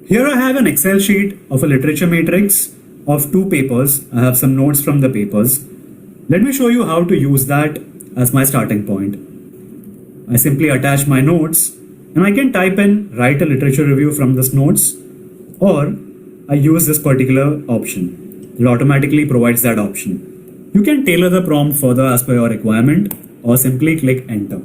Here I have an Excel sheet of a literature matrix of 2 papers. I have some notes from the papers. Let me show you how to use that as my starting point. I simply attach my notes and I can type in write a literature review from this notes, or I use this particular option. It automatically provides that option. You can tailor the prompt further as per your requirement or simply click enter.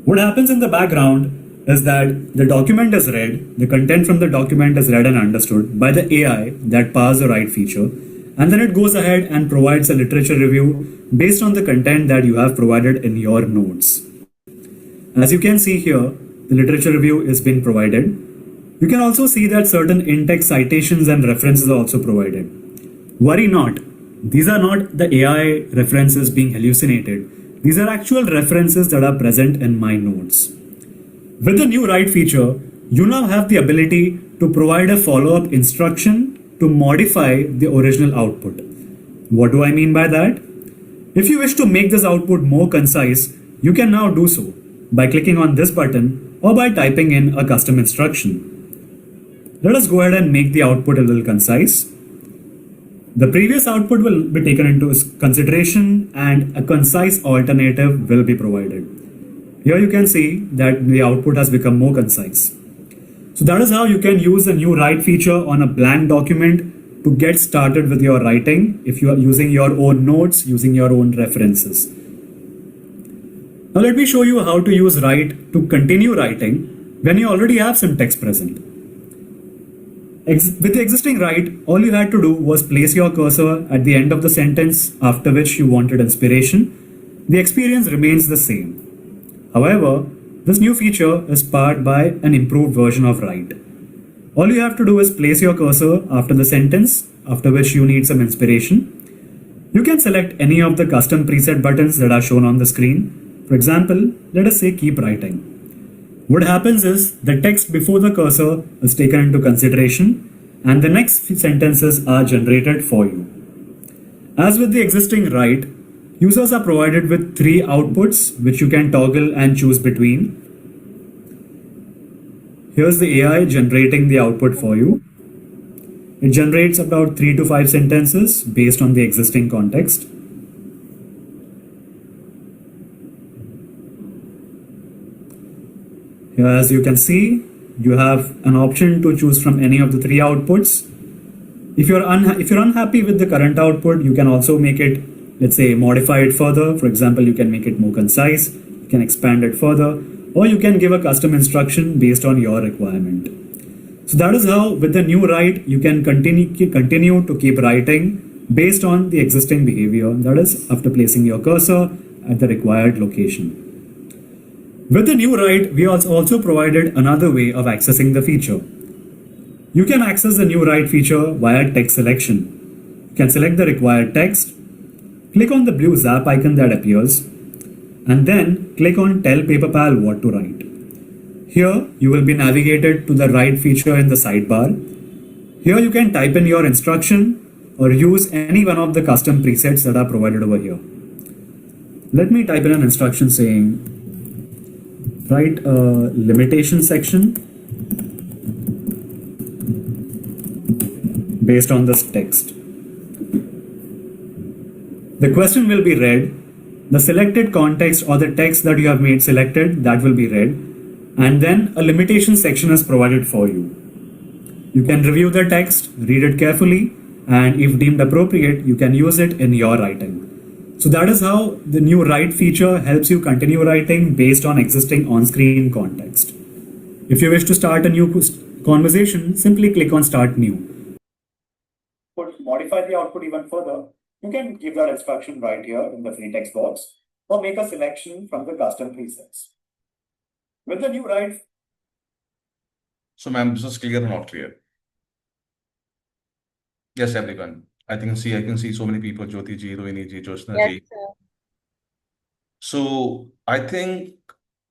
What happens in the background is that the document is read, the content from the document is read and understood by the AI that powers the write feature, and then it goes ahead and provides a literature review based on the content that you have provided in your notes. As you can see here, the literature review is being provided. You can also see that certain in-text citations and references are also provided. Worry not. These are not the AI references being hallucinated. These are actual references that are present in my notes. With the new write feature, you now have the ability to provide a follow-up instruction to modify the original output. What do I mean by that? If you wish to make this output more concise, you can now do so by clicking on this button or by typing in a custom instruction. Let us go ahead and make the output a little concise. The previous output will be taken into consideration and a concise alternative will be provided. Here you can see that the output has become more concise. So that is how you can use the new write feature on a blank document to get started with your writing if you are using your own notes, using your own references. Now let me show you how to use write to continue writing when you already have some text present. With the existing write, all you had to do was place your cursor at the end of the sentence after which you wanted inspiration. The experience remains the same. However, this new feature is powered by an improved version of write. All you have to do is place your cursor after the sentence after which you need some inspiration. You can select any of the custom preset buttons that are shown on the screen. For example, let us say keep writing. What happens is the text before the cursor is taken into consideration and the next few sentences are generated for you. As with the existing write, users are provided with 3 outputs which you can toggle and choose between. Here's the AI generating the output for you. It generates about 3 to 5 sentences based on the existing context. Here, as you can see, you have an option to choose from any of the 3 outputs. If you're unhappy with the current output, you can also make it, let's say, modify it further. For example, you can make it more concise, you can expand it further, or you can give a custom instruction based on your requirement. So that is how, with the new write, you can continue to keep writing based on the existing behavior, that is, after placing your cursor at the required location. With the new write, we also provided another way of accessing the feature. You can access the new write feature via text selection. You can select the required text, click on the blue zap icon that appears, and then click on Tell PaperPal what to write. Here, you will be navigated to the write feature in the sidebar. Here you can type in your instruction or use any one of the custom presets that are provided over here. Let me type in an instruction saying, write a limitation section based on this text. The question will be read, the selected context or the text that you have made selected, that will be read, and then a limitation section is provided for you. You can review the text, read it carefully, and if deemed appropriate, you can use it in your writing. So that is how the new write feature helps you continue writing based on existing on-screen context. If you wish to start a new conversation, simply click on Start New. To modify the output even further, you can give that instruction right here in the free text box or make a selection from the custom presets. With the new write. So, ma'am, this is clear or not clear? Yes, everyone. I can see so many people, Jyoti ji, Rohini ji, Jyotsna ji. Yes, sir. So I think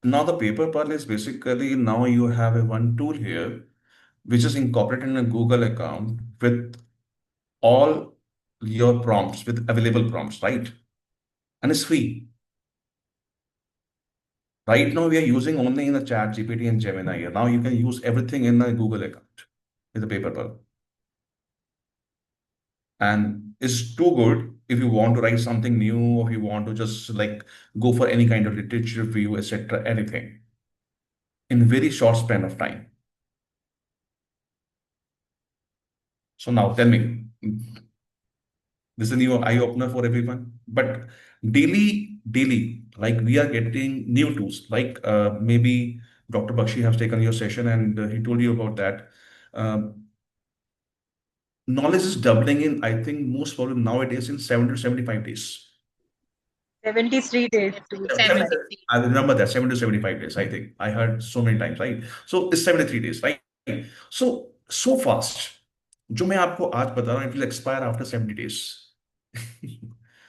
now the paper pearl is basically now you have a one tool here, which is incorporated in a Google account with all your prompts, with available prompts, right? And it's free. Right now we are using only in the Chat GPT and Gemini here. Now you can use everything in a Google account with the paper pearl. And it's too good if you want to write something new, or if you want to just like go for any kind of literature review, etc., anything in very short span of time. So now tell me, this is a new eye opener for everyone. But daily, like we are getting new tools. Like maybe Dr. Bakshi has taken your session and he told you about that. Knowledge is doubling in, I think, most probably nowadays in 70 to 75 days. 73 days. I remember that 70 to 75 days. I think I heard so many times, right? So it's 73 days, right? So fast. जो मैं आपको आज बता रहा हूँ, it will expire after 70 days.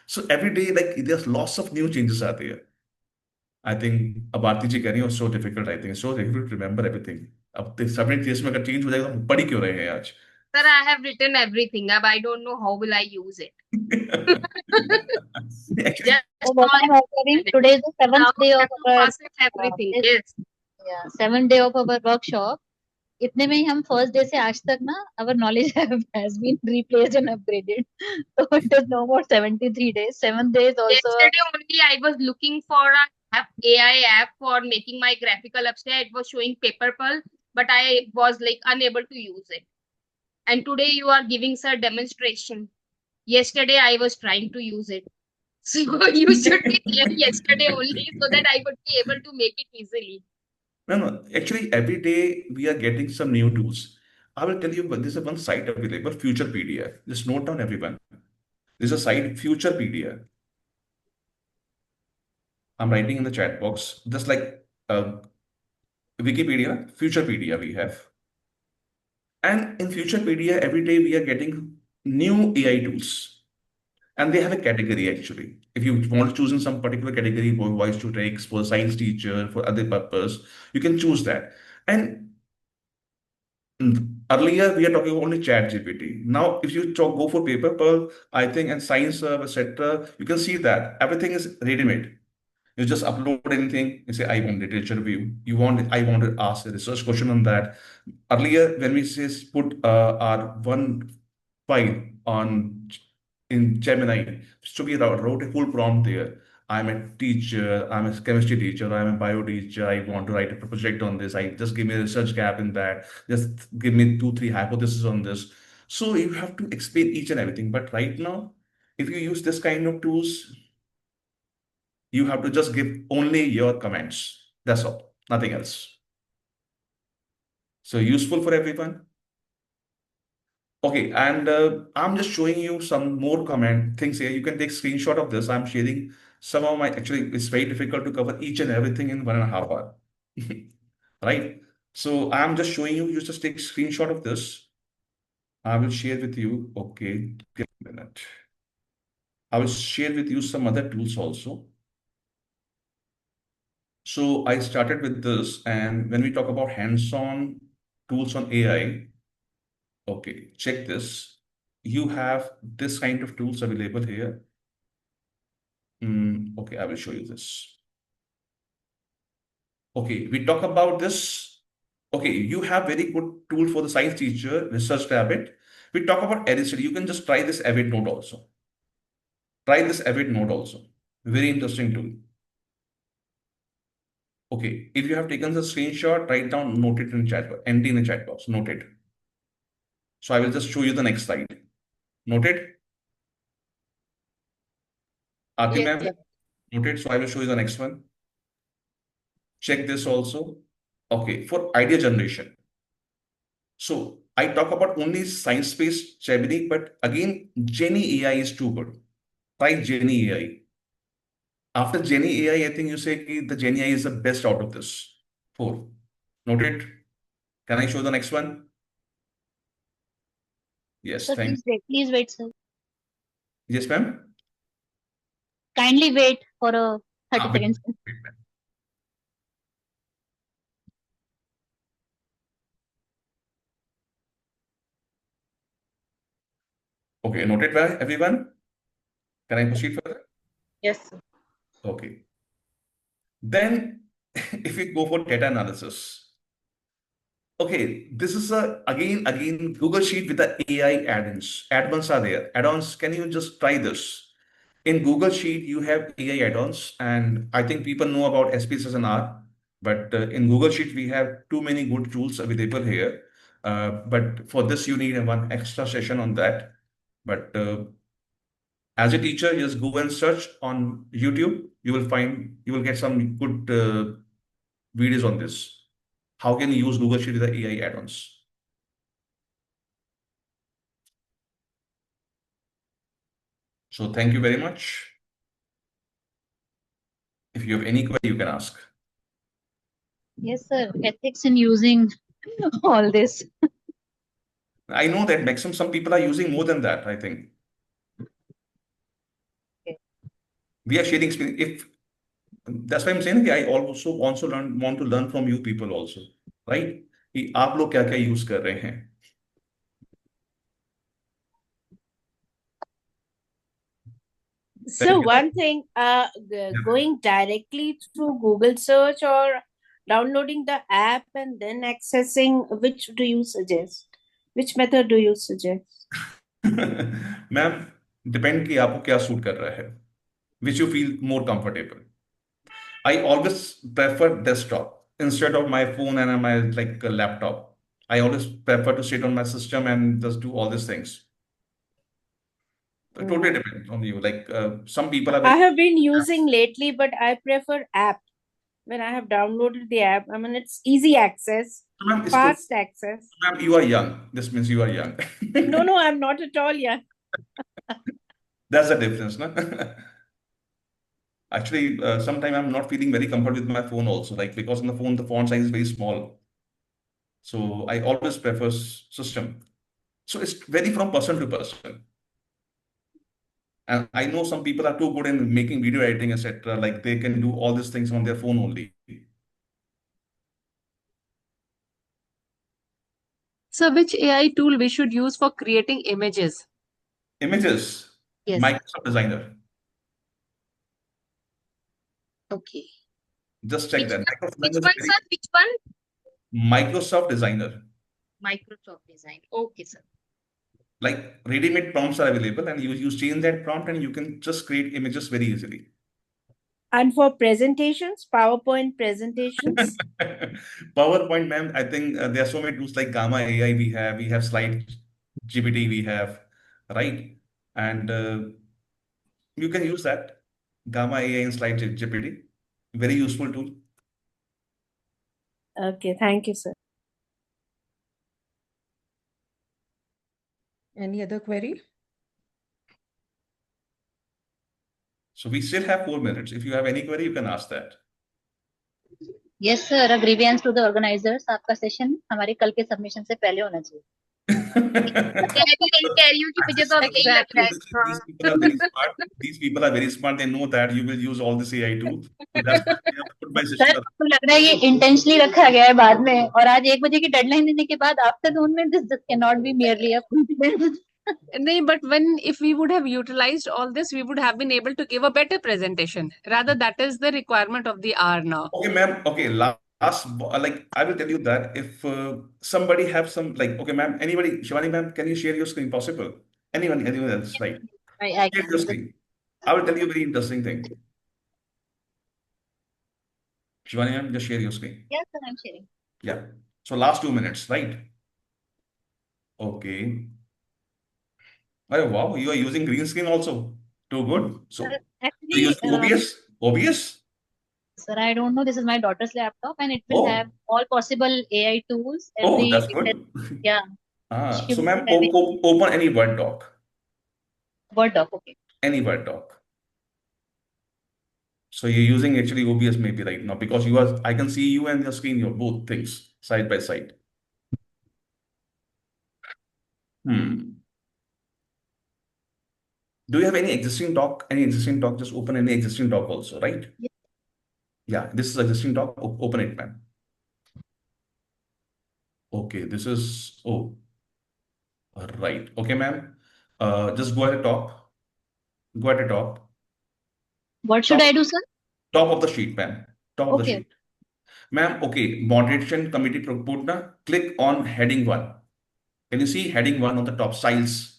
So every day, like there's lots of new changes out there. I think Abharti ji कह रही है, so difficult. I think it's so difficult to remember everything. अब 70 days में अगर change हो जाएगा तो हम पढ़ ही क्यों रहे हैं आज? Sir, I have written everything up. I don't know how will I use it. So what I'm observing, today is the seventh day of our everything. Yes. Yeah, 7th day of our workshop. इतने में ही हम first day से आज तक ना our knowledge has been replaced and upgraded. So it is no more 73 days. 7th day is also. Yesterday only I was looking for a AI app for making my graphical website. It was showing paper pearl, but I was like unable to use it. And today you are giving sir demonstration. Yesterday I was trying to use it. So you should be there yesterday only so that I would be able to make it easily. No. Actually, every day we are getting some new tools. I will tell you, but there's one site available, Futurepedia. Just note down, everyone. There's a site, Futurepedia. I'm writing in the chat box, just like Wikipedia, Futurepedia we have. And in Futurepedia, every day we are getting new AI tools. And they have a category actually. If you want to choose in some particular category for voice to text, for science teacher, for other purpose, you can choose that. And earlier we are talking only Chat GPT. Now, if you go for paper pearl, I think, and science, etc., you can see that everything is ready-made. You just upload anything. You say, I want literature review. I want to ask a research question on that. Earlier, when we say put our one file in Gemini, so we wrote a full prompt there. I'm a teacher, I'm a chemistry teacher, I'm a bio teacher, I want to write a project on this. I just give me a research gap in that. Just give me 2-3 hypotheses on this. So you have to explain each and everything. But right now, if you use this kind of tools, you have to just give only your comments. That's all, nothing else. So useful for everyone. Okay, and I'm just showing you some more comment things here. You can take screenshot of this. I'm sharing actually, it's very difficult to cover each and everything in 1.5 hours. Right? So I'm just showing you, you just take a screenshot of this. I will share with you. Okay, give me a minute. I will share with you some other tools also. So I started with this, and when we talk about hands-on tools on AI, okay, check this. You have this kind of tools available here. Okay, I will show you this. Okay, we talk about this. Okay, you have very good tool for the science teacher, research rabbit. We talk about Agrasen. You can just try this Avid node also. Try this Avid node also. Very interesting tool. Okay, if you have taken the screenshot, write down, note it in chat box, NT in the chat box, note it. So I will just show you the next slide. Noted? Aarti Yes, ma'am, sir. noted. So I will show you the next one. Check this also. Okay, for idea generation. So I talk about only science-based Gemini, but again, Genie AI is too good. Try Genie AI. After Genie AI, I think you say the Genie AI is the best out of this. 4. Noted? Can I show the next one? Yes, Sir, thank please wait, sir. Yes, ma'am. Kindly wait for a 30 Wait, seconds. wait, ma'am. Okay, noted by everyone. Can I proceed further? Yes, sir. Okay. Then, if we go for data analysis, okay, this is again Google Sheet with the AI add-ins. Add-ons are there. Add-ons, can you just try this? In Google Sheet, you have AI add-ons, and I think people know about SPSS and R, but in Google Sheet, we have too many good tools available here. But for this, you need one extra session on that. But as a teacher, just go and search on YouTube. You will get some good videos on this. How can you use Google Sheet with the AI add-ons? So thank you very much. If you have any query, you can ask. Yes, sir. Ethics in using all this. I know that maximum some people are using more than that, I think. Okay. We are sharing experience. If that's why I'm saying that I also want to learn from you people also, right? कि आप लोग क्या क्या use कर रहे हैं. So one thing, going directly through Google search or downloading the app and then accessing, which do you suggest? Which method do you suggest? Ma'am depend कि आपको क्या सूट कर रहा है, which you feel more comfortable. I always prefer desktop instead of my phone and my laptop. I always prefer to sit on my system and just do all these things. It totally depends on you. Some people are I have been using lately, but I prefer app. When I have downloaded the app, I mean, it's easy access, Ma'am, fast access. Ma'am, you are young. This means you are young. No, I'm not at all young. That's the difference, no? Actually, sometimes I'm not feeling very comfortable with my phone also, because on the phone, the font size is very small. So I always prefer system. So it's very from person to person. And I know some people are too good in making video editing, etc. Like they can do all these things on their phone only. So which AI tool we should use for creating images? Images, Yes. Microsoft Designer. Okay. Just check that. Which one, sir? Which one? Microsoft Designer. Microsoft Design. Okay, sir. Like ready-made prompts are available, and you change that prompt and you can just create images very easily. And for presentations, PowerPoint presentations? PowerPoint, ma'am, I think there are so many tools like Gamma AI we have Slide GPT we have, right? And you can use that, Gamma AI and Slide GPT. Very useful tool. Okay, thank you, sir. Any other query? So we still have 4 minutes. If you have any query, you can ask that. Yes sir, a grievance to the organizers. आपका session हमारे कल के submission से पहले होना चाहिए. मैं भी यही कह रही हूँ कि मुझे तो अब यही लग रहा है. These people are very smart. These people are very smart. They know that you will use all this AI tool. So that's why they have put my sir session. आपको लग रहा है ये इंटेंशनली रखा गया है बाद में, और आज 1 बजे की डेडलाइन देने के बाद आफ्टरनून में this can not be merely a coincidence. No, but if we would have utilized all this, we would have been able to give a better presentation. Rather, that is the requirement of the hour now. Okay, ma'am. Okay, last, like I will tell you that if somebody have some, like, okay, ma'am, anybody, Shivani ma'am, can you share your screen possible? Anyone else, right? I Share can. your screen. I will tell you a very interesting thing. Shivani ma'am, just share your screen. Yes sir, I'm sharing. Yeah. So last 2 minutes, right? Okay. Oh, wow, you are using green screen also. Too good. So Sir, you actually, use OBS? OBS? sir, I don't know. This is my daughter's laptop, and it will Oh, have all possible AI tools. oh, that's good. Yeah, she So will ma'am, be having open any Word doc. Word doc. Okay. Any Word doc. So you're using actually OBS maybe right now because you are, I can see you and your screen, your both things side by side. Do you have any existing doc? Any existing doc? Just open any existing doc also, right? Yeah, this is existing doc. Open it, ma'am. Okay, this is, oh, right. Okay, ma'am. Just go at the top. Go at the top. What should I do, sir? Top of the sheet, ma'am. Top of the Okay. sheet. Ma'am, okay. Moderation committee report na. Click on heading 1. Can you see heading 1 on the top? Styles.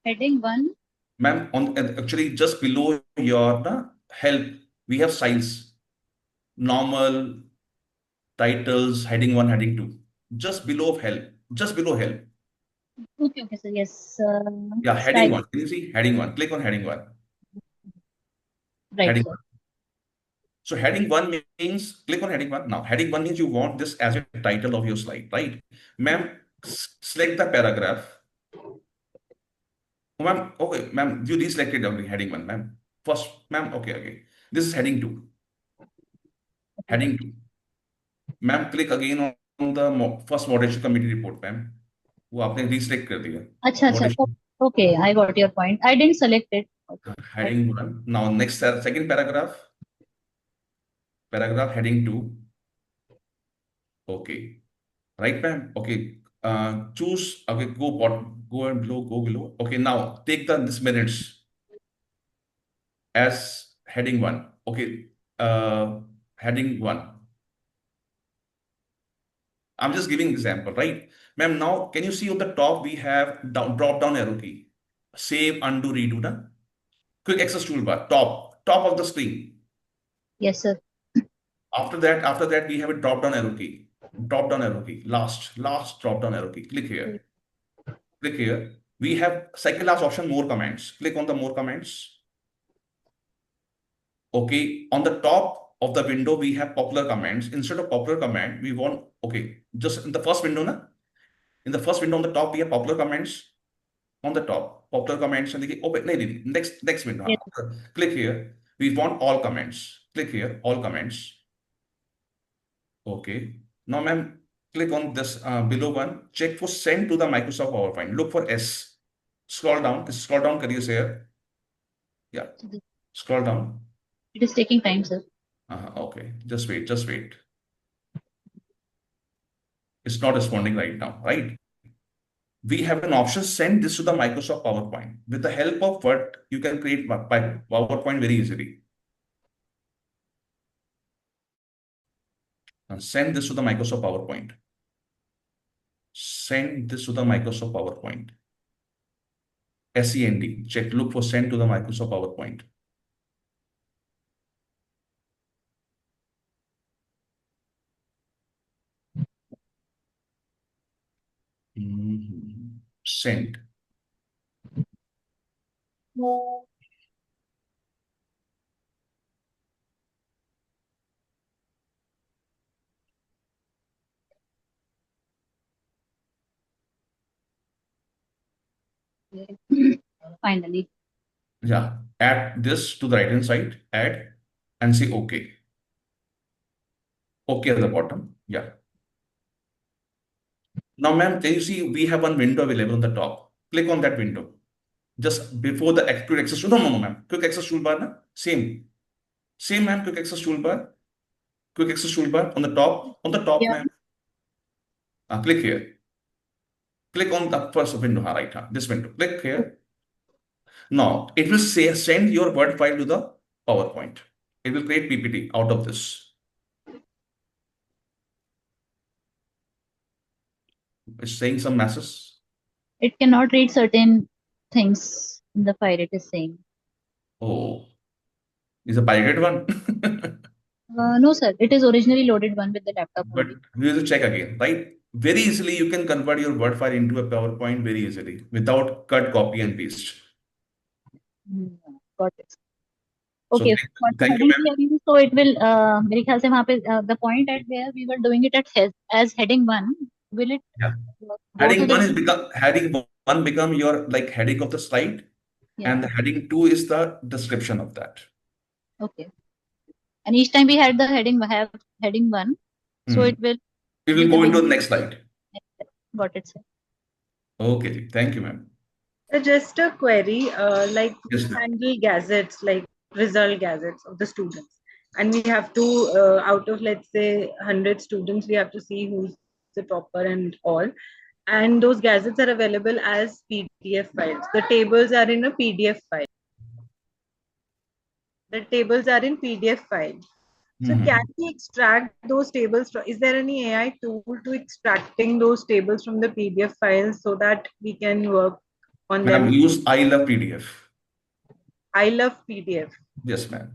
Heading 1. Ma'am, on actually just below your help, we have styles. Normal, titles, heading 1, heading 2. Just below help. Just below help. Okay, sir. Yes. Yeah, heading 1. Can you see heading 1? Click on heading 1. Right, Heading sir. 1. So heading 1 means, click on heading 1. Now, heading 1 means you want this as a title of your slide, right? Ma'am, select the paragraph. Oh, ma'am, okay, ma'am, you deselected only heading 1, ma'am. First, ma'am, okay. This is heading 2. Heading 2. Ma'am, click again on the first moderation committee report, ma'am. वो आपने deselect कर दिया. अच्छा. Okay, I got your point. I didn't select it. Okay. Heading 1. Now, next, second paragraph. Paragraph heading 2. Okay. Right, ma'am? Okay. Choose, okay, go and below, go below. Okay, now take this minutes as heading 1. Okay. Heading 1. I'm just giving example, right? Ma'am, now can you see on the top we have drop down arrow key. Save, undo, redo, na? Quick access toolbar, top of the screen. Yes, sir. After that, we have a drop down arrow key. Drop down arrow key. Last drop down arrow key. Click here. Click here. We have second last option, more commands. Click on the more commands. Okay. On the top of the window, we have popular commands. Instead of popular command, we want, okay, just in the first window, na? In the first window on the top, we have popular commands. On the top, popular commands. And open, next window. Yes. Click here. We want all commands. Click here, all commands. Okay. Now, ma'am, click on this below one. Check for send to the Microsoft PowerPoint. Look for S. Scroll down. Scroll down. Can you say here? Yeah. Scroll down. It is taking time, sir. Okay. Just wait. It's not responding right now, right? We have an option, send this to the Microsoft PowerPoint. With the help of Word, you can create PowerPoint very easily. And send this to the Microsoft PowerPoint. Send this to the Microsoft PowerPoint. SEND. Check, look for send to the Microsoft PowerPoint. Send. Finally. Yeah. add this to the right hand side, add, and say OK. OK at the bottom. Yeah. Now, ma'am, can you see we have one window available on the top? Click on that window. Just before the quick access tool. No, ma'am. Quick access toolbar. Na? Same. Same, ma'am. Quick access toolbar. Quick access toolbar on the top. On the top, Yeah. ma'am. Click here. Click on the first window. Right. This window. Click here. Now, it will say send your Word file to the PowerPoint. It will create PPT out of this. It's saying some messages. It cannot read certain things in the file, it is saying. Oh, is a pirated one? No, sir. It is originally loaded one with the laptop But only. we will check again, right? Very easily, you can convert your Word file into a PowerPoint very easily without cut, copy, and paste. Got it. So Okay. For thank you, heading ma'am. here, so it will, मेरे ख्याल से वहाँ पे the point at where we were doing it as heading 1, will it Yeah. go Heading to one the heading one become your like heading of the slide, and the heading 2 is the description of that. Okay. And each time we had the heading heading 1, so it will It will give the go into the beginning. next slide. Got it, sir. Okay, thank you, ma'am. Just a query, like Yes, we ma'am. handle gazettes, like result gazettes of the students, and we have to, out of let's say 100 students, we have to see who's the topper and all. And those gazettes are available as PDF files. The tables are in a PDF file. The tables are in PDF file. So can we extract those tables? Is there any AI tool to extracting those tables from the PDF files so that we can work on Ma'am, them? use I love PDF. I love PDF. Yes, ma'am.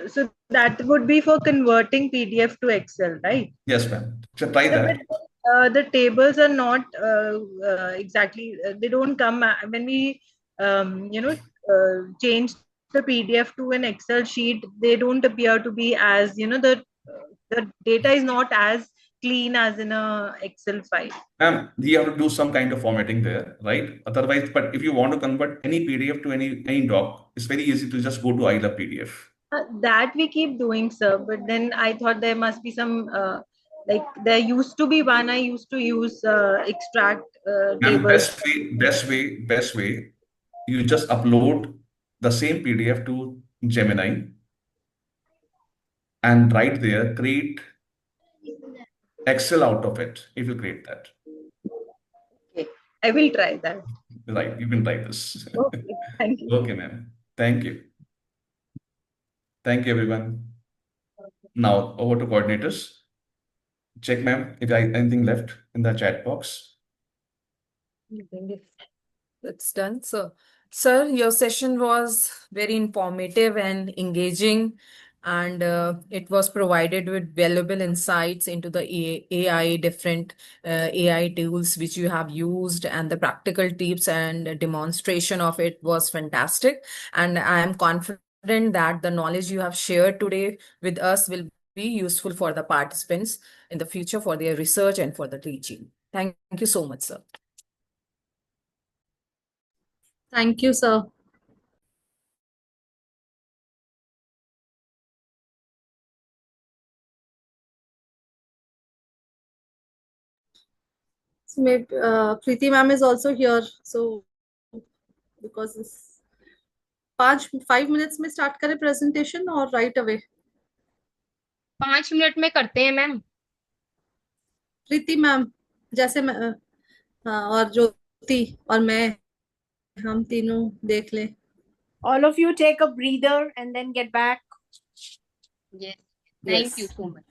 So that would be for converting PDF to Excel, right? Yes, ma'am. So try So, that. but the tables are not exactly, they don't come when we, change the PDF to an Excel sheet, they don't appear to be as, the data is not as clean as in a Excel file. Ma'am, you have to do some kind of formatting there, right? Otherwise, but if you want to convert any PDF to any doc, it's very easy to just go to I love PDF. That we keep doing, sir. But then I thought there must be some, like there used to be one I used to use extract Ma'am, tables. best way, you just upload the same PDF to Gemini and right there, create Excel out of it. If you create that. Okay, I will try that. Right, you can try this. Okay, thank you. Okay, ma'am. Thank you. Thank you, everyone. Now, over to coordinators. Check, ma'am, if I anything left in the chat box. I think if it's done. So, sir, your session was very informative and engaging, and it was provided with valuable insights into the AI, different AI tools which you have used, and the practical tips and demonstration of it was fantastic. And I am confident that the knowledge you have shared today with us will be useful for the participants in the future for their research and for the teaching. Thank you so much, sir. Thank you, sir. So maybe Preeti ma'am is also here. So because this 5 minutes में start करें presentation or right away? 5 minute में करते हैं ma'am. प्रीति ma'am जैसे मैं और ज्योति और मैं हम तीनों देख लें. All of you take a breather and then get back. Yes. Thank you so much.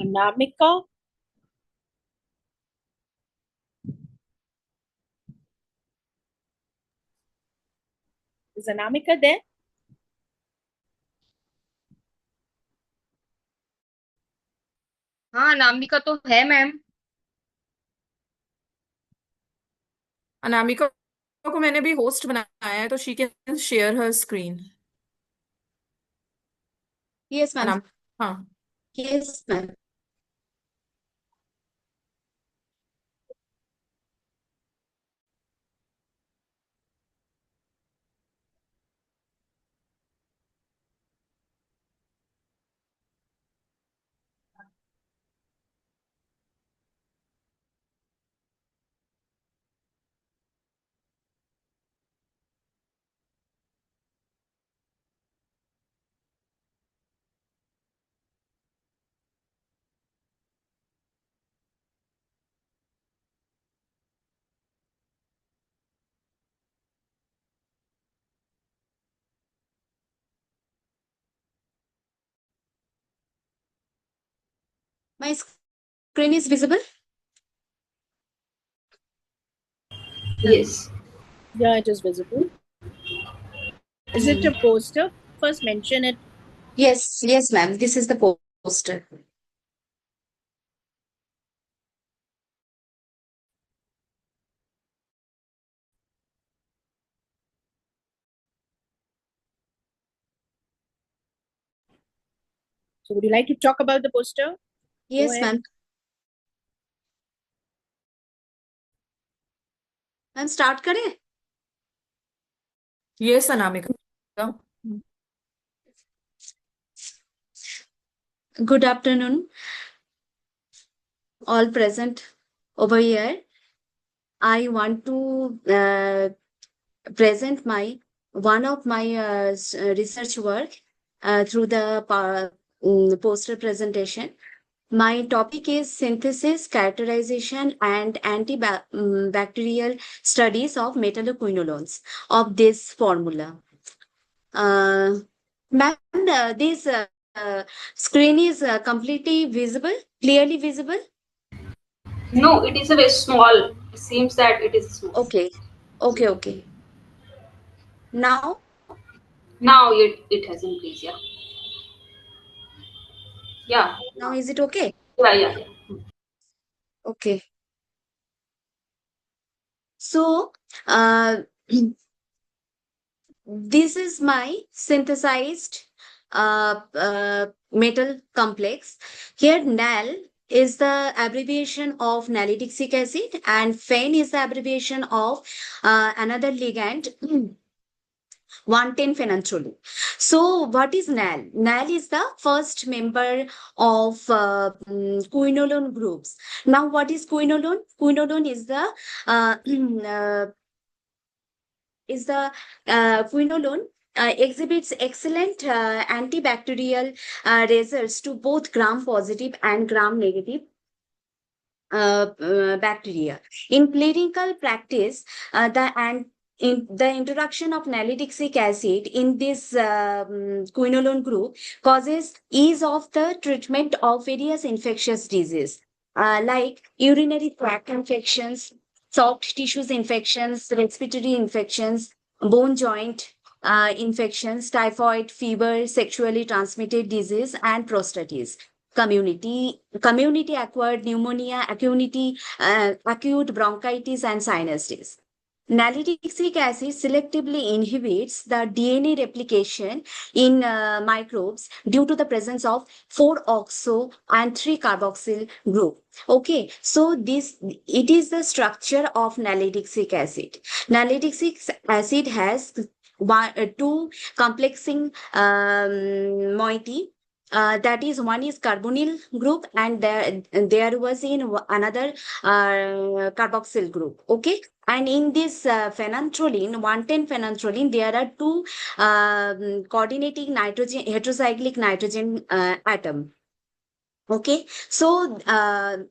Anamika? Is Anamika there? हाँ अनामिका तो है मैम। अनामिका को मैंने भी होस्ट बनाया है, तो she can share her screen. Yes, ma'am. हाँ Yes, ma'am. My screen is visible? Yes. Yeah, it is visible. Is it a poster? First mention it. Yes, yes, ma'am. This is the poster. So would you like to talk about the poster? Yes, ahead. ma'am. Ma'am, start करें? Yes, Anamika. Good afternoon, all present over here. I want to present one of my research work through the poster presentation. My topic is synthesis, characterization, and antibacterial studies of metalloquinolones of this formula. Ma'am, this screen is completely visible, clearly visible? No, it is a very small. It seems that it is small. Okay, okay. Now? Now it has increased, yeah. Yeah. Now is it okay? Yeah. Okay. So, this is my synthesized metal complex. Here, NAL is the abbreviation of nalidixic acid, and FEN is the abbreviation of another ligand, 1,10-phenanthrone. So, what is NAL? NAL is the first member of quinolone groups. Now, what is quinolone? Quinolone is the quinolone exhibits excellent antibacterial results to both gram-positive and gram-negative bacteria. In clinical practice, the introduction of nalidixic acid in this quinolone group causes ease of the treatment of various infectious diseases like urinary tract infections, soft tissues infections, respiratory infections, bone joint infections, typhoid, fever, sexually transmitted disease, and prostatitis. Community acquired pneumonia, acute bronchitis, and sinusitis. Nalidixic acid selectively inhibits the DNA replication in microbes due to the presence of 4-oxo and 3-carboxyl group. Okay, so it is the structure of nalidixic acid. Nalidixic acid has two complexing moiety. That is, one is carbonyl group, and there was in another carboxyl group. Okay, and in this phenanthrone, 1,10-phenanthrone, there are two coordinating nitrogen heterocyclic nitrogen atom. Okay, so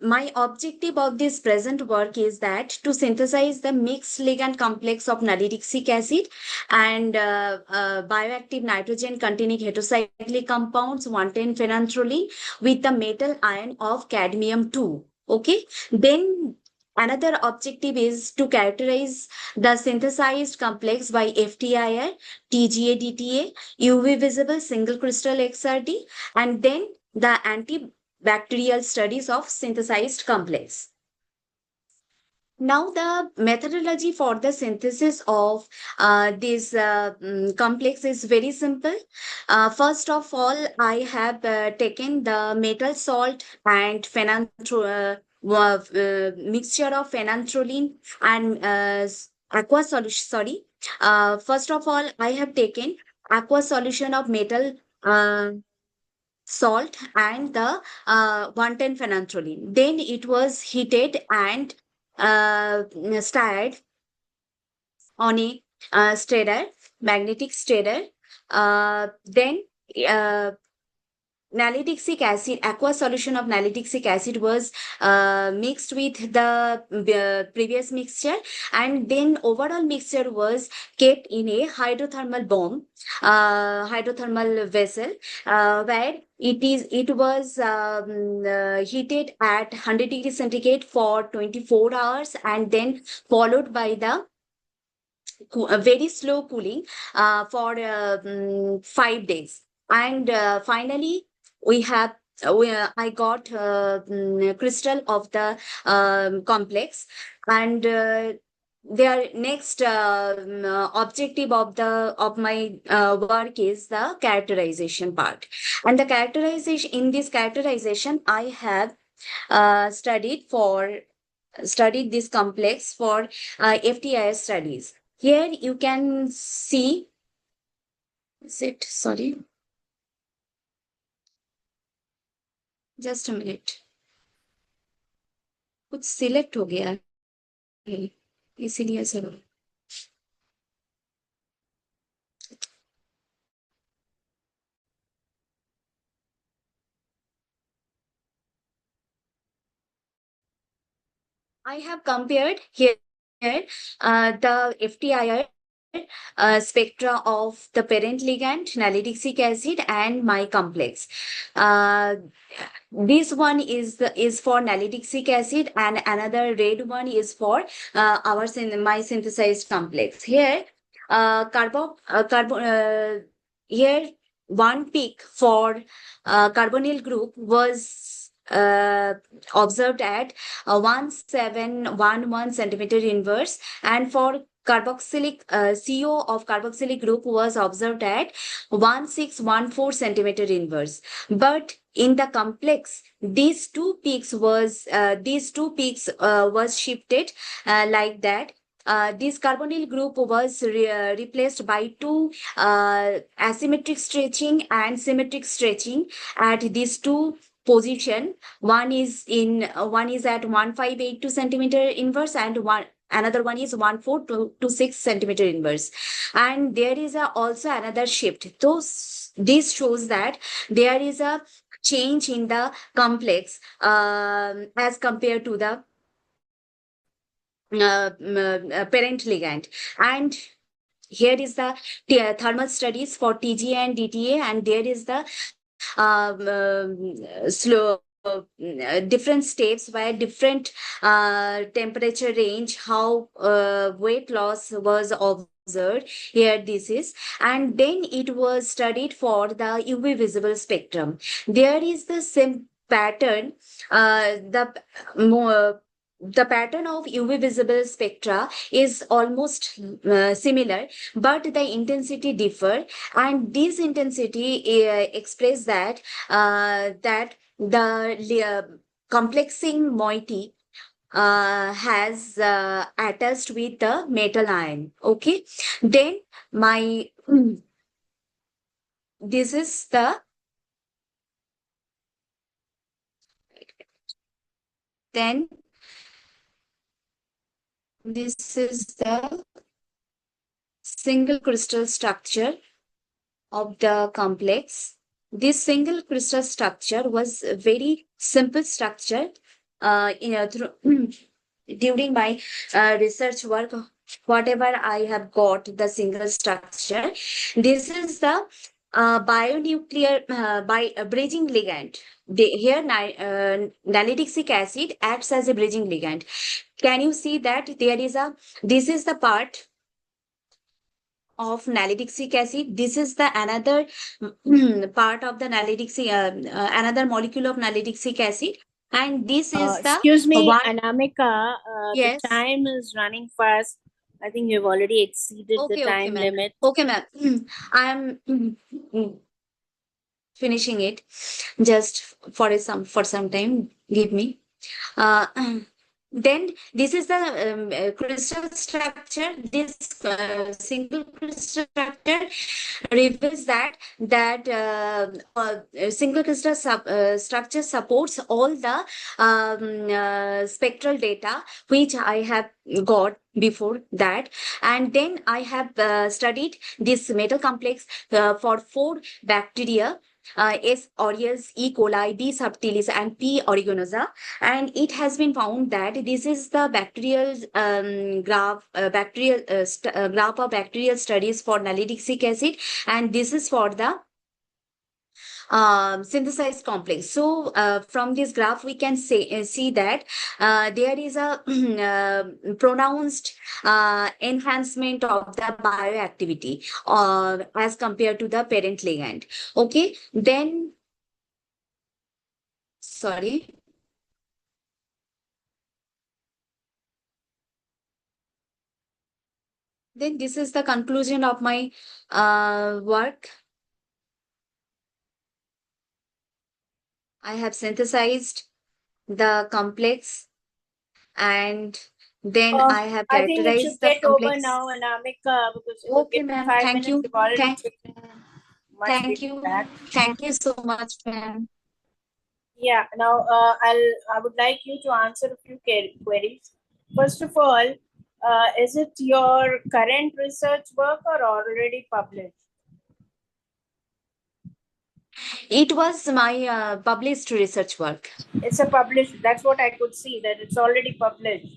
my objective of this present work is that to synthesize the mixed ligand complex of nalidixic acid and bioactive nitrogen containing heterocyclic compounds 1,10-phenanthroline with the metal ion of cadmium 2. Okay, then another objective is to characterize the synthesized complex by FTIR, TGA, DTA, UV visible single crystal XRD, and then the antibacterial studies of synthesized complex. Now, the methodology for the synthesis of this complex is very simple. First of all, I have taken the metal salt and mixture of phenanthroline and aqua solution. Sorry. First of all, I have taken aqua solution of metal salt and the 1,10-phenanthroline. Then it was heated and stirred on a magnetic stirrer. Then nalidixic acid, aqua solution of nalidixic acid was mixed with the previous mixture, and then overall mixture was kept in a hydrothermal bomb, hydrothermal vessel, where it was heated at 100 degrees centigrade for 24 hours and then followed by the very slow cooling for 5 days. And finally, I got crystal of the complex, and their next objective of my work is the characterization part. And the characterization, in this characterization, I have studied this complex for FTIR studies. Here you can see, sorry, just a minute, कुछ select हो गया है इसीलिए sir I have compared here the FTIR spectra of the parent ligand, nalidixic acid, and my complex. This one is for nalidixic acid, and another red one is for my synthesized complex. Here, here one peak for carbonyl group was observed at 1711 centimeter inverse, and for carboxylic CO of carboxylic group was observed at 1614 centimeter inverse. But in the complex, these two peaks was shifted like that. This carbonyl group was replaced by two asymmetric stretching and symmetric stretching at these two position. One is at 1582 centimeter inverse, and another one is 1426 centimeter inverse. And there is also another shift. This shows that there is a change in the complex as compared to the parent ligand. And here is the thermal studies for TGA and DTA, and there is the slow different steps where different temperature range, how weight loss was observed. Here this is, and then it was studied for the UV visible spectrum. There is the same pattern, the pattern of UV visible spectra is almost similar, but the intensity differ, and this intensity express that the complexing moiety has attached with the metal ion. Okay, then this is the this is the single crystal structure of the complex. this single crystal structure was a very simple structure during my research work, whatever I have got the single structure. This is the bionuclear by bridging ligand. Here nalidixic acid acts as a bridging ligand. Can you see that there is this is the part of nalidixic acid. This is the another part of the nalidixic, another molecule of nalidixic acid. And this is the excuse me, one. Anamika, Yes. the time is running fast. I think you've already exceeded the time ma'am. limit. Okay, ma'am. I am finishing it just for some time. Give me. Then this is the crystal structure. This single crystal structure reveals that single crystal structure supports all the spectral data which I have got before that. And then I have studied this metal complex for 4 bacteria, S. aureus, E. coli, B. subtilis, and P. originosa. And it has been found that this is the bacterial graph of bacterial studies for nalidixic acid, and this is for the synthesized complex. So from this graph we can see that there is a pronounced enhancement of the bioactivity as compared to the parent ligand. Okay, then sorry. Then this is the conclusion of my work. I have synthesized the complex, and then I have I think it characterized should the get over complex. now, Anamika, because Okay, ma'am. 5 Thank minutes you. you've already taken much Thank you. feedback. Thank you so much, ma'am. Yeah, now I would like you to answer a few queries. First of all, is it your current research work or already published? It was my published research work. It's a published, that's what I could see, that it's already published.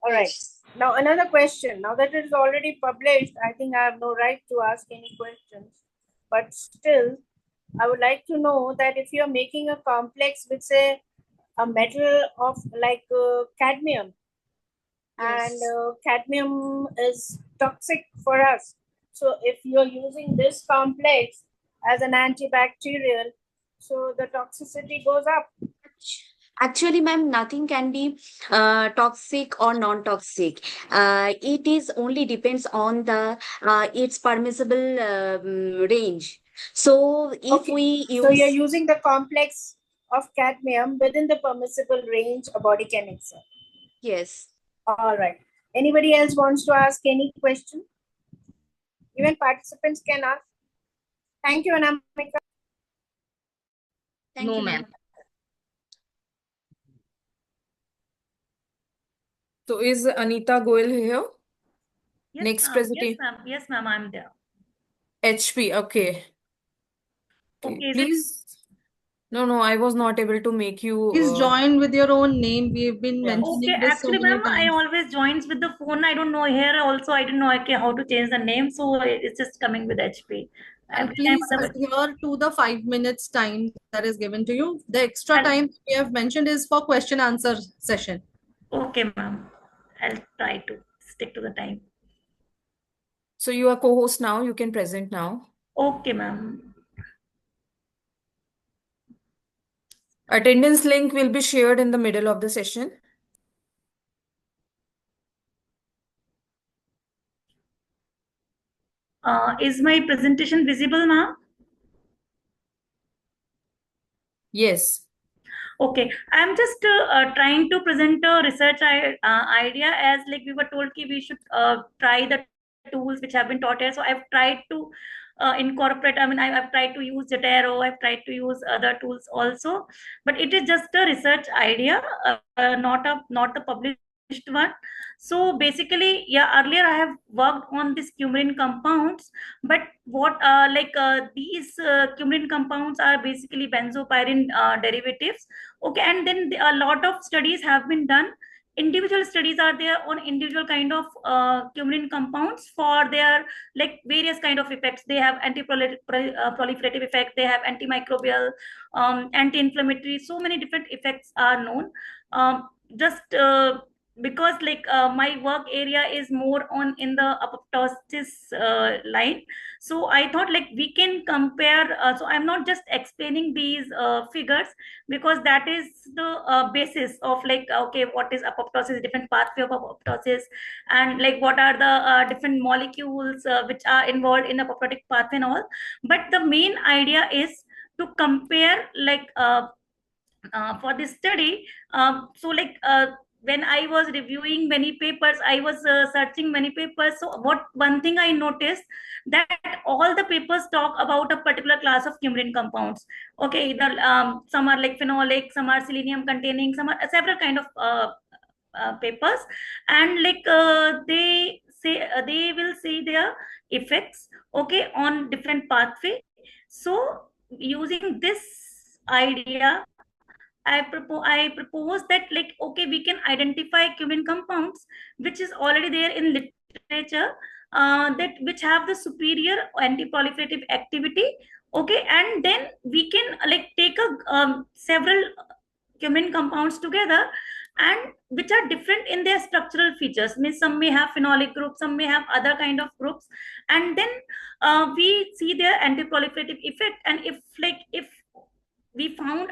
All right. Now another question. Now that it is already published, I think I have no right to ask any questions. But still, I would like to know that if you're making a complex with, say, a metal of like cadmium, and cadmium is toxic for us. So if you're using this complex as an antibacterial, so the toxicity goes up. Actually, ma'am, nothing can be toxic or non-toxic. It is only depends on the its permissible range. So if we use, so you're using the complex of cadmium within the permissible range a body can accept. Yes. All right. Anybody else wants to ask any question? Even participants can ask. Thank you, Anamika. Thank you, ma'am. So is Anita Goel here? Yes, Next ma'am. presentation. Yes, ma'am, I'm there. HP, okay. Okay, Please. No, I was not able to make you. Please join with your own name. We've been mentioning Okay, this so actually, many ma'am, I times. always joins with the phone. I don't know here also. I don't know how to change the name, so it's just coming with HP. And please adhere to the 5 minutes time that is given to you. The extra time we have mentioned is for question answer session. Okay, ma'am. I'll try to stick to the time. So you are co-host now. You can present now. Okay, ma'am. Attendance link will be shared in the middle of the session. Is my presentation visible, ma'am? Yes. Okay, I'm just trying to present a research idea, as like we were told we should try the tools which have been taught here. So I've tried to incorporate, I've tried to use Zotero, I've tried to use other tools also, but it is just a research idea, not the published one. So basically, yeah, earlier I have worked on these coumarin compounds, but what these coumarin compounds are basically benzopyrene derivatives. Okay, and then a lot of studies have been done. Individual studies are there on individual kind of coumarin compounds for their like various kind of effects. They have anti-proliferative effect, they have antimicrobial, anti-inflammatory, so many different effects are known. Just because my work area is more on in the apoptosis line, so I thought like we can compare. So I'm not just explaining these figures, because that is the basis of like, okay, what is apoptosis, different pathway of apoptosis, and like what are the different molecules which are involved in the apoptotic pathway and all. But the main idea is to compare like for this study. When I was reviewing many papers, I was searching many papers. So one thing I noticed, that all the papers talk about a particular class of coumarin compounds. Okay, either some are like phenolic, some are selenium containing, some are several kind of papers, and like they say they will say their effects, okay, on different pathway. So using this idea, I propose that like, okay, we can identify coumarin compounds which is already there in literature, that which have the superior anti-proliferative activity. Okay, and then we can like take a several coumarin compounds together, and which are different in their structural features. Means some may have phenolic groups, some may have other kind of groups, and then we see their anti-proliferative effect. And if we found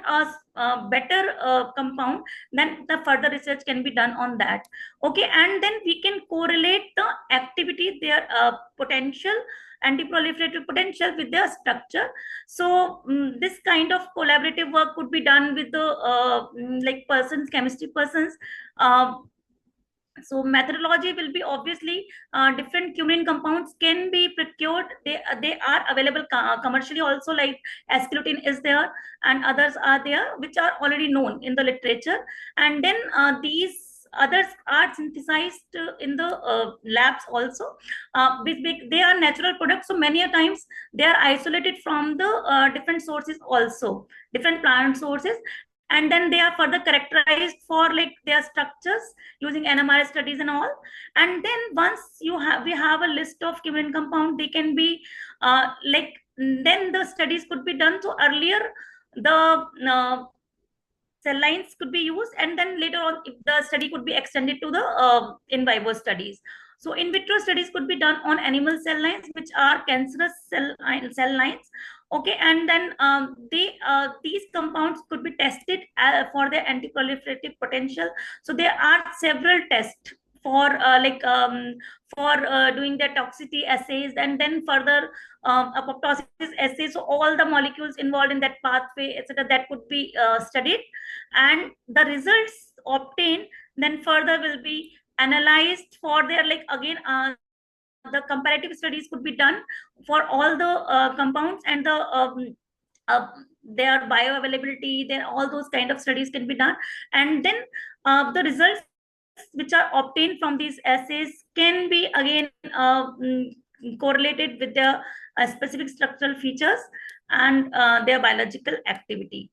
a better compound, then the further research can be done on that. Okay, and then we can correlate the activity, their potential, anti-proliferative potential with their structure. So this kind of collaborative work could be done with the chemistry persons. So methodology will be obviously different coumarin compounds can be procured. They are available commercially also, like asclerotin is there and others are there which are already known in the literature. And then these others are synthesized in the labs also. They are natural products, so many a times they are isolated from the different sources also, different plant sources, and then they are further characterized for like their structures using NMR studies and all. And then once we have a list of coumarin compound, they can be then the studies could be done. So earlier the cell lines could be used, and then later on if the study could be extended to the in vivo studies. So in vitro studies could be done on animal cell lines which are cancerous cell lines. Okay, and then these compounds could be tested for their anti-proliferative potential. So there are several tests for doing the toxicity assays, and then further apoptosis assays. So all the molecules involved in that pathway, etc., that could be studied, and the results obtained then further will be analyzed for their the comparative studies could be done for all the compounds and the their bioavailability. Then all those kind of studies can be done, and then the results which are obtained from these assays can be again correlated with their specific structural features and their biological activity.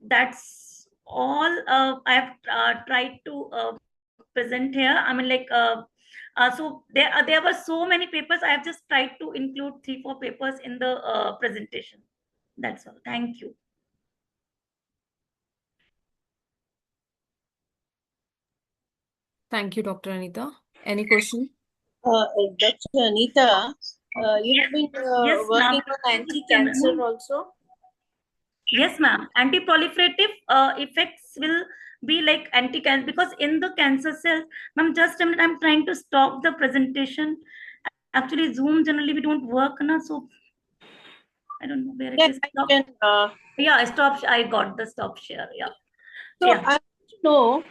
That's all I have tried to present here. I mean, so there were so many papers. I have just tried to include 3-4 papers in the presentation. That's all. Thank you. Thank you, Dr. Anita. Any question? Dr. Anita, you have been Yes, working on anti-cancer also? Yes, ma'am. Anti-proliferative effects will be like anti-cancer, because in the cancer cells, ma'am, just a minute, I'm trying to stop the presentation. Actually, Zoom generally we don't work now, so I don't know where it is. Yeah, stop. I got the stop share. Yeah. So I want to know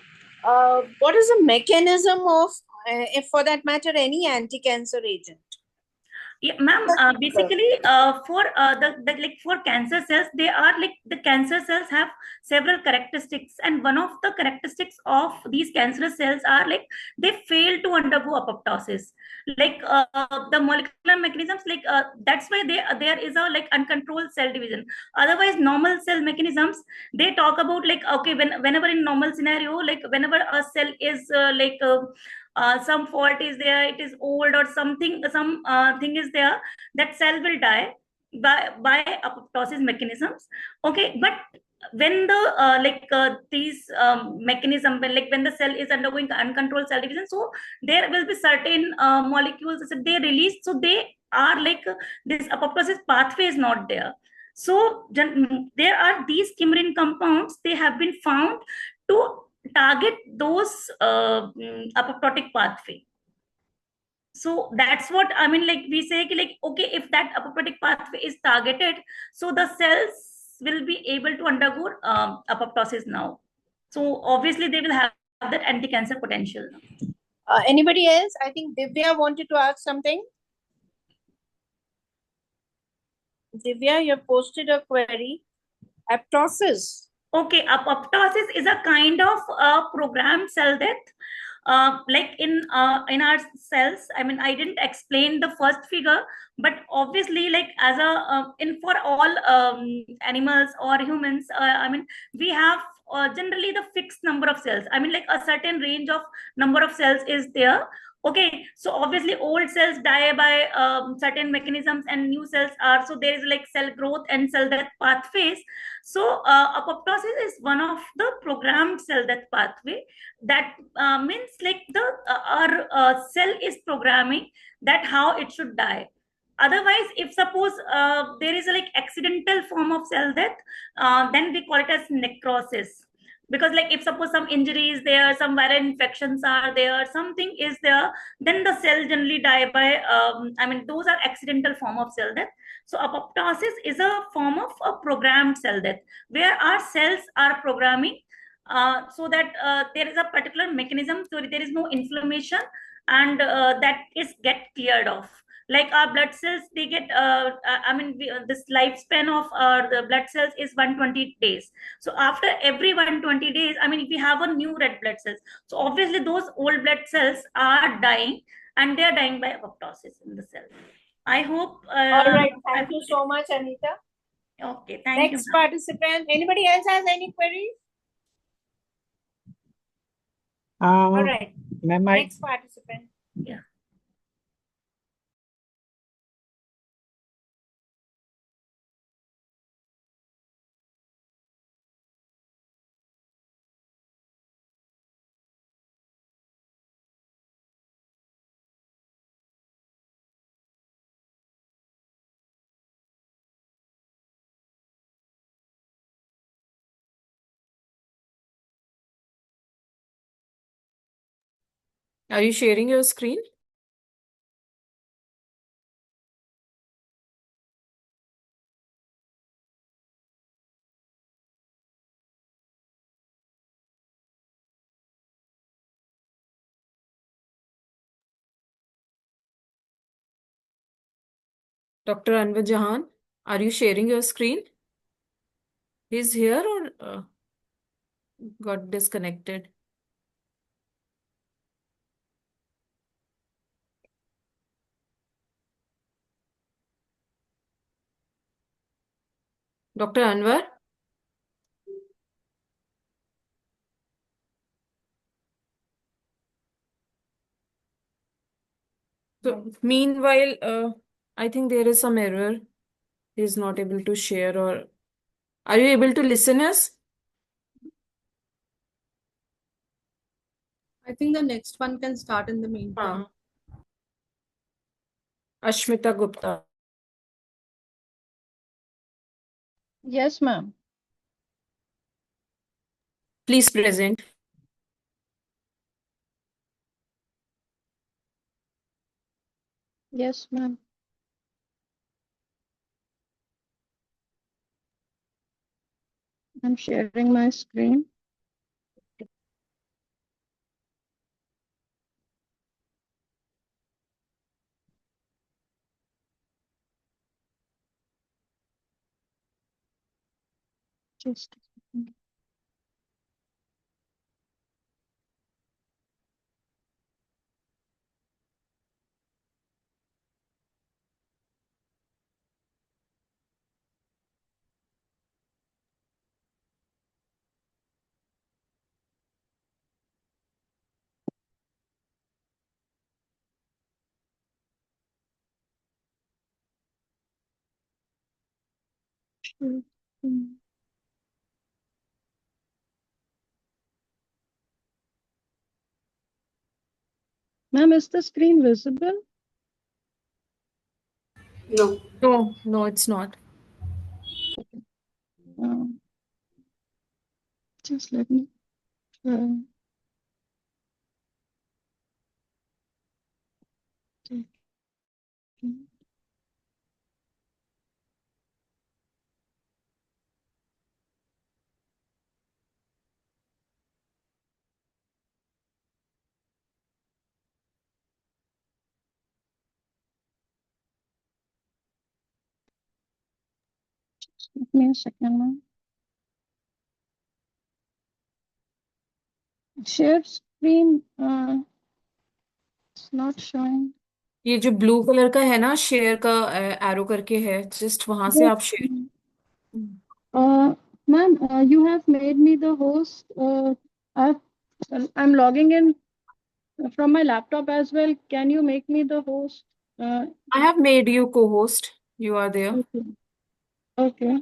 what is the mechanism of, for that matter, any anti-cancer agent? Yeah, ma'am. Basically, for for cancer cells, they are like the cancer cells have several characteristics, and one of the characteristics of these cancerous cells are like they fail to undergo apoptosis. Like the molecular mechanisms, like that's why there is a like uncontrolled cell division. Otherwise, normal cell mechanisms, they talk about like, okay, whenever in normal scenario, like whenever a cell is some fault is there, it is old or something, some thing is there, that cell will die by apoptosis mechanisms. Okay, but when the these mechanism, when the cell is undergoing uncontrolled cell division, so there will be certain molecules that they release, so they are like this apoptosis pathway is not there. So there are these chimerin compounds, they have been found to target those apoptotic pathway. So that's what I mean, like we say like, okay, if that apoptotic pathway is targeted, so the cells will be able to undergo apoptosis now. So obviously they will have that anti-cancer potential. Anybody else? I think Divya wanted to ask something. Divya, you have posted a query. Apoptosis. Okay, apoptosis is a kind of programmed cell death. Like in our cells, I mean, I didn't explain the first figure, but obviously, like as a in for all animals or humans, I mean, we have generally the fixed number of cells. I mean, like a certain range of number of cells is there. Okay, so obviously old cells die by certain mechanisms and new cells are, so there is like cell growth and cell death pathways. So apoptosis is one of the programmed cell death pathway. That means like the our cell is programming that how it should die. Otherwise, if suppose there is a like accidental form of cell death, then we call it as necrosis. Because like if suppose some injury is there, some viral infections are there, something is there, then the cell generally die by I mean, those are accidental form of cell death. So apoptosis is a form of a programmed cell death, where our cells are programming so that there is a particular mechanism, so there is no inflammation, and that is get cleared off. Like our blood cells, they get I mean, this lifespan of the blood cells is 120 days. So after every 120 days, I mean, if we have a new red blood cells, so obviously those old blood cells are dying, and they are dying by apoptosis in the cell. I hope all right, thank you so much, Anita. Okay, thank you. Next participant. Anybody else has any queries? All right, next participant. Yeah. Are you sharing your screen? Dr. Anwar Jahan, are you sharing your screen? He's here or got disconnected? Dr. Anwar? So, meanwhile, I think there is some error. He is not able to share, or are you able to listen us? I think the next one can start in the meantime. Ashmita Gupta. Yes, ma'am. Please present. Yes, ma'am. I'm sharing my screen. Just a second. Ma'am, is the screen visible? No. No, it's not. Just let me try. Give me a second, ma'am. Share screen, it's not showing. ये जो blue colour का है ना, share का arrow करके है, just वहां से आप share. Ma'am, you have made me the host. I'm logging in from my laptop as well. Can you make me the host? I have made you co-host. You are there. Okay. Okay.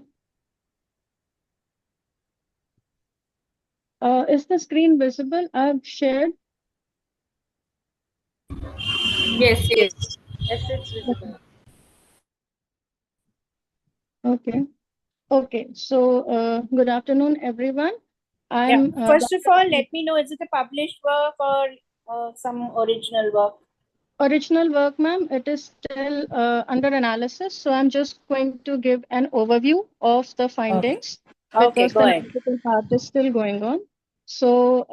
Is the screen visible? I've shared. Yes. Yes, it's visible. Okay. Okay. So, good afternoon, everyone. I'm First of all, let me know, is it a published work or some original work? Original work, ma'am. It is still under analysis. So I'm just going to give an overview of the findings because go the ahead. analytical part is still going on. So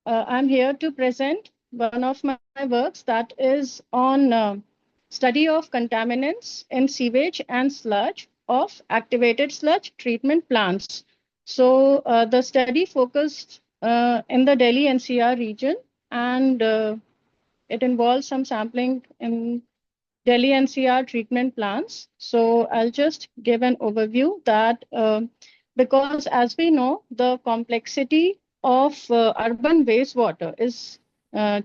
I'm here to present one of my works that is on study of contaminants in sewage and sludge of activated sludge treatment plants. So the study focused in the Delhi NCR region, and it involves some sampling in Delhi NCR treatment plants. So I'll just give an overview that because as we know, the complexity of urban wastewater is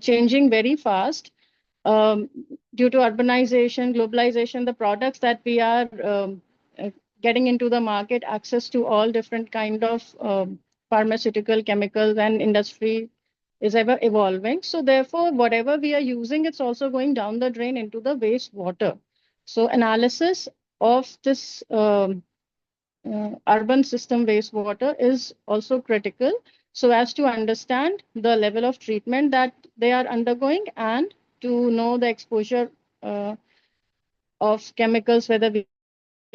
changing very fast due to urbanization, globalization, the products that we are getting into the market, access to all different kind of pharmaceutical chemicals and industry is ever evolving. So therefore, whatever we are using, it's also going down the drain into the wastewater. So analysis of this urban system wastewater is also critical so as to understand the level of treatment that they are undergoing and to know the exposure of chemicals, whether we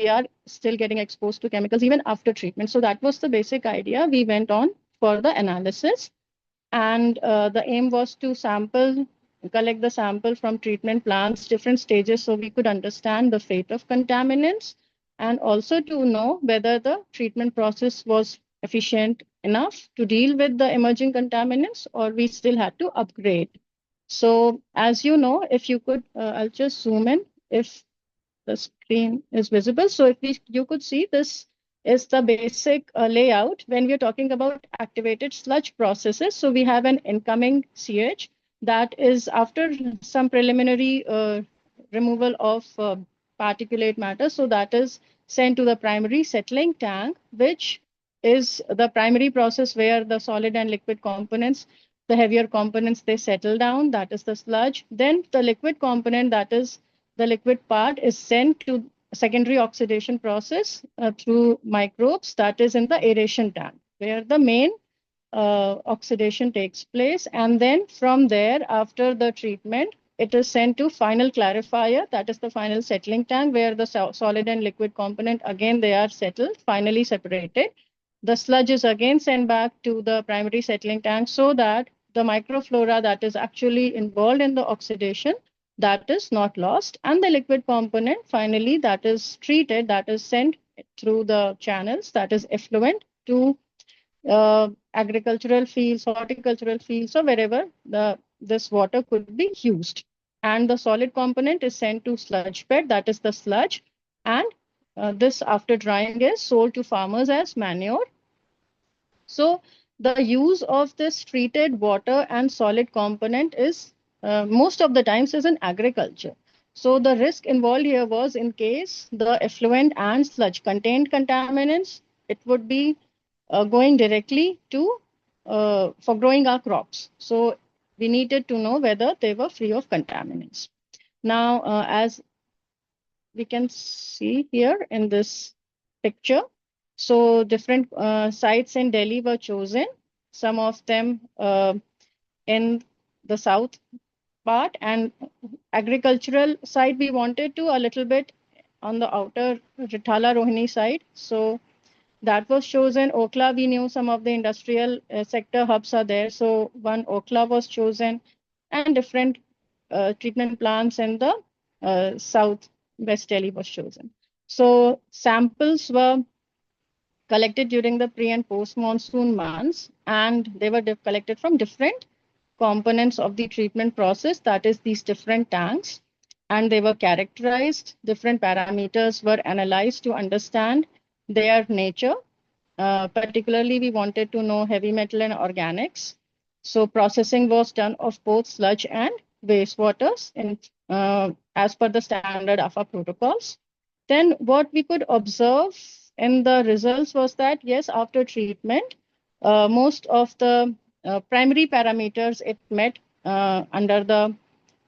are still getting exposed to chemicals even after treatment. So that was the basic idea. We went on for the analysis, and the aim was to collect the sample from treatment plants, different stages, so we could understand the fate of contaminants and also to know whether the treatment process was efficient enough to deal with the emerging contaminants or we still had to upgrade. So as you know, if you could, I'll just zoom in if the screen is visible. So if you could see, this is the basic layout when we're talking about activated sludge processes. So we have an incoming CH that is after some preliminary removal of particulate matter. So that is sent to the primary settling tank, which is the primary process where the solid and liquid components, the heavier components, they settle down. That is the sludge. Then the liquid component, that is the liquid part, is sent to secondary oxidation process through microbes, that is in the aeration tank, where the main oxidation takes place. And then from there, after the treatment, it is sent to final clarifier, that is the final settling tank, where the solid and liquid component, again, they are settled, finally separated. The sludge is again sent back to the primary settling tank so that the microflora that is actually involved in the oxidation, that is not lost, and the liquid component finally that is treated, that is sent through the channels, that is effluent, to agricultural fields, horticultural fields, or wherever this water could be used. And the solid component is sent to sludge bed, that is the sludge, and this after drying is sold to farmers as manure. So the use of this treated water and solid component is most of the times is in agriculture. So the risk involved here was in case the effluent and sludge contained contaminants, it would be going directly to for growing our crops. So we needed to know whether they were free of contaminants. Now, as we can see here in this picture, so different sites in Delhi were chosen. Some of them in the south part, and agricultural side we wanted to a little bit on the outer Rithala Rohini side. So that was chosen. Okla, we knew some of the industrial sector hubs are there. So one Okla was chosen, and different treatment plants in the south West Delhi was chosen. So samples were collected during the pre and post monsoon months, and they were collected from different components of the treatment process, that is these different tanks, and they were characterized. Different parameters were analyzed to understand their nature. Particularly, we wanted to know heavy metal and organics. So processing was done of both sludge and wastewaters as per the standard AFA protocols. Then what we could observe in the results was that, yes, after treatment, most of the primary parameters it met under the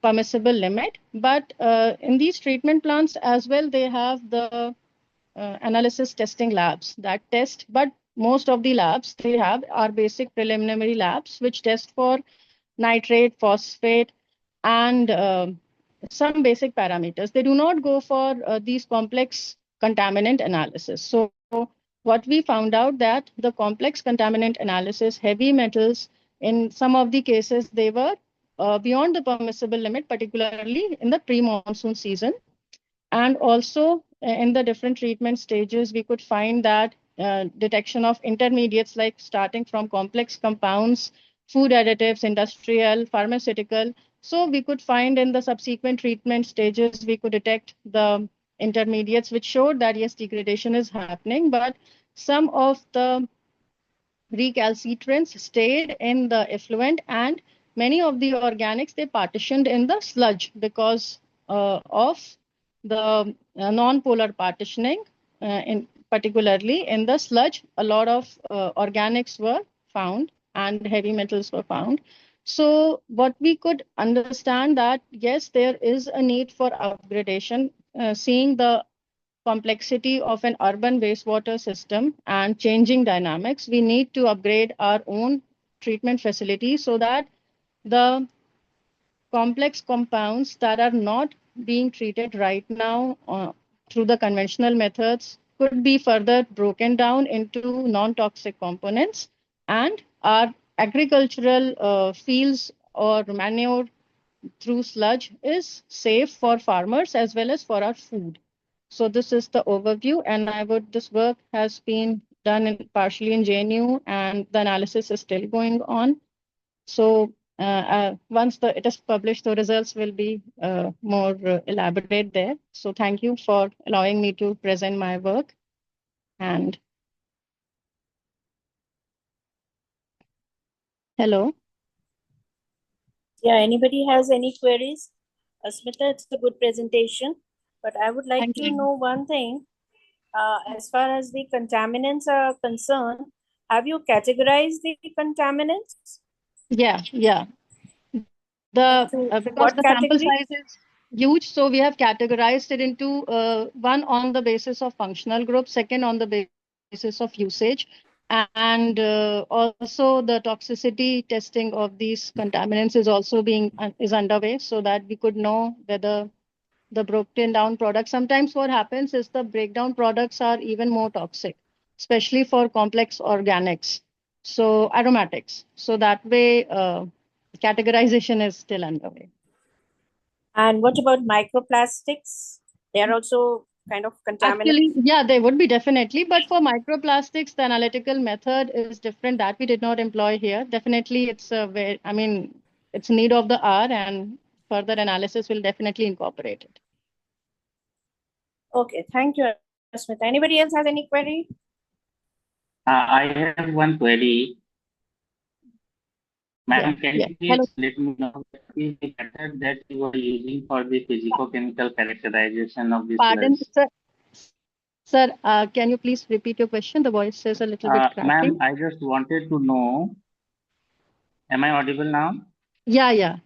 permissible limit. But in these treatment plants as well, they have the analysis testing labs that test, but most of the labs they have are basic preliminary labs which test for nitrate, phosphate, and some basic parameters. They do not go for these complex contaminant analysis. So what we found out that the complex contaminant analysis, heavy metals, in some of the cases, they were beyond the permissible limit, particularly in the pre-monsoon season. And also in the different treatment stages, we could find that detection of intermediates, like starting from complex compounds, food additives, industrial, pharmaceutical. So we could find in the subsequent treatment stages, we could detect the intermediates, which showed that yes, degradation is happening, but some of the recalcitrants stayed in the effluent, and many of the organics they partitioned in the sludge because of the non-polar partitioning. In particularly in the sludge, a lot of organics were found and heavy metals were found. So what we could understand that yes, there is a need for upgradation, seeing the complexity of an urban wastewater system and changing dynamics. We need to upgrade our own treatment facilities so that the complex compounds that are not being treated right now through the conventional methods could be further broken down into non-toxic components, and our agricultural fields or manure through sludge is safe for farmers as well as for our food. So this is the overview, and this work has been done partially in JNU, and the analysis is still going on. So once it is published, the results will be more elaborate there. So thank you for allowing me to present my work. And hello. Yeah, anybody has any queries? Asmita, it's a good presentation, but I would like to know one thing. As far as the contaminants are concerned, have you categorized the contaminants? Yeah. Because the sample size is huge, so we have categorized it into one on the basis of functional group, second on the basis of usage, and also the toxicity testing of these contaminants is also is underway, so that we could know whether the broken down products. Sometimes what happens is the breakdown products are even more toxic, especially for complex organics, so aromatics. So that way, categorization is still underway. And what about microplastics? They are also kind of contaminants? Actually, yeah, they would be definitely. But for microplastics, the analytical method is different. That we did not employ here. Definitely, it's a very, I mean, it's need of the hour, and further analysis will definitely incorporate it. Okay, thank you, Asmita. Anybody else has any query? I have one query. Madam, can you please let me know what is the method that you are using for the physicochemical characterization of this Pardon, sludge? sir, can you please repeat your question? The voice is a little bit crackling. Ma'am, I just wanted to know, am I audible now? Yeah.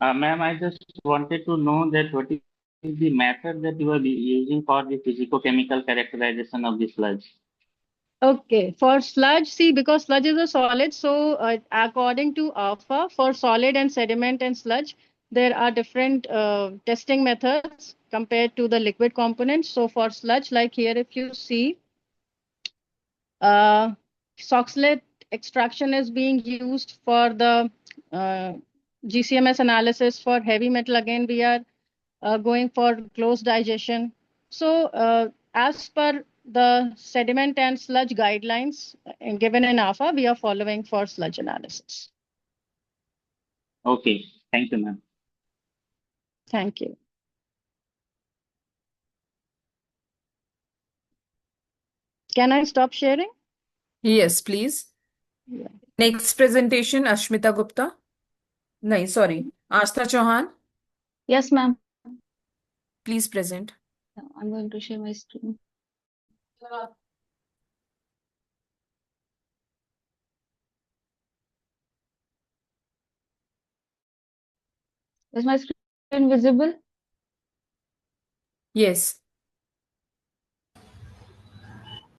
Ma'am, I just wanted to know that what is the method that you are using for the physicochemical characterization of the sludge? Okay, for sludge, see, because sludge is a solid, so according to alpha, for solid and sediment and sludge, there are different testing methods compared to the liquid components. So for sludge, like here, if you see, Soxhlet extraction is being used for the GCMS analysis. For heavy metal, again, we are going for closed digestion. So as per the sediment and sludge guidelines given in AFA, we are following for sludge analysis. Okay, thank you, ma'am. Thank you. Can I stop sharing? Yes, please. Yeah. Next presentation, Ashmita Gupta. No, sorry, Astha Chauhan. Yes, ma'am. Please present. I'm going to share my screen. Is my screen visible? Yes.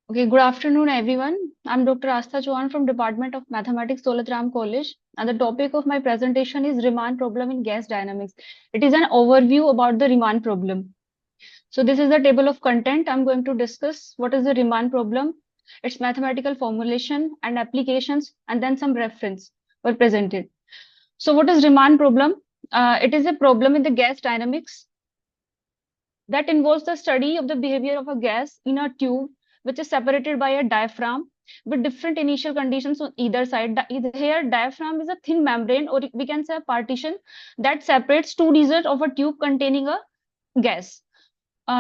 Okay, good afternoon, everyone. I'm Dr. Astha Chauhan from Department of Mathematics, Daulat College, and the topic of my presentation is Riemann problem in gas dynamics. It is an overview about the Riemann problem. So this is the table of content. I'm going to discuss what is the Riemann problem, its mathematical formulation and applications, and then some reference were presented. So what is Riemann problem? It is a problem in the gas dynamics that involves the study of the behavior of a gas in a tube which is separated by a diaphragm with different initial conditions on either side. Here, diaphragm is a thin membrane, or we can say a partition that separates two regions of a tube containing a gas.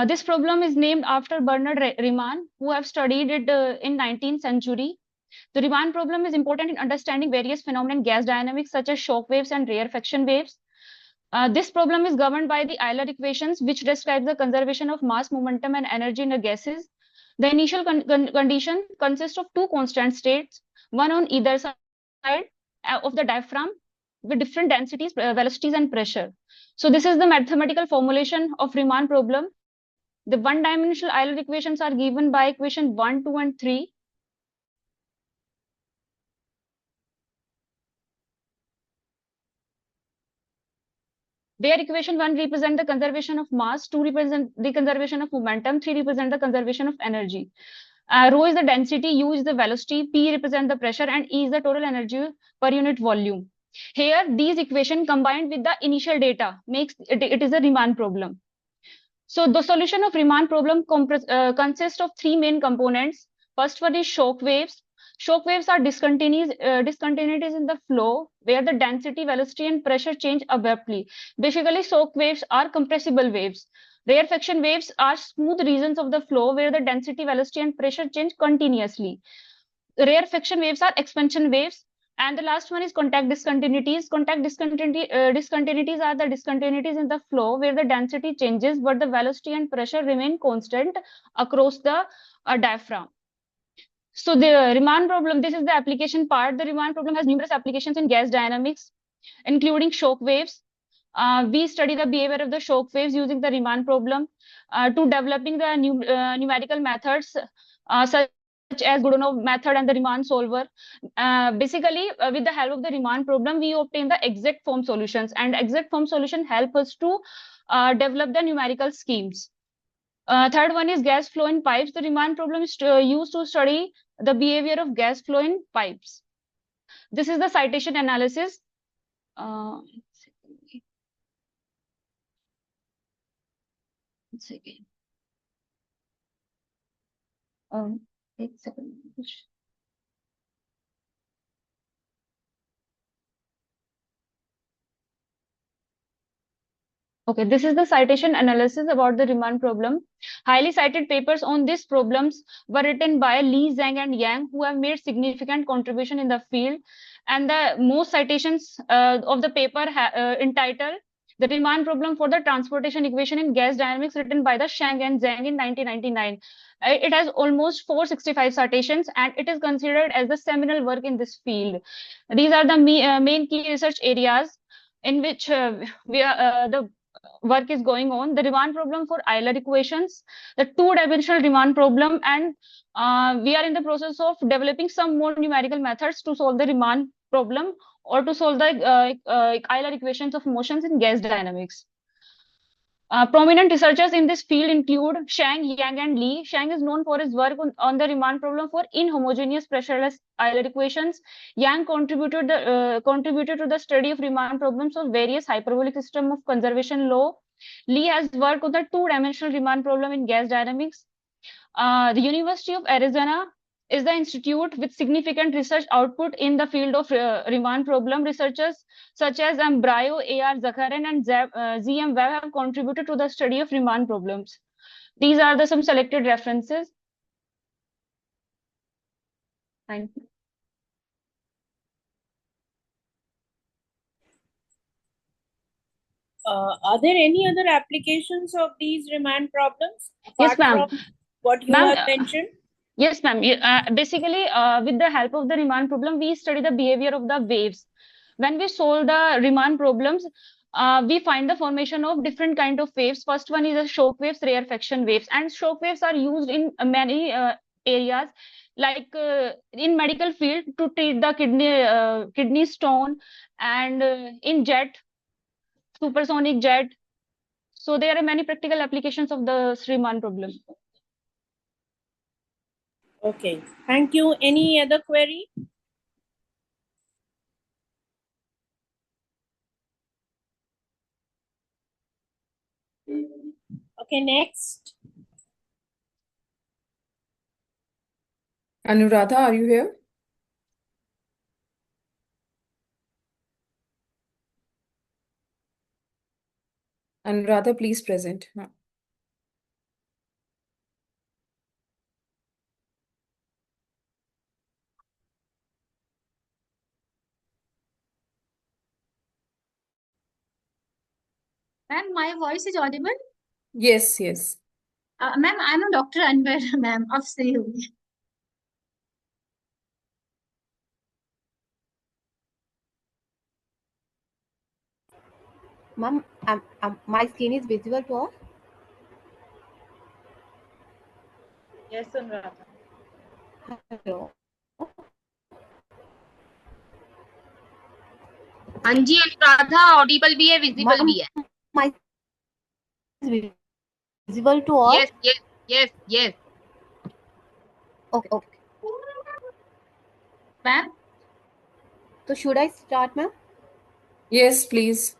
This problem is named after Bernard Riemann, who have studied it in 19th century. The Riemann problem is important in understanding various phenomena in gas dynamics, such as shock waves and rarefaction waves. This problem is governed by the Euler equations, which describe the conservation of mass, momentum, and energy in the gases. The initial condition consists of two constant states, one on either side of the diaphragm with different densities, velocities, and pressure. So this is the mathematical formulation of Riemann problem. The one-dimensional Euler equations are given by equation 1, 2, and 3. Where equation 1 represents the conservation of mass, 2 represent the conservation of momentum, 3 represent the conservation of energy. Rho is the density, U is the velocity, P represents the pressure, and E is the total energy per unit volume. Here, these equations combined with the initial data makes it is a Riemann problem. So the solution of Riemann problem consists of three main components. First one is shock waves. Shock waves are discontinuities in the flow where the density, velocity, and pressure change abruptly. Basically, shock waves are compressible waves. Rarefaction waves are smooth regions of the flow where the density, velocity, and pressure change continuously. Rarefaction waves are expansion waves. And the last one is contact discontinuities. Discontinuities are the discontinuities in the flow where the density changes but the velocity and pressure remain constant across the diaphragm. So the Riemann problem, this is the application part. The Riemann problem has numerous applications in gas dynamics, including shock waves. We study the behavior of the shock waves using the Riemann problem to developing the numerical methods such as Godunov method and the Riemann solver. Basically, with the help of the Riemann problem, we obtain the exact form solutions, and exact form solution help us to develop the numerical schemes. Third one is gas flow in pipes. The Riemann problem is used to study the behavior of gas flow in pipes. This is the citation analysis. One second. एक second. Okay, this is the citation analysis about the Riemann problem. Highly cited papers on these problems were written by Li, Zhang, and Yang, who have made significant contribution in the field. And the most citations of the paper entitled "The Riemann Problem for the Transportation Equation in Gas Dynamics," written by the Shang and Zhang in 1999. It has almost 465 citations, and it is considered as the seminal work in this field. These are the main key research areas in which the work is going on: the Riemann problem for Euler equations, the two-dimensional Riemann problem, and we are in the process of developing some more numerical methods to solve the Riemann problem or to solve the Euler equations of motions in gas dynamics. Prominent researchers in this field include Shang, Yang, and Li. Shang is known for his work on the Riemann problem for inhomogeneous pressureless Euler equations. Yang contributed to the study of Riemann problems of various hyperbolic system of conservation law. Li has worked on the two-dimensional Riemann problem in gas dynamics. The University of Arizona is the institute with significant research output in the field of Riemann problem. Researchers such as Embryo, A.R. Zakharin, and Z.M. Webb have contributed to the study of Riemann problems. These are some selected references. Thank you. Are there any other applications of these Riemann problems? Yes, ma'am. What you have mentioned? Yes, ma'am. Basically, with the help of the Riemann problem, we study the behavior of the waves. When we solve the Riemann problems, we find the formation of different kind of waves. First one is the shock waves, rarefaction waves, and shock waves are used in many areas, like in medical field to treat the kidney stone, and in jet, supersonic jet. So there are many practical applications of the Riemann problem. Okay, thank you. Any other query? Okay, next. Anuradha, are you here? Anuradha, please present. Ma'am, my voice is audible? Yes, yes. Ma'am, I'm a Dr. Anwar, ma'am, of Sri. Ma'am, my screen is visible to all? Yes, Anuradha. Hello. हाँ जी Anuradha, Audible भी है, visible भी है. My visible to all? Yes. Okay. Ma'am? So should I start, ma'am? Yes, please.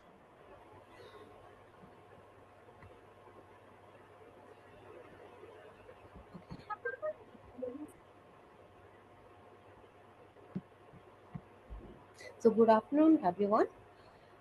So good afternoon, everyone.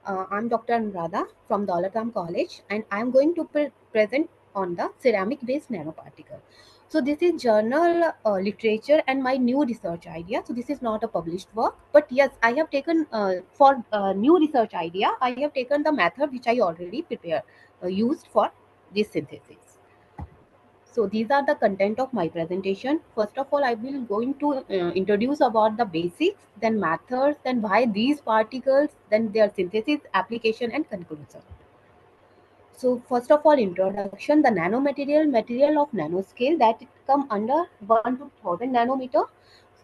I'm Dr. Anuradha from Daulat College, and I'm going to present on the ceramic-based nanoparticle. So this is journal literature and my new research idea. So this is not a published work, but yes, I have taken for new research idea, I have taken the method which I already prepared, used for this synthesis. So these are the content of my presentation. First of all, I will going to introduce about the basics, then methods, then why these particles, then their synthesis, application, and conclusion. So first of all, introduction, the material of nanoscale that come under 1 to 1000 nanometer.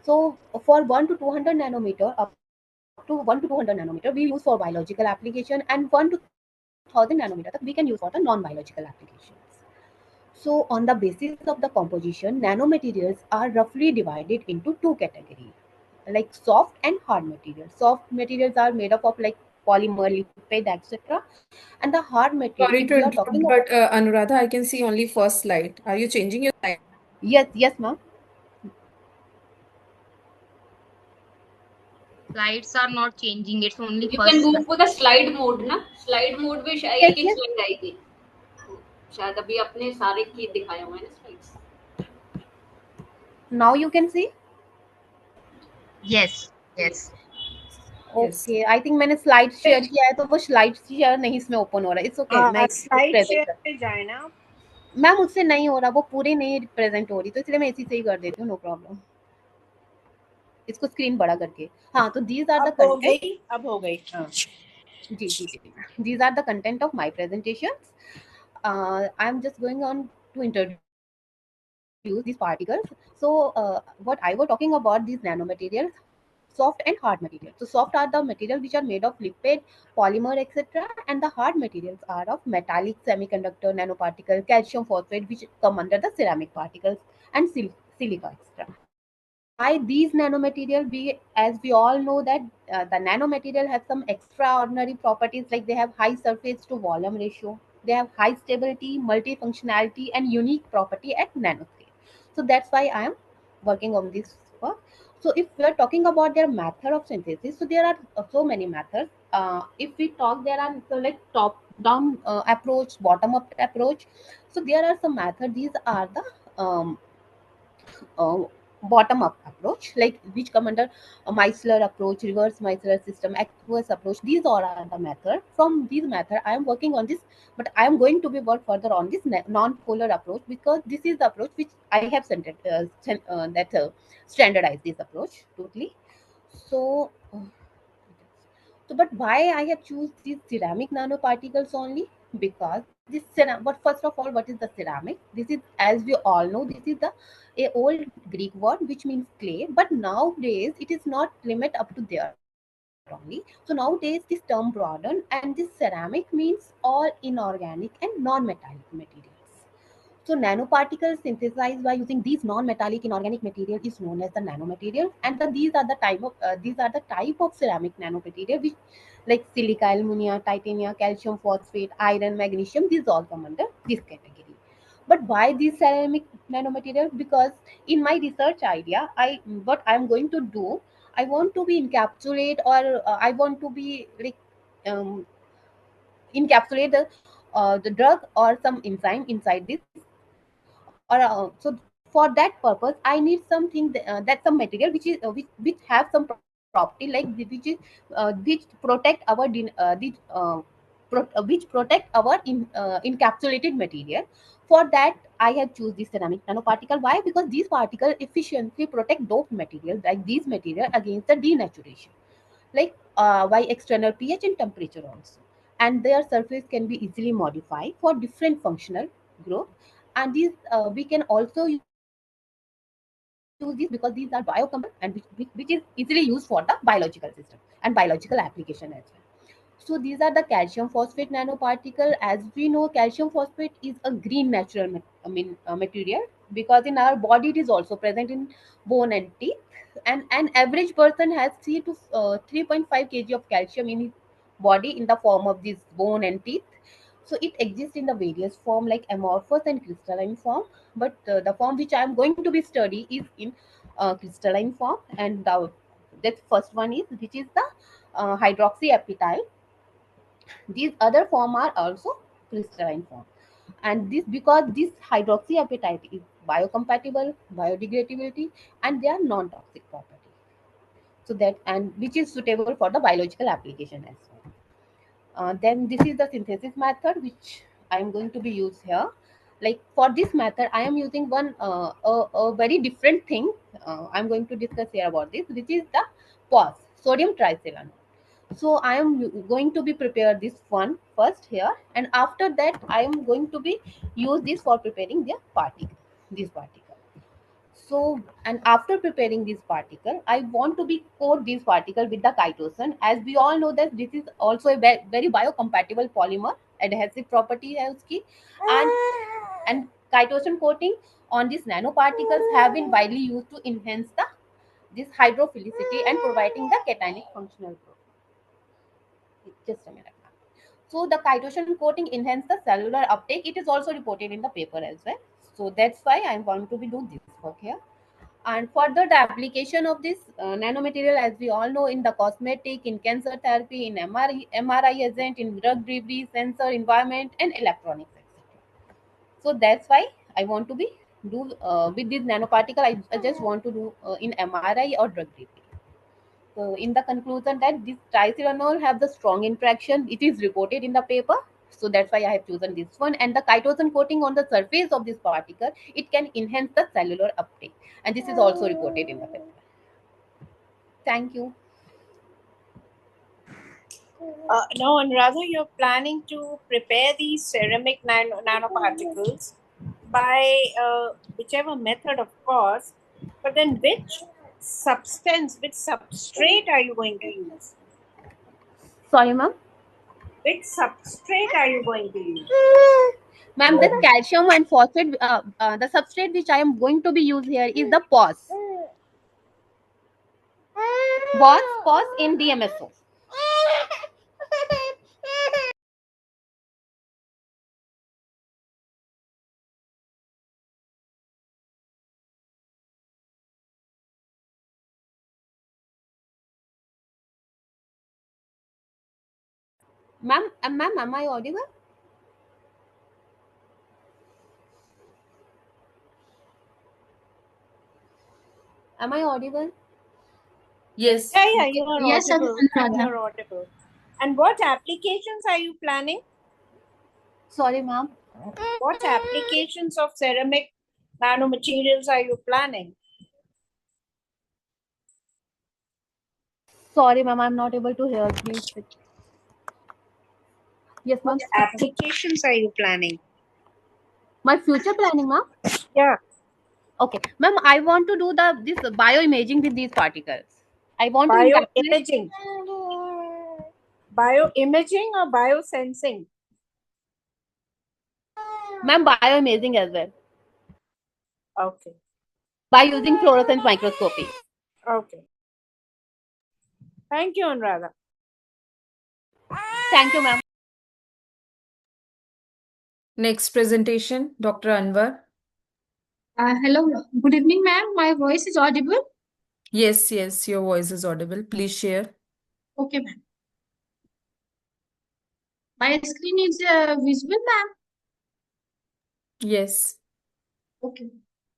So for 1 to 200 nanometer, up to 1 to 200 nanometer, we use for biological application, and 1 to 1000 nanometer we can use for the non-biological applications. So on the basis of the composition, nanomaterials are roughly divided into two categories, like soft and hard materials. Soft materials are made up of like polymer, lipid, etc. And the hard material, Sorry to interrupt, but Anuradha, I can see only first slide. Are you changing your slide? Yes, ma'am. Slides are not changing. It's only You first can go slide. for the slide mode ना, slide mode में शायद Yes, एक एक yes. Slide आएगी, शायद अभी अपने सारे की दिखाए हुए हैं ना slides. Now you can see. Yes, yes. Okay, I think मैंने स्लाइड शेयर किया है तो वो स्लाइड शेयर नहीं इसमें ओपन हो रहा है. इट्स ओके, मैं स्लाइड शेयर प्रेजेंट पे जाए ना. मैम मुझसे नहीं हो रहा, वो पूरी नहीं प्रेजेंट हो रही, तो इसलिए मैं इसी से ही कर देती हूँ. No problem. इसको स्क्रीन बड़ा करके. हाँ, तो these are the अब हो content. गई, अब हो गई. हाँ. जी जी जी. These are the content of my presentations. I'm just going on to introduce these particles. So what I was talking about these nanomaterials, soft and hard materials. So soft are the materials which are made of lipid, polymer, etc. And the hard materials are of metallic, semiconductor, nanoparticle, calcium phosphate, which come under the ceramic particles, and silica, etc. Why these nanomaterials? As we all know that the nanomaterial has some extraordinary properties, like they have high surface to volume ratio, they have high stability, multifunctionality, and unique property at nanoscale. So that's why I am working on this work. So if we are talking about their method of synthesis, so there are so many methods. If we talk, there are like top-down approach, bottom-up approach. So there are some methods. These are the uh, bottom up approach, like which come under a micellar approach, reverse micellar system, aqueous approach. These all are the method. From these method I am working on this, but I am going to be work further on this non-polar approach, because this is the approach which I have standardized this approach totally. So but why I have choose these ceramic nanoparticles only? Because this but first of all, what is the ceramic? This is, as we all know, this is the a old Greek word which means clay. But nowadays it is not limit up to there only. So nowadays this term broaden, and this ceramic means all inorganic and non-metallic materials. So nanoparticles synthesized by using these non-metallic inorganic material is known as the nanomaterial, and these are the type of ceramic nanomaterial which, like silica, alumina, titania, calcium phosphate, iron, magnesium, these all come under this category. But why these ceramic nanomaterials? Because in my research idea, what I am going to do, I want to be encapsulate, or I want to be like um, encapsulate the drug or some enzyme inside this, or so for that purpose I need something that some material which is which have some property, like which protect our which protect our encapsulated material. For that I have choose this ceramic nanoparticle. Why? Because these particles efficiently protect doped material like these material against the denaturation, like by external pH and temperature also. And their surface can be easily modified for different functional group. And these we can also use these because these are biocompatible, and which is easily used for the biological system and biological application as well. So these are the calcium phosphate nanoparticle. As we know, calcium phosphate is a green natural material, because in our body it is also present in bone and teeth. And an average person has 3 to 3.5 kg of calcium in his body in the form of this bone and teeth. So it exists in the various form like amorphous and crystalline form. But the form which I am going to be study is in crystalline form. And that first one is, which is the hydroxyapatite. These other form are also crystalline form, and this because this hydroxyapatite is biocompatible, biodegradability, and they are non-toxic property. So that, and which is suitable for the biological application as well. Then this is the synthesis method which I am going to be used here. Like for this method, I am using one a very different thing. I am going to discuss here about this, which is the POS, sodium triacylate. So I am going to be prepare this one first here, and after that I am going to be use this for preparing the particle. So, and after preparing this particle, I want to be coat this particle with the chitosan. As we all know that this is also a very biocompatible polymer, adhesive property has key, and chitosan coating on these nanoparticles have been widely used to enhance the this hydrophilicity and providing the cationic functional group. Just a minute. So the chitosan coating enhance the cellular uptake. It is also reported in the paper as well. So that's why I'm going to be doing this work here. And further, the application of this nanomaterial, as we all know, in the cosmetic, in cancer therapy, in MRI agent, in drug delivery, sensor, environment, and electronics, etc. So that's why I want to be do with this nanoparticle. I just want to do in MRI or drug delivery. So in the conclusion that this tricyclanol have the strong interaction, it is reported in the paper. So that's why I have chosen this one. And the chitosan coating on the surface of this particle, it can enhance the cellular uptake. And this is also reported in the paper. Thank you. Now, and rather you're planning to prepare these ceramic nanoparticles by whichever method, of course, but then which substance, which substrate are you going to use? Sorry, ma'am. Which substrate are you going to use? Ma'am, the calcium and phosphate, the substrate which I am going to be used here is the POS. POS in DMSO. Ma'am, am I audible? Am I audible? Yes. Yeah, you are Yes, audible. Anuradha. You are audible. And what applications are you planning? Sorry, ma'am. What applications of ceramic nanomaterials are you planning? Sorry, ma'am, I'm not able to hear. Please. Yes, ma'am. What applications are you planning? My future planning, ma'am? Yeah. Okay. Ma'am, I want to do this bioimaging with these particles. I want to Bioimaging. Bioimaging or biosensing? Ma'am, bioimaging as well. Okay. By using fluorescence microscopy. Okay. Thank you, Anuradha. Thank you, ma'am. Next presentation, Dr. Anwar. Hello. Good evening, ma'am. My voice is audible? Yes, your voice is audible. Please share. Okay, ma'am. My screen is visible, ma'am? Yes. Okay.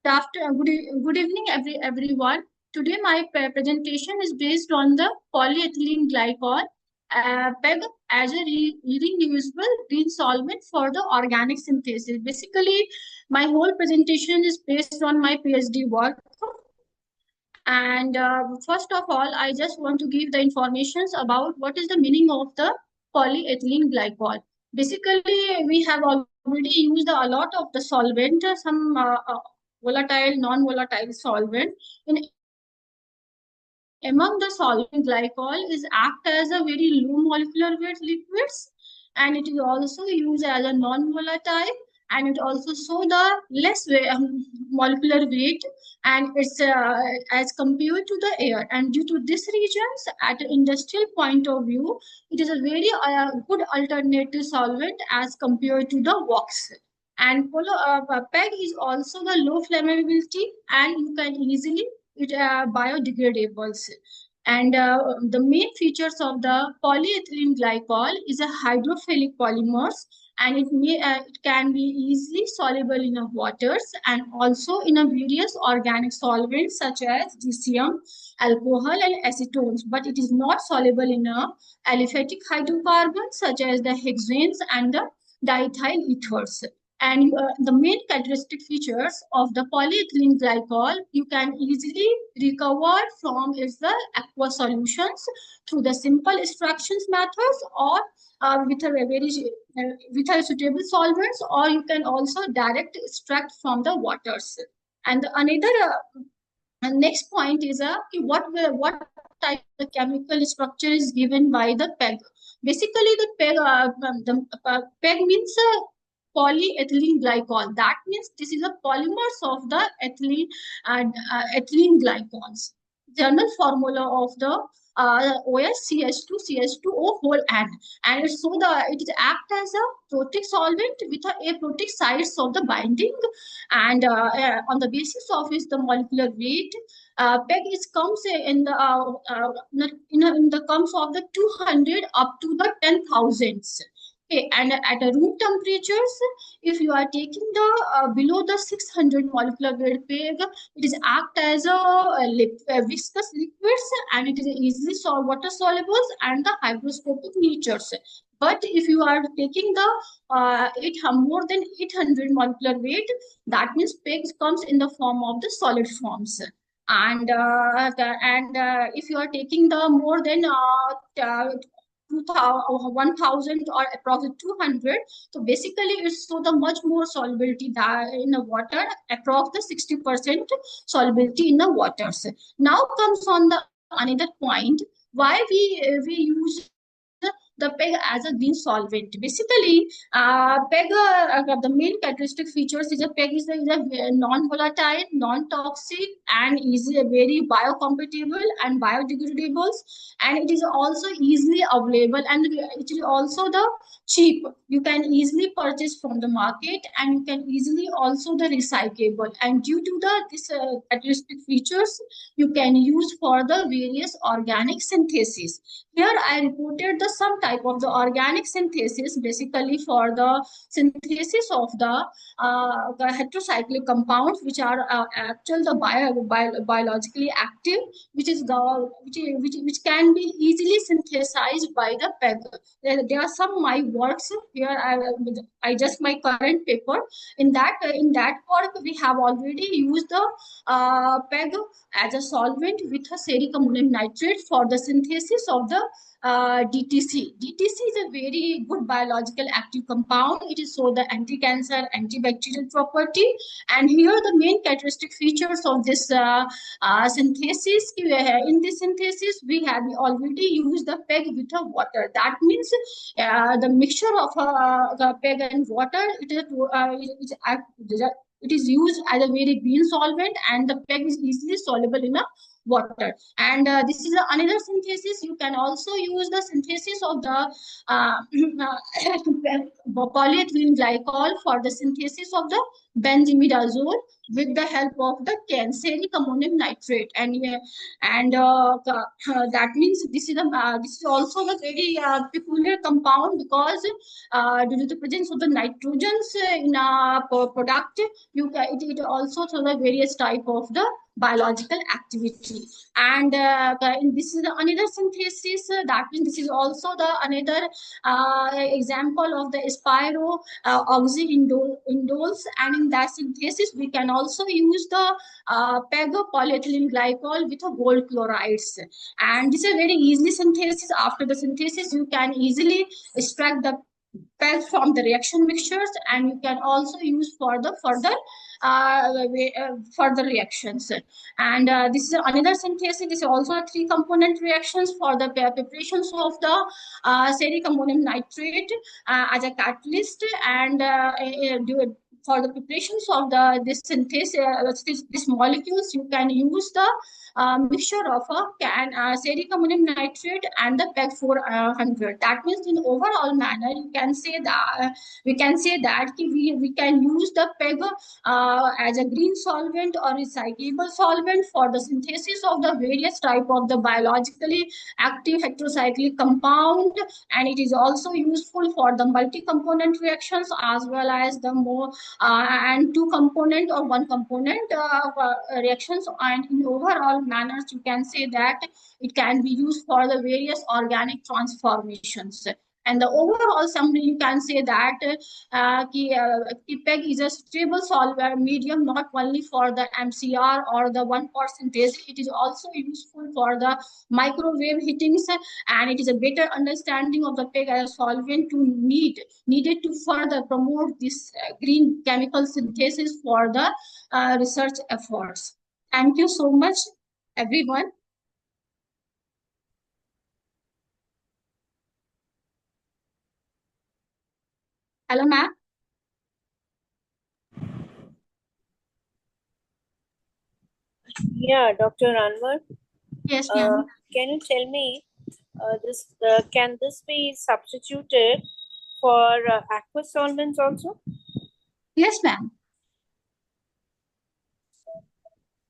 Good evening, everyone. Today, my presentation is based on the polyethylene glycol, PEG, as a reusable green solvent for the organic synthesis. Basically, my whole presentation is based on my PhD work. And first of all, I just want to give the informations about what is the meaning of the polyethylene glycol. Basically, we have already used a lot of the solvent, some volatile, non-volatile solvent. Among the solvent, glycol is act as a very low molecular weight liquids, and it is also used as a non-volatile, and it also show the less molecular weight, and it's as compared to the air. And due to these reasons, at an industrial point of view, it is a very good alternative solvent as compared to the wax. And PEG is also the low flammability, and you can easily it biodegradables. And the main features of the polyethylene glycol is a hydrophilic polymers, and it can be easily soluble in a waters and also in a various organic solvents such as GCM, alcohol, and acetones. But it is not soluble in a aliphatic hydrocarbons such as the hexanes and the diethyl ethers. And the main characteristic features of the polyethylene glycol you can easily recover from is the aqua solutions through the simple extractions methods, or with a suitable solvents, or you can also direct extract from the waters. And another and next point is what type of chemical structure is given by the PEG. Basically, the PEG means polyethylene glycol. That means this is a polymers of the ethylene glycols. General formula of the OSCH2CH2O whole and it act as a protic solvent with a aprotic sites of the binding, And on the basis of the molecular weight, PEG comes in the comes of the 200 up to the 10,000s. Okay, and at a room temperatures, if you are taking the below the 600 molecular weight PEG, it is act as a viscous liquids, and it is easily water soluble and the hygroscopic natures. But if you are taking the more than 800 molecular weight, that means PEG comes in the form of the solid forms. And if you are taking the more than 1,000 or approximately 200, so basically it's so the much more solubility that in the water, across the 60% solubility in the waters. Now comes on the another point, why we use the PEG as a green solvent. Basically, PEG, the main characteristic features is a PEG is a non-volatile, non-toxic, and is very biocompatible and biodegradable, and it is also easily available, and it is also the cheap. You can easily purchase from the market, and you can easily also the recyclable. And due to this characteristic features, you can use for the various organic synthesis. Here I reported some type of the organic synthesis, basically for the synthesis of the heterocyclic compounds, which are actual the biologically active, which can be easily synthesized by the PEG. There are some my works here. I just my current paper in that work we have already used the PEG as a solvent with a sodium ammonium nitrate for the synthesis of the DTC. DTC is a very good biological active compound. It is so the anti-cancer, antibacterial property. And here the main characteristic features of this synthesis. In this synthesis, we have already used the PEG with the water. That means the mixture of the PEG and water, it is used as a very green solvent, and the PEG is easily soluble in a water. And this is another synthesis. You can also use the synthesis of the polyethylene glycol for the synthesis of the benzimidazole with the help of the sodium ammonium nitrate. And that means this is also a very peculiar compound, because due to the presence of the nitrogens in a product, it also shows the various type of the biological activity. And this is another synthesis. That means this is also the another example of the spiro oxyindoles, and in that synthesis we can also use the PEG polyethylene glycol with a gold chlorides. And this is a very easy synthesis. After the synthesis, you can easily extract the PEG from the reaction mixtures, and you can also use for the further reactions. And this is another synthesis. This is also a 3-component reactions for the preparations of the sodium ammonium nitrate as a catalyst, and for the preparations of this synthesis, these molecules, you can use the mixture of a sodium ammonium nitrate and the PEG 400. That means in overall manner, we can say that we can use the PEG as a green solvent or recyclable solvent for the synthesis of the various type of the biologically active heterocyclic compound, and it is also useful for the multi-component reactions as well as the more and 2-component or 1-component reactions. And in overall manners, you can say that it can be used for the various organic transformations. And the overall summary, you can say that PEG is a stable solver medium, not only for the MCR or the 1%. It is also useful for the microwave heatings, and it is a better understanding of the PEG as a solvent needed to further promote this green chemical synthesis for the research efforts. Thank you so much, everyone. Hello, ma'am. Yeah, Dr. Anwar. Yes, ma'am. Can you tell me can this be substituted for aqueous solvents also? Yes, ma'am.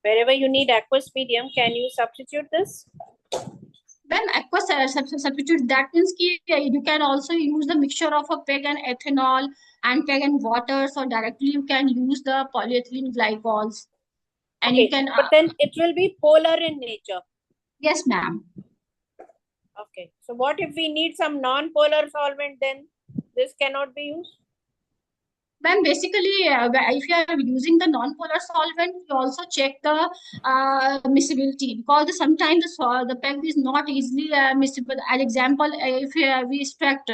Wherever you need aqueous medium, can you substitute this? When aqueous substitute, that means you can also use the mixture of a PEG and ethanol and PEG and water. So directly you can use the polyethylene glycols. And okay, you can. But then it will be polar in nature. Yes, ma'am. Okay. So what if we need some non-polar solvent, then this cannot be used? Then basically, if you are using the non-polar solvent, you also check the miscibility, because sometimes the PEG is not easily miscible. As example, if we extract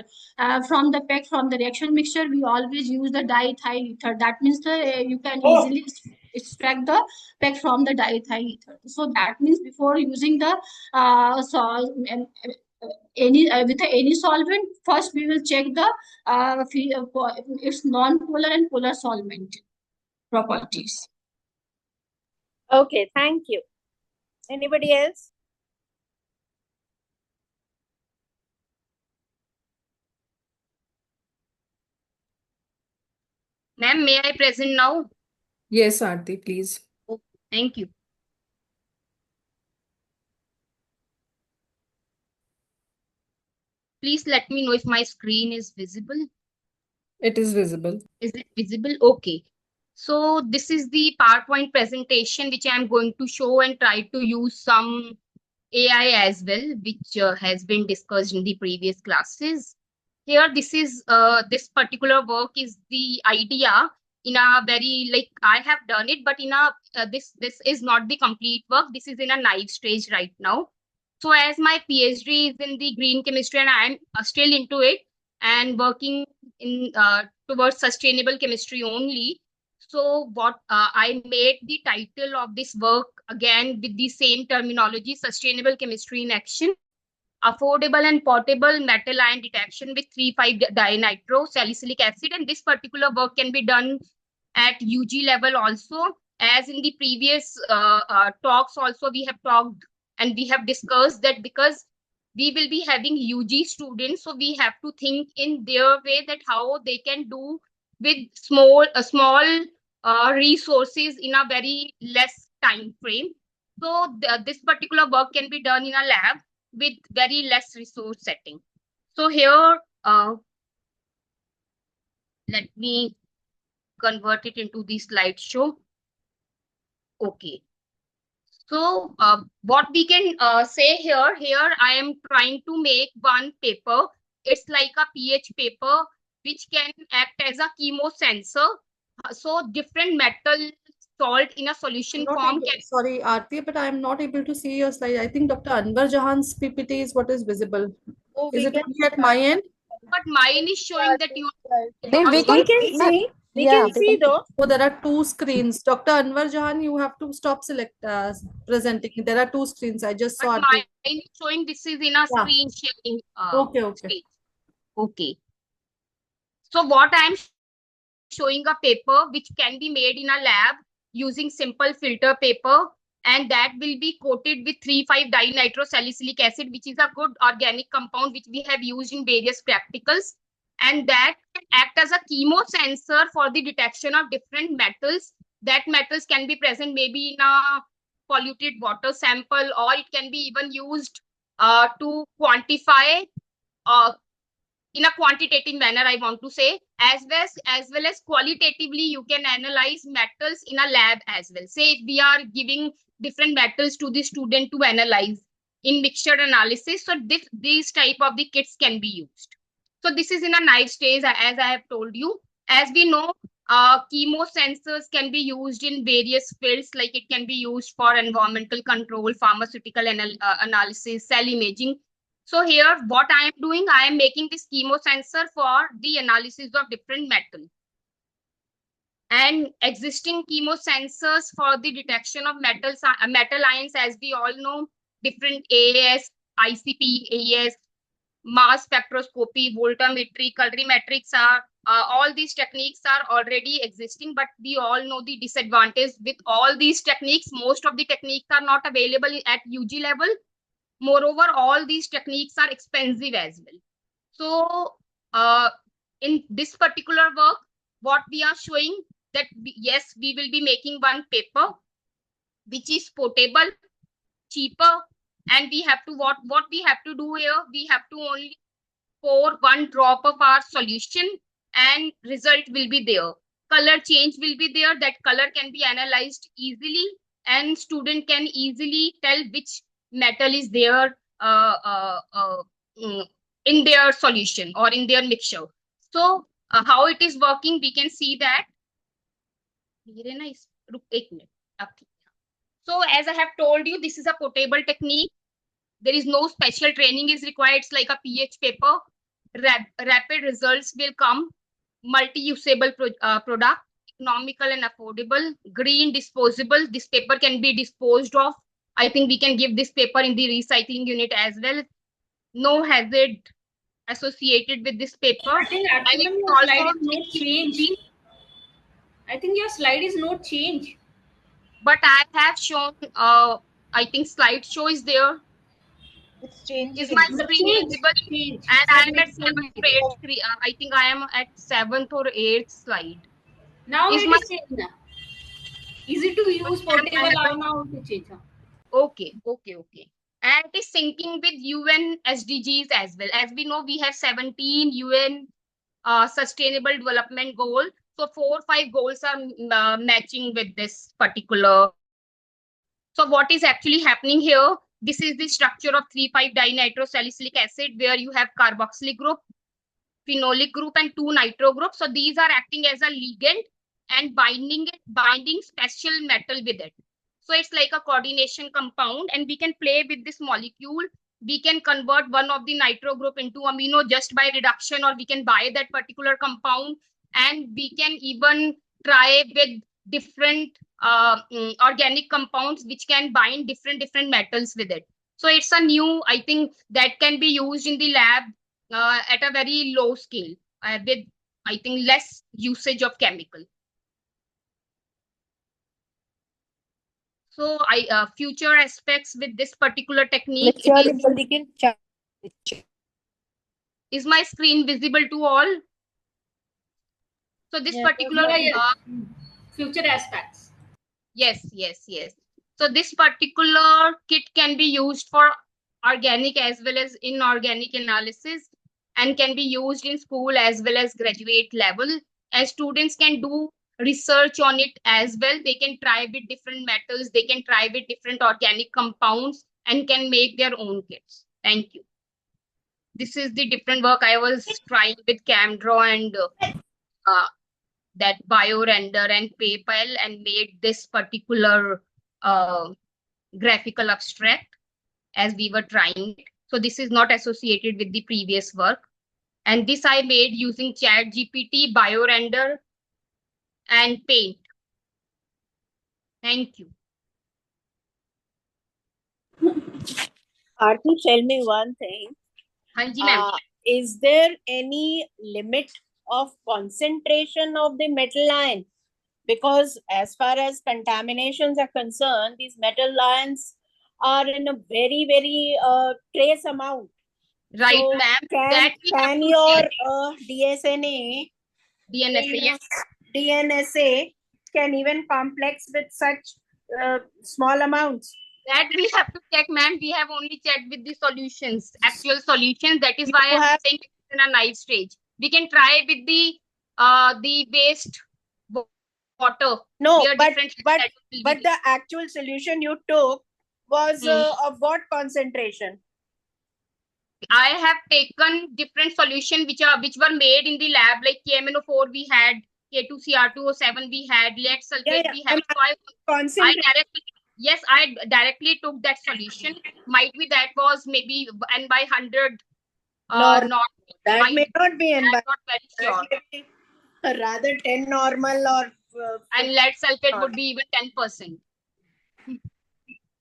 from the PEG from the reaction mixture, we always use the diethyl ether. That means you can easily extract the PEG from the diethyl ether. So that means before using the with any solvent, first we will check the its non-polar and polar solvent properties. Okay, thank you. Anybody else? Ma'am, may I present now? Yes, Aarti, please. Oh, thank you. Please let me know if my screen is visible. It is visible. Is it visible? Okay. So this is the PowerPoint presentation which I am going to show and try to use some AI as well, which has been discussed in the previous classes. Here, this particular work is the idea in a very, like, I have done it, but in a this is not the complete work. This is in a naive stage right now. So as my PhD is in the green chemistry and I am still into it and working in towards sustainable chemistry only. So what I made the title of this work again with the same terminology: sustainable chemistry in action, affordable and portable metal ion detection with 3,5-dinitro salicylic acid. And this particular work can be done at UG level also. As in the previous talks also, we have talked and we have discussed that because we will be having UG students, so we have to think in their way that how they can do with small resources in a very less time frame. So this particular work can be done in a lab with very less resource setting. So here, let me convert it into the slideshow. Okay. So what we can say here I am trying to make one paper. It's like a pH paper which can act as a chemosensor. So different metal salt in a solution form can. Sorry, Aarti, but I am not able to see your slide. I think Dr. Anwar Jahan's PPT is what is visible. Oh, Is it only at my end? But mine is showing that you. We can see. We can see though. So there are two screens. Dr. Anwar Jahan, you have to stop presenting. There are two screens. I just saw. But mine is showing this is in a screen sharing stage. Okay. So what I am showing a paper which can be made in a lab using simple filter paper, and that will be coated with 3,5-dinitro-salicylic acid, which is a good organic compound which we have used in various practicals, and that can act as a chemosensor for the detection of different metals. That metals can be present maybe in a polluted water sample, or it can be even used to quantify in a quantitative manner, I want to say, as well as qualitatively, you can analyze metals in a lab as well. Say if we are giving different metals to the student to analyze in mixture analysis, so these type of the kits can be used. So this is in a naive stage, as I have told you. As we know, chemosensors can be used in various fields, like it can be used for environmental control, pharmaceutical analysis, cell imaging. So here, what I am doing, I am making this chemosensor for the analysis of different metals. And existing chemosensors for the detection of metal ions, as we all know, different AAS, ICP, AES, mass spectroscopy, voltammetry, colorimetrics are, all these techniques are already existing, but we all know the disadvantage with all these techniques. Most of the techniques are not available at UG level. Moreover, all these techniques are expensive as well. So in this particular work, what we are showing that yes, we will be making one paper which is portable, cheaper, and we have to what we have to do here, we have to only pour 1 drop of our solution and result will be there. Color change will be there. That color can be analyzed easily and student can easily tell which metal is there in their solution or in their mixture. So how it is working, we can see that. So as I have told you, this is a portable technique. There is no special training is required. It's like a pH paper. Rapid results will come. Multi-usable product, economical and affordable, green, disposable. This paper can be disposed of. I think we can give this paper in the recycling unit as well. No hazard associated with this paper. I think actually your slide is not changed. I think your slide is not changed. But I have shown, I think slideshow is there. It's changing. Is my screen visible? And I am at 7th or 8th. I think I am at 7th or 8th slide. Now is it my is changed. Easy to use, portable now to change. Okay. And it is syncing with UN SDGs as well. As we know, we have 17 UN Sustainable Development Goals. So 4 or 5 goals are matching with this particular. So what is actually happening here? This is the structure of 3,5-dinitrosalicylic acid, where you have carboxylic group, phenolic group, and 2 nitro groups. So these are acting as a ligand and binding special metal with it. So it's like a coordination compound, and we can play with this molecule. We can convert one of the nitro group into amino just by reduction, or we can buy that particular compound, and we can even try with different organic compounds which can bind different metals with it. So it's a new, I think, that can be used in the lab at a very low scale with, I think, less usage of chemical. So future aspects with this particular technique. Is my screen visible to all? So this particular future aspects. Yes. So this particular kit can be used for organic as well as inorganic analysis, and can be used in school as well as graduate level. As students can do research on it as well. They can try with different metals, they can try with different organic compounds, and can make their own kits. Thank you. This is the different work I was trying with CamDraw and that BioRender and PayPal, and made this particular graphical abstract as we were trying it. So this is not associated with the previous work. And this I made using ChatGPT, BioRender, and Paint. Thank you. Aarti, tell me one thing. Hanji, ma'am. Is there any limit of concentration of the metal ion? Because as far as contaminations are concerned, these metal ions are in a very, very trace amount. Right, so ma'am. Can your DNSA can even complex with such small amounts? That we have to check, ma'am. We have only checked with the solutions, actual solutions. That is why I'm saying it's in a naive stage. We can try with the waste water. No, but the actual solution you took was of what concentration? I have taken different solutions which were made in the lab, like KMNO4 we had, K2CR2O7 we had, lead sulfate we had. So I directly took that solution. Might be that was maybe N by 100. No, that may not be N by. I'm not very sure. Rather 10 normal or. And lead sulfate would be even 10%.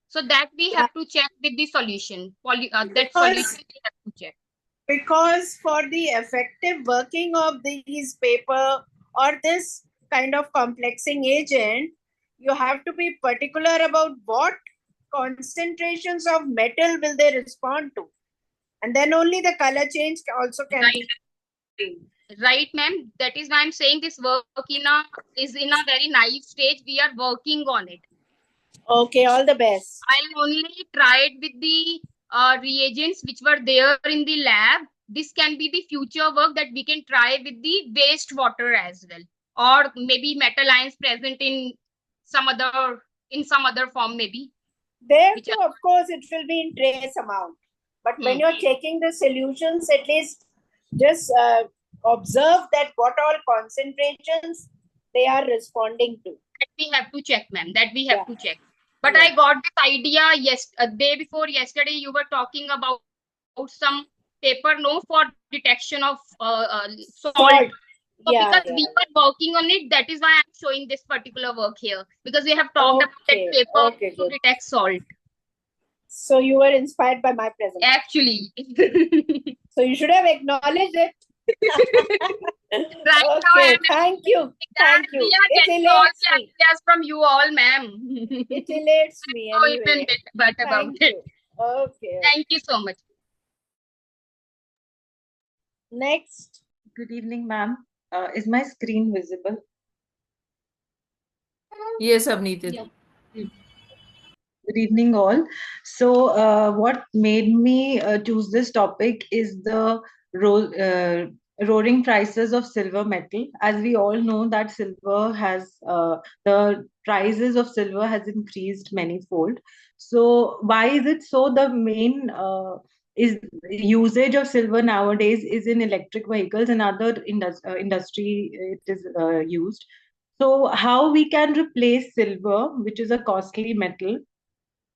So that we have to check with the solution. Solution we have to check. Because for the effective working of these paper or this kind of complexing agent, you have to be particular about what concentrations of metal will they respond to. And then only the color change also can be. Right, ma'am. That is why I'm saying this work is in a very naive stage. We are working on it. Okay, all the best. I'll only try it with the reagents which were there in the lab. This can be the future work that we can try with the wastewater as well, or maybe metal ions present in some other form maybe. There too, of course, it will be in trace amount. But when you're checking the solutions, at least just observe that what all concentrations they are responding to. That we have to check, ma'am. That we have to check. But I got this idea a day before yesterday. You were talking about some paper no for detection of salt. So because we were working on it, that is why I'm showing this particular work here, because we have talked about that paper to detect salt. So you were inspired by my presentation. Actually. So you should have acknowledged it. Right Okay, thank you. Thank you. It elates me. Ideas from you all, ma'am. It elates me anyway. Even better about Thank it. you. Okay. Thank you so much. Next. Good evening, ma'am. Is my screen visible? Yes, Avneet. Good evening, all. So, what made me choose this topic is the roaring prices of silver metal. As we all know, that silver has the prices of silver has increased manyfold. So, why is it so? The main is usage of silver nowadays is in electric vehicles and other industry. It is used. So, how we can replace silver, which is a costly metal,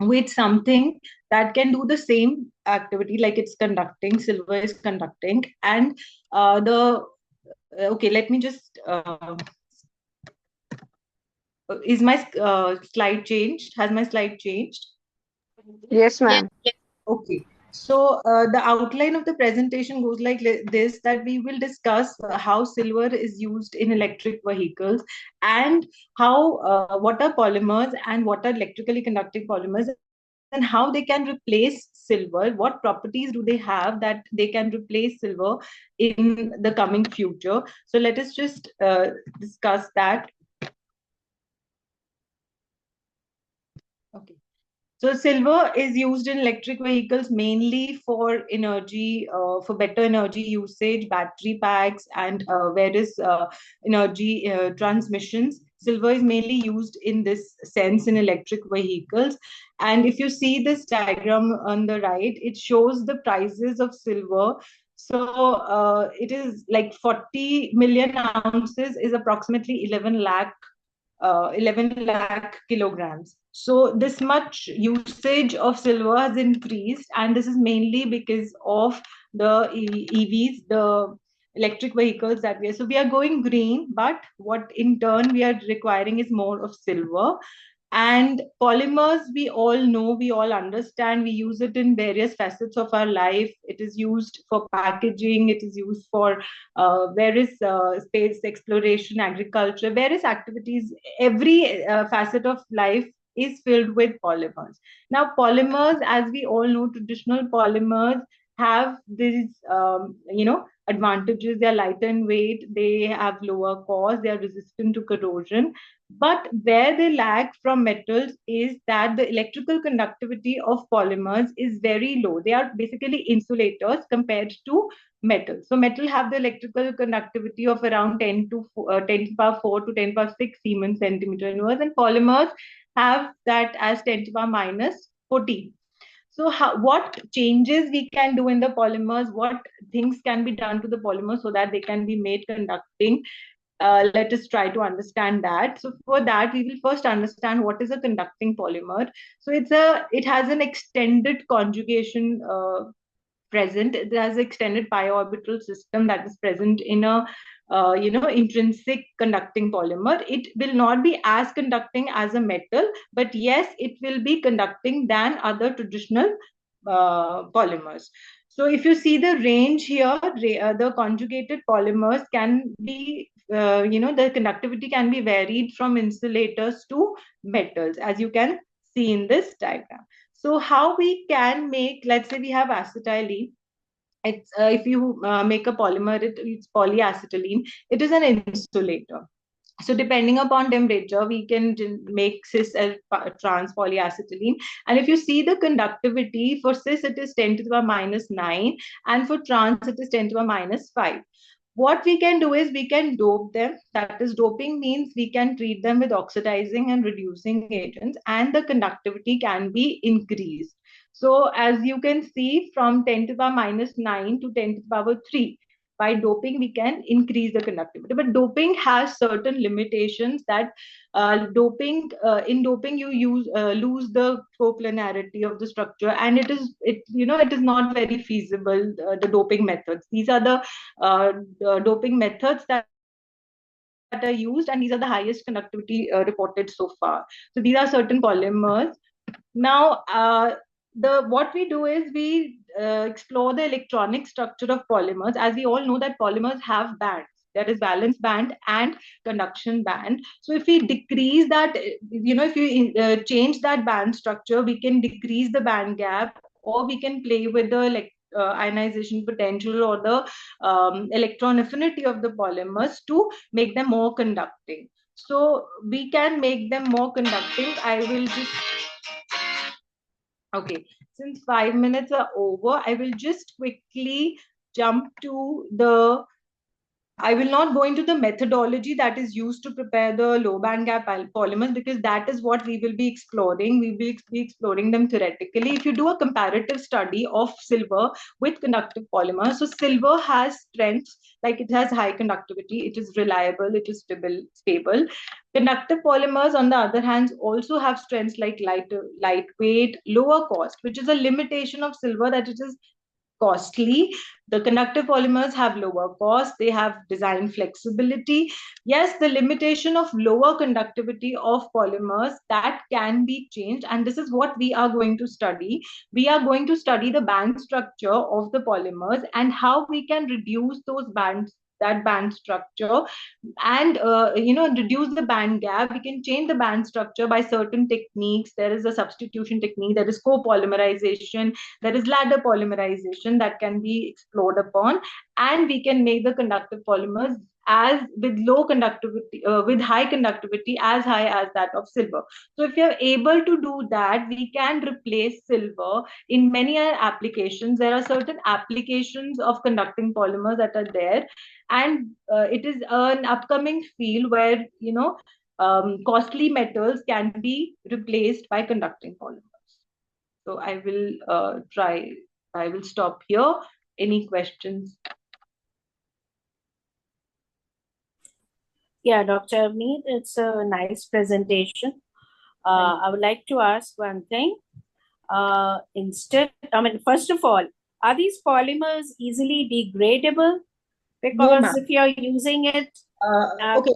with something that can do the same activity, like it's conducting, silver is conducting, and okay, let me just is my slide changed? Has my slide changed? Yes, ma'am. Okay. So the outline of the presentation goes like this, that we will discuss how silver is used in electric vehicles and how what are polymers and what are electrically conducting polymers and how they can replace silver. What properties do they have that they can replace silver in the coming future? So let us just discuss that. Okay. So silver is used in electric vehicles mainly for energy, for better energy usage, battery packs, and various energy transmissions. Silver is mainly used in this sense in electric vehicles. And if you see this diagram on the right, it shows the prices of silver. So it is like 40 million ounces is approximately 11 lakh kilograms. So this much usage of silver has increased, and this is mainly because of the EVs, the electric vehicles that we are. So we are going green, but what in turn we are requiring is more of silver. And polymers, we all know, we all understand, we use it in various facets of our life. It is used for packaging, it is used for various space exploration, agriculture, various activities. Every facet of life is filled with polymers. Now, polymers, as we all know, traditional polymers have these, advantages. They are lighter in weight, they have lower cost, they are resistant to corrosion. But where they lag from metals is that the electrical conductivity of polymers is very low. They are basically insulators compared to metal. So metal have the electrical conductivity of around 10 to 10 to power 4 to 10 to power 6 Siemens centimeter inverse, and polymers have that as 10 to power minus 14. So what changes we can do in the polymers, what things can be done to the polymers so that they can be made conducting? Let us try to understand that. So for that, we will first understand what is a conducting polymer. So it has an extended conjugation present. It has extended pi orbital system that is present in a intrinsic conducting polymer. It will not be as conducting as a metal, but yes, it will be conducting than other traditional polymers. So if you see the range here, the conjugated polymers can be, the conductivity can be varied from insulators to metals, as you can see in this diagram. So how we can make, let's say we have acetylene. It's if you make a polymer, it's polyacetylene. It is an insulator. So depending upon temperature, we can make cis as trans polyacetylene. And if you see the conductivity, for cis it is 10 to the power minus 9, and for trans it is 10 to the power minus 5. What we can do is we can dope them. That is, doping means we can treat them with oxidizing and reducing agents, and the conductivity can be increased. So as you can see, from 10 to the power minus 9 to 10 to the power 3, by doping we can increase the conductivity. But doping has certain limitations, that in doping you lose the coplanarity of the structure, and it is not very feasible, the doping methods. These are the doping methods that are used, and these are the highest conductivity reported so far. So these are certain polymers. Now, what we do is we explore the electronic structure of polymers. As we all know that polymers have bands. There is valence band and conduction band. So if we decrease that, if you change that band structure, we can decrease the band gap, or we can play with the ionization potential or the electron affinity of the polymers to make them more conducting. So we can make them more conducting. I will just Okay, since 5 minutes are over, I will just quickly jump to I will not go into the methodology that is used to prepare the low band gap polymers, because that is what we will be exploring. We will be exploring them theoretically. If you do a comparative study of silver with conductive polymers, so silver has strengths, like it has high conductivity, it is reliable, it is stable. Conductive polymers, on the other hand, also have strengths like lightweight, lower cost, which is a limitation of silver, that it is costly. The conductive polymers have lower cost, they have design flexibility. Yes, the limitation of lower conductivity of polymers, that can be changed, and this is what we are going to study. We are going to study the band structure of the polymers and how we can reduce that band structure, and reduce the band gap. We can change the band structure by certain techniques. There is a substitution technique, there is copolymerization, there is ladder polymerization that can be explored upon, and we can make the conductive polymers as with low conductivity, with high conductivity as high as that of silver. So if we are able to do that, we can replace silver in many applications. There are certain applications of conducting polymers that are there, and it is an upcoming field where costly metals can be replaced by conducting polymers. So I will stop here. Any questions? Yeah, Dr. Mead, it's a nice presentation. I would like to ask one thing. First of all, are these polymers easily degradable? Because No, if you're using it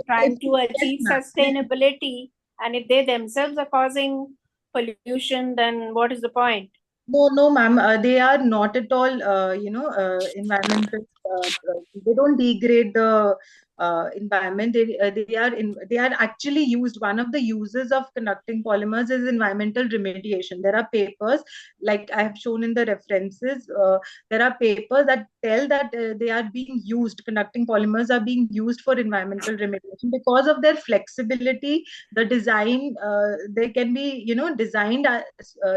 trying to achieve sustainability, and if they themselves are causing pollution, then what is the point? No, ma'am. They are not at all, environmental. They don't degrade the environment. They are actually used. One of the uses of conducting polymers is environmental remediation. There are papers, like I have shown in the references. There are papers that tell that they are being used. Conducting polymers are being used for environmental remediation because of their flexibility. The design, they can be, designed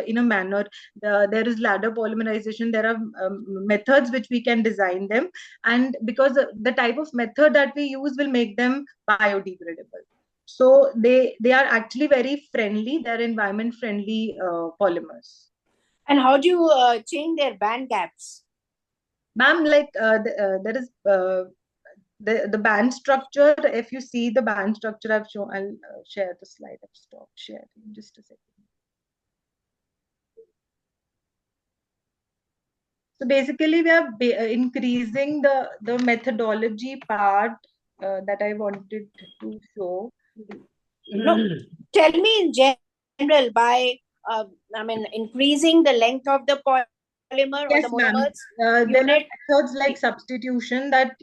in a manner. There is ladder polymerization. There are methods which we can design them, and because the type of method that we use will make them biodegradable. So they are actually very friendly. They're environment friendly polymers. And how do you change their band gaps? Ma'am, like there is the band structure. If you see the band structure I've shown, I'll share the slide. I've stopped sharing just a second. So basically, we are increasing the methodology part that I wanted to show. No, tell me in general by increasing the length of the polymer or the monomers. There are methods like substitution that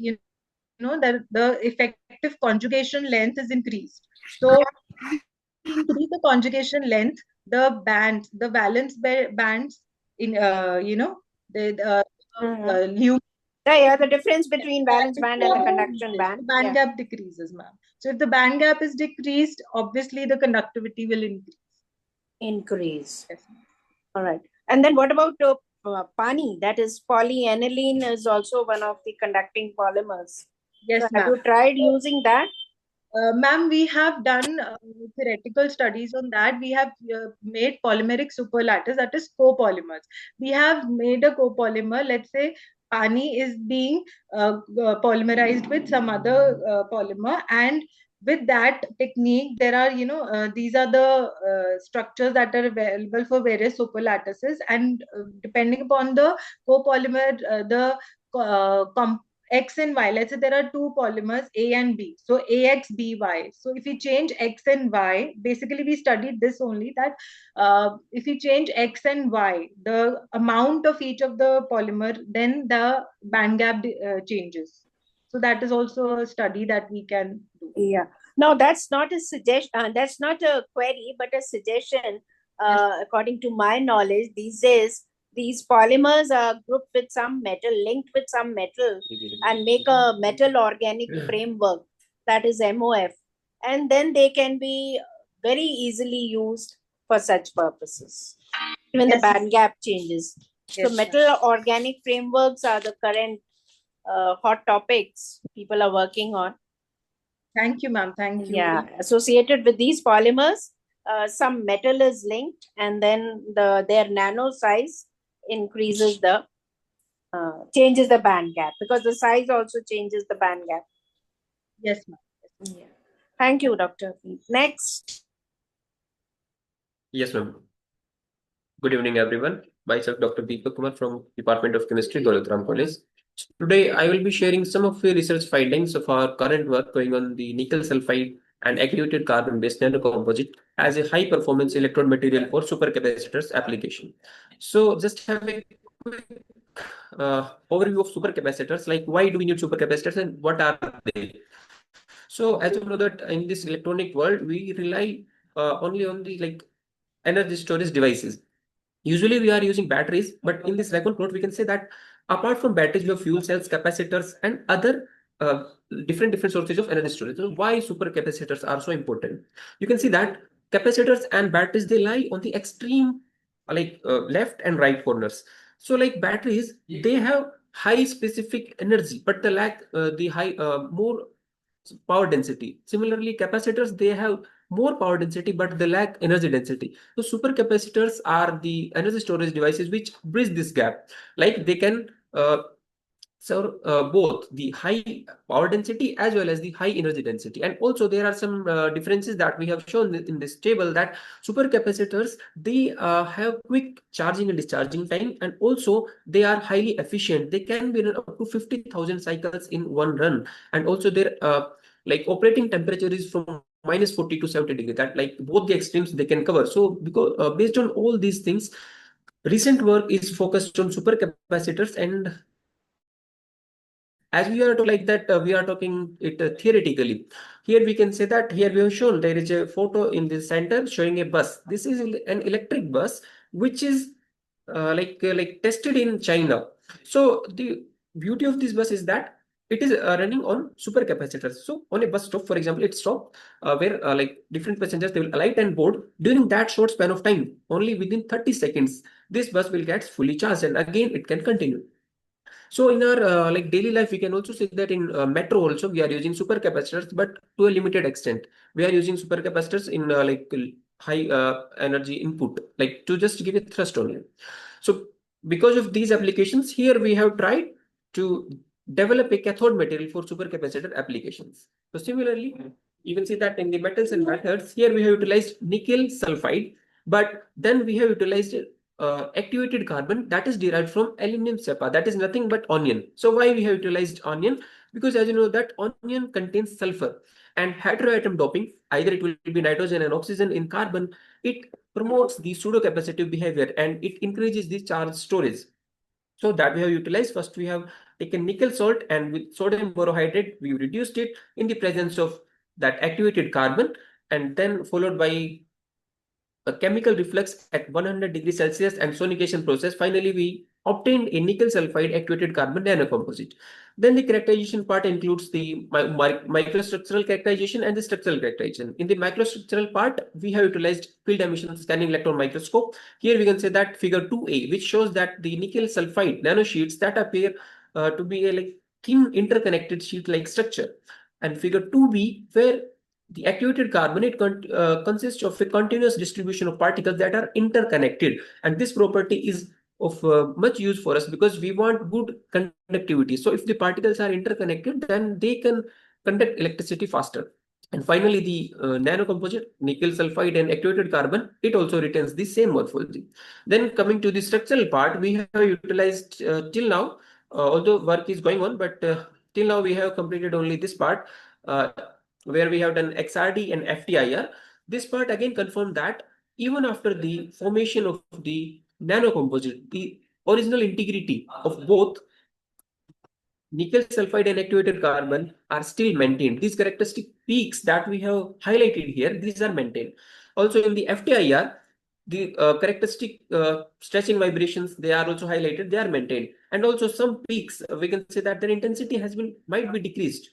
that the effective conjugation length is increased. So increase the conjugation length, the valence bands in the difference between valence band and the conduction band. Band gap decreases, ma'am. So if the band gap is decreased, obviously the conductivity will increase. Yes. All right. And then what about pani? That is polyaniline is also one of the conducting polymers. Yes, so ma'am. have you tried using that? Ma'am, we have done theoretical studies on that. We have made polymeric superlattice, that is copolymers. We have made a copolymer. Let's say pani is being polymerized with some other polymer, and with that technique, there are, these are the structures that are available for various superlattices, and depending upon the copolymer, the X and Y. Let's say there are two polymers A and B. So AX, BY. So if you change X and Y, basically we studied this only, that if you change X and Y, the amount of each of the polymer, then the band gap changes. So that is also a study that we can do. Yeah. No, that's not a suggestion. That's not a query, but a suggestion. According to my knowledge, these days, these polymers are grouped with some metal, linked with some metal, and make a metal organic framework, that is MOF. And then they can be very easily used for such purposes. Even the band gap changes. So metal organic frameworks are the current hot topics people are working on. Thank you, ma'am. Thank you. Yeah, associated with these polymers, some metal is linked, and then their nano size increases the changes the band gap, because the size also changes the band gap. Yes, ma'am. Yeah. Thank you, Dr. Next. Yes, ma'am. Good evening, everyone. Myself, Dr. Deepak Kumar from Department of Chemistry, Daulat College. Today, I will be sharing some of the research findings of our current work going on the nickel sulfide and activated carbon-based nanocomposite as a high-performance electrode material for supercapacitors application. So, just have a quick overview of supercapacitors, like why do we need supercapacitors and what are they? So, as you know that in this electronic world, we rely only on the energy storage devices. Usually we are using batteries, but in this second plot, we can say that apart from batteries, we have fuel cells, capacitors, and other different sources of energy storage. So why supercapacitors are so important? You can see that capacitors and batteries, they lie on the extreme left and right corners. So like batteries, they have high specific energy, but they lack the high more power density. Similarly, capacitors, they have more power density, but they lack energy density. So supercapacitors are the energy storage devices which bridge this gap. Like they can serve both the high power density as well as the high energy density. And also there are some differences that we have shown in this table, that supercapacitors, they have quick charging and discharging time, and also they are highly efficient. They can be run up to 50,000 cycles in one run. And also their operating temperature is from -40 to 70 degrees, that both the extremes they can cover. So because based on all these things, recent work is focused on supercapacitors. And as we are we are talking it theoretically. Here we can say that here we have shown there is a photo in the center showing a bus. This is an electric bus which is tested in China. So the beauty of this bus is that it is running on supercapacitors. So on a bus stop, for example, it stopped where different passengers, they will alight and board. During that short span of time, only within 30 seconds, this bus will get fully charged, and again it can continue. So in our daily life, we can also say that in metro also we are using supercapacitors, but to a limited extent. We are using supercapacitors in high energy input, like to just give a thrust only. So because of these applications, here we have tried to develop a cathode material for supercapacitor applications. So similarly, you can see that in the metals and methods, here we have utilized nickel sulfide, but then we have utilized activated carbon that is derived from aluminum cepa, that is nothing but onion. So why we have utilized onion? Because as you know that onion contains sulfur, and heteroatom doping, either it will be nitrogen and oxygen in carbon, it promotes the pseudocapacitive behavior and it increases the charge storage. So that we have utilized. First we have taken nickel salt, and with sodium borohydrate we reduced it in the presence of that activated carbon, and then followed by a chemical reflux at 100 degrees Celsius and sonication process. Finally, we obtained a nickel sulfide activated carbon nanocomposite. Then the characterization part includes the microstructural characterization and the structural characterization. In the microstructural part, we have utilized field emission scanning electron microscope. Here we can say that figure 2A, which shows that the nickel sulfide nanosheets that appear to be a thin interconnected sheet-like structure. And figure 2B, where the activated carbonate consists of a continuous distribution of particles that are interconnected. And this property is of much use for us because we want good conductivity. So if the particles are interconnected, then they can conduct electricity faster. And finally, the nanocomposite, nickel sulfide and activated carbon, it also retains the same morphology. Then coming to the structural part, we have utilized till now, although work is going on, but till now we have completed only this part where we have done XRD and FTIR. This part again confirmed that even after the formation of the nanocomposite, the original integrity of both nickel sulfide and activated carbon are still maintained. These characteristic peaks that we have highlighted here, these are maintained. Also in the FTIR, the characteristic stretching vibrations, they are also highlighted, they are maintained. And also some peaks, we can say that their intensity might be decreased.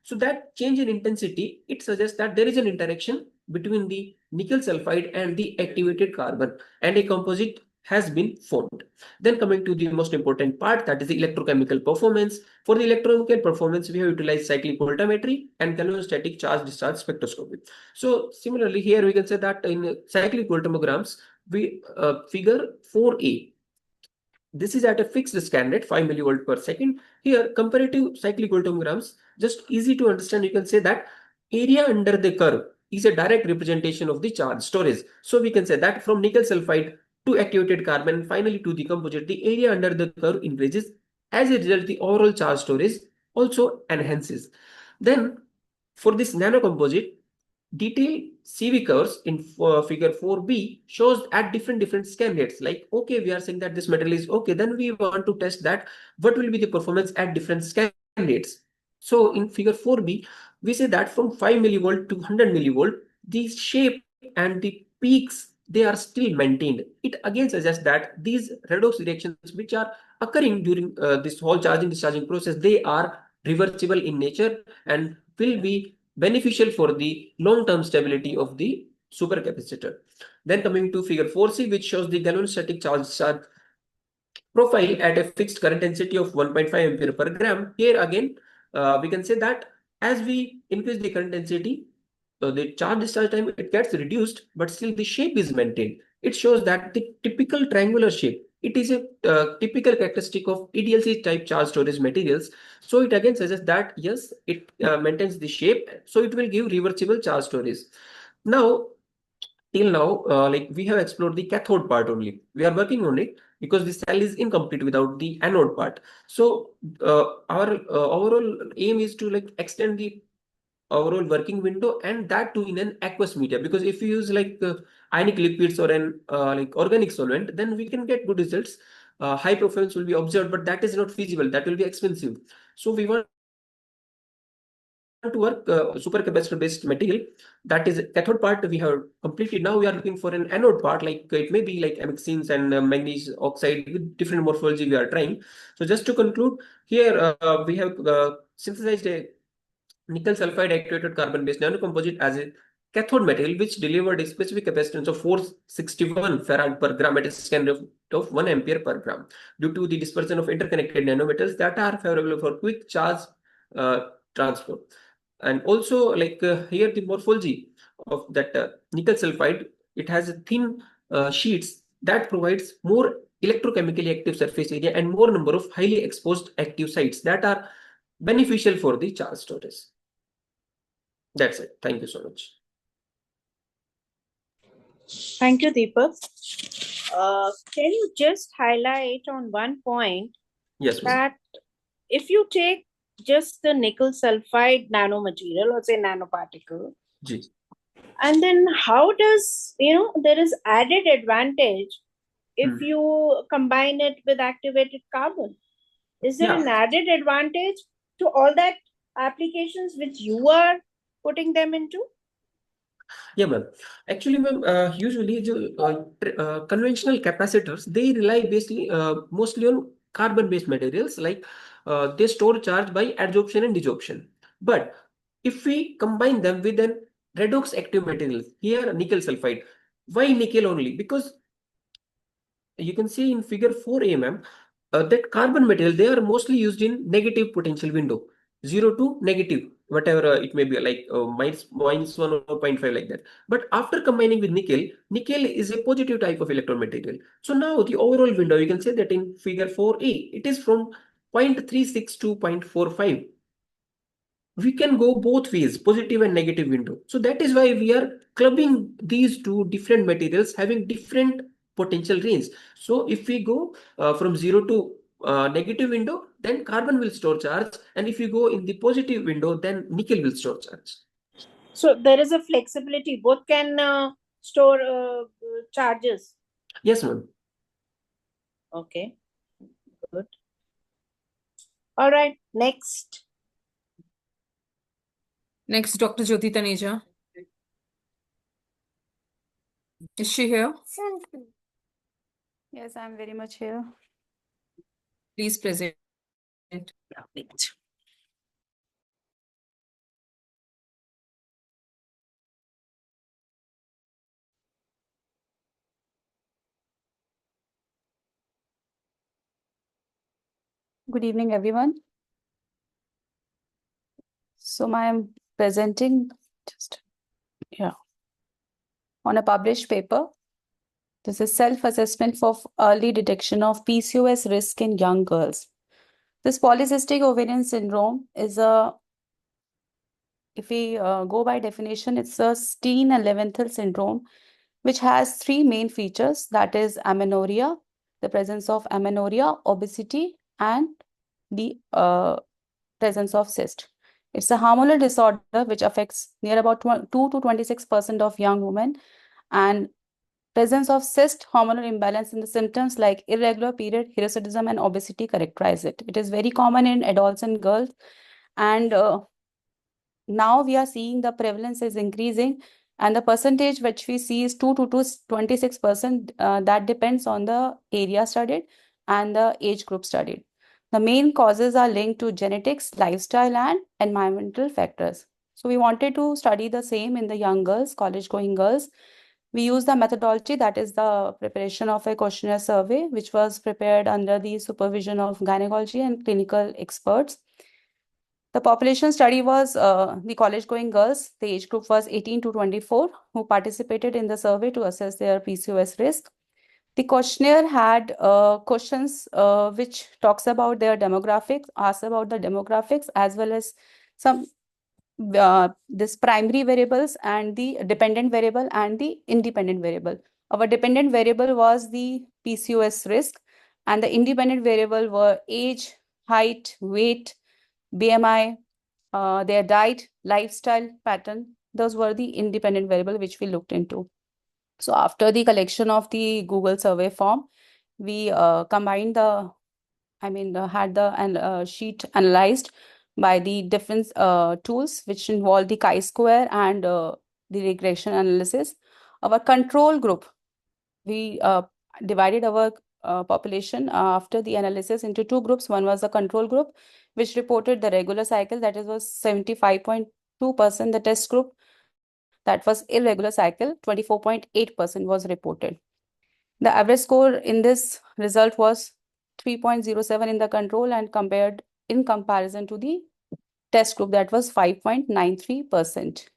So that change in intensity, it suggests that there is an interaction between the nickel sulfide and the activated carbon, and a composite has been formed. Then coming to the most important part, that is the electrochemical performance. For the electrochemical performance, we have utilized cyclic voltammetry and galvanostatic charge discharge spectroscopy. So similarly, here we can say that in cyclic voltammograms, we figure 4A. This is at a fixed scan rate, 5 millivolt per second. Here, comparative cyclic voltammograms, just easy to understand, you can say that area under the curve is a direct representation of the charge storage. So we can say that from nickel sulfide to activated carbon, finally to the composite, the area under the curve increases. As a result, the overall charge storage also enhances. Then for this nanocomposite, detailed CV curves in figure 4B shows at different scan rates. Like, okay, we are saying that this metal is okay. Then we want to test that what will be the performance at different scan rates. So in figure 4B, we say that from 5 millivolt to 100 millivolt, the shape and the peaks, they are still maintained. It again suggests that these redox reactions which are occurring during this whole charging discharging process, they are reversible in nature and will be beneficial for the long-term stability of the supercapacitor. Then coming to figure 4C, which shows the galvanostatic charge profile at a fixed current density of 1.5 ampere per gram. Here again, we can say that as we increase the current density, the charge discharge time, it gets reduced, but still the shape is maintained. It shows that the typical triangular shape, it is a typical characteristic of EDLC type charge storage materials. So it again suggests that yes, it maintains the shape, so it will give reversible charge storage. Now, till now, like we have explored the cathode part only. We are working on it because the cell is incomplete without the anode part. So our overall aim is to like extend the overall working window, and that too in an aqueous media, because if you use like ionic liquids or an like organic solvent, then we can get good results. High performance will be observed, but that is not feasible, that will be expensive. So we want to work supercapacitor based material, that is cathode part we have completed. Now we are looking for an anode part, like it may be like amixins and manganese oxide with different morphology we are trying. So just to conclude here, we have synthesized a nickel sulfide activated carbon based nanocomposite as a cathode material which delivered a specific capacitance of 461 farad per gram at a scan rate of 1 ampere per gram due to the dispersion of interconnected nanometals that are favorable for quick charge transfer. And also like here the morphology of that nickel sulfide, it has a thin sheets that provides more electrochemically active surface area and more number of highly exposed active sites that are beneficial for the charge storage. That's it. Thank you so much. Thank you, Deepak. Can you just highlight on one point? Yes, ma'am. That if you take just the nickel sulfide nanomaterial or say nanoparticle, Ji. and then how does, there is added advantage if you combine it with activated carbon? Is there an added advantage to all that applications which you are putting them into? Yeah, ma'am. Actually, ma'am, usually conventional capacitors, they rely basically mostly on carbon-based materials, like they store charge by adsorption and desorption. But if we combine them with an redox active material, here nickel sulfide, why nickel only? Because you can see in figure 4a, ma'am, that carbon material, they are mostly used in negative potential window, 0 to negative, whatever it may be, like minus 1 or 0.5, like that. But after combining with nickel is a positive type of electron material. So now the overall window, you can say that in figure 4a, it is from 0.36 to 0.45. We can go both ways, positive and negative window. So that is why we are clubbing these two different materials having different potential range. So if we go from 0 to negative window, then carbon will store charge. And if you go in the positive window, then nickel will store charge. So there is a flexibility. Both can store charges. Yes, ma'am. Okay. Good. All right. Next. Next, Dr. Jyoti Taneja. Is she here? Yes, I'm very much here. Please present. Yeah, wait. Good evening, everyone. So I'm presenting on a published paper. This is self-assessment for early detection of PCOS risk in young girls. This polycystic ovarian syndrome is if we go by definition, it's a Steen-Leventhal syndrome, which has three main features, that is amenorrhea, the presence of amenorrhea, obesity, and the presence of cyst. It's a hormonal disorder which affects near about 2 to 26% of young women, and presence of cyst, hormonal imbalance in the symptoms like irregular period, hirsutism, and obesity characterize it. It is very common in adults and girls, and now we are seeing the prevalence is increasing, and the percentage which we see is 2 to 26%. That depends on the area studied and the age group studied. The main causes are linked to genetics, lifestyle, and environmental factors. So we wanted to study the same in the young girls, college-going girls. We use the methodology, that is the preparation of a questionnaire survey, which was prepared under the supervision of gynecology and clinical experts. The population study was the college-going girls. The age group was 18 to 24 who participated in the survey to assess their PCOS risk. The questionnaire had questions which talks about their demographics, asks about the demographics, as well as some this primary variables and the dependent variable and the independent variable. Our dependent variable was the PCOS risk, and the independent variable were age, height, weight, BMI, their diet, lifestyle pattern. Those were the independent variable which we looked into. So after the collection of the Google survey form, we combined had the sheet analyzed by the different tools which involve the chi-square and the regression analysis. Our control group, we divided our population after the analysis into two groups. One was the control group, which reported the regular cycle, that was 75.2%. The test group, that was irregular cycle, 24.8% was reported. The average score in this result was 3.07 in the control, and compared in comparison to the test group, that was 5.93%.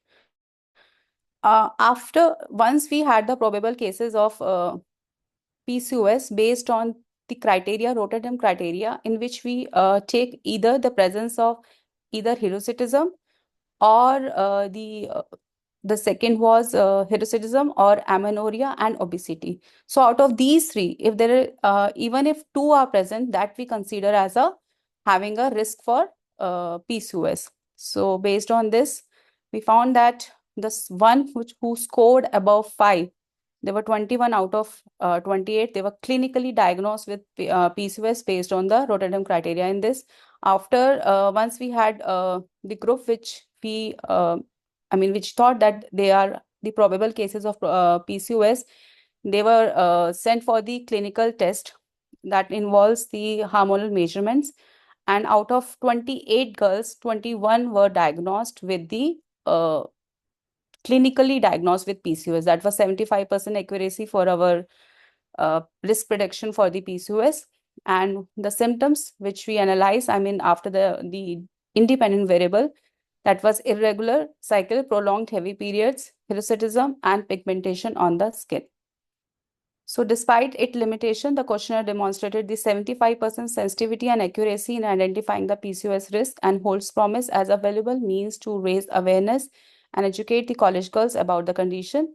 Once we had the probable cases of PCOS based on the criteria, Rotterdam criteria, in which we take either the presence of either hirsutism or the second was hirsutism or amenorrhea and obesity. So out of these three, if there are, even if two are present, that we consider as having a risk for PCOS. So based on this, we found that this one who scored above 5, there were 21 out of 28. They were clinically diagnosed with PCOS based on the Rotterdam criteria. In this, after once we had the group which we which thought that they are the probable cases of PCOS, they were sent for the clinical test that involves the hormonal measurements. And out of 28 girls, 21 were diagnosed with the clinically diagnosed with PCOS. That was 75% accuracy for our risk prediction for the PCOS. And the symptoms which we analyze, I mean, after the independent variable, that was irregular cycle, prolonged heavy periods, hirsutism, and pigmentation on the skin. So despite its limitation, the questionnaire demonstrated the 75% sensitivity and accuracy in identifying the PCOS risk and holds promise as a valuable means to raise awareness and educate the college girls about the condition.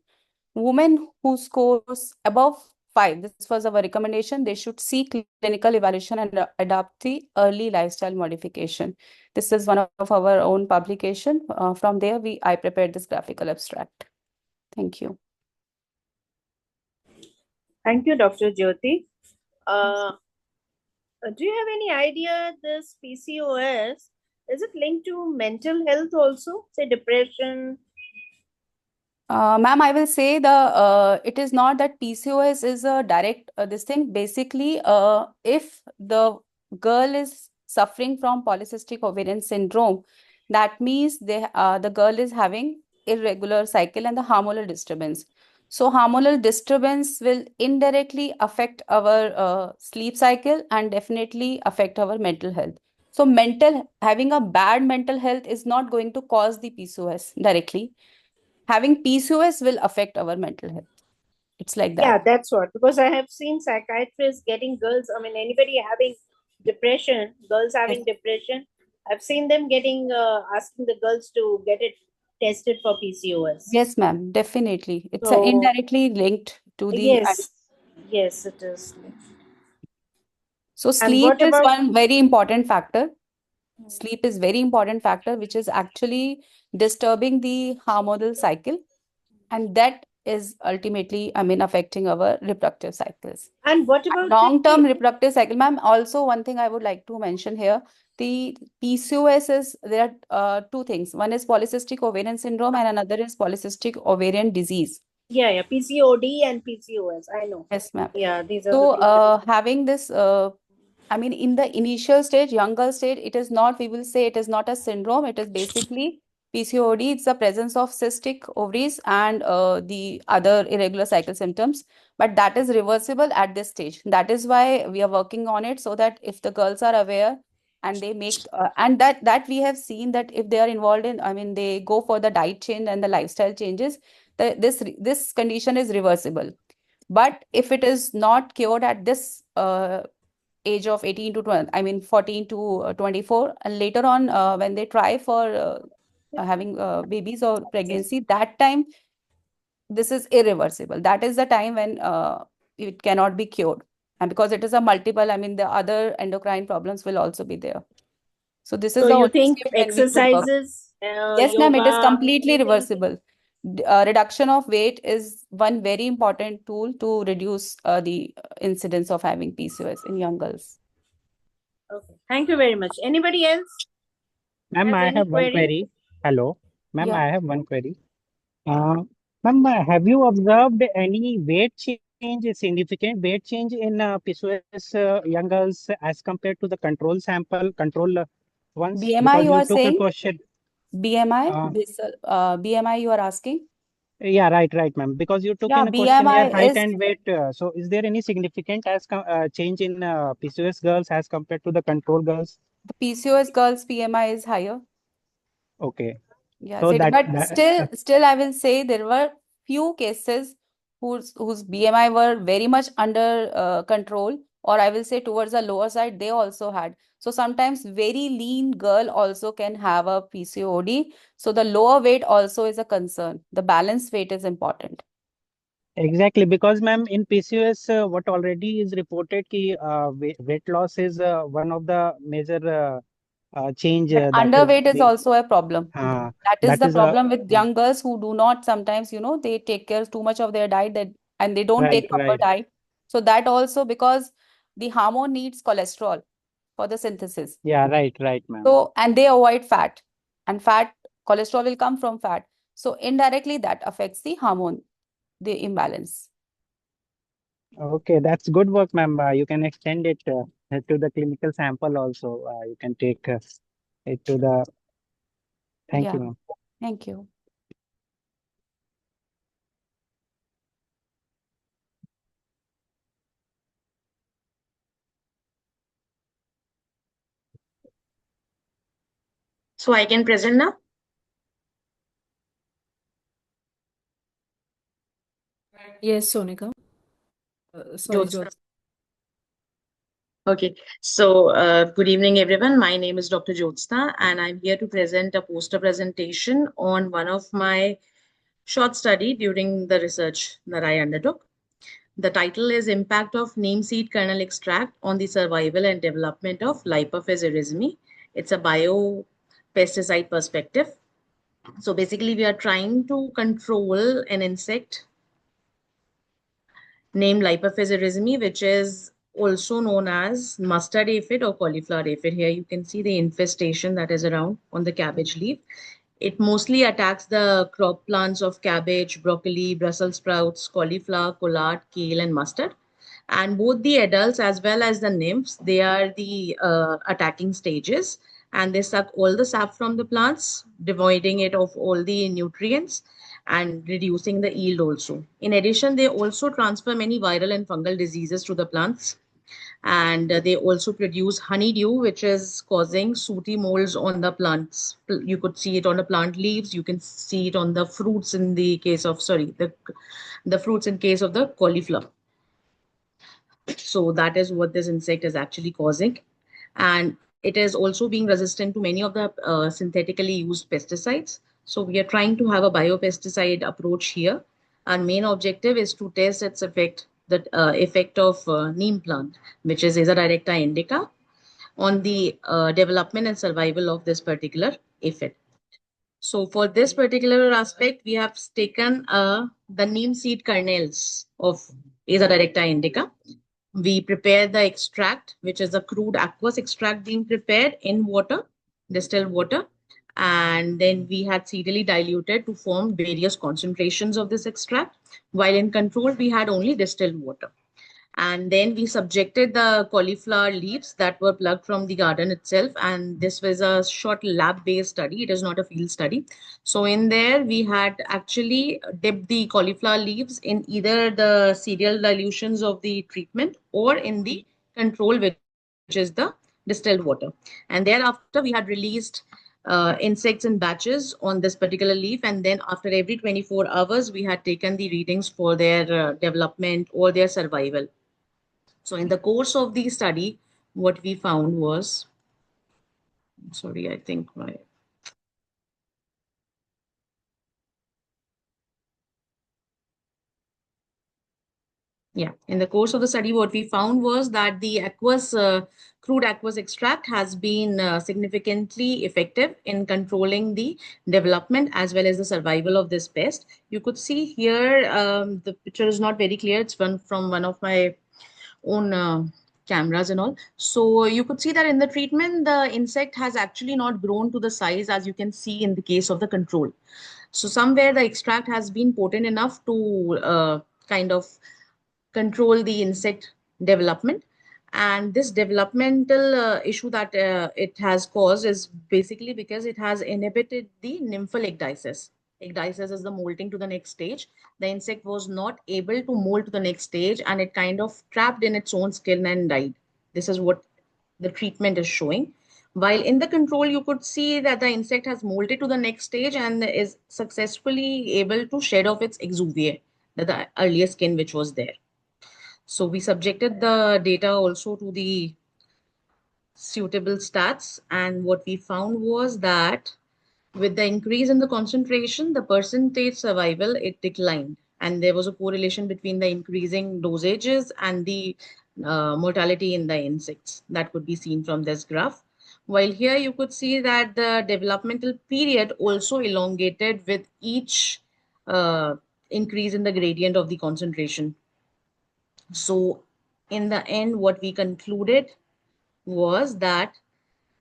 Women who scores above 5, this was our recommendation, they should seek clinical evaluation and adopt the early lifestyle modification. This is one of our own publication. From there, I prepared this graphical abstract. Thank you. Thank you, Dr. Jyoti. Do you have any idea this PCOS, is it linked to mental health also, say depression? Ma'am, I will say it is not that PCOS is a direct this thing. Basically, if the girl is suffering from polycystic ovarian syndrome, that means the girl is having irregular cycle and the hormonal disturbance. So hormonal disturbance will indirectly affect our sleep cycle and definitely affect our mental health. So having a bad mental health is not going to cause the PCOS directly. Having PCOS will affect our mental health. It's like that. Yeah, that's what. Because I have seen psychiatrists getting girls, I mean, anybody having depression, girls having depression, I've seen them getting, asking the girls to get it tested for PCOS. Yes, ma'am, definitely. It's So, indirectly linked to the. Yes, it is. So sleep is one very important factor. Sleep is very important factor, which is actually disturbing the hormonal cycle. And that is ultimately, I mean, affecting our reproductive cycles. And what about long-term reproductive cycle, ma'am? Also, one thing I would like to mention here, the PCOS is, there are two things. One is polycystic ovarian syndrome and another is polycystic ovarian disease. Yeah, PCOD and PCOS, I know. Yes, ma'am. Yeah, these are So, having this, I mean, in the initial stage, younger stage, it is not, we will say it is not a syndrome. It is basically PCOD. It's the presence of cystic ovaries and the other irregular cycle symptoms. But that is reversible at this stage. That is why we are working on it, so that if the girls are aware and they make, and that we have seen that if they are involved in, I mean, they go for the diet change and the lifestyle changes, this condition is reversible. But if it is not cured at this age of 18 to 20, I mean 14 to 24, and later on when they try for having babies or pregnancy, that time this is irreversible. That is the time when it cannot be cured. And because it is a multiple, I mean the other endocrine problems will also be there. So this is So the you only think stage when we should work. exercises, Yes, ma'am, it is yoga, completely reversible. Reduction of weight is one very important tool to reduce the incidence of having PCOS in young girls. Okay, thank you very much. Anybody else? Ma'am, I have one query. Hello. Ma'am, Yeah. I have one query. Ma'am, have you observed any weight change, significant weight change in PCOS young girls as compared to the control sample, ones? BMI Because you you are took a saying? question. BMI? BMI you are asking? Yeah, right, ma'am. Because you took Yeah, in a questionnaire BMI height is, and weight. So is there any significant change in PCOS girls as compared to the control girls? the PCOS girls' BMI is higher. Okay. Yes, So but still I will say there were few cases whose BMI were very much under control, or I will say towards the lower side, they also had. So sometimes very lean girl also can have a PCOD. So the lower weight also is a concern. The balanced weight is important. Exactly, because ma'am, in PCOS, what already is reported ki weight loss is one of the major change But that underweight is being, also a problem. That is the a problem with young girls who do not sometimes, they take care too much of their diet and they don't take proper diet. So that also, because the hormone needs cholesterol for the synthesis. Yeah, right, ma'am. So, and they avoid fat, and cholesterol will come from fat. So indirectly that affects the hormone, the imbalance. Okay, that's good work, ma'am. You can extend it to the clinical sample also. You can take it to the. Thank you, Yeah, ma'am. thank you. So I can present now? Yes, Sonika. Sorry, Jyotsna. Jyot. Okay, so good evening, everyone. My name is Dr. Jyotsna, and I'm here to present a poster presentation on one of my short study during the research that I undertook. The title is Impact of Neem Seed Kernel Extract on the Survival and Development of Lipophes erythemi. It's a biopesticide perspective. So basically, we are trying to control an insect named Lipophes erythemi, which is also known as mustard aphid or cauliflower aphid. Here you can see the infestation that is around on the cabbage leaf. It mostly attacks the crop plants of cabbage, broccoli, Brussels sprouts, cauliflower, collard, kale, and mustard. And both the adults as well as the nymphs, they are the attacking stages, and they suck all the sap from the plants, devoiding it of all the nutrients and reducing the yield also. In addition, they also transfer many viral and fungal diseases to the plants. And they also produce honeydew, which is causing sooty molds on the plants. You could see it on the plant leaves. You can see it on the fruits in the case of, the fruits in case of the cauliflower. So that is what this insect is actually causing. And it is also being resistant to many of the synthetically used pesticides. So we are trying to have a biopesticide approach here. Our main objective is to test its effect, the effect of neem plant, which is Aza directa indica, on the development and survival of this particular aphid. So for this particular aspect, we have taken the neem seed kernels of Aza directa indica. We prepare the extract, which is a crude aqueous extract being prepared in water, distilled water. And then we had serially diluted to form various concentrations of this extract. While in control, we had only distilled water. And then we subjected the cauliflower leaves that were plucked from the garden itself. And this was a short lab-based study. It is not a field study. So in there, we had actually dipped the cauliflower leaves in either the serial dilutions of the treatment or in the control, which is the distilled water. And thereafter, we had released insects in batches on this particular leaf. And then after every 24 hours, we had taken the readings for their development or their survival. So in the course of the study, what we found was, sorry, I think my, yeah, in the course of the study, what we found was that the crude aqueous extract has been significantly effective in controlling the development as well as the survival of this pest. You could see here, the picture is not very clear. It's from one of my own cameras and all. So you could see that in the treatment, the insect has actually not grown to the size as you can see in the case of the control. So somewhere the extract has been potent enough to kind of control the insect development. And this developmental issue that it has caused is basically because it has inhibited the nymphal ecdysis. Ecdysis is the molting to the next stage. The insect was not able to molt to the next stage and it kind of trapped in its own skin and died. This is what the treatment is showing. While in the control, you could see that the insect has molted to the next stage and is successfully able to shed off its exuviae, the earlier skin which was there. So we subjected the data also to the suitable stats. And what we found was that with the increase in the concentration, the percentage survival, it declined. And there was a correlation between the increasing dosages and the mortality in the insects that could be seen from this graph. While here you could see that the developmental period also elongated with each increase in the gradient of the concentration. So in the end, what we concluded was that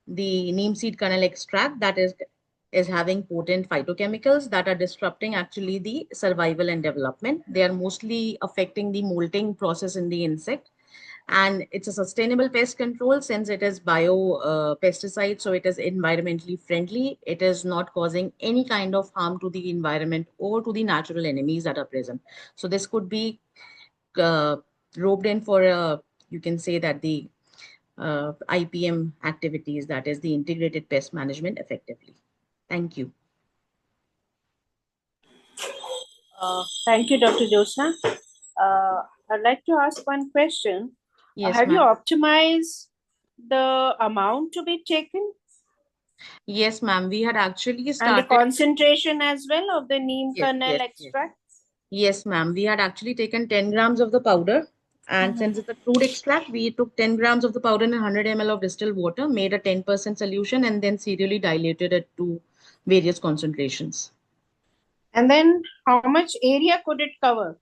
the neem seed kernel extract that is is having potent phytochemicals that are disrupting actually the survival and development. They are mostly affecting the molting process in the insect. And it's a sustainable pest control since it is bio pesticide, so it is environmentally friendly. It is not causing any kind of harm to the environment or to the natural enemies that are present. So this could be roped in for you can say that the IPM activities, that is the integrated pest management effectively. Thank you. Thank you, Dr. Josna. I'd like to ask one question. Yes, Have you ma'am. optimized the amount to be taken Yes, ma'am. We had actually and the started. concentration as well of the neem Yes, kernel yes, yes. extract? Yes, ma'am. We had actually taken 10 grams of the powder. And since it's a crude extract, we took 10 grams of the powder in 100 ml of distilled water, made a 10% solution, and then serially diluted it to various concentrations. And then how much area could it cover?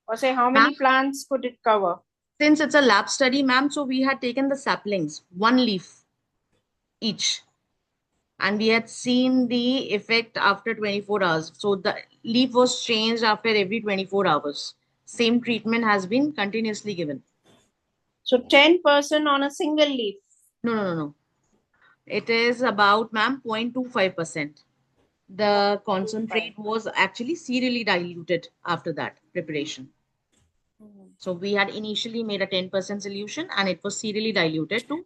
Or say how many Ma'am, plants could it cover? since it's a lab study, ma'am, so we had taken the saplings, 1 leaf each. And we had seen the effect after 24 hours. So the leaf was changed after every 24 hours. Same treatment has been continuously given. So 10% on a single leaf. No. It is about, ma'am, 0.25%. The concentrate was actually serially diluted after that preparation. So we had initially made a 10% solution and it was serially diluted to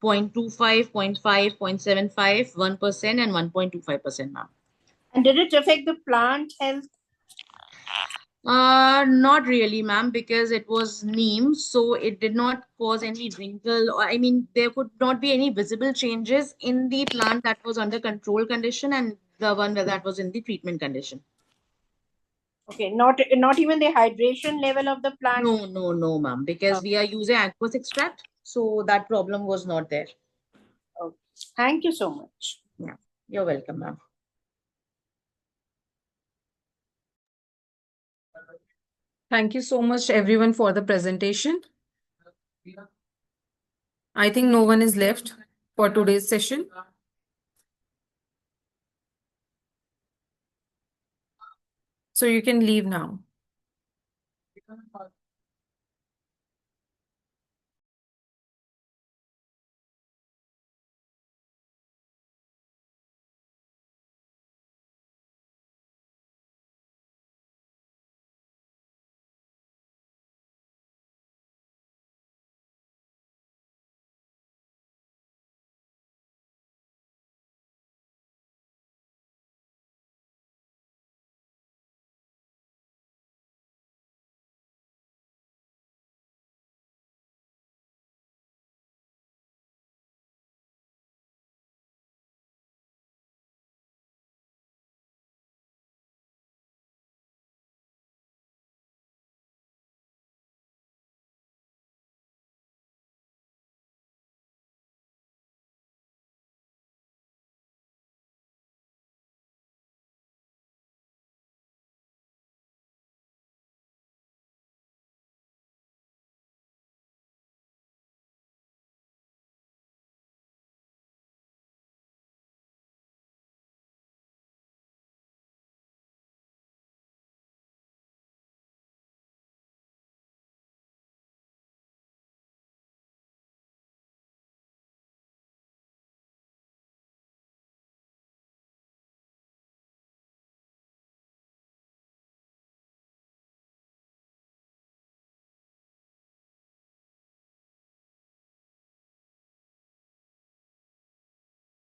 0.25, 0.5, 0.75, 1% and 1.25%, ma'am. And did it affect the plant health? Not really, ma'am, because it was neem, so it did not cause any wrinkle. Or I mean, there could not be any visible changes in the plant that was under control condition and the one that was in the treatment condition. Okay, not even the hydration level of the plant? No, ma'am, because we are using aqueous extract, so that problem was not there. Okay. Thank you so much. Yeah, you're welcome, ma'am. Thank you so much, everyone, for the presentation. I think no one is left for today's session. So you can leave now.